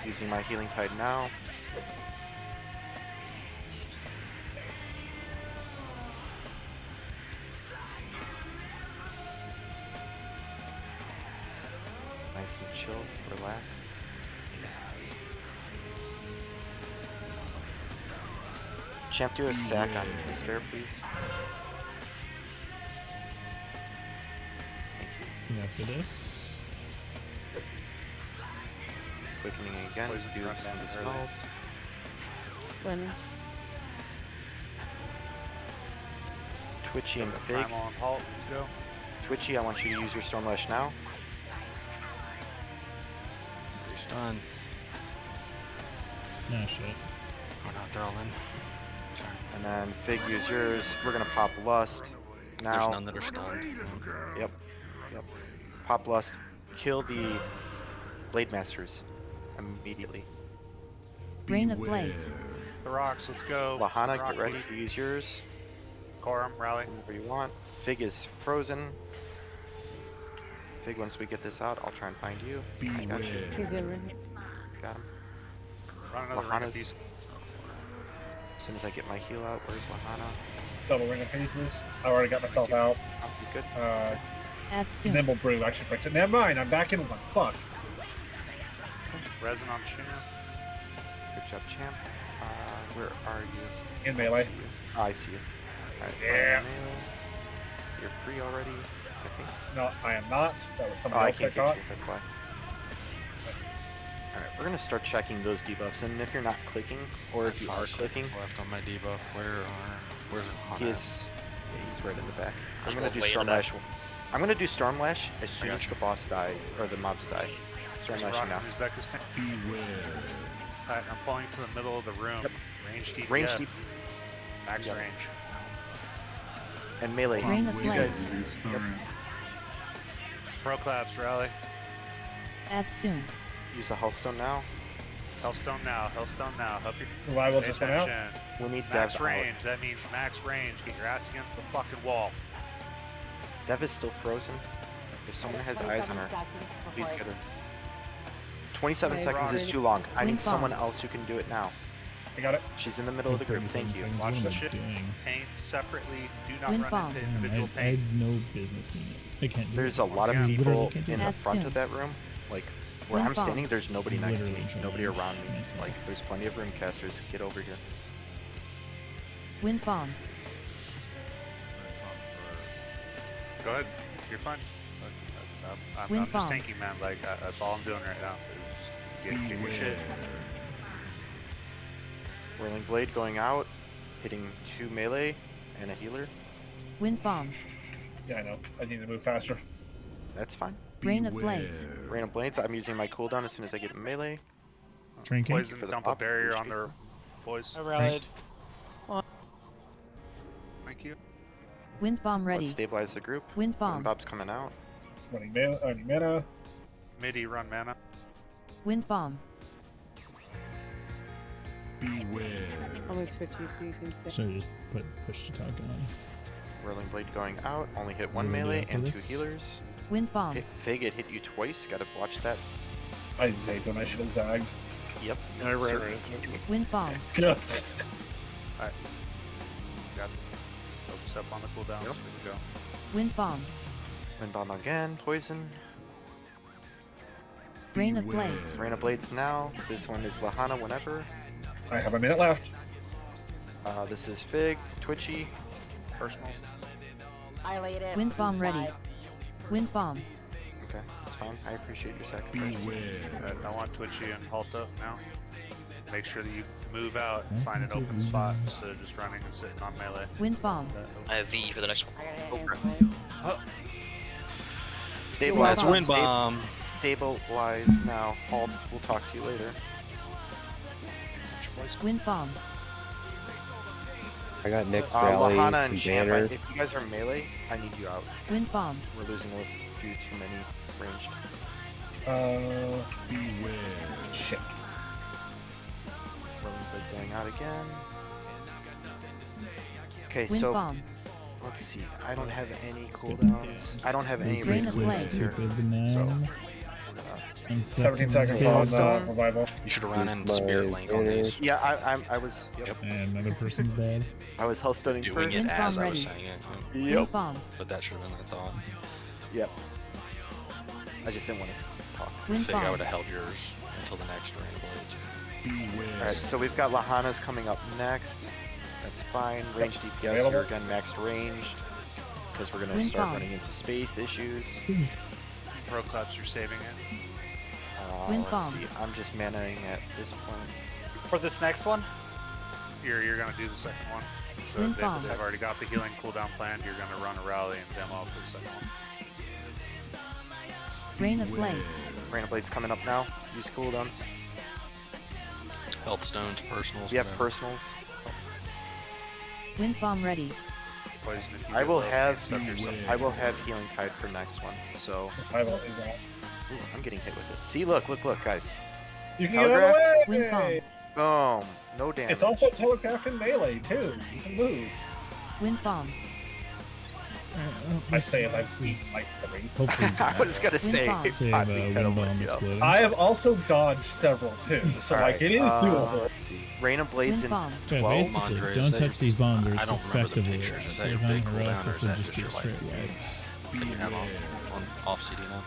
Using my healing tide now. Nice and chill, relaxed. Champ, do a sack on Despair, please. And after this, Quickening again, Poison do run some down dispels. early. When Twitchy and Fig. Primal on halt, let's go. Twitchy, I want you to use your Stormlash now. Restun. nah, shit. We're not, they're all in. Sorry. And then Fig, use yours. We're gonna pop Lust. Now. There's none that are stunned. Yep. Pop Lust. Kill the Blade Masters immediately. Rain of Blades. The rocks, let's go. Lahana, Rock get ready to use yours. Corum, rally. Whenever you want. Fig is frozen. Fig, once we get this out, I'll try and find you. I got you. he's in. Got him. Run another ring Lahana. of peace. As soon as I get my heal out, where's Lahana? Double ring of pieces. I already got myself out. Oh, you good? Add soon. Nimble Brew actually breaks it. Never mind, I'm back in one. Fuck. Resin on Champ. Good job, champ. Where are you? In melee. Oh, I see you. Alright, Yeah. You're free already, I think. No, I am not. That was Oh, somebody I else can't that caught. get you, that's why. Alright, we're gonna start checking those debuffs, and if you're not clicking, or if you are 5 clicking, seconds left on my debuff. Where's it? he is, yeah, he's right in the back. I'm There's gonna one do way in the back. Stormlash. I'm gonna do Stormlash as soon as gotcha. the boss dies, or the mobs die. There's Stormlash rock now. in Uzbekistan. Beware. Alright, I'm pulling to the middle of the room. Yep. Range DPS. Range deep, Max Yep. range. and melee. Rain of You Blades. guys, yep, Pro claps, rally. Add soon. use the Hullstone now. Hellstone now, Hellstone now. Help your Revival pay just went out. attention. We need Max Dev out. range, that means max range. Get your ass against the fucking wall. Dev is still frozen. If someone has eyes on her, please get her. 27 Okay, seconds is Roger. too long. I need Wind someone bomb. else who can do it now. I got it. She's in the middle of the group. 37 Thank you. seconds. Watch What the am I shit. doing? Paint separately. Do not Wind run bomb. into Damn, individual I paint. had no business being it. I can't do There's it. a lot of I people literally can't do in it. the That's front soon. of that room. Like, where Wind I'm bomb. standing, there's nobody next to Literally me. trying Nobody to around me. myself. Like, there's plenty of room casters. Get over here. Wind bomb. Go ahead. You're fine. I'm Wind just bomb. tanking, man. Like, that's all I'm doing right now. Just get your shit. Whirling Blade going out. Hitting 2 melee and a healer. Wind bomb. Yeah, I know. I need to move faster. That's fine. Rain of Blades. Rain of Blades. I'm using my cooldown as soon as I get melee. Drinking. Poison, for the dump pop, a barrier HP. on their boys. I rallied. Thank you. Wind bomb Let's ready. stabilize the group. Wind bomb. Bob's coming out. Running mana. Midi, run mana. Wind bomb. Beware. I'm gonna switch you so you can see. Should I just put push to talk on? Whirling Blade going out. Only hit 1 What do we do melee after and 2 this? healers. Wind bomb. Hit Fig, it hit you twice. Gotta watch that. I zagged when I should have zagged. Yep. Wind bomb. Yeah. Got it. Focus up on the cooldowns. Here we go. Wind bomb. Wind bomb again. Poison. Rain of blades. Rain of Blades now. This one is Lahana whenever. I have a minute left. This is Fig, Twitchy, Personal. I laid it. Wind bomb ready. Wind bomb. Okay, that's fine. I appreciate your sacrifice. I want Twitchy and halt up now. Make sure that you move out and find an open spot instead of just running and sitting on melee. Wind bomb. I have V for the next one. Oh. Stabilize. Wind bomb. Stabilize now. Halt. We'll talk to you later. Wind bomb. I got next rally. Lahana and Shan, banner. if you guys are melee, I need you out. Wind bomb. We're losing a few too many ranged. Beware. Shit. Rolling Blade going out again. Okay, Wind so bomb. let's see. I don't have any cooldowns. I don't have any This Rain is of so blades. here. stupid, man. I'm 17 fucking seconds on Stone. revival. You should run in Use Spirit my Link on these. Yeah, I was. Yep. And another person's dead. I was health stunning Doing first. it Wind as bomb I was ready. saying it. Wind Yep. bomb. But that should have been the thought. Yep. I just didn't want to talk. I Wind think I bomb. would have held yours until the next Rain of Blades. Beware. Alright, so we've got Lahana's coming up next. That's fine. Range DPS Available. here again, maxed range. Because we're gonna Wind start bomb. running into space issues. Pro Clubs, you're saving it. Wind Let's bomb. see. I'm just manaing at this point. For this next one, You're gonna do the second one. So Wind they've, bomb. they've already got the healing cooldown planned. You're gonna run a rally and demo for the second one. Rain of blades. Rain of Blades coming up now. Use cooldowns. Health stones, personals. We have whatever. personals. Wind bomb ready. Poison if you I get will low, have stuff yourself. I will have Healing Tide for next one. So Revival is out. ooh, I'm getting hit with it. See, look, guys. You can get out of the Wind bomb. way! Boom. No damage. It's also telegraphed in melee, too. You can move. Wind bomb. I say if I've This seen is like 3. hopefully I was gonna Wind say. bomb. save I'd be kinda wind with bomb you. exploding. I have also dodged several, too. So, Alright, like, it is doable. Let's see. Rain of Blades Wind in bomb. Yeah, 12. basically, Mondre, don't is that touch these bombs or I it's don't remember the effectively pictures. Is that if your I'm big a rock, cooldown or this is will that just be a just your, straight like, wipe. that you have on off CD now?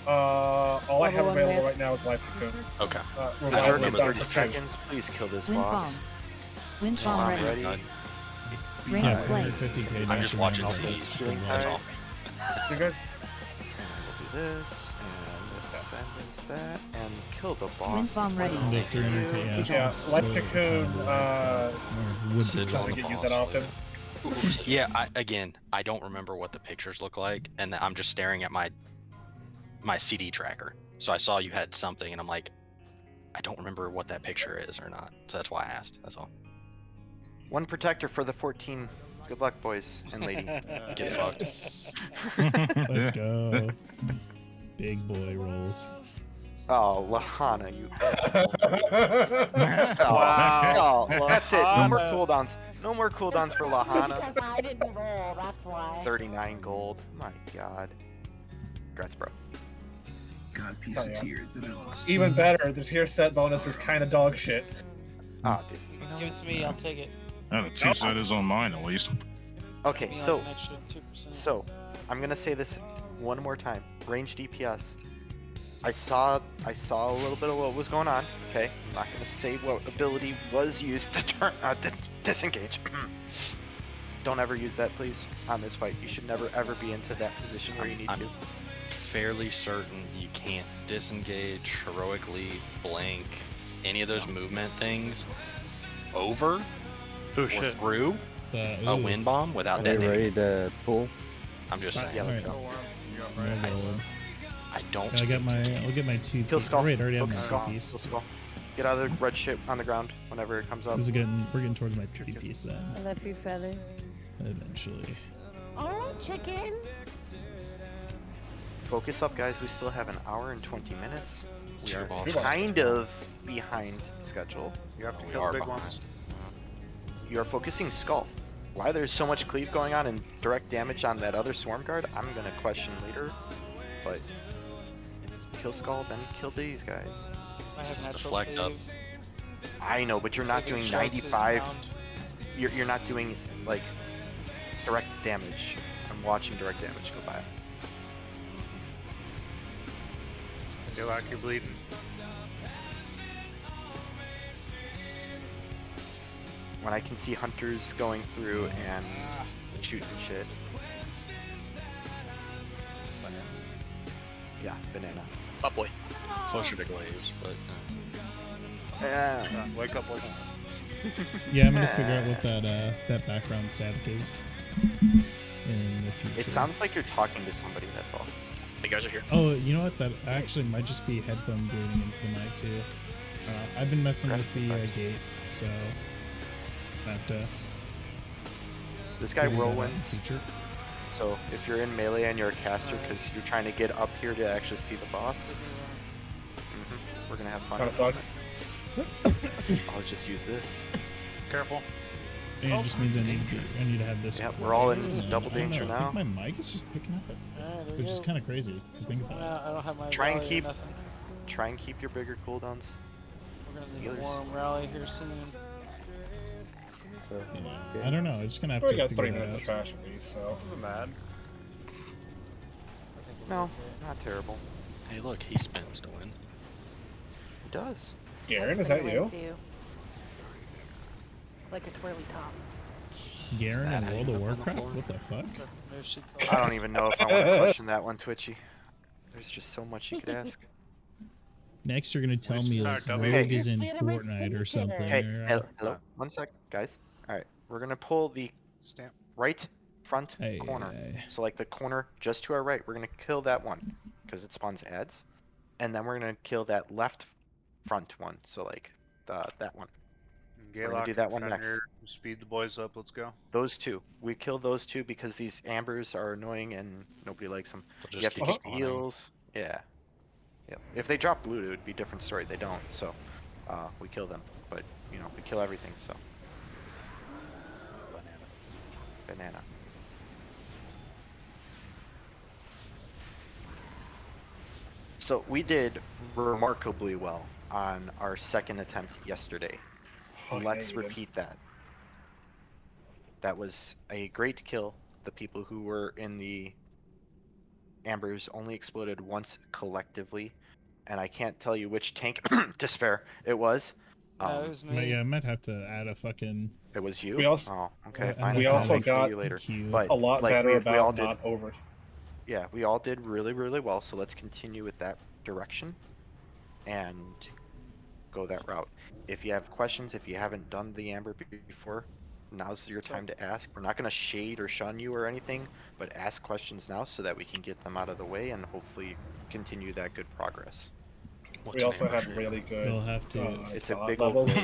All I have Level one available man. right now is Life Cocoon. Okay. Berserk Revival in is down 30 for 2. seconds. Please kill this Wind boss. bomb. Wind So bomb I'm ready. ready. Rain Yeah, of blades. 50k I'm damage just and watching then CD. it's just Healing a That's wipe. all. You're good? And we'll do this, and this, and this, that, and kill the boss. Wind bomb ready. And does 300k, Yeah, it's Life still Cocoon, kind of uh, or would be Sigil I on don't the get used boss. that often. Yeah, I don't remember what the pictures look like, and I'm just staring at my CD tracker. So I saw you had something, and I'm like, I don't remember what that picture is or not. So that's why I asked. That's all. One protector for the 14. Good luck, boys and lady. Get fucked. Let's go. Big boy rolls. Oh, Lahana, you. Wow. Oh, that's it. No more Lahana. cooldowns. No more cooldowns for Lahana. Because I didn't roll, that's why. 39 gold. My god. Congrats, bro. God, piece Oh, of yeah. tears that I lost. Even better, the tier set bonus is kind of dog shit. Ah, dude. Give it to me, I'll take it. Yeah, the two set is on mine at least. Okay, Give me so like an extra 2%. So, I'm gonna say this one more time. Range DPS. I saw a little bit of what was going on. Okay, I'm not gonna say what ability was used to turn disengage. Don't ever use that, please, on this fight. You should never ever be into that position where you need I'm to. fairly certain you can't disengage, heroically blink, any of those movement things over or shit. through a Ooh. wind bomb without Are they detonating. ready to pull? I'm just saying. Yeah, let's Alright. go. I don't. I'll get think my two. Kill skull. Oh, wait, I already have Focus my skull. two piece. Kill skull. Get out of the red shit on the ground whenever it comes up. This is getting. We're getting towards my two piece then. I left you feathers. Eventually. Oh, chicken! Focus up, guys. We still have an hour and 20 minutes. We Two are bosses. kind of behind schedule. You have to We kill are the big behind. ones. You are focusing skull. Why there's so much cleave going on and direct damage on that other swarm guard, I'm gonna question later. But kill skull, then kill these guys. I have natural deflect up. cleave. I know, but you're not Cleaving doing strikes is 95. bound. You're not doing like direct damage. I'm watching direct damage go by. Feel like you're bleeding. When I can see hunters going through and shooting shit. Yeah, banana. Oh boy. Closer to Glaives, but. Yeah. Wake up, wake up. Yeah, I'm gonna figure out what that background static is in the future. It sounds like you're talking to somebody, that's all. You guys are here. Oh, you know what? That actually might just be headphone bleeding into the mic too. I've been messing with the gates, so I have to. This guy figure that out in the whirlwinds. future. So if you're in melee and you're a caster, because you're trying to get up here to actually see the boss, we're gonna have fun. Kinda sucks. I'll just use this. Careful. And it just means I need to have this. Yeah, we're all in working. double I don't danger know, I think now. my mic is just picking up, there which you is go. kind of crazy to think about. I don't have my Try and rally or keep, nothing. your bigger cooldowns. We're gonna need Healers. a warm rally here soon. So, I don't know. I'm just gonna have We to got figure 3 that minutes out. of trash at least, so. I'm mad. No, not terrible. Hey, look, he spins to win. It does. Garen, is that you? Like a twirly top. Garen that in how World you of end up on the Warcraft? floor? What the fuck? I don't even know if I want to question that one, Twitchy. There's just so much you could ask. Next, you're gonna tell should me start like W. Rogue Hey. is in Just say it in my Fortnite or skin something. Hey, or, hello, 1 sec, guys. Alright, we're gonna pull the Stamp. right front Hey, corner. hey. So like the corner just to our right, we're gonna kill that one, because it spawns ads. And then we're gonna kill that left front one, so like that one. We're gonna Gaylock do that and one next. Fenrir, speed the boys up. Let's go. Those two. We kill those two because these ambers are annoying and nobody likes them. They'll You just have keep to keep spawning. heals. Yeah. Yep. If they drop blue, it would be a different story. They don't, so we kill them. But you know, we kill everything. So banana. So we did remarkably well on our second attempt yesterday. Fuck, Let's yeah, you did. repeat that. That was a great kill. The people who were in the ambers only exploded once collectively, and I can't tell you which tank despair it was. it was But me. yeah, I might have to add a fucking. It was you. We also- oh, okay. I'm Fine. We gonna I'll also make sure got you later. queue. But A lot like, better we about all did. not over. Yeah, we all did really, really well. So let's continue with that direction, and go that route. If you have questions, if you haven't done the amber before, now's your time to ask. We're not going to shade or shun you or anything, but ask questions now so that we can get them out of the way and hopefully continue that good progress. What's We an also amber had shade? really good. You'll have to. It's a dot big old levels.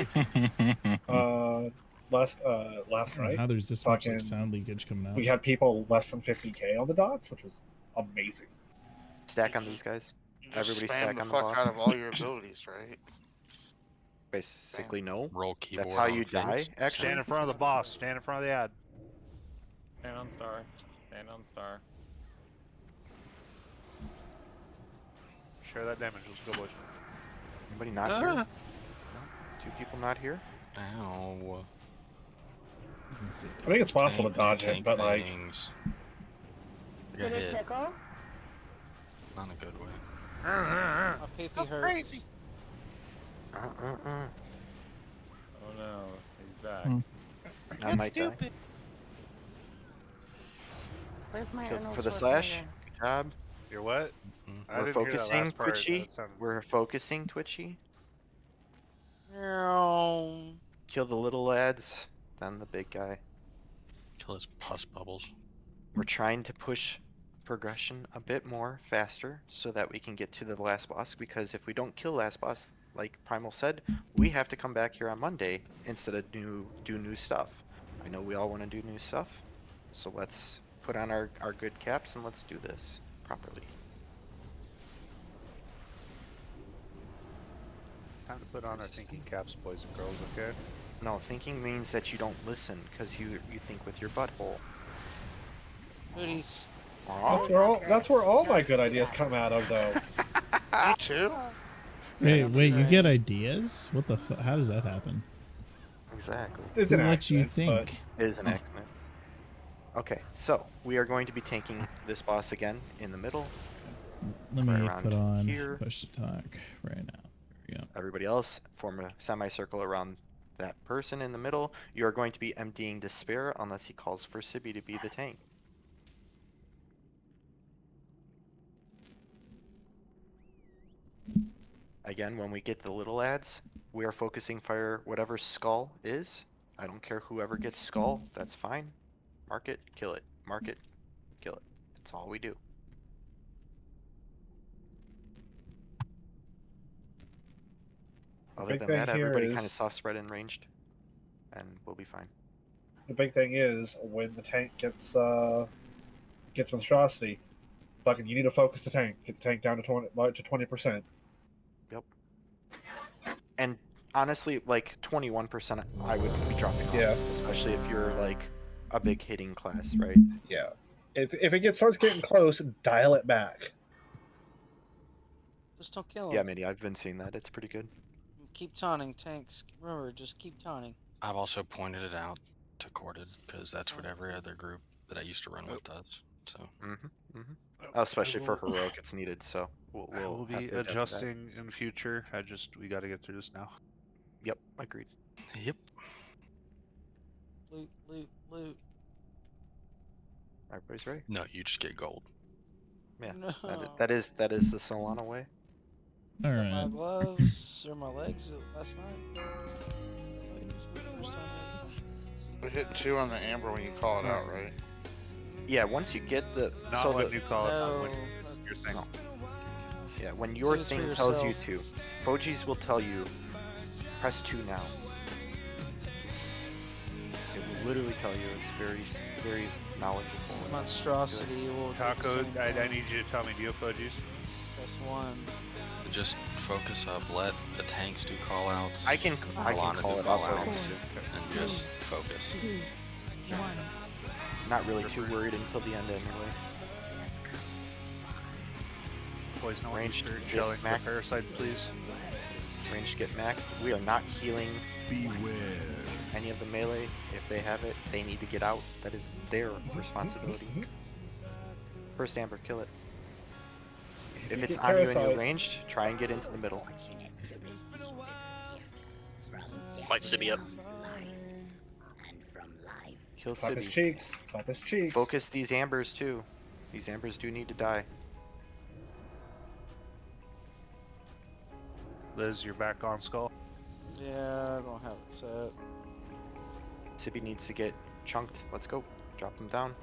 wave. Last night, How there's this much fucking- like sound leakage coming out. we had people less than 50k on the dots, which was amazing. Stack on these guys. Just Everybody spam stack the on the fuck boss. out of all your abilities, right? Basically, no. Roll keyboard. That's how on you things. die, actually. Stand in front of the boss. Stand in front of the ad. Stand on star. Stand on star. Share that damage. Let's go, boys. Anybody not here? No? 2 people not here? Ow. Let's see. I think it's possible to Tank, dodge tank it, but like, things. Did Get it hit. tickle? Not in a good way. My PP hurts. Crazy. Oh no, he's back. I That's might die. stupid. Where's my Kill Arnold for the slash. Schwarzenegger? Good job. You're what? I We're didn't hear that focusing, last part. Twitchy. That sounded- We're focusing, Twitchy. No. Kill the little lads, then the big guy. Kill his pus bubbles. We're trying to push progression a bit more faster so that we can get to the last boss, because if we don't kill last boss, like Primal said, we have to come back here on Monday instead of do new stuff. I know we all want to do new stuff, so let's put on our good caps and let's do this properly. It's time to put on our thinking caps, boys and girls, okay? No, thinking means that you don't listen, because you think with your butthole. Hoodies. That's where all my good ideas come out of, though. Me too. Wait, you get ideas? What the how does that happen? Exactly. It's Who an lets you accident, think? It is an accident. Okay, so we are going to be tanking this boss again in the middle. Let right me around put on here. push attack right now. There we go. Everybody else form a semicircle around that person in the middle. You are going to be emptying Despair unless he calls for Sibby to be the tank. Again, when we get the little ads, we are focusing fire whatever Skull is. I don't care whoever gets Skull, that's fine. Mark it, kill it. Mark it, kill it. That's all we do. Other big than thing that, here everybody kind is- of soft spread and ranged, and we'll be fine. The big thing is when the tank gets monstrosity, fucking you need to focus the tank. Get the tank down to 20%. Yep. And honestly, like 21%, I would be dropping off. Yeah. Especially if you're like a big hitting class, right? Yeah. If it starts getting close, dial it back. Just don't kill him. Yeah, Mitty, I've been seeing that. It's pretty good. Keep taunting tanks. Remember, just keep taunting. I've also pointed it out to Corded because that's what every other group that I used to run with does. So. Especially for heroic, it's needed. So we'll We'll have be to adjust that. adjusting in future. We got to get through this now. Yep, agreed. Yep. Loot, loot, loot. Everybody's ready. No, you just get gold. Yeah, No. that is the Solana way. All My right. gloves or my legs last night. We hit 2 on the amber when you call it out, right? Yeah, once you get the Not so when the- you call it out. When No, your thing. No. Yeah, when your Choose for thing tells you yourself. to, Foji's will tell you, press 2 now. It will literally tell you. It's very knowledgeable. Monstrosity will. do the Taco, same I thing. need you to tell me, do you have Fudgies? Press 1. Just focus up. Let the tanks do call outs. I can Alana call do it out, call but outs, and just focus. not really too worried until the end anyway. Boys, no one Range start get shelling the maxed. parasite, please. Range get maxed. We are not healing Beware. any of the melee. If they have it, they need to get out. That is their responsibility. First Amber, kill it. If you it's get on you and you're Parasite- ranged, try and get into the middle. Might Sibby up. Kill Clap his Sibby. cheeks. Clap his cheeks. Focus these ambers too. These ambers do need to die. Liz, you're back on Skull. Yeah, I don't have it set. Sibby needs to get chunked. Let's go. Drop him down.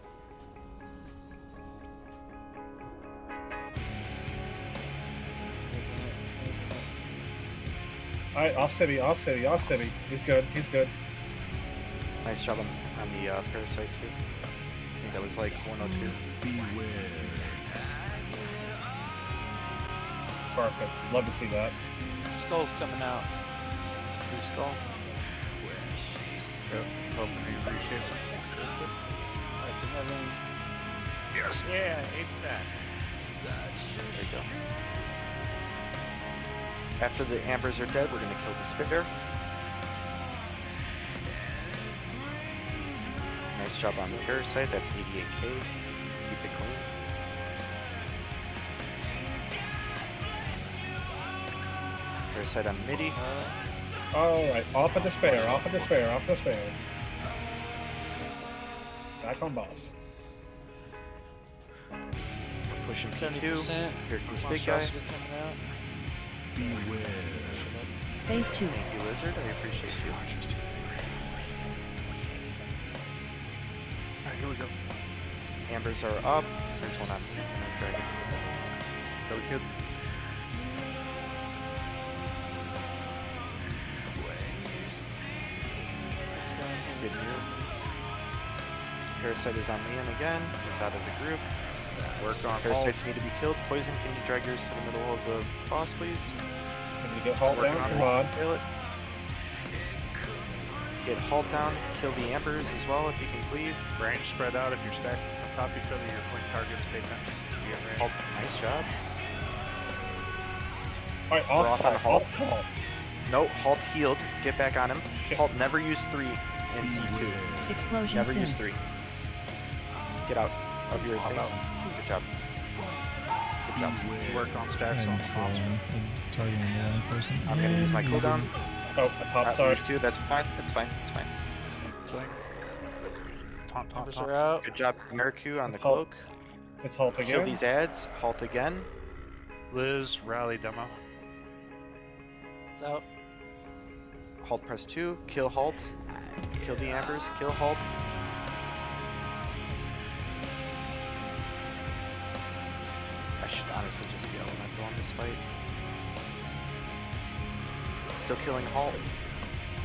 Alright, off Sibby, off Sibby, off Sibby. He's good, he's good. Nice job on the parasite too. I think that was like 102. Beware. Perfect. Love to see that. Skull's coming out. Blue skull. Hoping you appreciate it. Yes. Yeah, it's that. There you go. After the ambers are dead, we're gonna kill Despair. Nice job on the parasite. That's 88k. Keep it clean. Parasite on midi. Alright, off of Despair, off of Despair, off of Despair. Back on boss. We're pushing 70%. T2. Here comes big guy. Monstrosity coming out. Beware. Phase 2. Thank you, Lizard. I appreciate you. Alright, here we go. Ambers are up. There's one on me. I'm gonna drag it. Go kid. Good move. Parasite is on Leon again. He's out of the group. Work on Parasites need to be killed. Poison, can you drag yours to the middle of the boss, please? Can you get Halt down? Come on. Kill it. Get Halt down. Kill the Ambers as well, if you can please. Range spread out. If you're stacked on top of each other, your flank targets pay attention. You get range. Halt, nice job. Alright, We're off off on Halt, Halt. off Halt. No, Halt healed. Get back on him. Shit. Halt never use 3 in D2. Explosion Never soon. use 3. Get out of your Hop thing. out. Good job. Good job. Work on stacks on I'm bombs. targeting the wrong person. I'm gonna use my And cooldown. Oh, I popped, sorry. These two, that's fine. That's fine. That's fine. Taunt, taunt, Numbers taunt. are out. Good job, Mariku, on the Let's halt. cloak. Let's halt Kill again. these ads. Halt again. Liz, rally demo. Out. Halt press 2. Kill halt. Kill the ambers. Kill halt. I should honestly just be elemental on this fight. Still killing halt.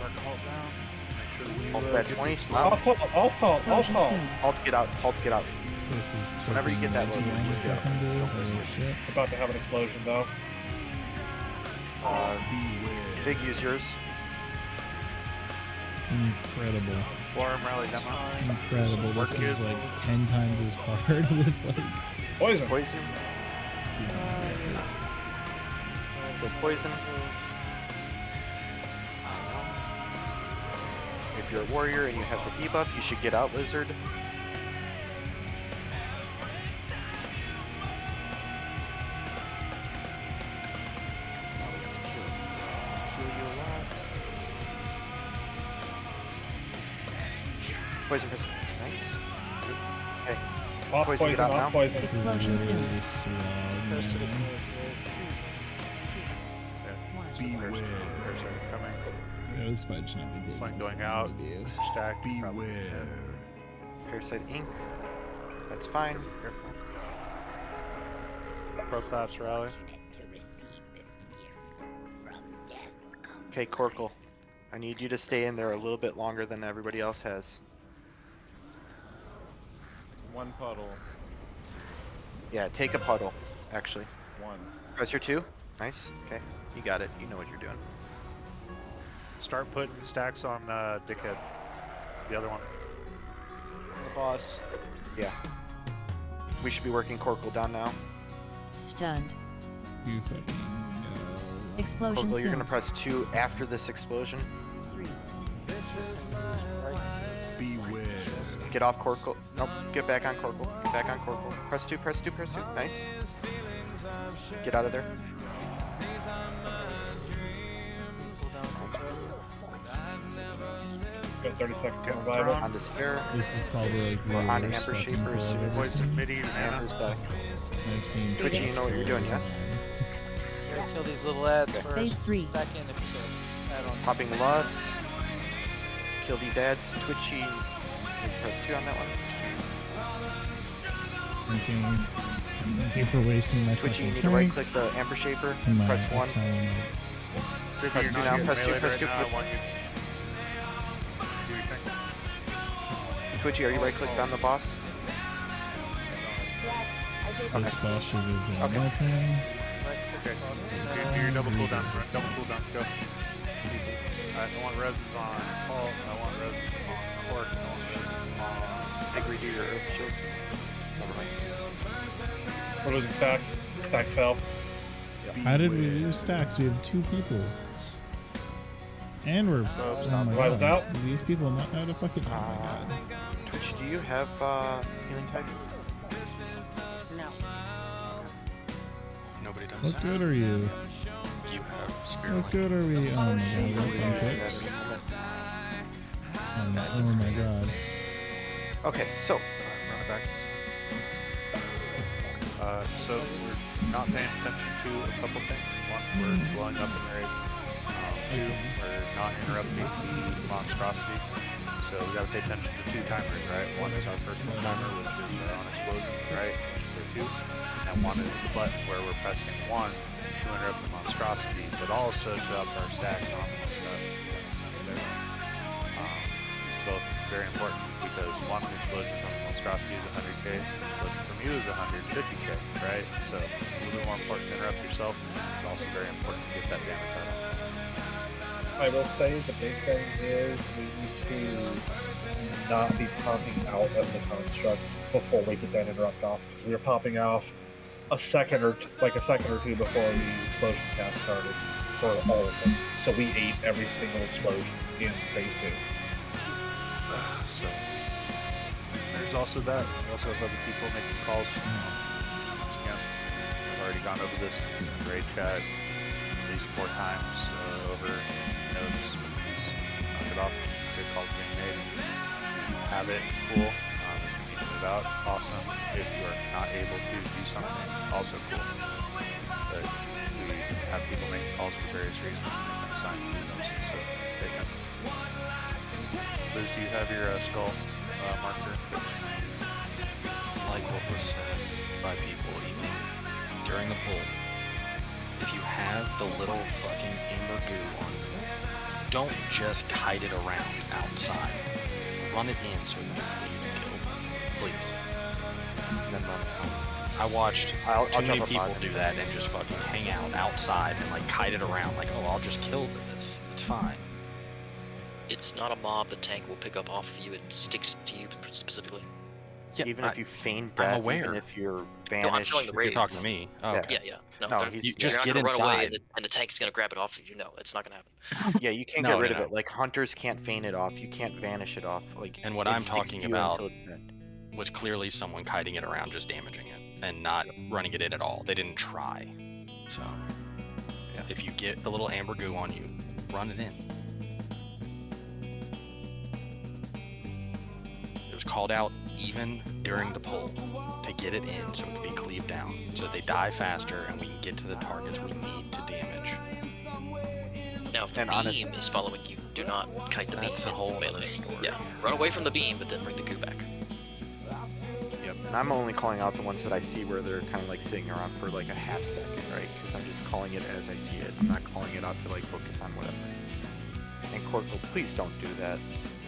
Work halt down. Make sure that you Halt at get 20. this- Stop. Off halt, off halt, off halt. Halt, get out. Halt, get out. This is Whenever you get that taking low, way just too get long up. to fucking do. Don't risk Oh it. shit. About to have an explosion though. Fig, use yours. Incredible. Warm rally demo. Incredible. This Work is it. like 10 times as hard with like Poison. Poison. Go poison. If you're a warrior and you have the debuff, you should get out, Lizard. Poison person. Nice. Good. Okay. Off Poison, get poison, out now. off poison. this is literally slow. man. Beware. Coming. Yeah, this fight should not be good. Flank going out. Dude. Stack. probably. Beware. Parasite Ink. That's fine. Careful. Proclaps rally. Okay, Corkle. I need you to stay in there a little bit longer than everybody else has. One puddle. Yeah, take a puddle, actually. One. Press your 2. Nice. Okay, you got it. You know what you're doing. Start putting stacks on Dickhead. The other one. The boss. Yeah. We should be working Corkle down now. Stunned. You fucking no. Explosion Corkle, you're soon. gonna press 2 after this explosion. Beware. Get off Corkle. Nope, get back on Corkle. Get back on Corkle. Press 2, press 2, press 2. Nice. Get out of there. Got 30 seconds to revival. On Despair. This is probably like the Or on worst Amber fucking Shaper. pull I've ever Poison seen. midi. Amber's back. I've seen. Twitchy, you know what you're doing, yes? Gotta kill these little ads Okay. first. Phase 3. Stack in if you could. Add on. Popping Lust. Kill these ads. Twitchy. Press 2 on that one. Thank you for wasting my Twitchy, you fucking need to right turn. click the Amber Shaper. and my Press 1. Italian. Sydney, Press you're two not now, getting press two, meleeed press right two, now. I press- want you to do your thing. Twitchy, are you right clicked on the boss? Yes, I did. This boss should have been Okay. melting. Okay. So do your double cooldown. Double cooldown. Go. I want reses on Paul. I want reses on Cork. I want reses on. Big redo your Earth Shield. Never mind. We're losing stacks. Stacks fell. How did we lose stacks? We have 2 people. And we're. So, Oh my Revival's god. out. These people not know how to fucking. Oh my god. Twitchy, do you have healing type? No. Nobody does. What good are you? You have spirit. What good are we? Oh my god. What Oh my god. Okay, so Run it back. So we're not paying attention to a couple things. One, we're blowing up in their 2, we're not interrupting the monstrosity. So we gotta pay attention to 2 timers, right? One is our personal timer, which is our on explosion, right? For 2. And one is the button where we're pressing 1 to interrupt the monstrosity, but also to up our stacks on the monstrosity. Does that make sense there? Both very important because one explosion from the monstrosity is 100k, explosion from you is 150k, right? So it's a little bit more important to interrupt yourself. It's also very important to get that damage out. I will say the big thing is we need to not be popping out of the constructs before we get that interrupt off. Because we were popping off a second or two before the explosion cast started for all of them. So we ate every single explosion in phase 2. So there's There's also that. We also have other people making calls. Once again, I've already gone over this in the raid chat at least 4 times over notes. Please knock it off. Good calls being made. If you have it, cool. If you move out, awesome. If you are not able to do something, also cool. But we have people making calls for various reasons. They can assign those, so they can. Liz, do you have your skull marker? Like what was said by people even during the poll, if you have the little fucking amber goo on you, don't just kite it around outside. Run it in so you can kill. Please. And then I watched I'll too many drop a people bot. do that and just fucking hang out outside and like kite it around like, oh, I'll just kill this. It's fine. It's not a mob the tank will pick up off of you. It sticks to you specifically. Yeah, even if you feign I'm death, aware. even if you're No, banished. I'm telling the If raids. you're talking to me. Oh, okay. Yeah. No, No, they're- he's- You you're just not get gonna run away inside. and the tank's gonna grab it off of you. No, it's not gonna happen. Yeah, you can't No, get rid no, of no. it. Like hunters can't feign it off. You can't vanish it off. Like And what it I'm sticks talking to you about until it's dead. was clearly someone kiting it around, just damaging it, and not running it in at all. They didn't try. So, Yeah. if you get the little amber goo on you, run it in. It was called out even during the poll to get it in so it could be cleaved down, so they die faster and we can get to the targets we need to damage. Now, if the And honest- beam is following you, do not kite the beam. That's a whole other melee. story. Yeah, run away from the beam, but then bring the goo back. Yep. And I'm only calling out the ones that I see where they're kind of like sitting around for like a half second, right? Because I'm just calling it as I see it. I'm not calling it out to like focus on whatever. And Corporal, please don't do that,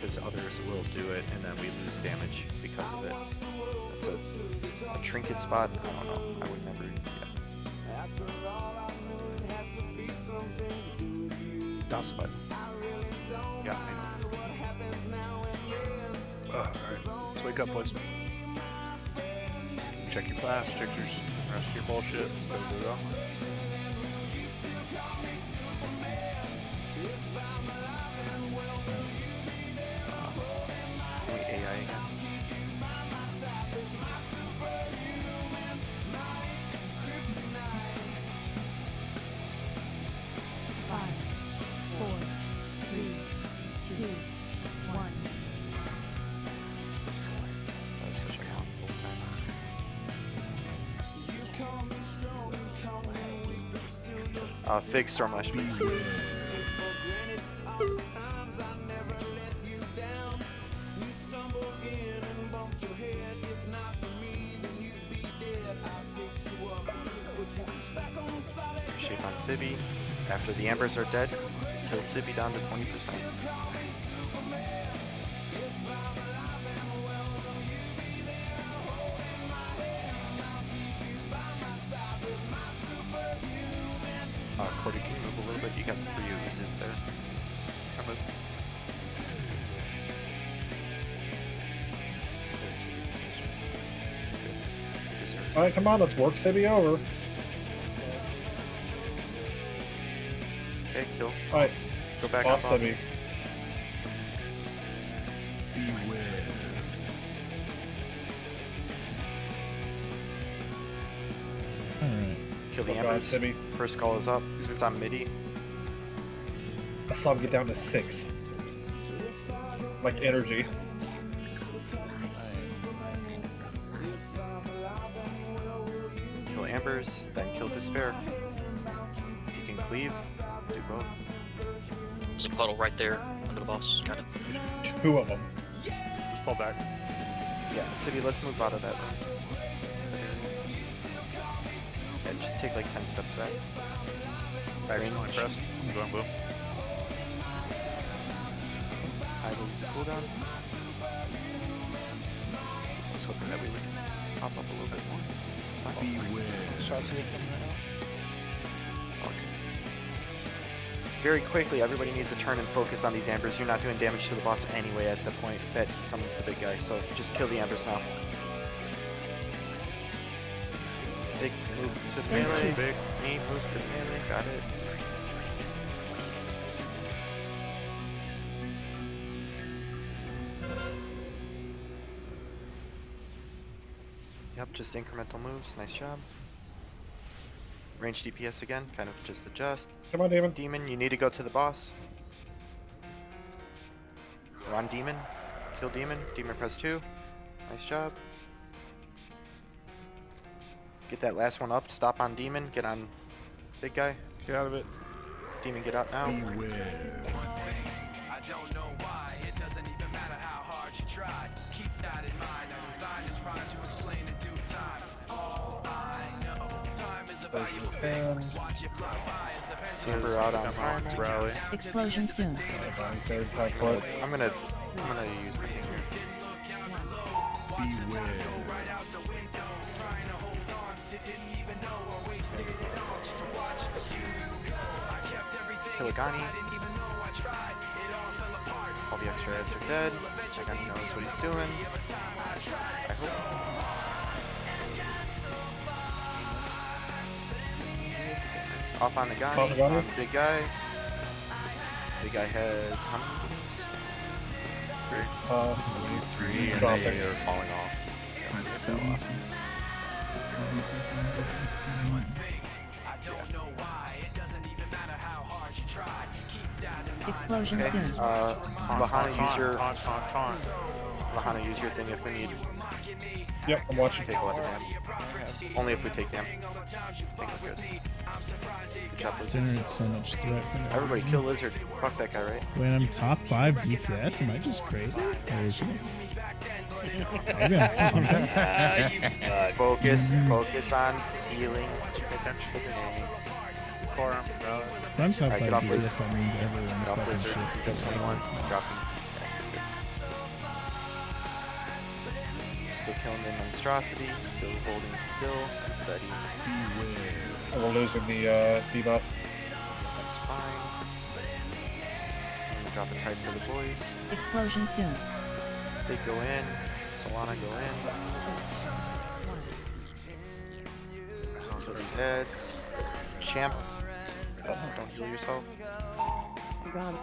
because others will do it, and then we lose damage because of it. That's a trinket spot. I don't know. I would never. Yeah. DOS button. Yeah, I know. Alright, let's wake up, boys. Check your class, check your rest of your bullshit. Go, go, go. Can we AI again? Five, four, three, two, one. That was such a long time. Fig Stormlash, please. Shape on Cibi. After the Ambers are dead, kill Cibi down to 20%. Cordy, can you move a little bit? You got 3 oozes there. Come move. Alright, come on, let's work Cibi over. Yes. Okay, kill. Alright, Go back off on Cibi. bosses. Beware. Alright. Kill the Oh god, Ambers. Cibi. First skull is up. It's on midi. I saw him get down to 6. Like energy. Kill Ambers, then kill Despair. You can cleave, do both. There's a puddle right there under the boss. Got it. 2 of them. Just pull back. Yeah, City, let's move out of that. Yeah, just take like 10 steps back. Excellent, press. I'm going blue. I will cooldown. I was hoping that we would pop up a little bit more. It's fine. Beware. Shots anything right now? It's all good. Very quickly, everybody needs to turn and focus on these Ambers. You're not doing damage to the boss anyway at the point that he summons the big guy, so just kill the Ambers now. Big move to the There's melee. two. Big me move to the melee. Got it. Yep, just incremental moves. Nice job. Range DPS again, kind of just adjust. Come on, Demon. Demon, you need to go to the boss. We're on Demon. Kill Demon. Demon press 2. Nice job. Get that last one up. Stop on Demon. Get on big guy. Get out of it. Demon, get out now. I don't know why, it doesn't even matter how hard you try. Keep that in mind, I designed this rhyme to explain in due time. All I know, time is a valuable thing. Watch it fly by as the pendulum. Timber out on primal. Rally. Explosion soon. I'm gonna use my here. Killigani. All the extra heads are dead. Killigani knows what he's doing. I hope. Off on the Gani. Off the Gani. On big guy. Big guy has how many? Three, and dropping. they are falling off. Explosion Okay. soon. Lahana, use your Taunt. Lahana, use your thing if we need. Yep, I'm watching. Take 11 damage. Only if we take damage. I think we're good. Good job, Lizard. Generates so much threat from Everybody reason. kill Lizard. Fuck that guy, right? When I'm top 5 DPS, am I just crazy? Or is it? Okay. Focus on healing. Pay attention to grenades. Core arm. Rally. If I'm top Alright, 5 get off DPS, Lizard. that means everyone's Get off fucking Lizard. shit. He's at 21. Dropping. Still killing the monstrosity. Still holding still and steady. And we're losing the debuff. That's fine. I'm gonna drop a type for the boys. Explosion soon. They go in. Solana go in. Kill these heads. Champ. Oh, don't heal yourself. I'm gone.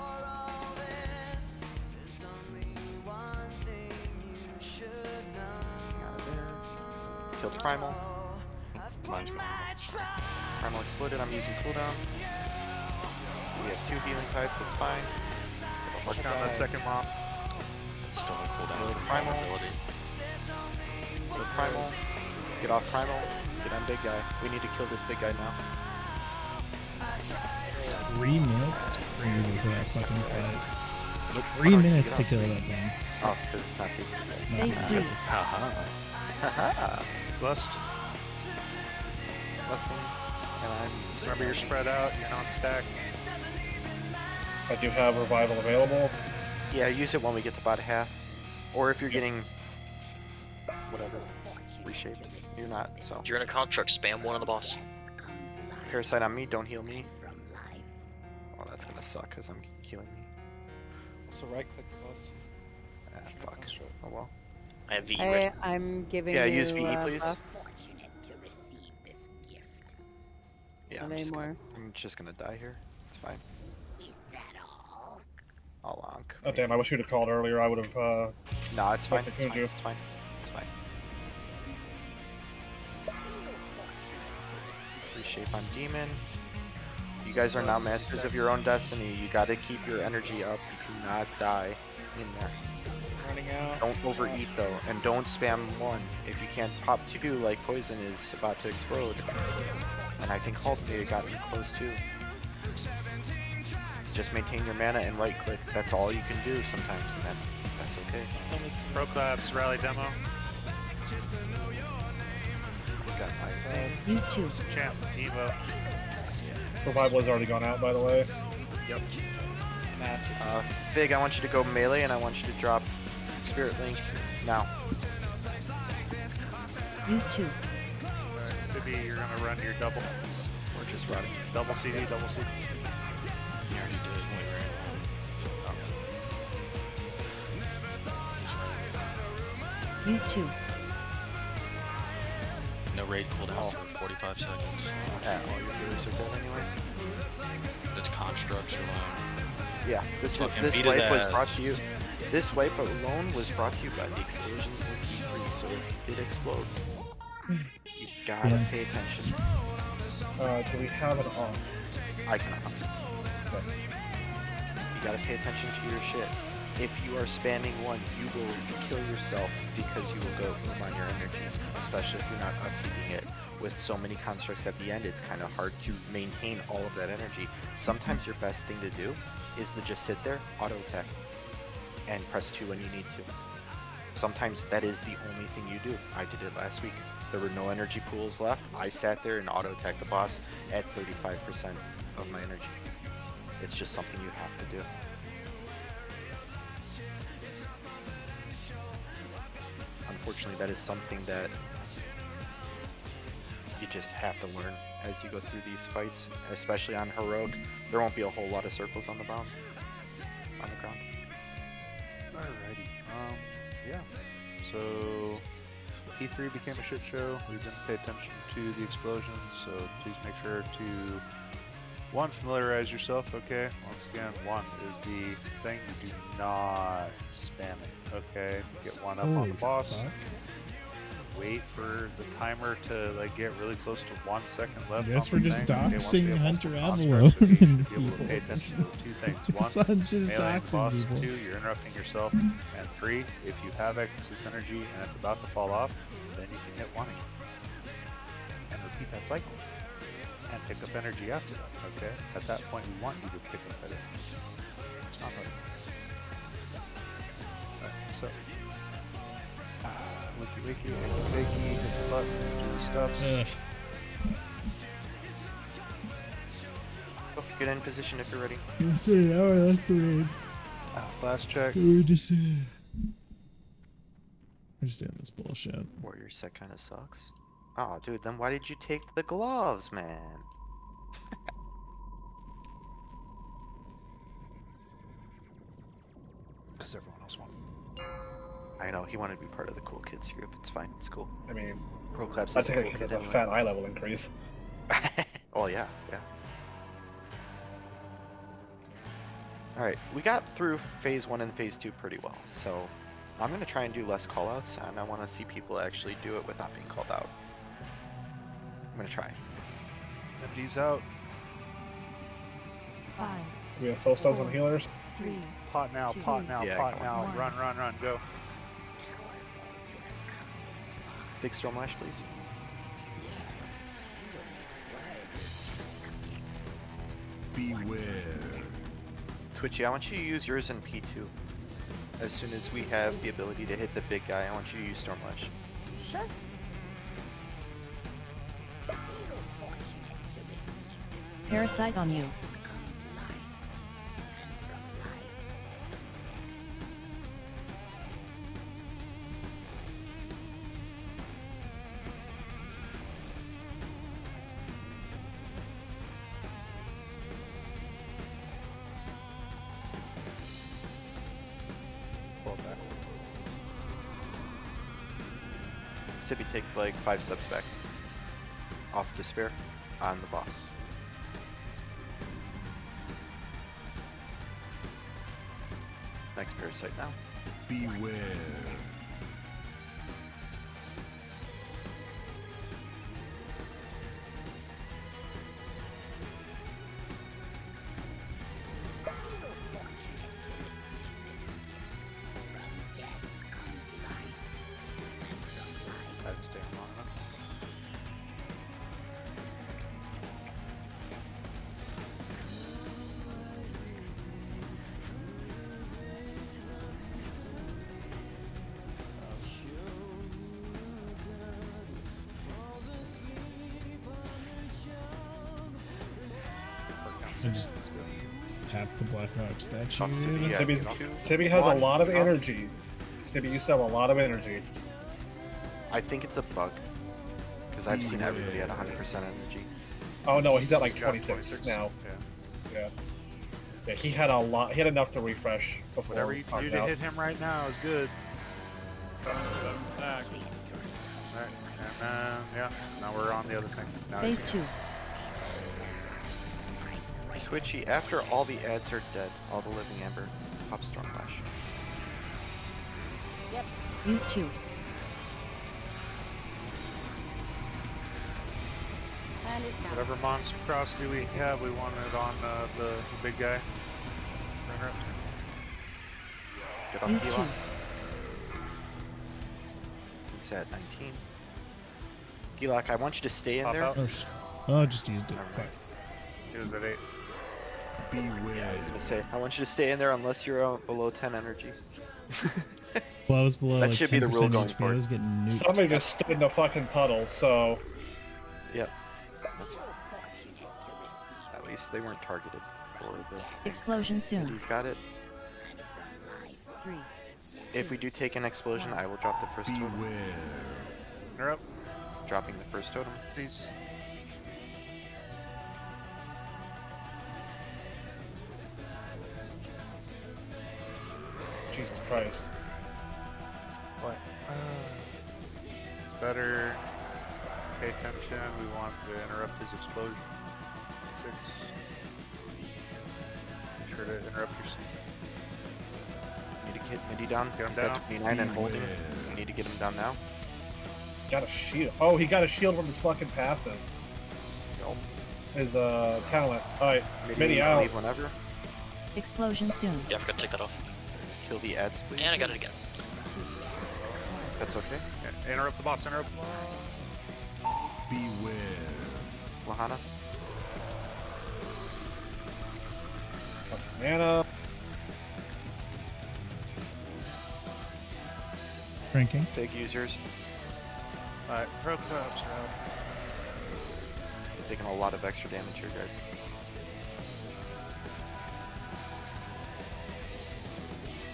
Out of there. Killed Primal. Mine's gone. Primal exploded. I'm using cooldown. We have 2 healing types. That's fine. Work on that second mob. Still on cooldown. Kill from Primal. vulnerability. Kill Primal. Get off Primal. Get on big guy. We need to kill this big guy now. 3 minutes? It's crazy for that fucking fight. Nope. 3 Oh, no, minutes get to off. kill that thing. Oh, because it's not face to face. Not Face even deep. close. Haha. Lust. Busting. And I'm Remember, you're spread out. You're not stacked. I do have revival available. Yeah, use it when we get to about half. Or if you're getting whatever reshaped. You're not, so. If you're in a construct, spam one on the boss. Parasite on me, don't heal me. Oh, that's gonna suck because I'm healing me. Also right click the boss. Ah, fuck. Oh well. I have VE ready. I'm giving Yeah, you use VE, please. buff. Yeah, Not anymore. I'm just gonna die here. It's fine. I'll lonk. Oh damn! I wish you'd have called earlier. I would have. Nah, it's fine. Fuck It's the fine. Kuju. It's fine. It's fine. Reshape on demon. You guys are now masters of your own destiny. You gotta keep your energy up. You cannot die in there. Running out. Don't overeat though, and don't spam 1. If you can't pop 2 like Poison is about to explode. And I think Halt may have gotten close too. Just maintain your mana and right click. That's all you can do sometimes, and that's okay. Proclapse rally demo. Got my side. Use 2. Champ. Evo. Revival has already gone out, by the way. Yep. Massive. Fig, I want you to go melee, and I want you to drop Spirit Link now. Use 2. Alright, Sibby, you're gonna run your double. We're just running. Double CD, double CD. You already did. Use 2. No raid cooldown for 45 seconds. Yeah, all your healers are dead anyway. It's constructs alone. Yeah, this Fucking this beat wipe his was ass. brought to you. This wipe alone was brought to you by the explosions in P3. So if you did explode, You gotta Yeah. pay attention. Do we have an on? I can off. You gotta pay attention to your shit. If you are spamming one, you will kill yourself because you will go boom on your energy, especially if you're not upkeeping it. With so many constructs at the end, it's kind of hard to maintain all of that energy. Sometimes your best thing to do is to just sit there, auto attack, and press 2 when you need to. Sometimes that is the only thing you do. I did it last week. There were no energy pools left. I sat there and auto attacked the boss at 35% of my energy. It's just something you have to do. Unfortunately, that is something that you just have to learn as you go through these fights, especially on heroic. There won't be a whole lot of circles on the ground. Alrighty. Yeah. So P3 became a shit show. We didn't pay attention to the explosions, so please make sure to familiarize yourself. Okay. Once again, 1 is the thing. You do not spam it. Okay. Get 1 up on Holy the boss. fuck. Wait for the timer to like get really close to 1 second left. Guess on we're the just thing. Okay, once we doxing have Hunter multiple Avalon constructs, okay, you and should be able to people. pay attention to 2 things. 1, Son's just meleeing doxing boss. people. 2, you're interrupting yourself. And 3, if you have excess energy and it's about to fall off, then you can hit 1 again. And repeat that cycle. And pick up energy after that, okay? At that point, we want you to pick up that energy. It's not hard. Alright, so. Wakey wakey, wakey wakey, hit the buttons, do the stuffs. Oh, get in position if you're ready. It's an hour left parade. Flash check. We're just doing this bullshit. Warrior set kind of sucks. Oh, dude, then why did you take the gloves, man? Because everyone else wanted. I know, he wanted to be part of the cool kids group. It's fine, it's cool. I mean, Pro Claps I is take cool it because kid of a anyway. fat eye level increase. Oh, yeah, yeah. Alright, we got through phase 1 and phase 2 pretty well, so I'm going to try and do less callouts, and I want to see people actually do it without being called out. I'm going to try. MD's out. 5. We have soul stones on healers. 3. Pot now, Two. pot now, Yeah, pot come now. on. Run, run, run, go. Big Storm Lash, please. Beware. Twitchy, I want you to use yours in P2. As soon as we have the ability to hit the big guy, I want you to use Storm Lash. Sure. Parasite on you. Pull it back. Sippy, take like 5 steps back. Off Despair on the boss. Next Parasite now. Beware. I haven't stayed long enough. I just tap the Black Rock statue. Yeah, Sibby has a One, lot of up. energy. Sibby used to have a lot of energy. I think it's a bug. Because I've seen everybody at 100% energy. Oh no, he's at like He's got 26 now. Yeah. Yeah. Yeah, he had a lot. He had enough to refresh before. Whatever you can do to hit him right now is good. 7 stacks. Alright, and yeah, now we're on the other thing. Now Phase he's- 2. Twitchy, after all the ads are dead, all the living amber, pop Storm Lash. Use 2. Whatever monstrosity we have, we want it on the big guy. Get on Use Gila. 2. He's at 19. Gilak, I want you to stay in Pop there. out. Oh, I just used it. He was at 8. Yeah, I was gonna say, I want you to stay in there unless you're below 10 energy. Well, I was below That like should be the rule 10% going HP. I forward. was getting nuked. Somebody just stood in a fucking puddle, so. Yep. At least they weren't targeted for the. Explosion soon. He's got it. 3. If we do take an explosion, I will drop the first totem. You're up. Dropping the first totem. Please. Jesus Christ. What? It's better. Pay attention. We want to interrupt his explosion. 6. Make sure to interrupt your sleep. Need to get Midi down. Get him He's at down. 29 and holding. We need to get him down now. Got a shield. Oh, he got a shield from his fucking passive. His talent. Alright, Midi you can out. leave whenever. Explosion soon. Yeah, I forgot to take that off. Kill the ads, please. And I got it again. That's okay. Yeah, interrupt the boss. Interrupt. Beware. Lahana. Mana. Cranking. Fig users. Alright, pro clubs, right? Taking a lot of extra damage here, guys.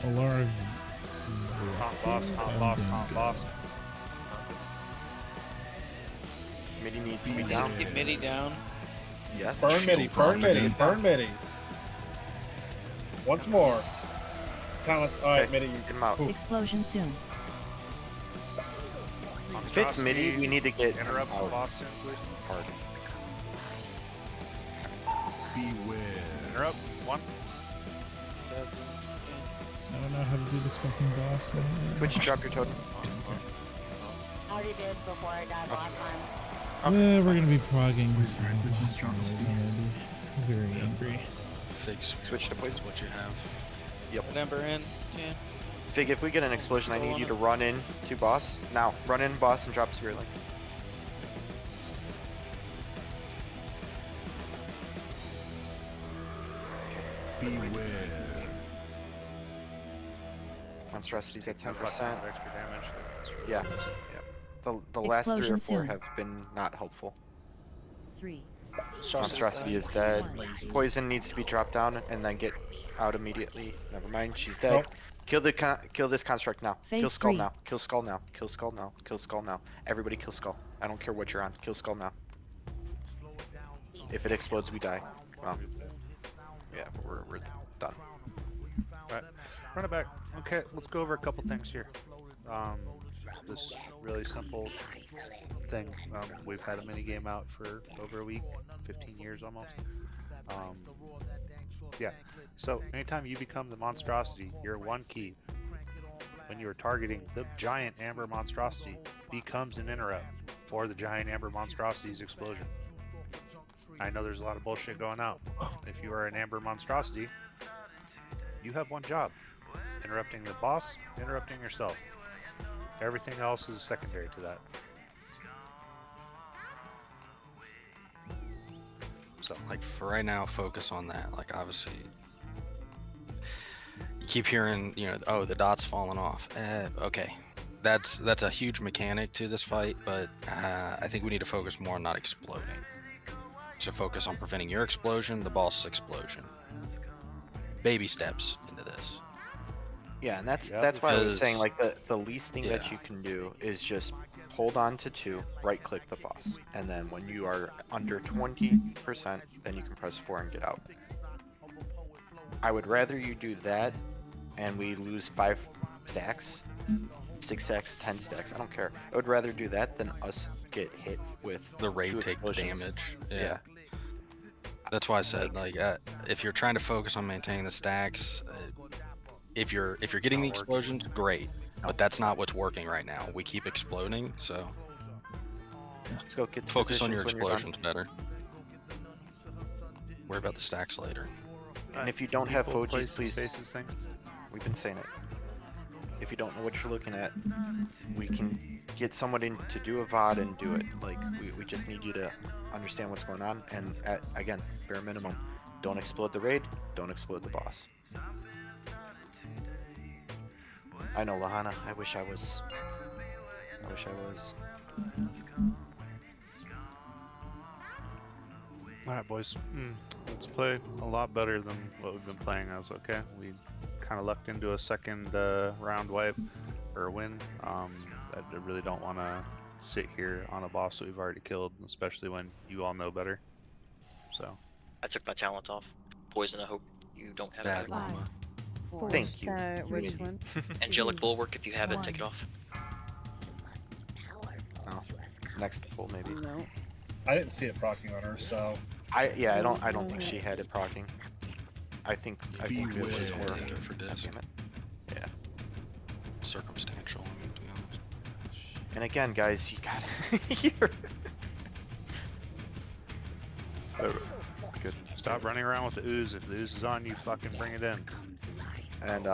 Alara. Comp boss. Midi needs to be down. Get Midi down. Yes. Burn Midi, burn Midi, burn Midi. Once more. Talents. Alright, Midi. Get him out. Explosion soon. If it's Midi, we need to get Interrupt the out boss soon, please. hard. Beware. Interrupt. 1. So I don't know how to do this fucking boss, man. Twitch, drop your totem. I already did before I died last time. We're gonna be progging the boss anyways. I'm gonna be very angry. Fig Switch to poison. what you have. Yep. Put Ember in. Yeah. Fig, if we get an explosion, I need you to run in to boss. Now, run in boss and drop Spirit Link. Beware. Monstrosity's at 10%. Extra damage. Yeah. The last 3 or Explosion 4 soon. have been not helpful. 3. Monstrosity is dead. Poison needs to be dropped down and then get out immediately. Never mind, she's dead. Nope. Kill this construct now. Phase Kill Skull 3. now. Kill Skull now. Kill Skull now. Kill Skull now. Everybody kill Skull. I don't care what you're on. Kill Skull now. If it explodes, we die. Well, yeah, we're done. Alright, run it back. Okay, let's go over a couple things here. This really simple thing. We've had a mini game out for over a week, 15 years almost. Yeah, so anytime you become the monstrosity, your one key when you are targeting the giant amber monstrosity becomes an interrupt for the giant amber monstrosity's explosion. I know there's a lot of bullshit going out. If you are an amber monstrosity, you have one job: interrupting the boss, interrupting yourself. Everything else is secondary to that. So, like, for right now, focus on that. Like, obviously, you keep hearing, you know, oh, the dot's falling off. Okay, that's a huge mechanic to this fight, but I think we need to focus more on not exploding. So focus on preventing your explosion, the boss' explosion. Baby steps into this. Yeah, and that's Yeah, that's why I was saying, because- like, the least thing that you can do is just hold on to 2, right click the boss, and then when you are under 20%, then you can press 4 and get out. I would rather you do that and we lose 5 stacks, 6 stacks, 10 stacks, I don't care. I would rather do that than us get hit with The raid 2 take the explosions. damage. Yeah. That's why I said, like, if you're trying to focus on maintaining the stacks, if you're getting the explosions, great. But that's not what's working right now. We keep exploding, so Let's go get to Focus on your positions when you're done. explosions better. Worry about the stacks later. And if you don't have People, Fojis, places, please. spaces, things. We've been saying it. If you don't know what you're looking at, we can get someone in to do a VOD and do it. Like, we just need you to understand what's going on. And again, bare minimum, don't explode the raid, don't explode the boss. I know, Lahana. I wish I was. Alright, boys. Let's play a lot better than what we've been playing as, okay? We kind of lucked into a second round wipe or win. I really don't want to sit here on a boss that we've already killed, especially when you all know better. So. I took my talent off. Poison, I hope you don't have Bad it. llama. Thank you. Which one? Angelic Bulwark, if you have it, take it off. No. Next pull, maybe. No. I didn't see it proccing on her, so. I don't think she had it proccing. I think it was more. Take it for disc. Damn it. Yeah. Circumstantial, I mean, to be honest. And again, guys, you got. Good. Stop running around with the ooze. If the ooze is on you, fucking bring it in. And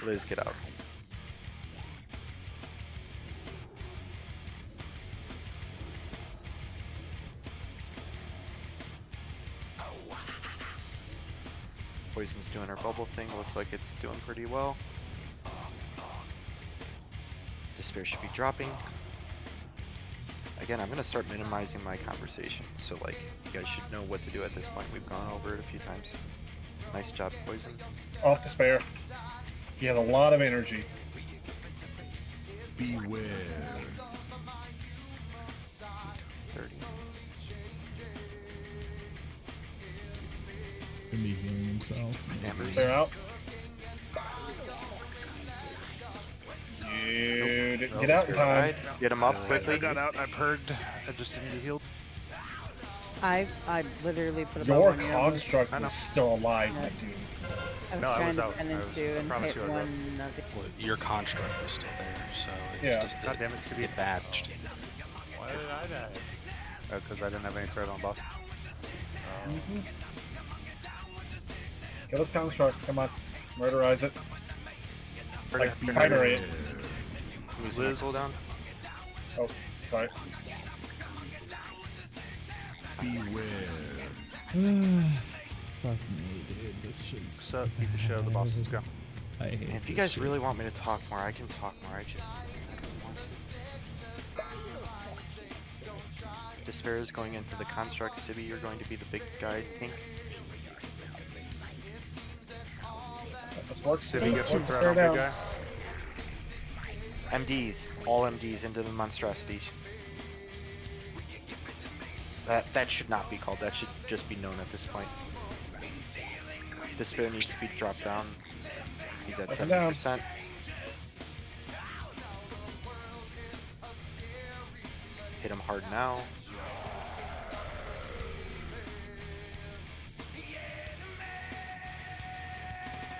Liz, get out. Poison's doing her bubble thing. Looks like it's doing pretty well. Despair should be dropping. Again, I'm gonna start minimizing my conversation, so like you guys should know what to do at this point. We've gone over it a few times. Nice job, Poison. Off Despair. He has a lot of energy. Beware. 30. Gonna be healing himself. Despair out. You didn't get out in time. Get him up quickly. I got out. I purged. I just didn't get healed. I literally put a Your bubble on construct was still alive, my dude. I was No, I trying was to out. pen I into was- I and promise hit you I was out. one of the... Well, your construct is still there, so it's Yeah. just God damn it, City. it badged. Why did I die? Because I didn't have any threat on boss. Kill his construct. Come on. Murderize it. Like, Pretty- primary it. Liz, hold down. Oh, sorry. Beware. Fuck me, dude. This shit's. So, beat the shit out of the boss. Let's go. I hate And if you this guys shit. really want me to talk more, I can talk more. I just. Despair is going into the construct. Cibi, you're going to be the big guy, I think. Let's work. Civi gets some threat Despair on big down. guy. MDs, all MDs into the monstrosities. That should not be called. That should just be known at this point. Despair needs to be dropped down. He's at Up and down. 7%. Hit him hard now.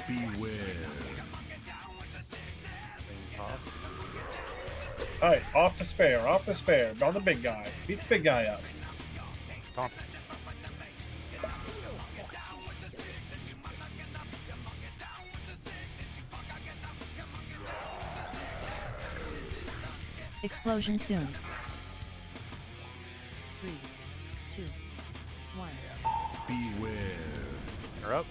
Beware. Alright, off Despair. Off Despair. On the big guy. Beat the big guy up. Don't. Explosion soon. 3, 2, 1. Beware. You're up.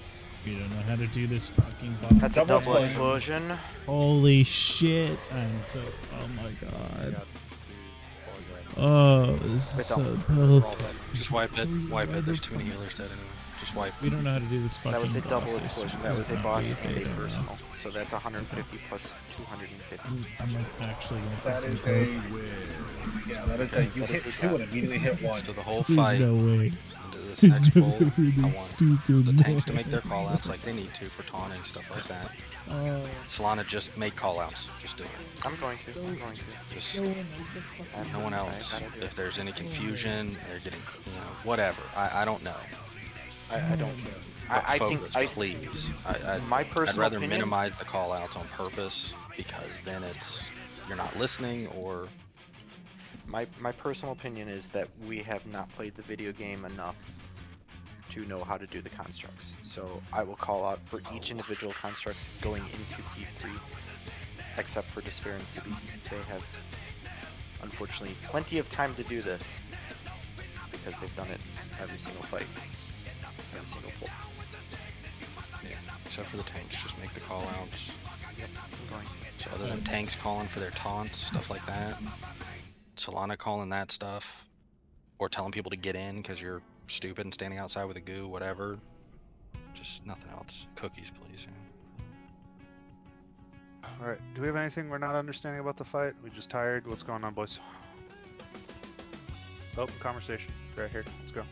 You don't know how to do this fucking boss. That's a double explosion. Holy shit! I'm so. Oh my god. Oh, this is so built. Just wipe it. Wipe it. There's too many healers dead anyway. Just wipe. We don't know how to do this fucking. That was a double boss. I explosion. swear That was a to boss God, and I a don't know. personal. So that's 150 plus 250. I'm like actually gonna. That fucking is do it. yeah, that is a you That hit is a two and immediately hit one. So the whole There's fight no way. into this There's next no bowl, way I want this stupid. the tanks to way. make their callouts like they need to for taunting, stuff like that. Solana, just make callouts. Just do it. I'm going to. Just no one else. If there's any confusion, they're getting, whatever. I don't know. I don't. But I think folks, please. my I'd personal rather opinion- minimize the callouts on purpose because then you're not listening or My personal opinion is that we have not played the video game enough to know how to do the constructs. So I will call out for each individual constructs going into P3, except for Despair and Sibi. They have, unfortunately, plenty of time to do this because they've done it every single fight, every single pull. Yeah, except for the tanks, just make the call outs. Yep, I'm going to. So other than tanks calling for their taunts, stuff like that, Solana calling that stuff, or telling people to get in because you're stupid and standing outside with a goo, whatever. Just nothing else. Cookies, please. Yeah. Alright, do we have anything we're not understanding about the fight? We just tired? What's going on, boys? Open conversation. Right here. Let's go.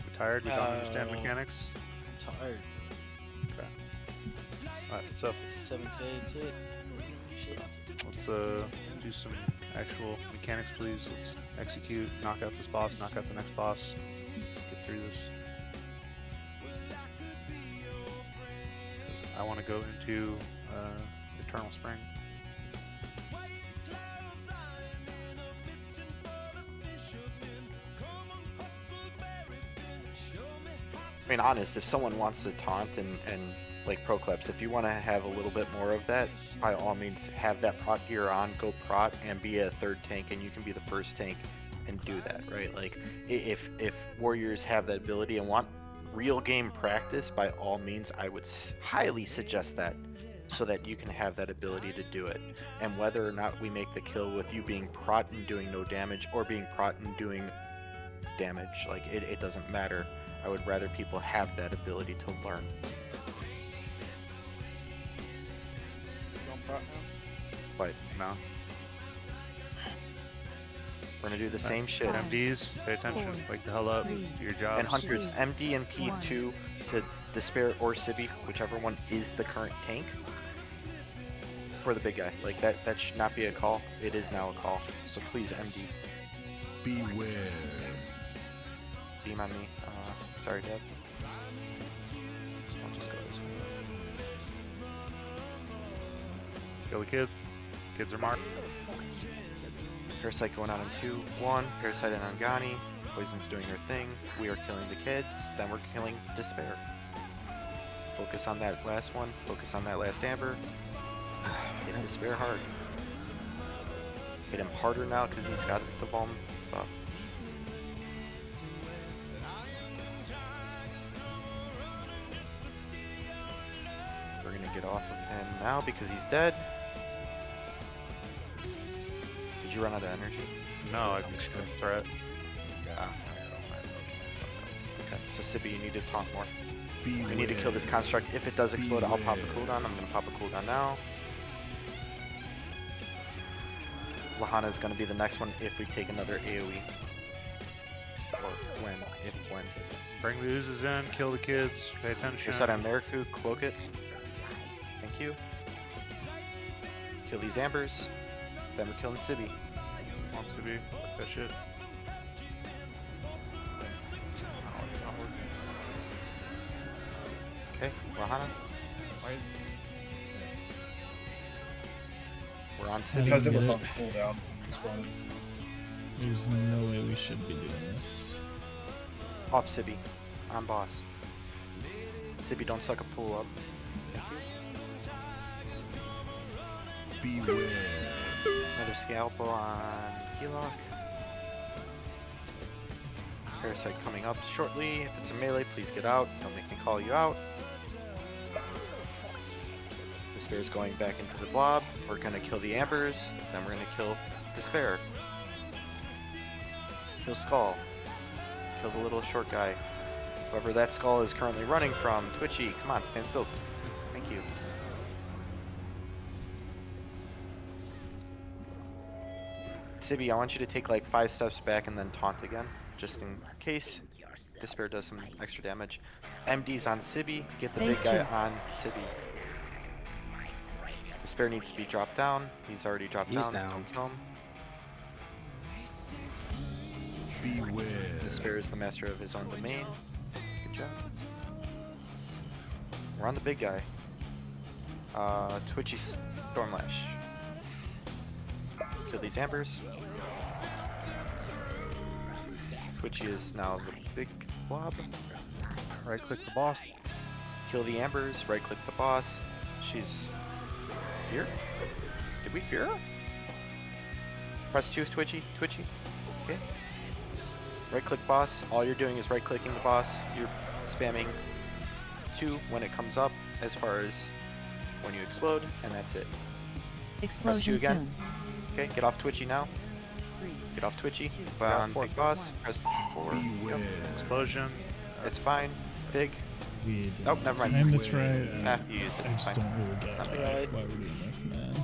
We tired? We don't understand mechanics? I'm tired. Okay. Alright, so 7 to 8 let's do some actual mechanics, please. Let's execute, knock out this boss, knock out the next boss, get through this. I want to go into Eternal Spring. I mean, honest, if someone wants to taunt and like Procleps, if you want to have a little bit more of that, by all means have that prot gear on, go prot and be a third tank, and you can be the first tank and do that, right? Like if warriors have that ability and want real game practice, by all means I would highly suggest that, so that you can have that ability to do it. And whether or not we make the kill with you being prot and doing no damage, or being prot and doing damage, like it doesn't matter. I would rather people have that ability to learn. But no. We're gonna do the same shit. MDs, pay attention, wake the hell up, do your job. And Hunters, MD and P2 to Despair or Sibi, whichever one is the current tank, for the big guy. Like that should not be a call. It is now a call. So please MD. Beware. Beam on me. Sorry, Deb. I'll just go this way. Kill the kid. Kids are marked. Parasite going out in 2-1. Parasite and Angani. Poison's doing her thing. We are killing the kids. Then we're killing Despair. Focus on that last one. Focus on that last Amber. Hit Despair hard. Hit him harder now because he's got the bomb buff. We're gonna get off of him now because he's dead. Did you run out of energy? No, I can threat. Okay, so Sibi, you need to taunt more. Beware. We need to kill this construct. If it does explode, I'll pop a cooldown. I'm gonna pop a cooldown now. Lahana is gonna be the next one if we take another AoE. Or when, if when. Bring the oozes in, kill the kids, pay attention. Your side on Meriku, cloak it. Thank you. Kill these Ambers. Then we're killing Sibi. Wants to be, fuck that shit. Oh, it's not working. Okay, Lahana. Why? We're on Sibi. Because it was get on cooldown. It's running. There's no way we should be doing this. Off Sibi. On boss. Sibi, don't suck a pool up. Thank you. Beware. Another Scalpel on Helock. Parasite coming up shortly. If it's a melee, please get out. Don't make me call you out. Despair's going back into the blob. We're gonna kill the Ambers. Then we're gonna kill Despair. Kill Skull. Kill the little short guy. Whoever that Skull is currently running from. Twitchy, come on, stand still. Thank you. Sibi, I want you to take like 5 steps back and then taunt again, just in case Despair does some extra damage. MD's on Sibi, get the big guy on Sibi. Despair needs to be dropped down. He's already dropped down. Don't kill him. Beware. Despair is the master of his own domain. Good job. We're on the big guy. Twitchy Stormlash. Kill these ambers. Twitchy is now the big blob. Right click the boss. Kill the ambers, right click the boss. She's here? Did we fear her? Press 2, Twitchy. Okay. Right click boss. All you're doing is right clicking the boss. You're spamming 2 when it comes up as far as when you explode, and that's it. Press 2 again. Okay, get off Twitchy now. Get off Twitchy. On big boss. Press 4. Yep. Explosion. It's fine. Big. We didn't Oh, never mind. time this right. Ah, you used it. I just Fine. don't really get Not big. why we're doing this, man.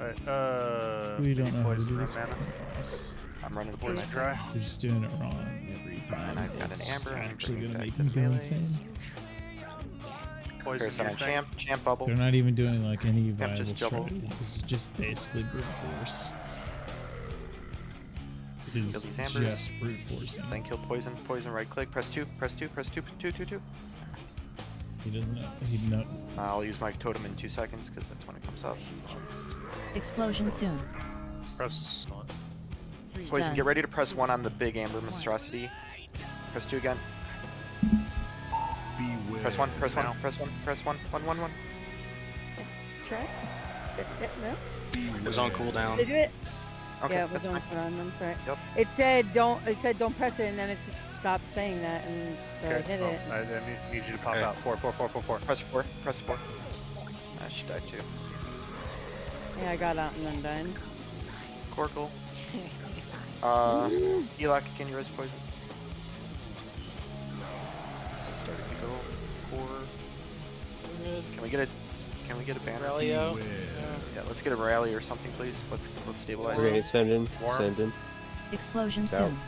Alright, We don't know how to poison do this. mana. Us. I'm running the Poison poison dry. We're just doing it wrong every time. And I've got an It's amber. I'm actually bringing gonna it make back me to go melee. insane. Poison Parasite your on thing. champ bubble. They're not even doing like any viable just double. strategy. This is just basically brute force. It is Kill these ambers. just brute forcing. Then kill poison. Poison right click. Press 2. Press 2. Press 2. 2. 2. 2. He doesn't know. He know. I'll use my totem in 2 seconds because that's when it comes up. Explosion soon. Press. Poison, Stun. get ready to press 1 on the big amber monstrosity. Press 2 again. Beware. Press 1. Press 1. Press 1. Press 1. 1. 1. 1. Check. No. It was on cooldown. Did it? Okay, Yeah, it was that's on fine. run. I'm sorry. Yep. It said don't. It said don't press it, and then it stopped saying that, and so I hit it. I need you to pop out. 4. Press 4. Press 4. Ah, she died too. Yeah, I got out and then died. Corkle. Elok, can you res poison? This is starting to go core. Can we get a banner? Rallyo? Yeah, let's get a rally or something, please. Let's stabilize. Okay, send in. Warm. Send in. Explosion It's out. soon.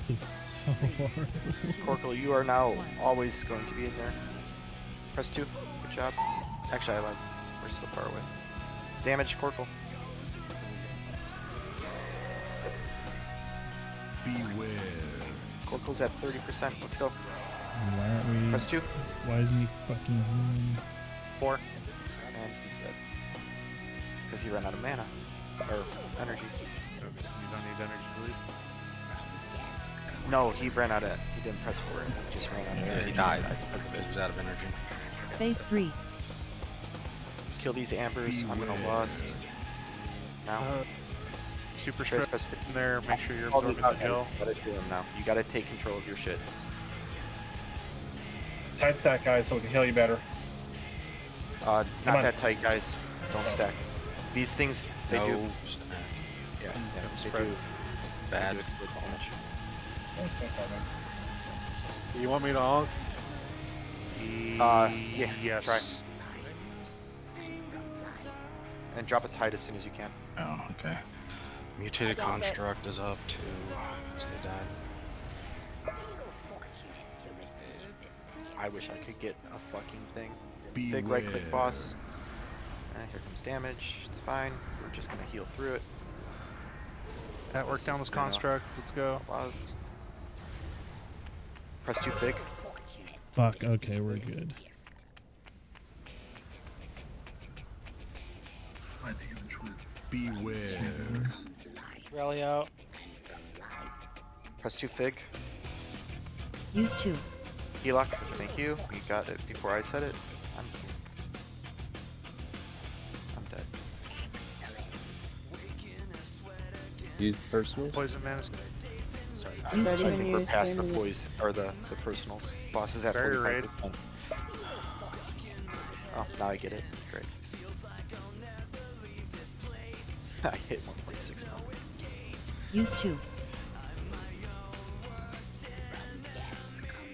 It's so horrible. Corkle, you are now always going to be in there. Press 2. Good job. Actually, I lied. We're still far away. Damage, Corkle. Beware. Corkle's at 30%. Let's go. Why aren't we? Press 2. Why isn't he fucking healing? 4. And he's dead. Because he ran out of mana. Or energy. You don't need energy to leave. No, he ran out of. He didn't press 4. He just ran out of Yeah, energy. he died because of it. He was out of energy. Phase 3. Kill these ambers. I'm gonna lust. Now. Super Trace, strip press in there. Make sure you're all these absorbing the out, gel. guys. Gotta do them now. You gotta take control of your shit. Tight stack, guys, so we can heal you better. Not Come on. that tight, guys. Don't stack. These things, they No do. stack. Yeah, they spread. do. Bad. They do explode damage. You want me to honk? Yeah. Yes. Try. And drop a tide as soon as you can. Oh, okay. Mutated construct is up too. So they died. I wish I could get a fucking thing. Big right click boss. Here comes damage. It's fine. We're just gonna heal through it. That worked down this construct. Let's go. Press 2 fig. Fuck. Okay, we're good. Beware. Rally out. Press 2 fig. Use 2. Helock, thank you. You got it before I said it. I'm dead. Use personal. Poison mana. Sorry, Use I two. think we're Use past the two. poison or the personals. Boss is at Very 45%. Oh, now I get it. Great. I hit 1.6 mil. Use 2.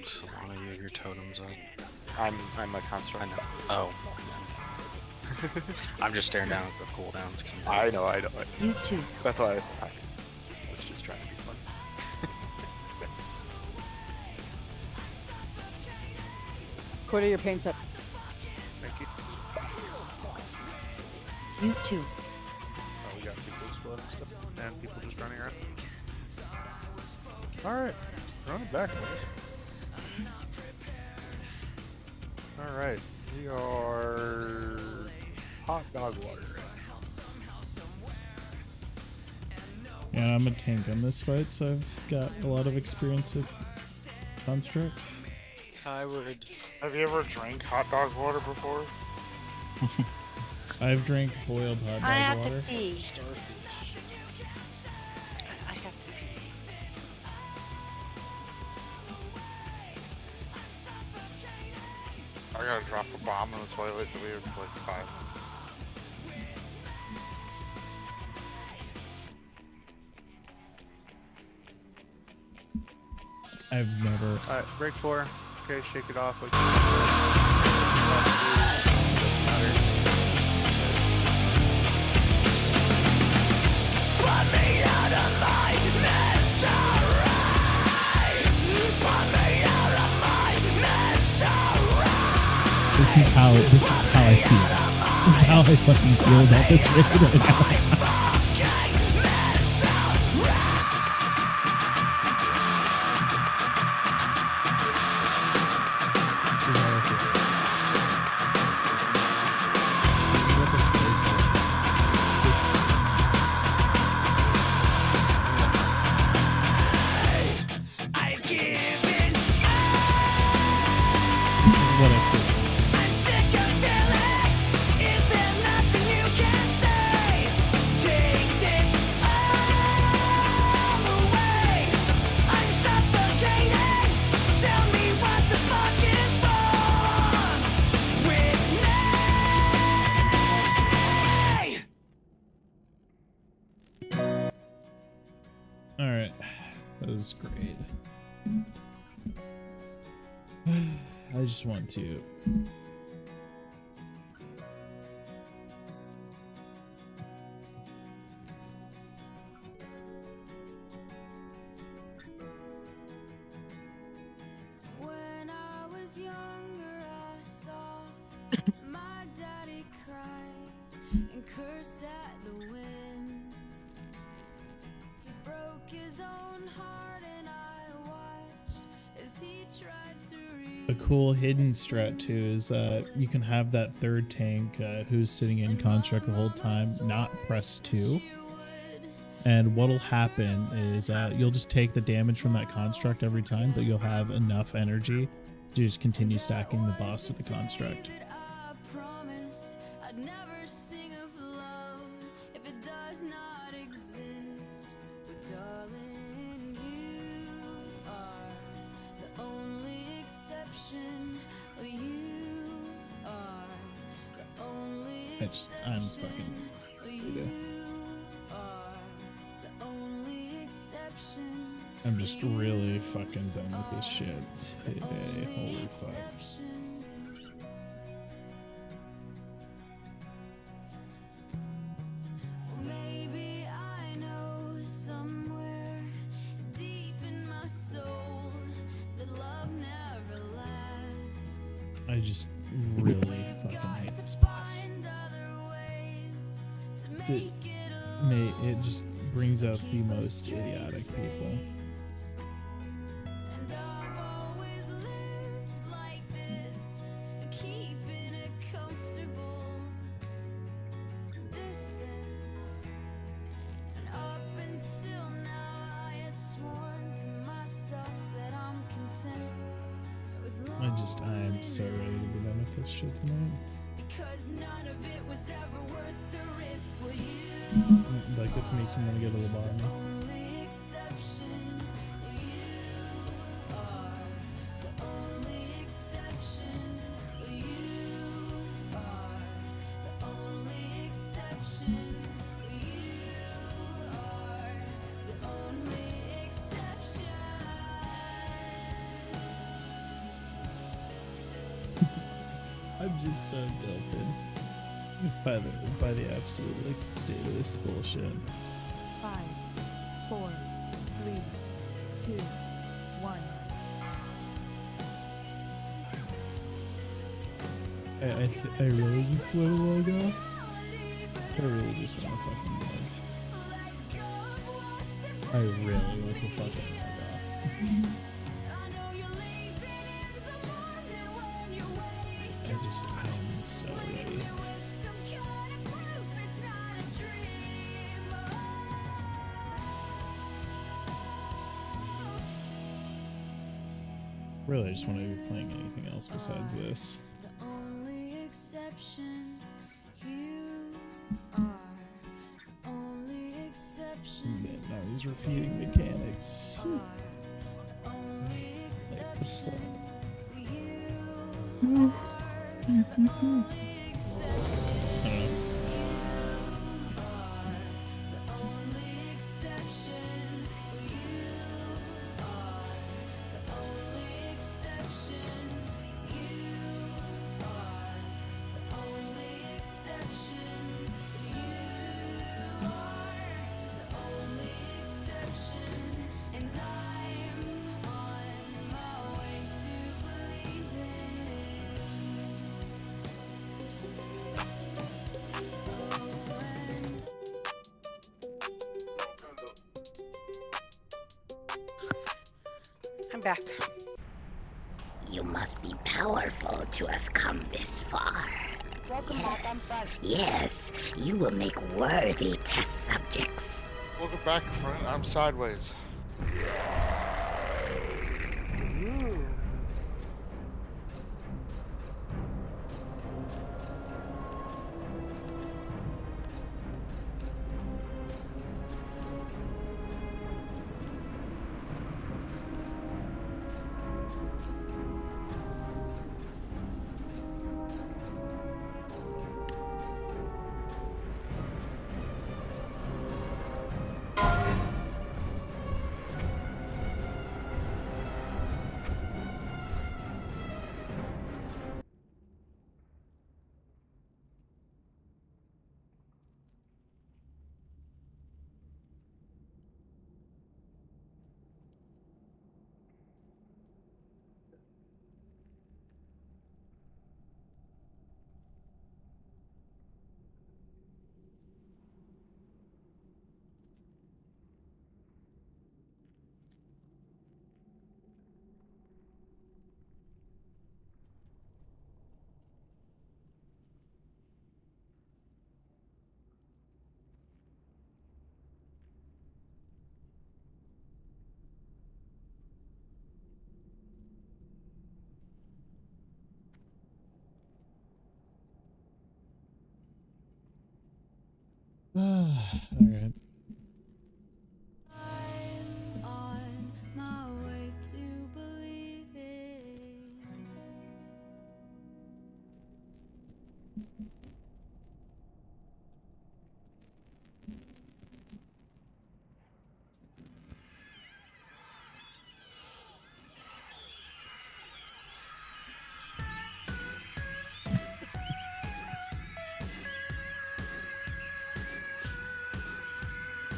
Solana, you have your totems up. I'm a construct. I know. Oh. I'm just staring down at the cooldowns. I know. Use 2. That's why I was just trying to be fun. Quarter your paint's up. Thank you. Use 2. Oh, we got people exploding stuff. And people just running around. Alright. Run it back, boys. Alright. We are hot dog water. Yeah, I'm a tank on this fight, so I've got a lot of experience with construct. Tyward. Have you ever drank hot dog water before? I've drank boiled hot I dog have water. to pee. I have to pee. I gotta drop a bomb in the toilet to leave for like 5 minutes. I've never. Alright, break 4. Okay, shake it off. This is how I feel. This is how I fucking feel about this raid right now. Alright, that was great. I just want to. When I was younger, I saw my daddy cry and curse at the wind. He broke his own heart, and I watched as he tried to A cool hidden strat too is you can have that third tank who's sitting in construct the whole time not press 2, and what'll happen is you'll just take the damage from that construct every time, but you'll have enough energy to just continue stacking the boss to the construct. I promised I'd never sing of love if it does not exist. But darling, you are the only exception. You are the only I'm fucking I'm just really fucking done with this shit today. Holy fuck. Maybe I know somewhere deep in my soul that love never lasts. I just really fucking hate this boss. It just brings out the most idiotic people. And I've always lived like this, keeping a comfortable distance. And up until now, I had sworn to myself that I'm content with I'm so ready to be done with this shit tonight. because none of it was ever worth the risk. Will you? Like, this makes me want to go to the bottom. Only exception, you are the only exception. You are the only exception. You are the only exception. I'm just so tilted by the absolute like state of this bullshit. 5, 4, 3, 2, 1. I really just want to log off. I really just want to fucking log. I really want to fucking log off. I am so ready. Really, I just want to be playing anything else besides this. But no, these repeating mechanics. I'm back. You must be powerful to have come this far. Welcome back, I'm back. Yes, you will make worthy test subjects. Welcome back, friend. I'm sideways. Alright.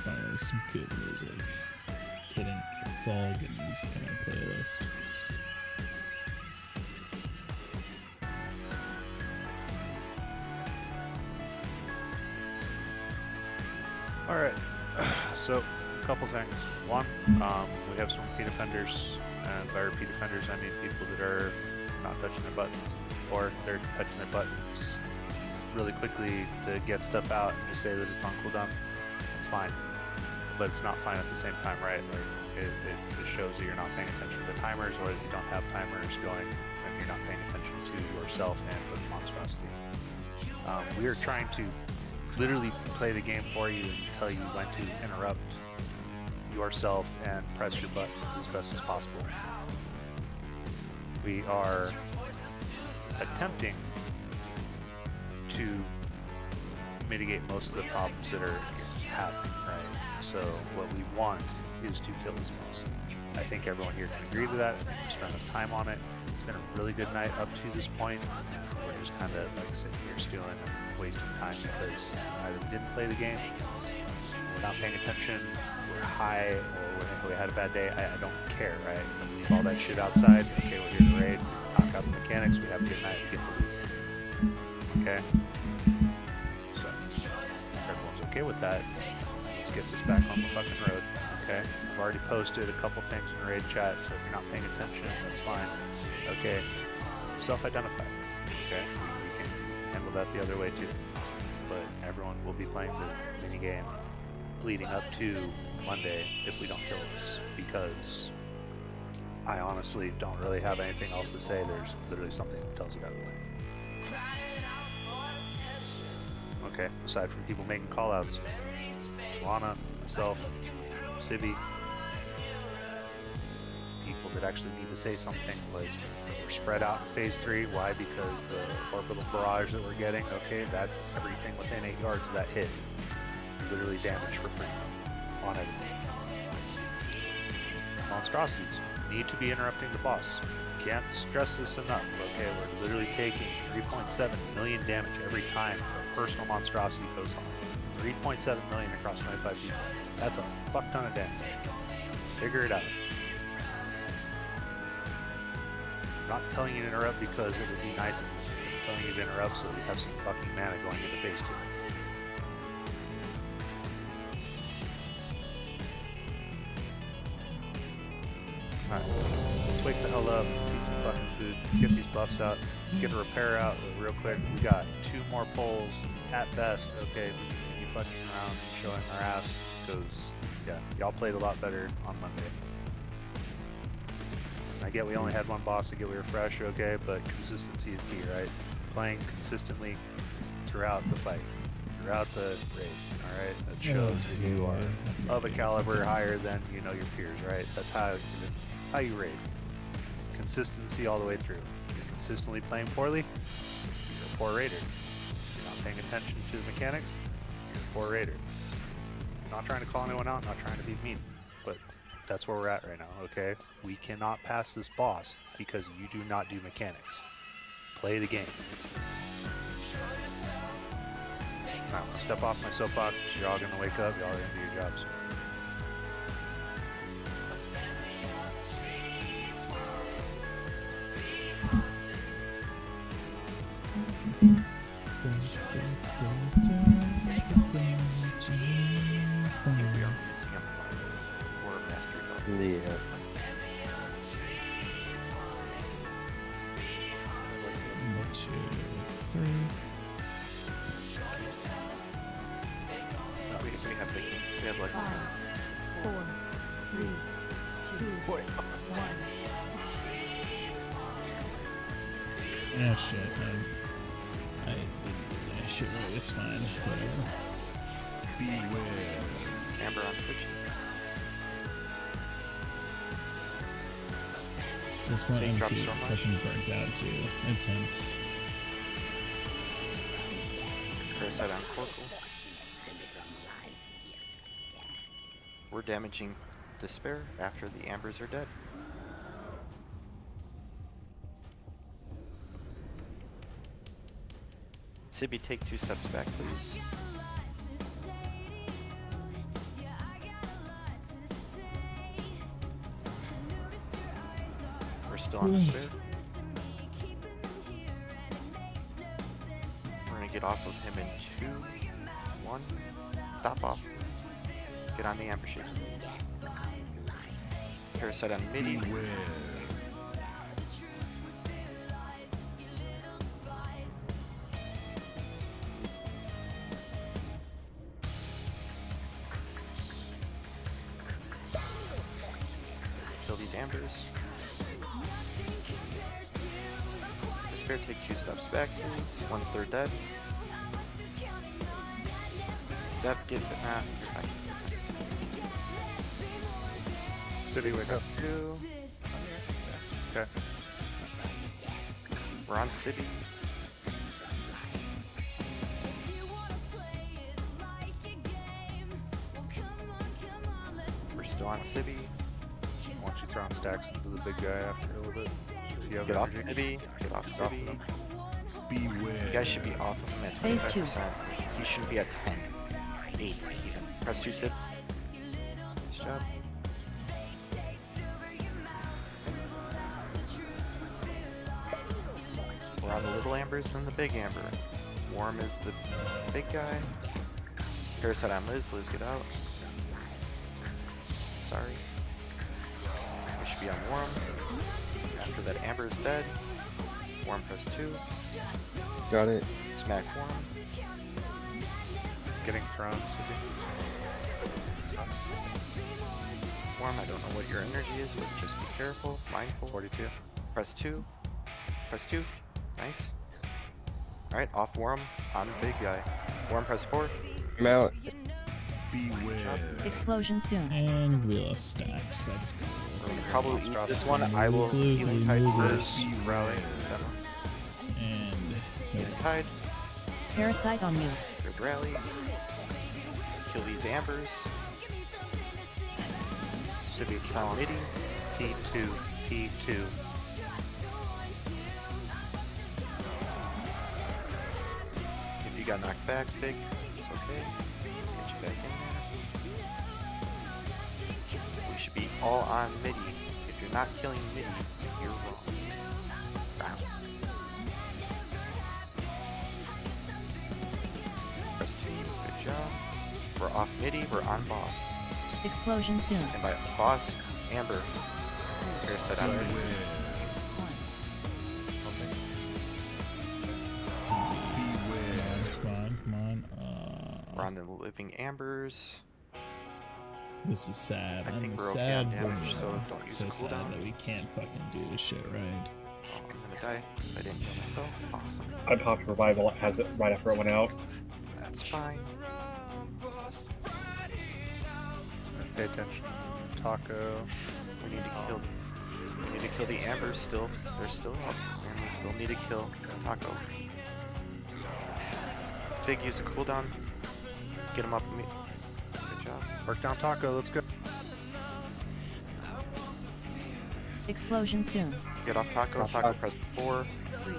Finally, some good music. Kidding. It's all good music on our playlist. Alright, so a couple things. One, we have some repeat offenders, and by repeat offenders I mean people that are not touching their buttons, or they're touching their buttons really quickly to get stuff out and just say that it's on cooldown. It's fine, but it's not fine at the same time, right? Like it just shows that you're not paying attention to the timers, or that you don't have timers going, and you're not paying attention to yourself and with monstrosity. We are trying to literally play the game for you and tell you when to interrupt yourself and press your buttons as best as possible. We are attempting to mitigate most of the problems that are happening, right? So what we want is to kill this boss. I think everyone here can agree to that. I think we've spent enough time on it. It's been a really good night up to this point. We're just kind of like sitting here stewing and wasting time because either we didn't play the game, we're not paying attention, we're high, or we had a bad day. I don't care, right? We leave all that shit outside. Okay, we're here to raid, knock out the mechanics, we have a good night, we get to leave. Okay? So, if everyone's okay with that, let's get this back on the fucking road. Okay? I've already posted a couple things in the raid chat, so if you're not paying attention, that's fine. Okay? Self-identify. Okay? We can handle that the other way too. But everyone will be playing the mini game leading up to Monday if we don't kill this, because I honestly don't really have anything else to say. There's literally something that tells you how to play. Okay, aside from people making callouts, Solana, myself, Civi, people that actually need to say something, like we're spread out in phase 3. Why? Because the orbital barrage that we're getting, okay, that's everything within 8 yards of that hit. Literally damage for free on everything. Monstrosities need to be interrupting the boss. Can't stress this enough, okay? We're literally taking 3.7 million damage every time a personal monstrosity goes off. 3.7 million across 25 people. That's a fuck ton of damage. Figure it out. I'm not telling you to interrupt because it would be nice of you. I'm telling you to interrupt so you have some fucking mana going into phase 2. Alright, let's wake the hell up, let's eat some fucking food, let's get these buffs out, let's get a repair out real quick. We got 2 more polls at best, okay, if we continue fucking around and showing our ass, because, yeah, y'all played a lot better on Monday. I get we only had 1 boss, I get we were fresh, okay, but consistency is key, right? Playing consistently throughout the fight, throughout the raid, alright? That shows that you are of a caliber higher than, you know, your peers, right? That's how you raid. Consistency all the way through. If you're consistently playing poorly, you're a poor raider. If you're not paying attention to the mechanics, you're a poor raider. I'm not trying to call anyone out, not trying to be mean, but that's where we're at right now, okay? We cannot pass this boss because you do not do mechanics. Play the game. Alright, I'll step off my soapbox. You're all gonna wake up, y'all are gonna do your jobs. Yeah. 2, 3. We have big games. We have like 5, 4, 3, 2, 1. Ah, shit, man. Shit, right, it's fine. Whatever. Beware. Amber on Twitch. This one Big MT drops so much. fucking burnt out too. Intent. Parasite on Corporal. We're damaging Despair after the Ambers are dead. Sibby, take 2 steps back, please. We're still on Despair. We're gonna get off of him in 2, 1. Stop off. Get on the Amber Shapes. Parasite on Midi. Beware. Kill these Ambers. Despair, take 2 steps back, please. Once they're dead. Dev, get it. Nah, you're fine. City, wake up. 2. Okay. We're on City. We're still on City. Why don't you throw in stacks into the big guy after a little bit? If you have Get off energy. City. Get off City. Beware. You guys should be off of him at Phase 2. 25%. You shouldn't be at 10. 8 even. Press 2 Sid. Nice job. We're on the little Ambers and the big Amber. Worm is the big guy. Parasite on Liz. Liz, get out. Sorry. We should be on Worm. After that, Amber is dead. Worm press 2. Got it. Smack Worm. Getting thrown, City. Worm, I don't know what your energy is, but just be careful, mindful. 42. Press 2. Press 2. Nice. Alright, off Worm, on the big guy. Worm, press 4. I'm out. Beware. Explosion soon. And we lost stacks. That's cool. We're gonna probably eat this one. I will healing tide first. Rally. And Healing tide. Parasite on me. Third rally. Kill these ambers. City Final Talk. midi. P2. P2. If you got knocked back, Fig, it's okay. Get you back in there. We should be all on midi. If you're not killing midi, you're wrong. Wow. Press 2, good job. We're off midi, we're on boss. Explosion soon. And by boss, Amber. Parasite on midi. come on. We're on the living ambers. This is sad. I I'm think a we're okay sad on damage, boy. so don't use So a sad cooldown. that we can't fucking do this shit right. Oh, I'm gonna die. I didn't kill myself. Awesome. I popped revival as it right after it went out. That's fine. Pay attention. Taco. We need to kill. We need to kill the ambers still. They're still up, and we still need to kill Taco. Fig, use a cooldown. Get him up. Good job. Work down Taco. Let's go. Explosion soon. Get off Taco. Taco, press 4. 3,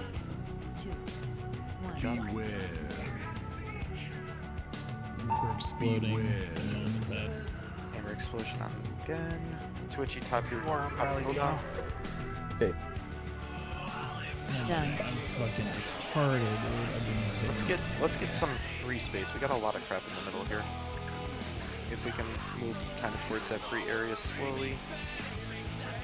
2, 1. Beware. We're exploding. Beware. Hammer explosion on them again. Twitchy, top your pop rally cooldown. Okay. Stun. I'm fucking retarded, dude. I've been Let's get some free space. We got a lot of crap in the middle here. If we can move kind of towards that free area slowly.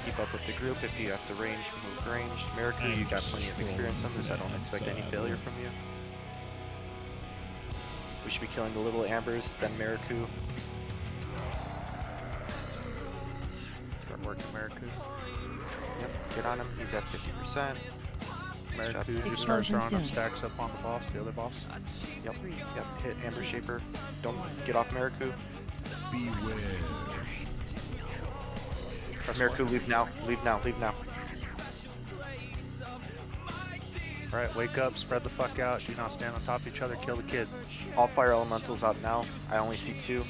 Keep up with the group. If you have to range, move ranged. Miracle, you got plenty of experience on this. I don't expect any failure from you. We should be killing the little ambers, then Miraku. Start working Miraku. Yep, get on him. He's at 50%. Miraku, just start Explosion throwing them soon. stacks up on the boss, the other boss. Yep, hit Amber Shaper. Don't get off Miraku. Beware. Miraku, leave now. Leave now. Leave now. Alright, wake up, spread the fuck out, do not stand on top of each other, kill the kid. All fire elementals out now. I only see 2.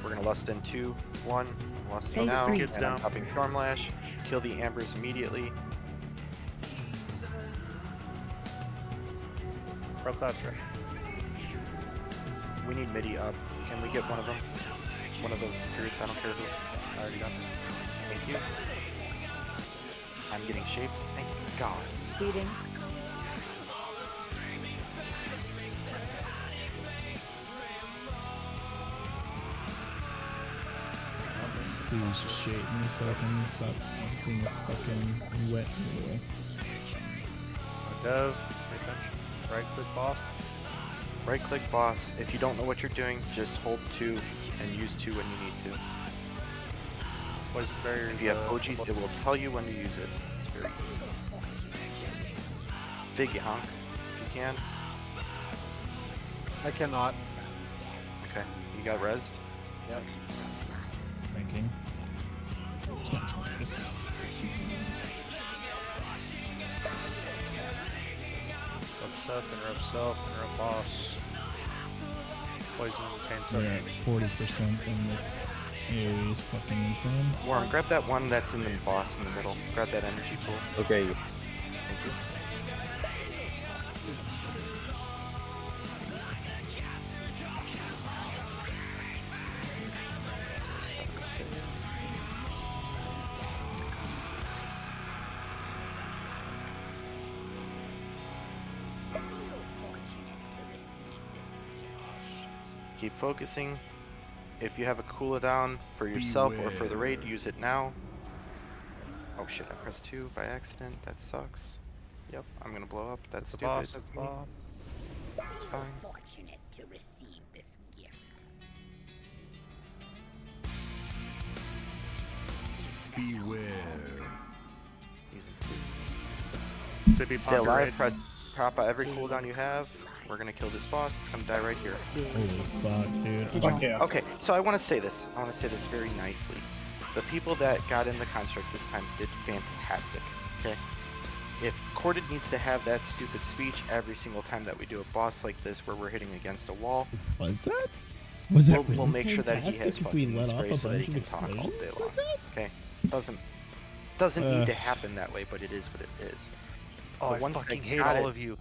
We're gonna lust in 2, 1. Lust in Phase now. 3. Kids And down. I'm popping Stormlash. Kill the ambers immediately. Pro Cloud's right. We need midi up. Can we get one of them? One of the periods, I don't care who. I already got them. Thank you. I'm getting shaped. Thank God. Beating. Please just shape me so I can stop being a fucking wet noodle. Dev, pay attention. Right click boss. Right click boss. If you don't know what you're doing, just hold 2 and use 2 when you need to. Poison barrier. If you have OGs, it will tell you when to use it. It's very good. Figgy honk, if you can. I cannot. Okay, you got rezzed? Yep. Thinking. Let's not try this. Interrupt self, interrupt boss. Poison, pain We're at sucker. 40% and this area is fucking insane. Worm, grab that one that's in the boss in the middle. Grab that energy pool. Okay. Thank you. Keep focusing. If you have a cooldown for yourself or for the raid, use it now. Oh shit, I pressed 2 by accident. That sucks. Yep, I'm gonna blow up. That's The stupid. boss, That's it's me. Bob. It's fine. Fortunate to receive this gift. Beware. Sippy Stay alive, Ponderade. press pop out every cooldown you have. We're gonna kill this boss. It's gonna die right here. Holy fuck, dude. Sigil. Okay, so I want to say this. I want to say this very nicely. The people that got in the constructs this time did fantastic. Okay. If Corded needs to have that stupid speech every single time that we do a boss like this, where we're hitting against a wall, Was that? Was that we'll really make sure that he has fantastic if we fucking let off spray a so that bunch he of can talk all day explosions long. like that? Okay. Doesn't need to happen that way, but it is what it is. Oh, The I ones that fucking hate got all it- of you.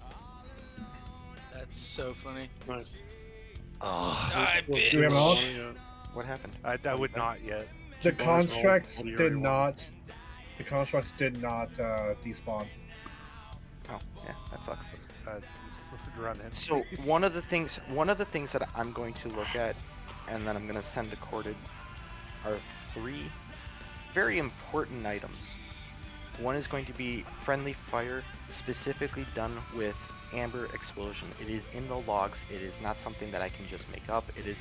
That's so funny. Nice. Oh, I Do we have an all? What happened? I would not yet. The Bonus roll, constructs what do you did really want? not. The constructs did not despawn. Oh, yeah, that sucks. Run in. So one of the things that I'm going to look at, and then I'm going to send to Corded, are 3 very important items. One is going to be friendly fire, specifically done with amber explosion. It is in the logs. It is not something that I can just make up. It is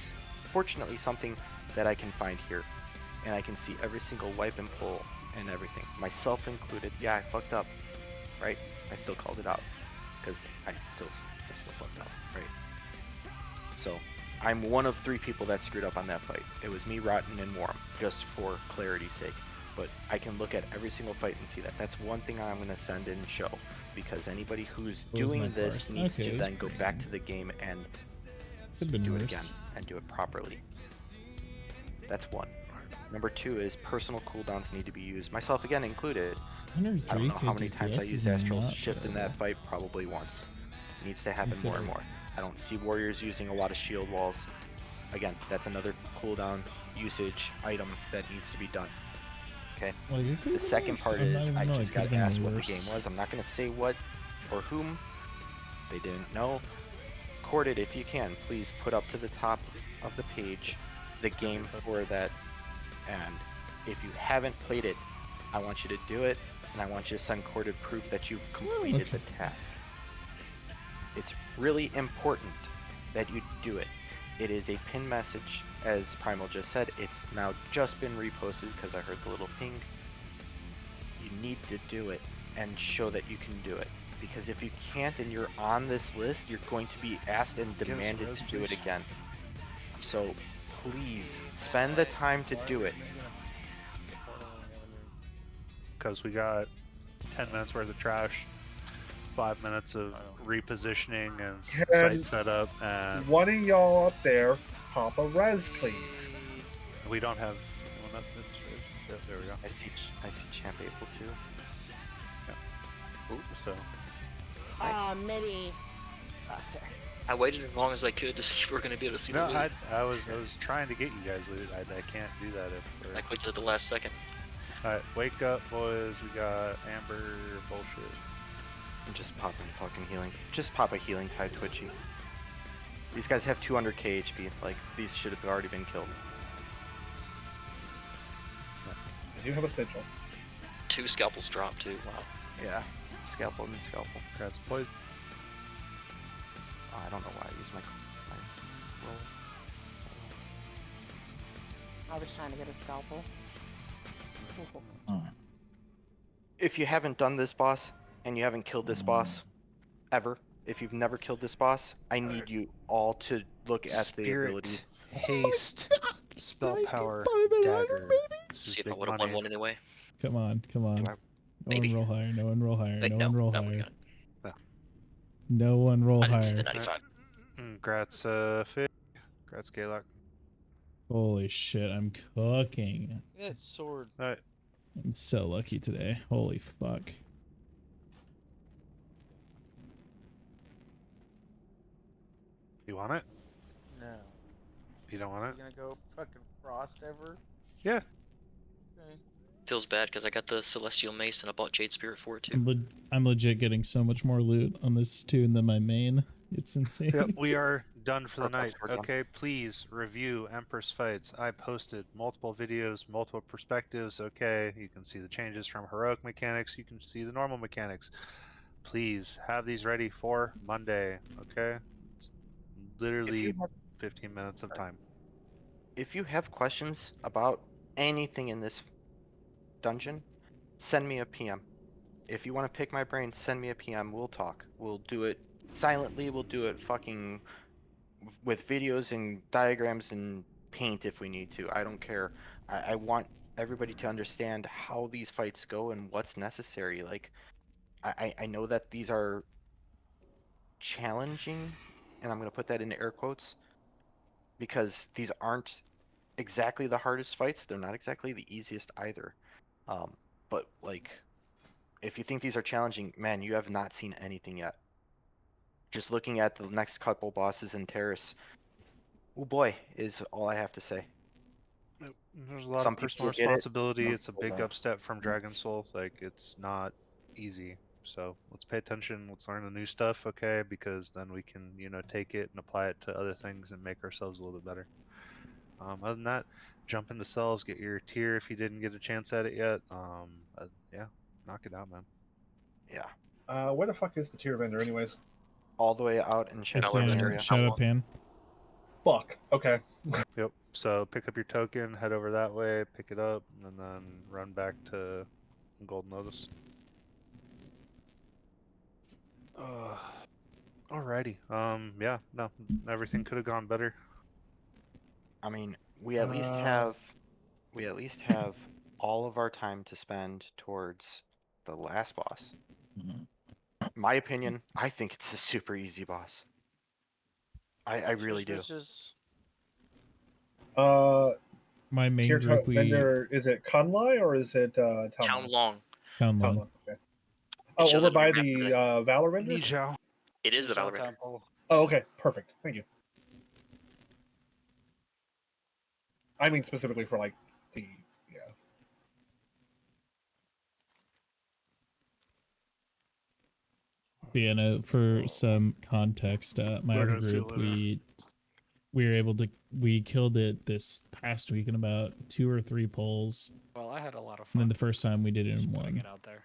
fortunately something that I can find here, and I can see every single wipe and pull and everything, myself included. Yeah, I fucked up, right? I still called it out because I still fucked up, right? So I'm one of 3 people that screwed up on that fight. It was me, Rotten, and Warm, just for clarity's sake. But I can look at every single fight and see that. That's one thing I'm going to send in and show, because anybody who's What was my doing this first? needs Okay, to it was then go pretty back good. to the game and Could've been do it worse. again and do it properly. That's one. Number 2 is personal cooldowns need to be used, myself again included. I don't 103 know how many times I DPS used is Astral not Shift in that terrible. fight, probably once. Needs to happen more and Consider- more. I don't see warriors using a lot of shield walls. Again, that's another cooldown usage item that needs to be done. Okay. Well, it could've The been second worse. part I'm not is even I know, it just could've got been asked what the worse. game was. I'm not gonna say what or whom. They didn't know. Corded, if you can, please put up to the top of the page the game for that. And if you haven't played it, I want you to do it, and I want you to send Corded proof that you've completed okay. the task. It's really important that you do it. It is a pin message, as Primal just said. It's now just been reposted because I heard the little ping. You need to do it and show that you can do it. Because if you can't and you're on this list, you're going to be asked and Give us a demanded rose, to do it please. again. So please spend the time to do it. Because we got 10 minutes worth of trash, 5 minutes of repositioning and Can site setup, and One of y'all up there, pop a res, please. we don't have. Well, there we go. I see Champ April too. Ooh, so Mitty. I waited as long as I could to see if we were gonna be able to see no, the loot. I was trying to get you guys loot. I can't do that if. I quit at the last second. Alright, wake up, boys. We got Amber bullshit. I'm just popping fucking healing. Just pop a healing tide, Twitchy. These guys have 200k HP. Like, these should have already been killed. I do have a sigil. 2 scalpels dropped too. Wow. Yeah. Scalpel and scalpel. That's poison. Oh, I don't know why I use my roll. I was trying to get a scalpel. If you haven't done this boss, and you haven't killed this boss, ever, if you've never killed this boss, I need you all to look at the ability. Haste, spell power, dagger. See if I would have won one anyway. Come on, come on. No Maybe. one roll higher. No one roll higher. Wait, no no, one roll no, we higher. got it. No one roll I didn't see higher. the 95. Grats, Fig. Grats, Gaylock. Holy shit, I'm cooking. Yeah, sword. Alright. I'm so lucky today. Holy fuck. You want it? No. You don't want You it? gonna go fucking frost ever? Yeah. Okay. Feels bad because I got the Celestial Mace and I bought Jade Spirit for it too. I'm legit getting so much more loot on this tune than my main. It's insane. Yep, we are done for the night. we're done. Okay, please review Empress Fights. I posted multiple videos, multiple perspectives. Okay, you can see the changes from heroic mechanics. You can see the normal mechanics. Please have these ready for Monday. Okay, it's literally 15 minutes of time. If you have questions about anything in this dungeon, send me a PM. If you want to pick my brain, send me a PM. We'll talk. We'll do it silently. We'll do it fucking with videos and diagrams and paint if we need to. I don't care. I want everybody to understand how these fights go and what's necessary. Like, I know that these are challenging, and I'm going to put that into air quotes, because these aren't exactly the hardest fights. They're not exactly the easiest either. But like, if you think these are challenging, man, you have not seen anything yet. Just looking at the next couple bosses in Terrace, oh boy, is all I have to say. There's a lot Some of people personal get it, responsibility. some It's a people big don't. upstep from Dragon Soul. Like, it's not easy. So let's pay attention. Let's learn the new stuff, okay? Because then we can, you know, take it and apply it to other things and make ourselves a little bit better. Other than that, jump into cells, get your tier if you didn't get a chance at it yet. Yeah, knock it out, man. Yeah. Where the fuck is the tier vendor, anyways? All the way out in It's in Shadow Pan. Fuck. Okay. Yep. So pick up your token, head over that way, pick it up, and then run back to Golden Lotus. Alrighty. Yeah. No, everything could have gone better. I mean, we at least have all of our time to spend towards the last boss. My opinion, I think it's a super easy boss. I really do. My main Tier group, we vendor, is it Kunlai or is it Town Long. found Town one. Long, okay. Oh, shows over up on by your map the today. Valor vendor? It is the Valor vendor. Oh, okay, perfect. Thank you. I mean specifically for like the Yeah, no, for some context, my We're other gonna see you group, later. we were able to, we killed it this past week in about 2 or 3 pulls. Well, I had a lot of And fun. then the first time we did it in putting 1. it out there.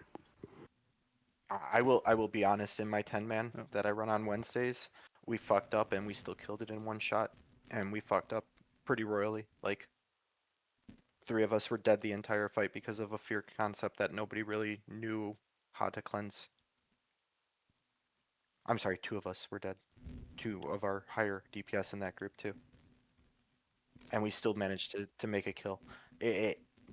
I will be honest, in my 10-man that I run on Wednesdays, we fucked up and we still killed it in one shot. And we fucked up pretty royally. Like, 3 of us were dead the entire fight because of a fear concept that nobody really knew how to cleanse. I'm sorry, 2 of us were dead. 2 of our higher DPS in that group too. And we still managed to make a kill.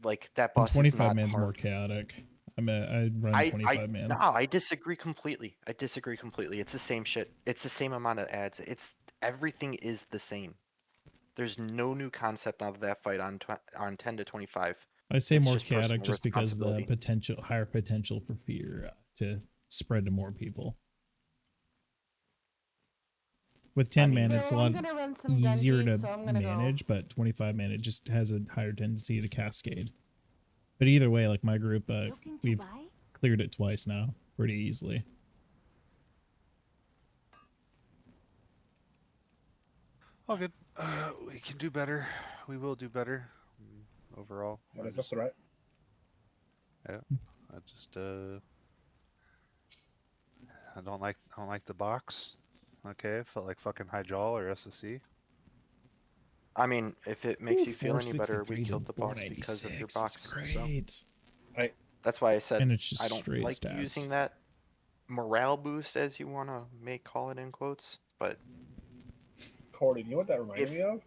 Like, that boss is 25 not man's hard. more chaotic. I run 25 man. No, I disagree completely. I disagree completely. It's the same shit. It's the same amount of ads. Everything is the same. There's no new concept out of that fight on 10 to 25. I say It's more just chaotic personal just because the responsibility. higher potential for fear to spread to more people. With 10 man, it's a Alright, lot I'm gonna run some easier Genji, to so I'm gonna go. manage, but 25 man, it just has a higher tendency to cascade. But either way, like my group, we've cleared it twice now, pretty easily. All good. We can do better. We will do better. Overall. That is up to right. Yeah. I just I don't like the box. Okay, felt like fucking Hyjal or SSC. I mean, if it makes Ooh, you feel any better, 463 we to killed the boss because of your 496, box. it's great. So. That's why I said And it's just I don't straight like stats. using that morale boost, as you want to call it in quotes. But Cordy, you know what that reminded me of?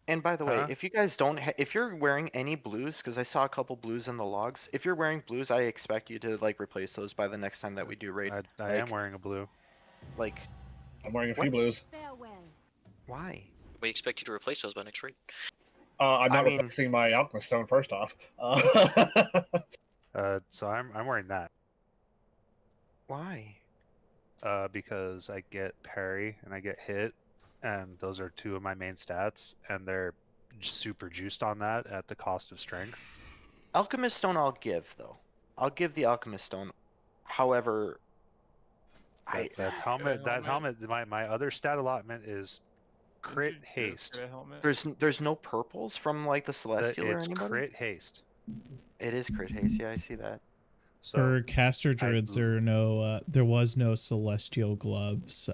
and by the way, Huh? if you guys don't, if you're wearing any blues, because I saw a couple blues in the logs. If you're wearing blues, I expect you to like replace those by the next time that we do raid. I am wearing a blue. Like, I'm wearing a few What? blues. why? We expect you to replace those by next raid. I'm not I mean- replacing my alchemist stone first off. So I'm wearing that. Why? Because I get parry and I get hit, and those are 2 of my main stats, and they're super juiced on that at the cost of strength. Alchemist stone, I'll give though. I'll give the alchemist stone. However, That helmet, my other stat allotment is crit haste. there's no purples from like the celestial or It's anybody. crit haste. It is crit haste. Yeah, I see that. So For caster druids, there was no celestial gloves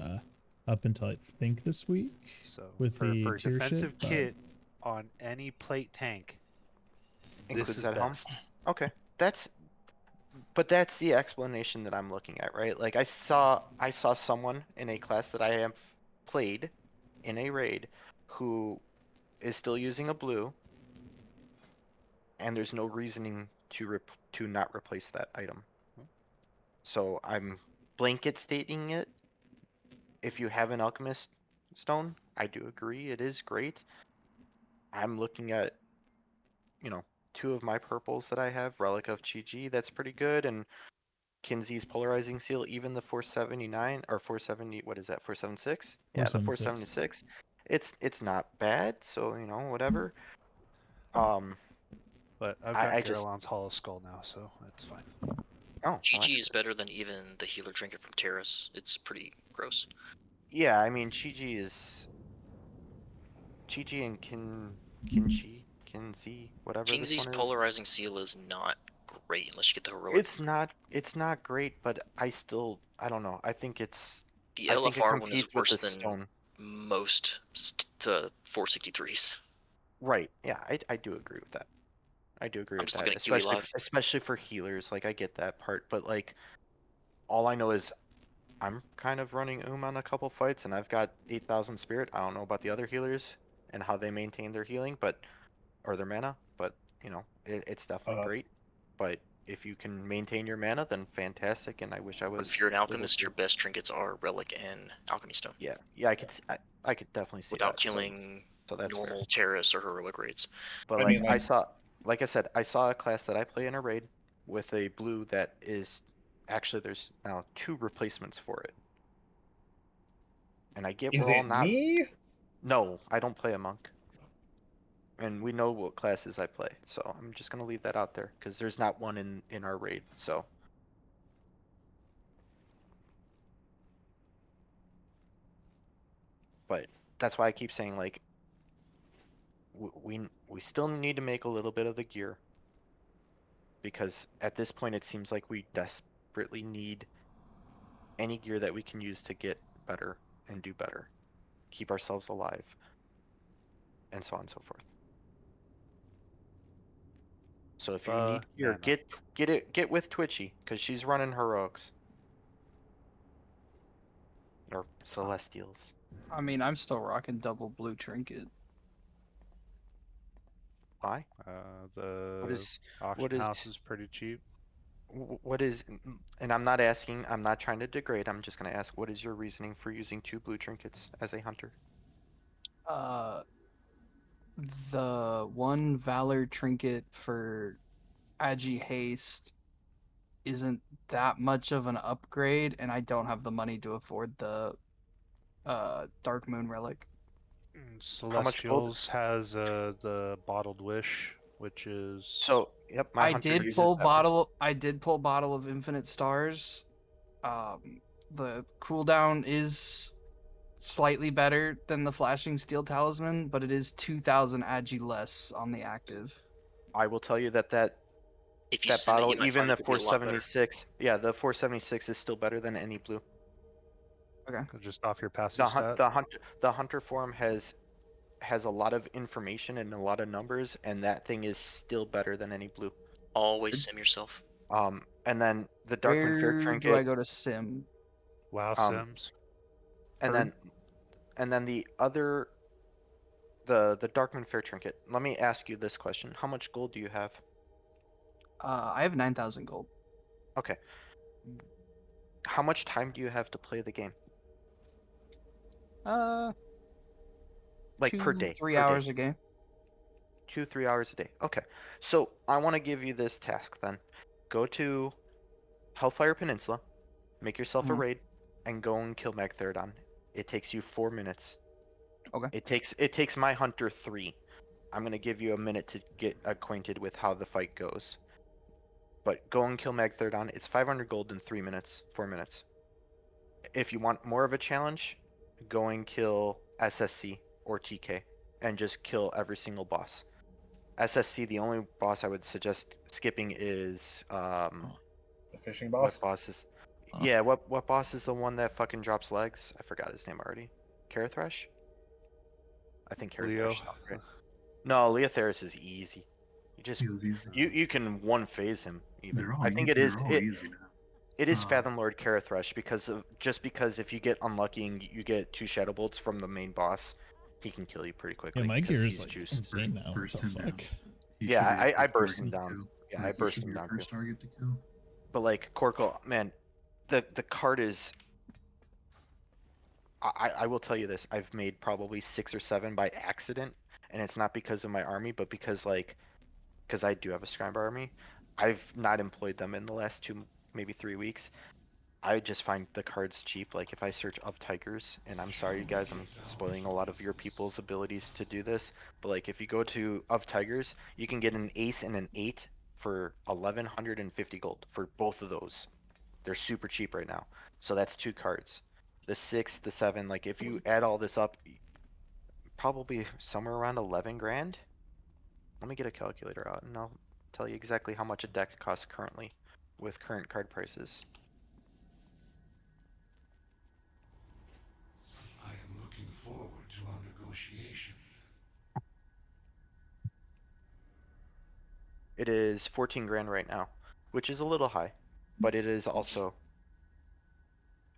up until I think this week. So with for the tier defensive shit, but- kit on any plate tank, Includes is that helm? best. Okay. But that's the explanation that I'm looking at, right? Like I saw someone in a class that I have played in a raid who is still using a blue, and there's no reasoning to not replace that item. So I'm blanket stating it. If you have an alchemist stone, I do agree it is great. I'm looking at, you know, 2 of my purples that I have, Relic of Chi-Ji, that's pretty good, and Kinsey's Polarizing Seal, even the 479 or 470, what is that, 476? Yeah, the 476. It's not bad, so you know, whatever. But I've I got just Garelon's Hollow Skull now, so it's fine. oh, GG is better than even the healer trinket from Terrace. It's pretty gross. yeah, I mean Chi-Ji and Kinsey, whatever this Kingsley's one is. polarizing seal is not great unless you get the heroic. It's not great, but I don't know. I think it's The I think it LFR one is competes with worse the than stone. most 463s. Right. Yeah, I do agree with that. I do agree I'm with just that, looking at QE Live. especially for healers. Like I get that part, but like all I know is I'm kind of running on a couple fights, and I've got 8,000 spirit. I don't know about the other healers and how they maintain their healing, or their mana, but you know, it's definitely great. But if you can maintain your mana, then fantastic. And I wish I was. If you're an able alchemist, to. your best trinkets are relic and alchemy stone. Yeah, I could definitely see without that. killing so that's fair. normal terrorists or heroic raids. But like I said, I saw a class that I play in a raid with a blue that is actually there's now 2 replacements for it. And I get Is we're all it not. me? No, I don't play a monk. And we know what classes I play, so I'm just gonna leave that out there because there's not one in our raid. So. But that's why I keep saying like we still need to make a little bit of the gear, because at this point it seems like we desperately need any gear that we can use to get better and do better, keep ourselves alive, and so on and so forth. So if you need gear, get with Twitchy, because she's running heroics or celestials. I mean, I'm still rocking double blue trinket. Why? The what auction is house is pretty cheap. What is, and I'm not asking, I'm not trying to degrade, I'm just going to ask, what is your reasoning for using 2 blue trinkets as a hunter? The 1 Valor trinket for Agi Haste isn't that much of an upgrade, and I don't have the money to afford the Dark Moon relic. Celestials has the Bottled Wish, which is yep. I did pull Bottle of Infinite Stars. The cooldown is slightly better than the Flashing Steel Talisman, but it is 2,000 Agi less on the active. I will tell you that if you that bottle, it, even the 476, yeah, the 476 is still better than any blue. Okay. Just off your passive stat. The hunter form has a lot of information and a lot of numbers, and that thing is still better than any blue. Always sim yourself. And then the Darkman Fair trinket. Where do I go to sim? WoW sims. And then the other, the Darkman Fair trinket. Let me ask you this question: how much gold do you have? I have 9,000 gold. Okay. How much time do you have to play the game? Like per day. 3 hours a game. 2-3 hours a day. Okay. So I want to give you this task then. Go to Hellfire Peninsula, make yourself a raid, and go and kill Magtheridon. It takes you 4 minutes. Okay. It takes my hunter 3. I'm gonna give you a minute to get acquainted with how the fight goes. But go and kill Magtheridon. It's 500 gold in 3 minutes, 4 minutes. If you want more of a challenge, go and kill SSC or TK and just kill every single boss. SSC, the only boss I would suggest skipping is the fishing boss. What boss is? Yeah, what boss is the one that fucking drops legs? I forgot his name already. Karathresh? I think Karathresh. Right? No, Leotheris is easy. You just you can one phase him even. I think it is Fathom Lord Karathrush because if you get unlucky and you get 2 Shadow Bolts from the main boss, he can kill you pretty quickly. Yeah, my because gear is he's like juiced. insane now. What the fuck? Yeah, I burst him down. Yeah, I burst him down too. But like Corkle, man, the card is. I will tell you this: I've made probably 6 or 7 by accident, and it's not because of my army, but because I do have a Scribe army. I've not employed them in the last 2, maybe 3 weeks. I just find the cards cheap. Like if I search of Tigers, and I'm sorry, you guys, I'm spoiling a lot of your people's abilities to do this, but like if you go to of Tigers, you can get an ace and an 8 for 1150 gold for both of those. They're super cheap right now. So that's 2 cards. The 6, the 7, like if you add all this up, probably somewhere around 11 grand. Let me get a calculator out and I'll tell you exactly how much a deck costs currently with current card prices. I am looking forward to our negotiation. It is 14 grand right now, which is a little high, but it is also.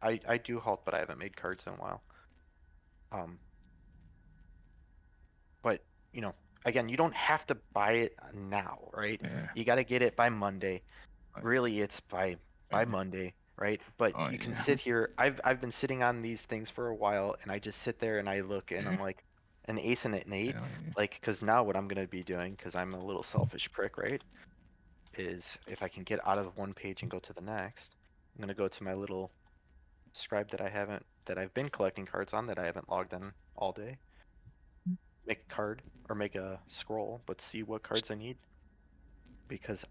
I do halt, but I haven't made cards in a while. But you know, again, you don't have to buy it now, right? Yeah. You got to get it by Monday. Really, it's by Monday, right? But you can sit here. I've been sitting on these things for a while, and I just sit there and I look, and I'm like, an ace and an 8, like, because now what I'm gonna be doing, because I'm a little selfish prick, right? Is if I can get out of one page and go to the next, I'm gonna go to my little scribe that I've been collecting cards on that I haven't logged in all day. Make a card or make a scroll, but see what cards I need. Because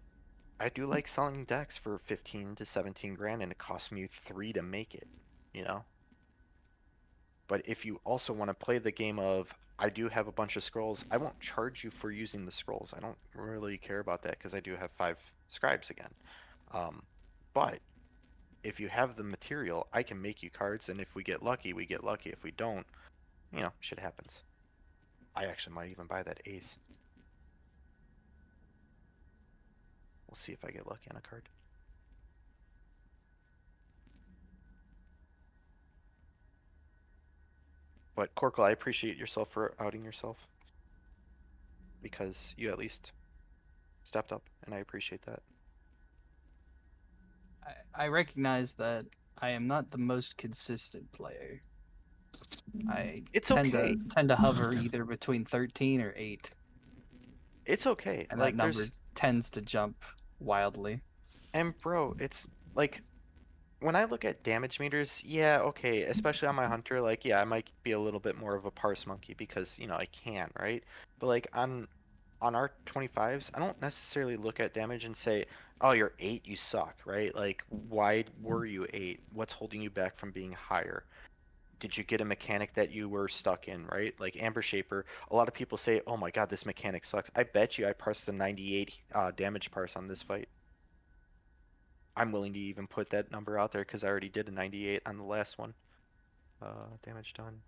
I do like selling decks for 15 to 17 grand and it costs me 3 to make it, you know? But if you also want to play the game of, I do have a bunch of scrolls, I won't charge you for using the scrolls. I don't really care about that because I do have 5 scribes again. But if you have the material, I can make you cards, and if we get lucky, we get lucky. If we don't, you know, shit happens. I actually might even buy that ace. We'll see if I get lucky on a card. But Corkle, I appreciate yourself for outing yourself. Because you at least stepped up, and I appreciate that. I recognize that I am not the most consistent player. I tend to hover either between 13 or 8. It's okay. And like, that number tends to jump wildly. And bro, it's like when I look at damage meters, yeah, okay, especially on my hunter, like yeah, I might be a little bit more of a parse monkey because, you know, I can, right? But like on our 25s, I don't necessarily look at damage and say, oh, you're 8, you suck, right? Like, why were you 8? What's holding you back from being higher? Did you get a mechanic that you were stuck in, right? Like Amber Shaper, a lot of people say, oh my god, this mechanic sucks. I bet you I parsed the 98 damage parse on this fight. I'm willing to even put that number out there because I already did a 98 on the last one. Damage done.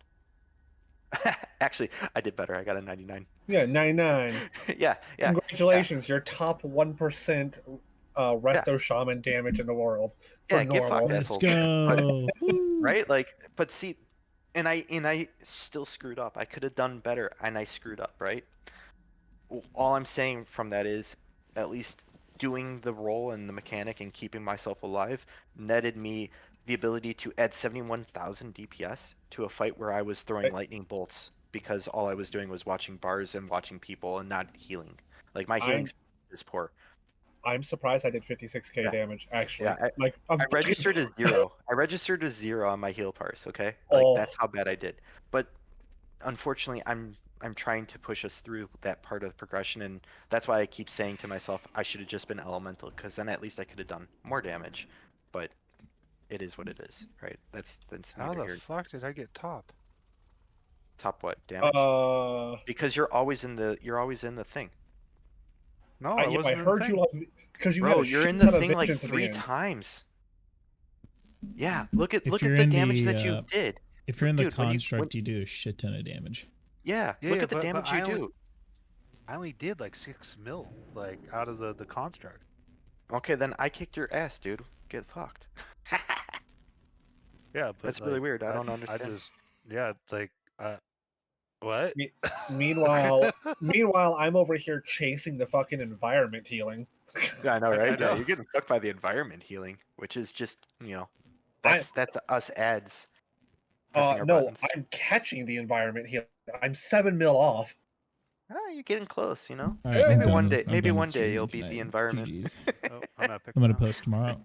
Actually, I did better. I got a 99. Yeah, 99. yeah. Congratulations, you're top 1% Resto Shaman damage in the world. Yeah, get fucked, assholes. go. Right? Like, but see, and I still screwed up. I could have done better, and I screwed up, right? All I'm saying from that is, at least doing the role and the mechanic and keeping myself alive netted me the ability to add 71,000 DPS to a fight where I was throwing lightning bolts because all I was doing was watching bars and watching people and not healing. Like my healing is poor. I'm surprised I did 56k damage actually. Yeah, I registered as 0. I registered as 0 on my heal parse. Okay, like that's how bad I did. But unfortunately, I'm trying to push us through that part of the progression, and that's why I keep saying to myself, I should have just been elemental, because then at least I could have done more damage. But it is what it is, right? That's How the fuck did I get top? Top what damage? Because you're always in the thing. No, I heard you because you. Bro, you're in the thing like 3 times. Yeah, look at the damage that you did. If you're in the construct, you do a shit ton of damage. Yeah, look at the damage you do. I only did like 6 mil, like out of the construct. Okay, then I kicked your ass, dude. Get fucked. Yeah, but That's really like, weird. I don't understand. I just, yeah, like, what? Meanwhile, I'm over here chasing the fucking environment healing. Yeah, I know, right? know. Yeah, you're getting fucked by the environment healing, which is just, you know, that's us ads. pressing our No, buttons. I'm catching the environment healing. I'm 7 mil off. You're getting close, you know. All right, I'm maybe one done- day, I'm maybe done one day streaming you'll beat tonight. the environment. GG's. Oh, I'm not I'm gonna post tomorrow.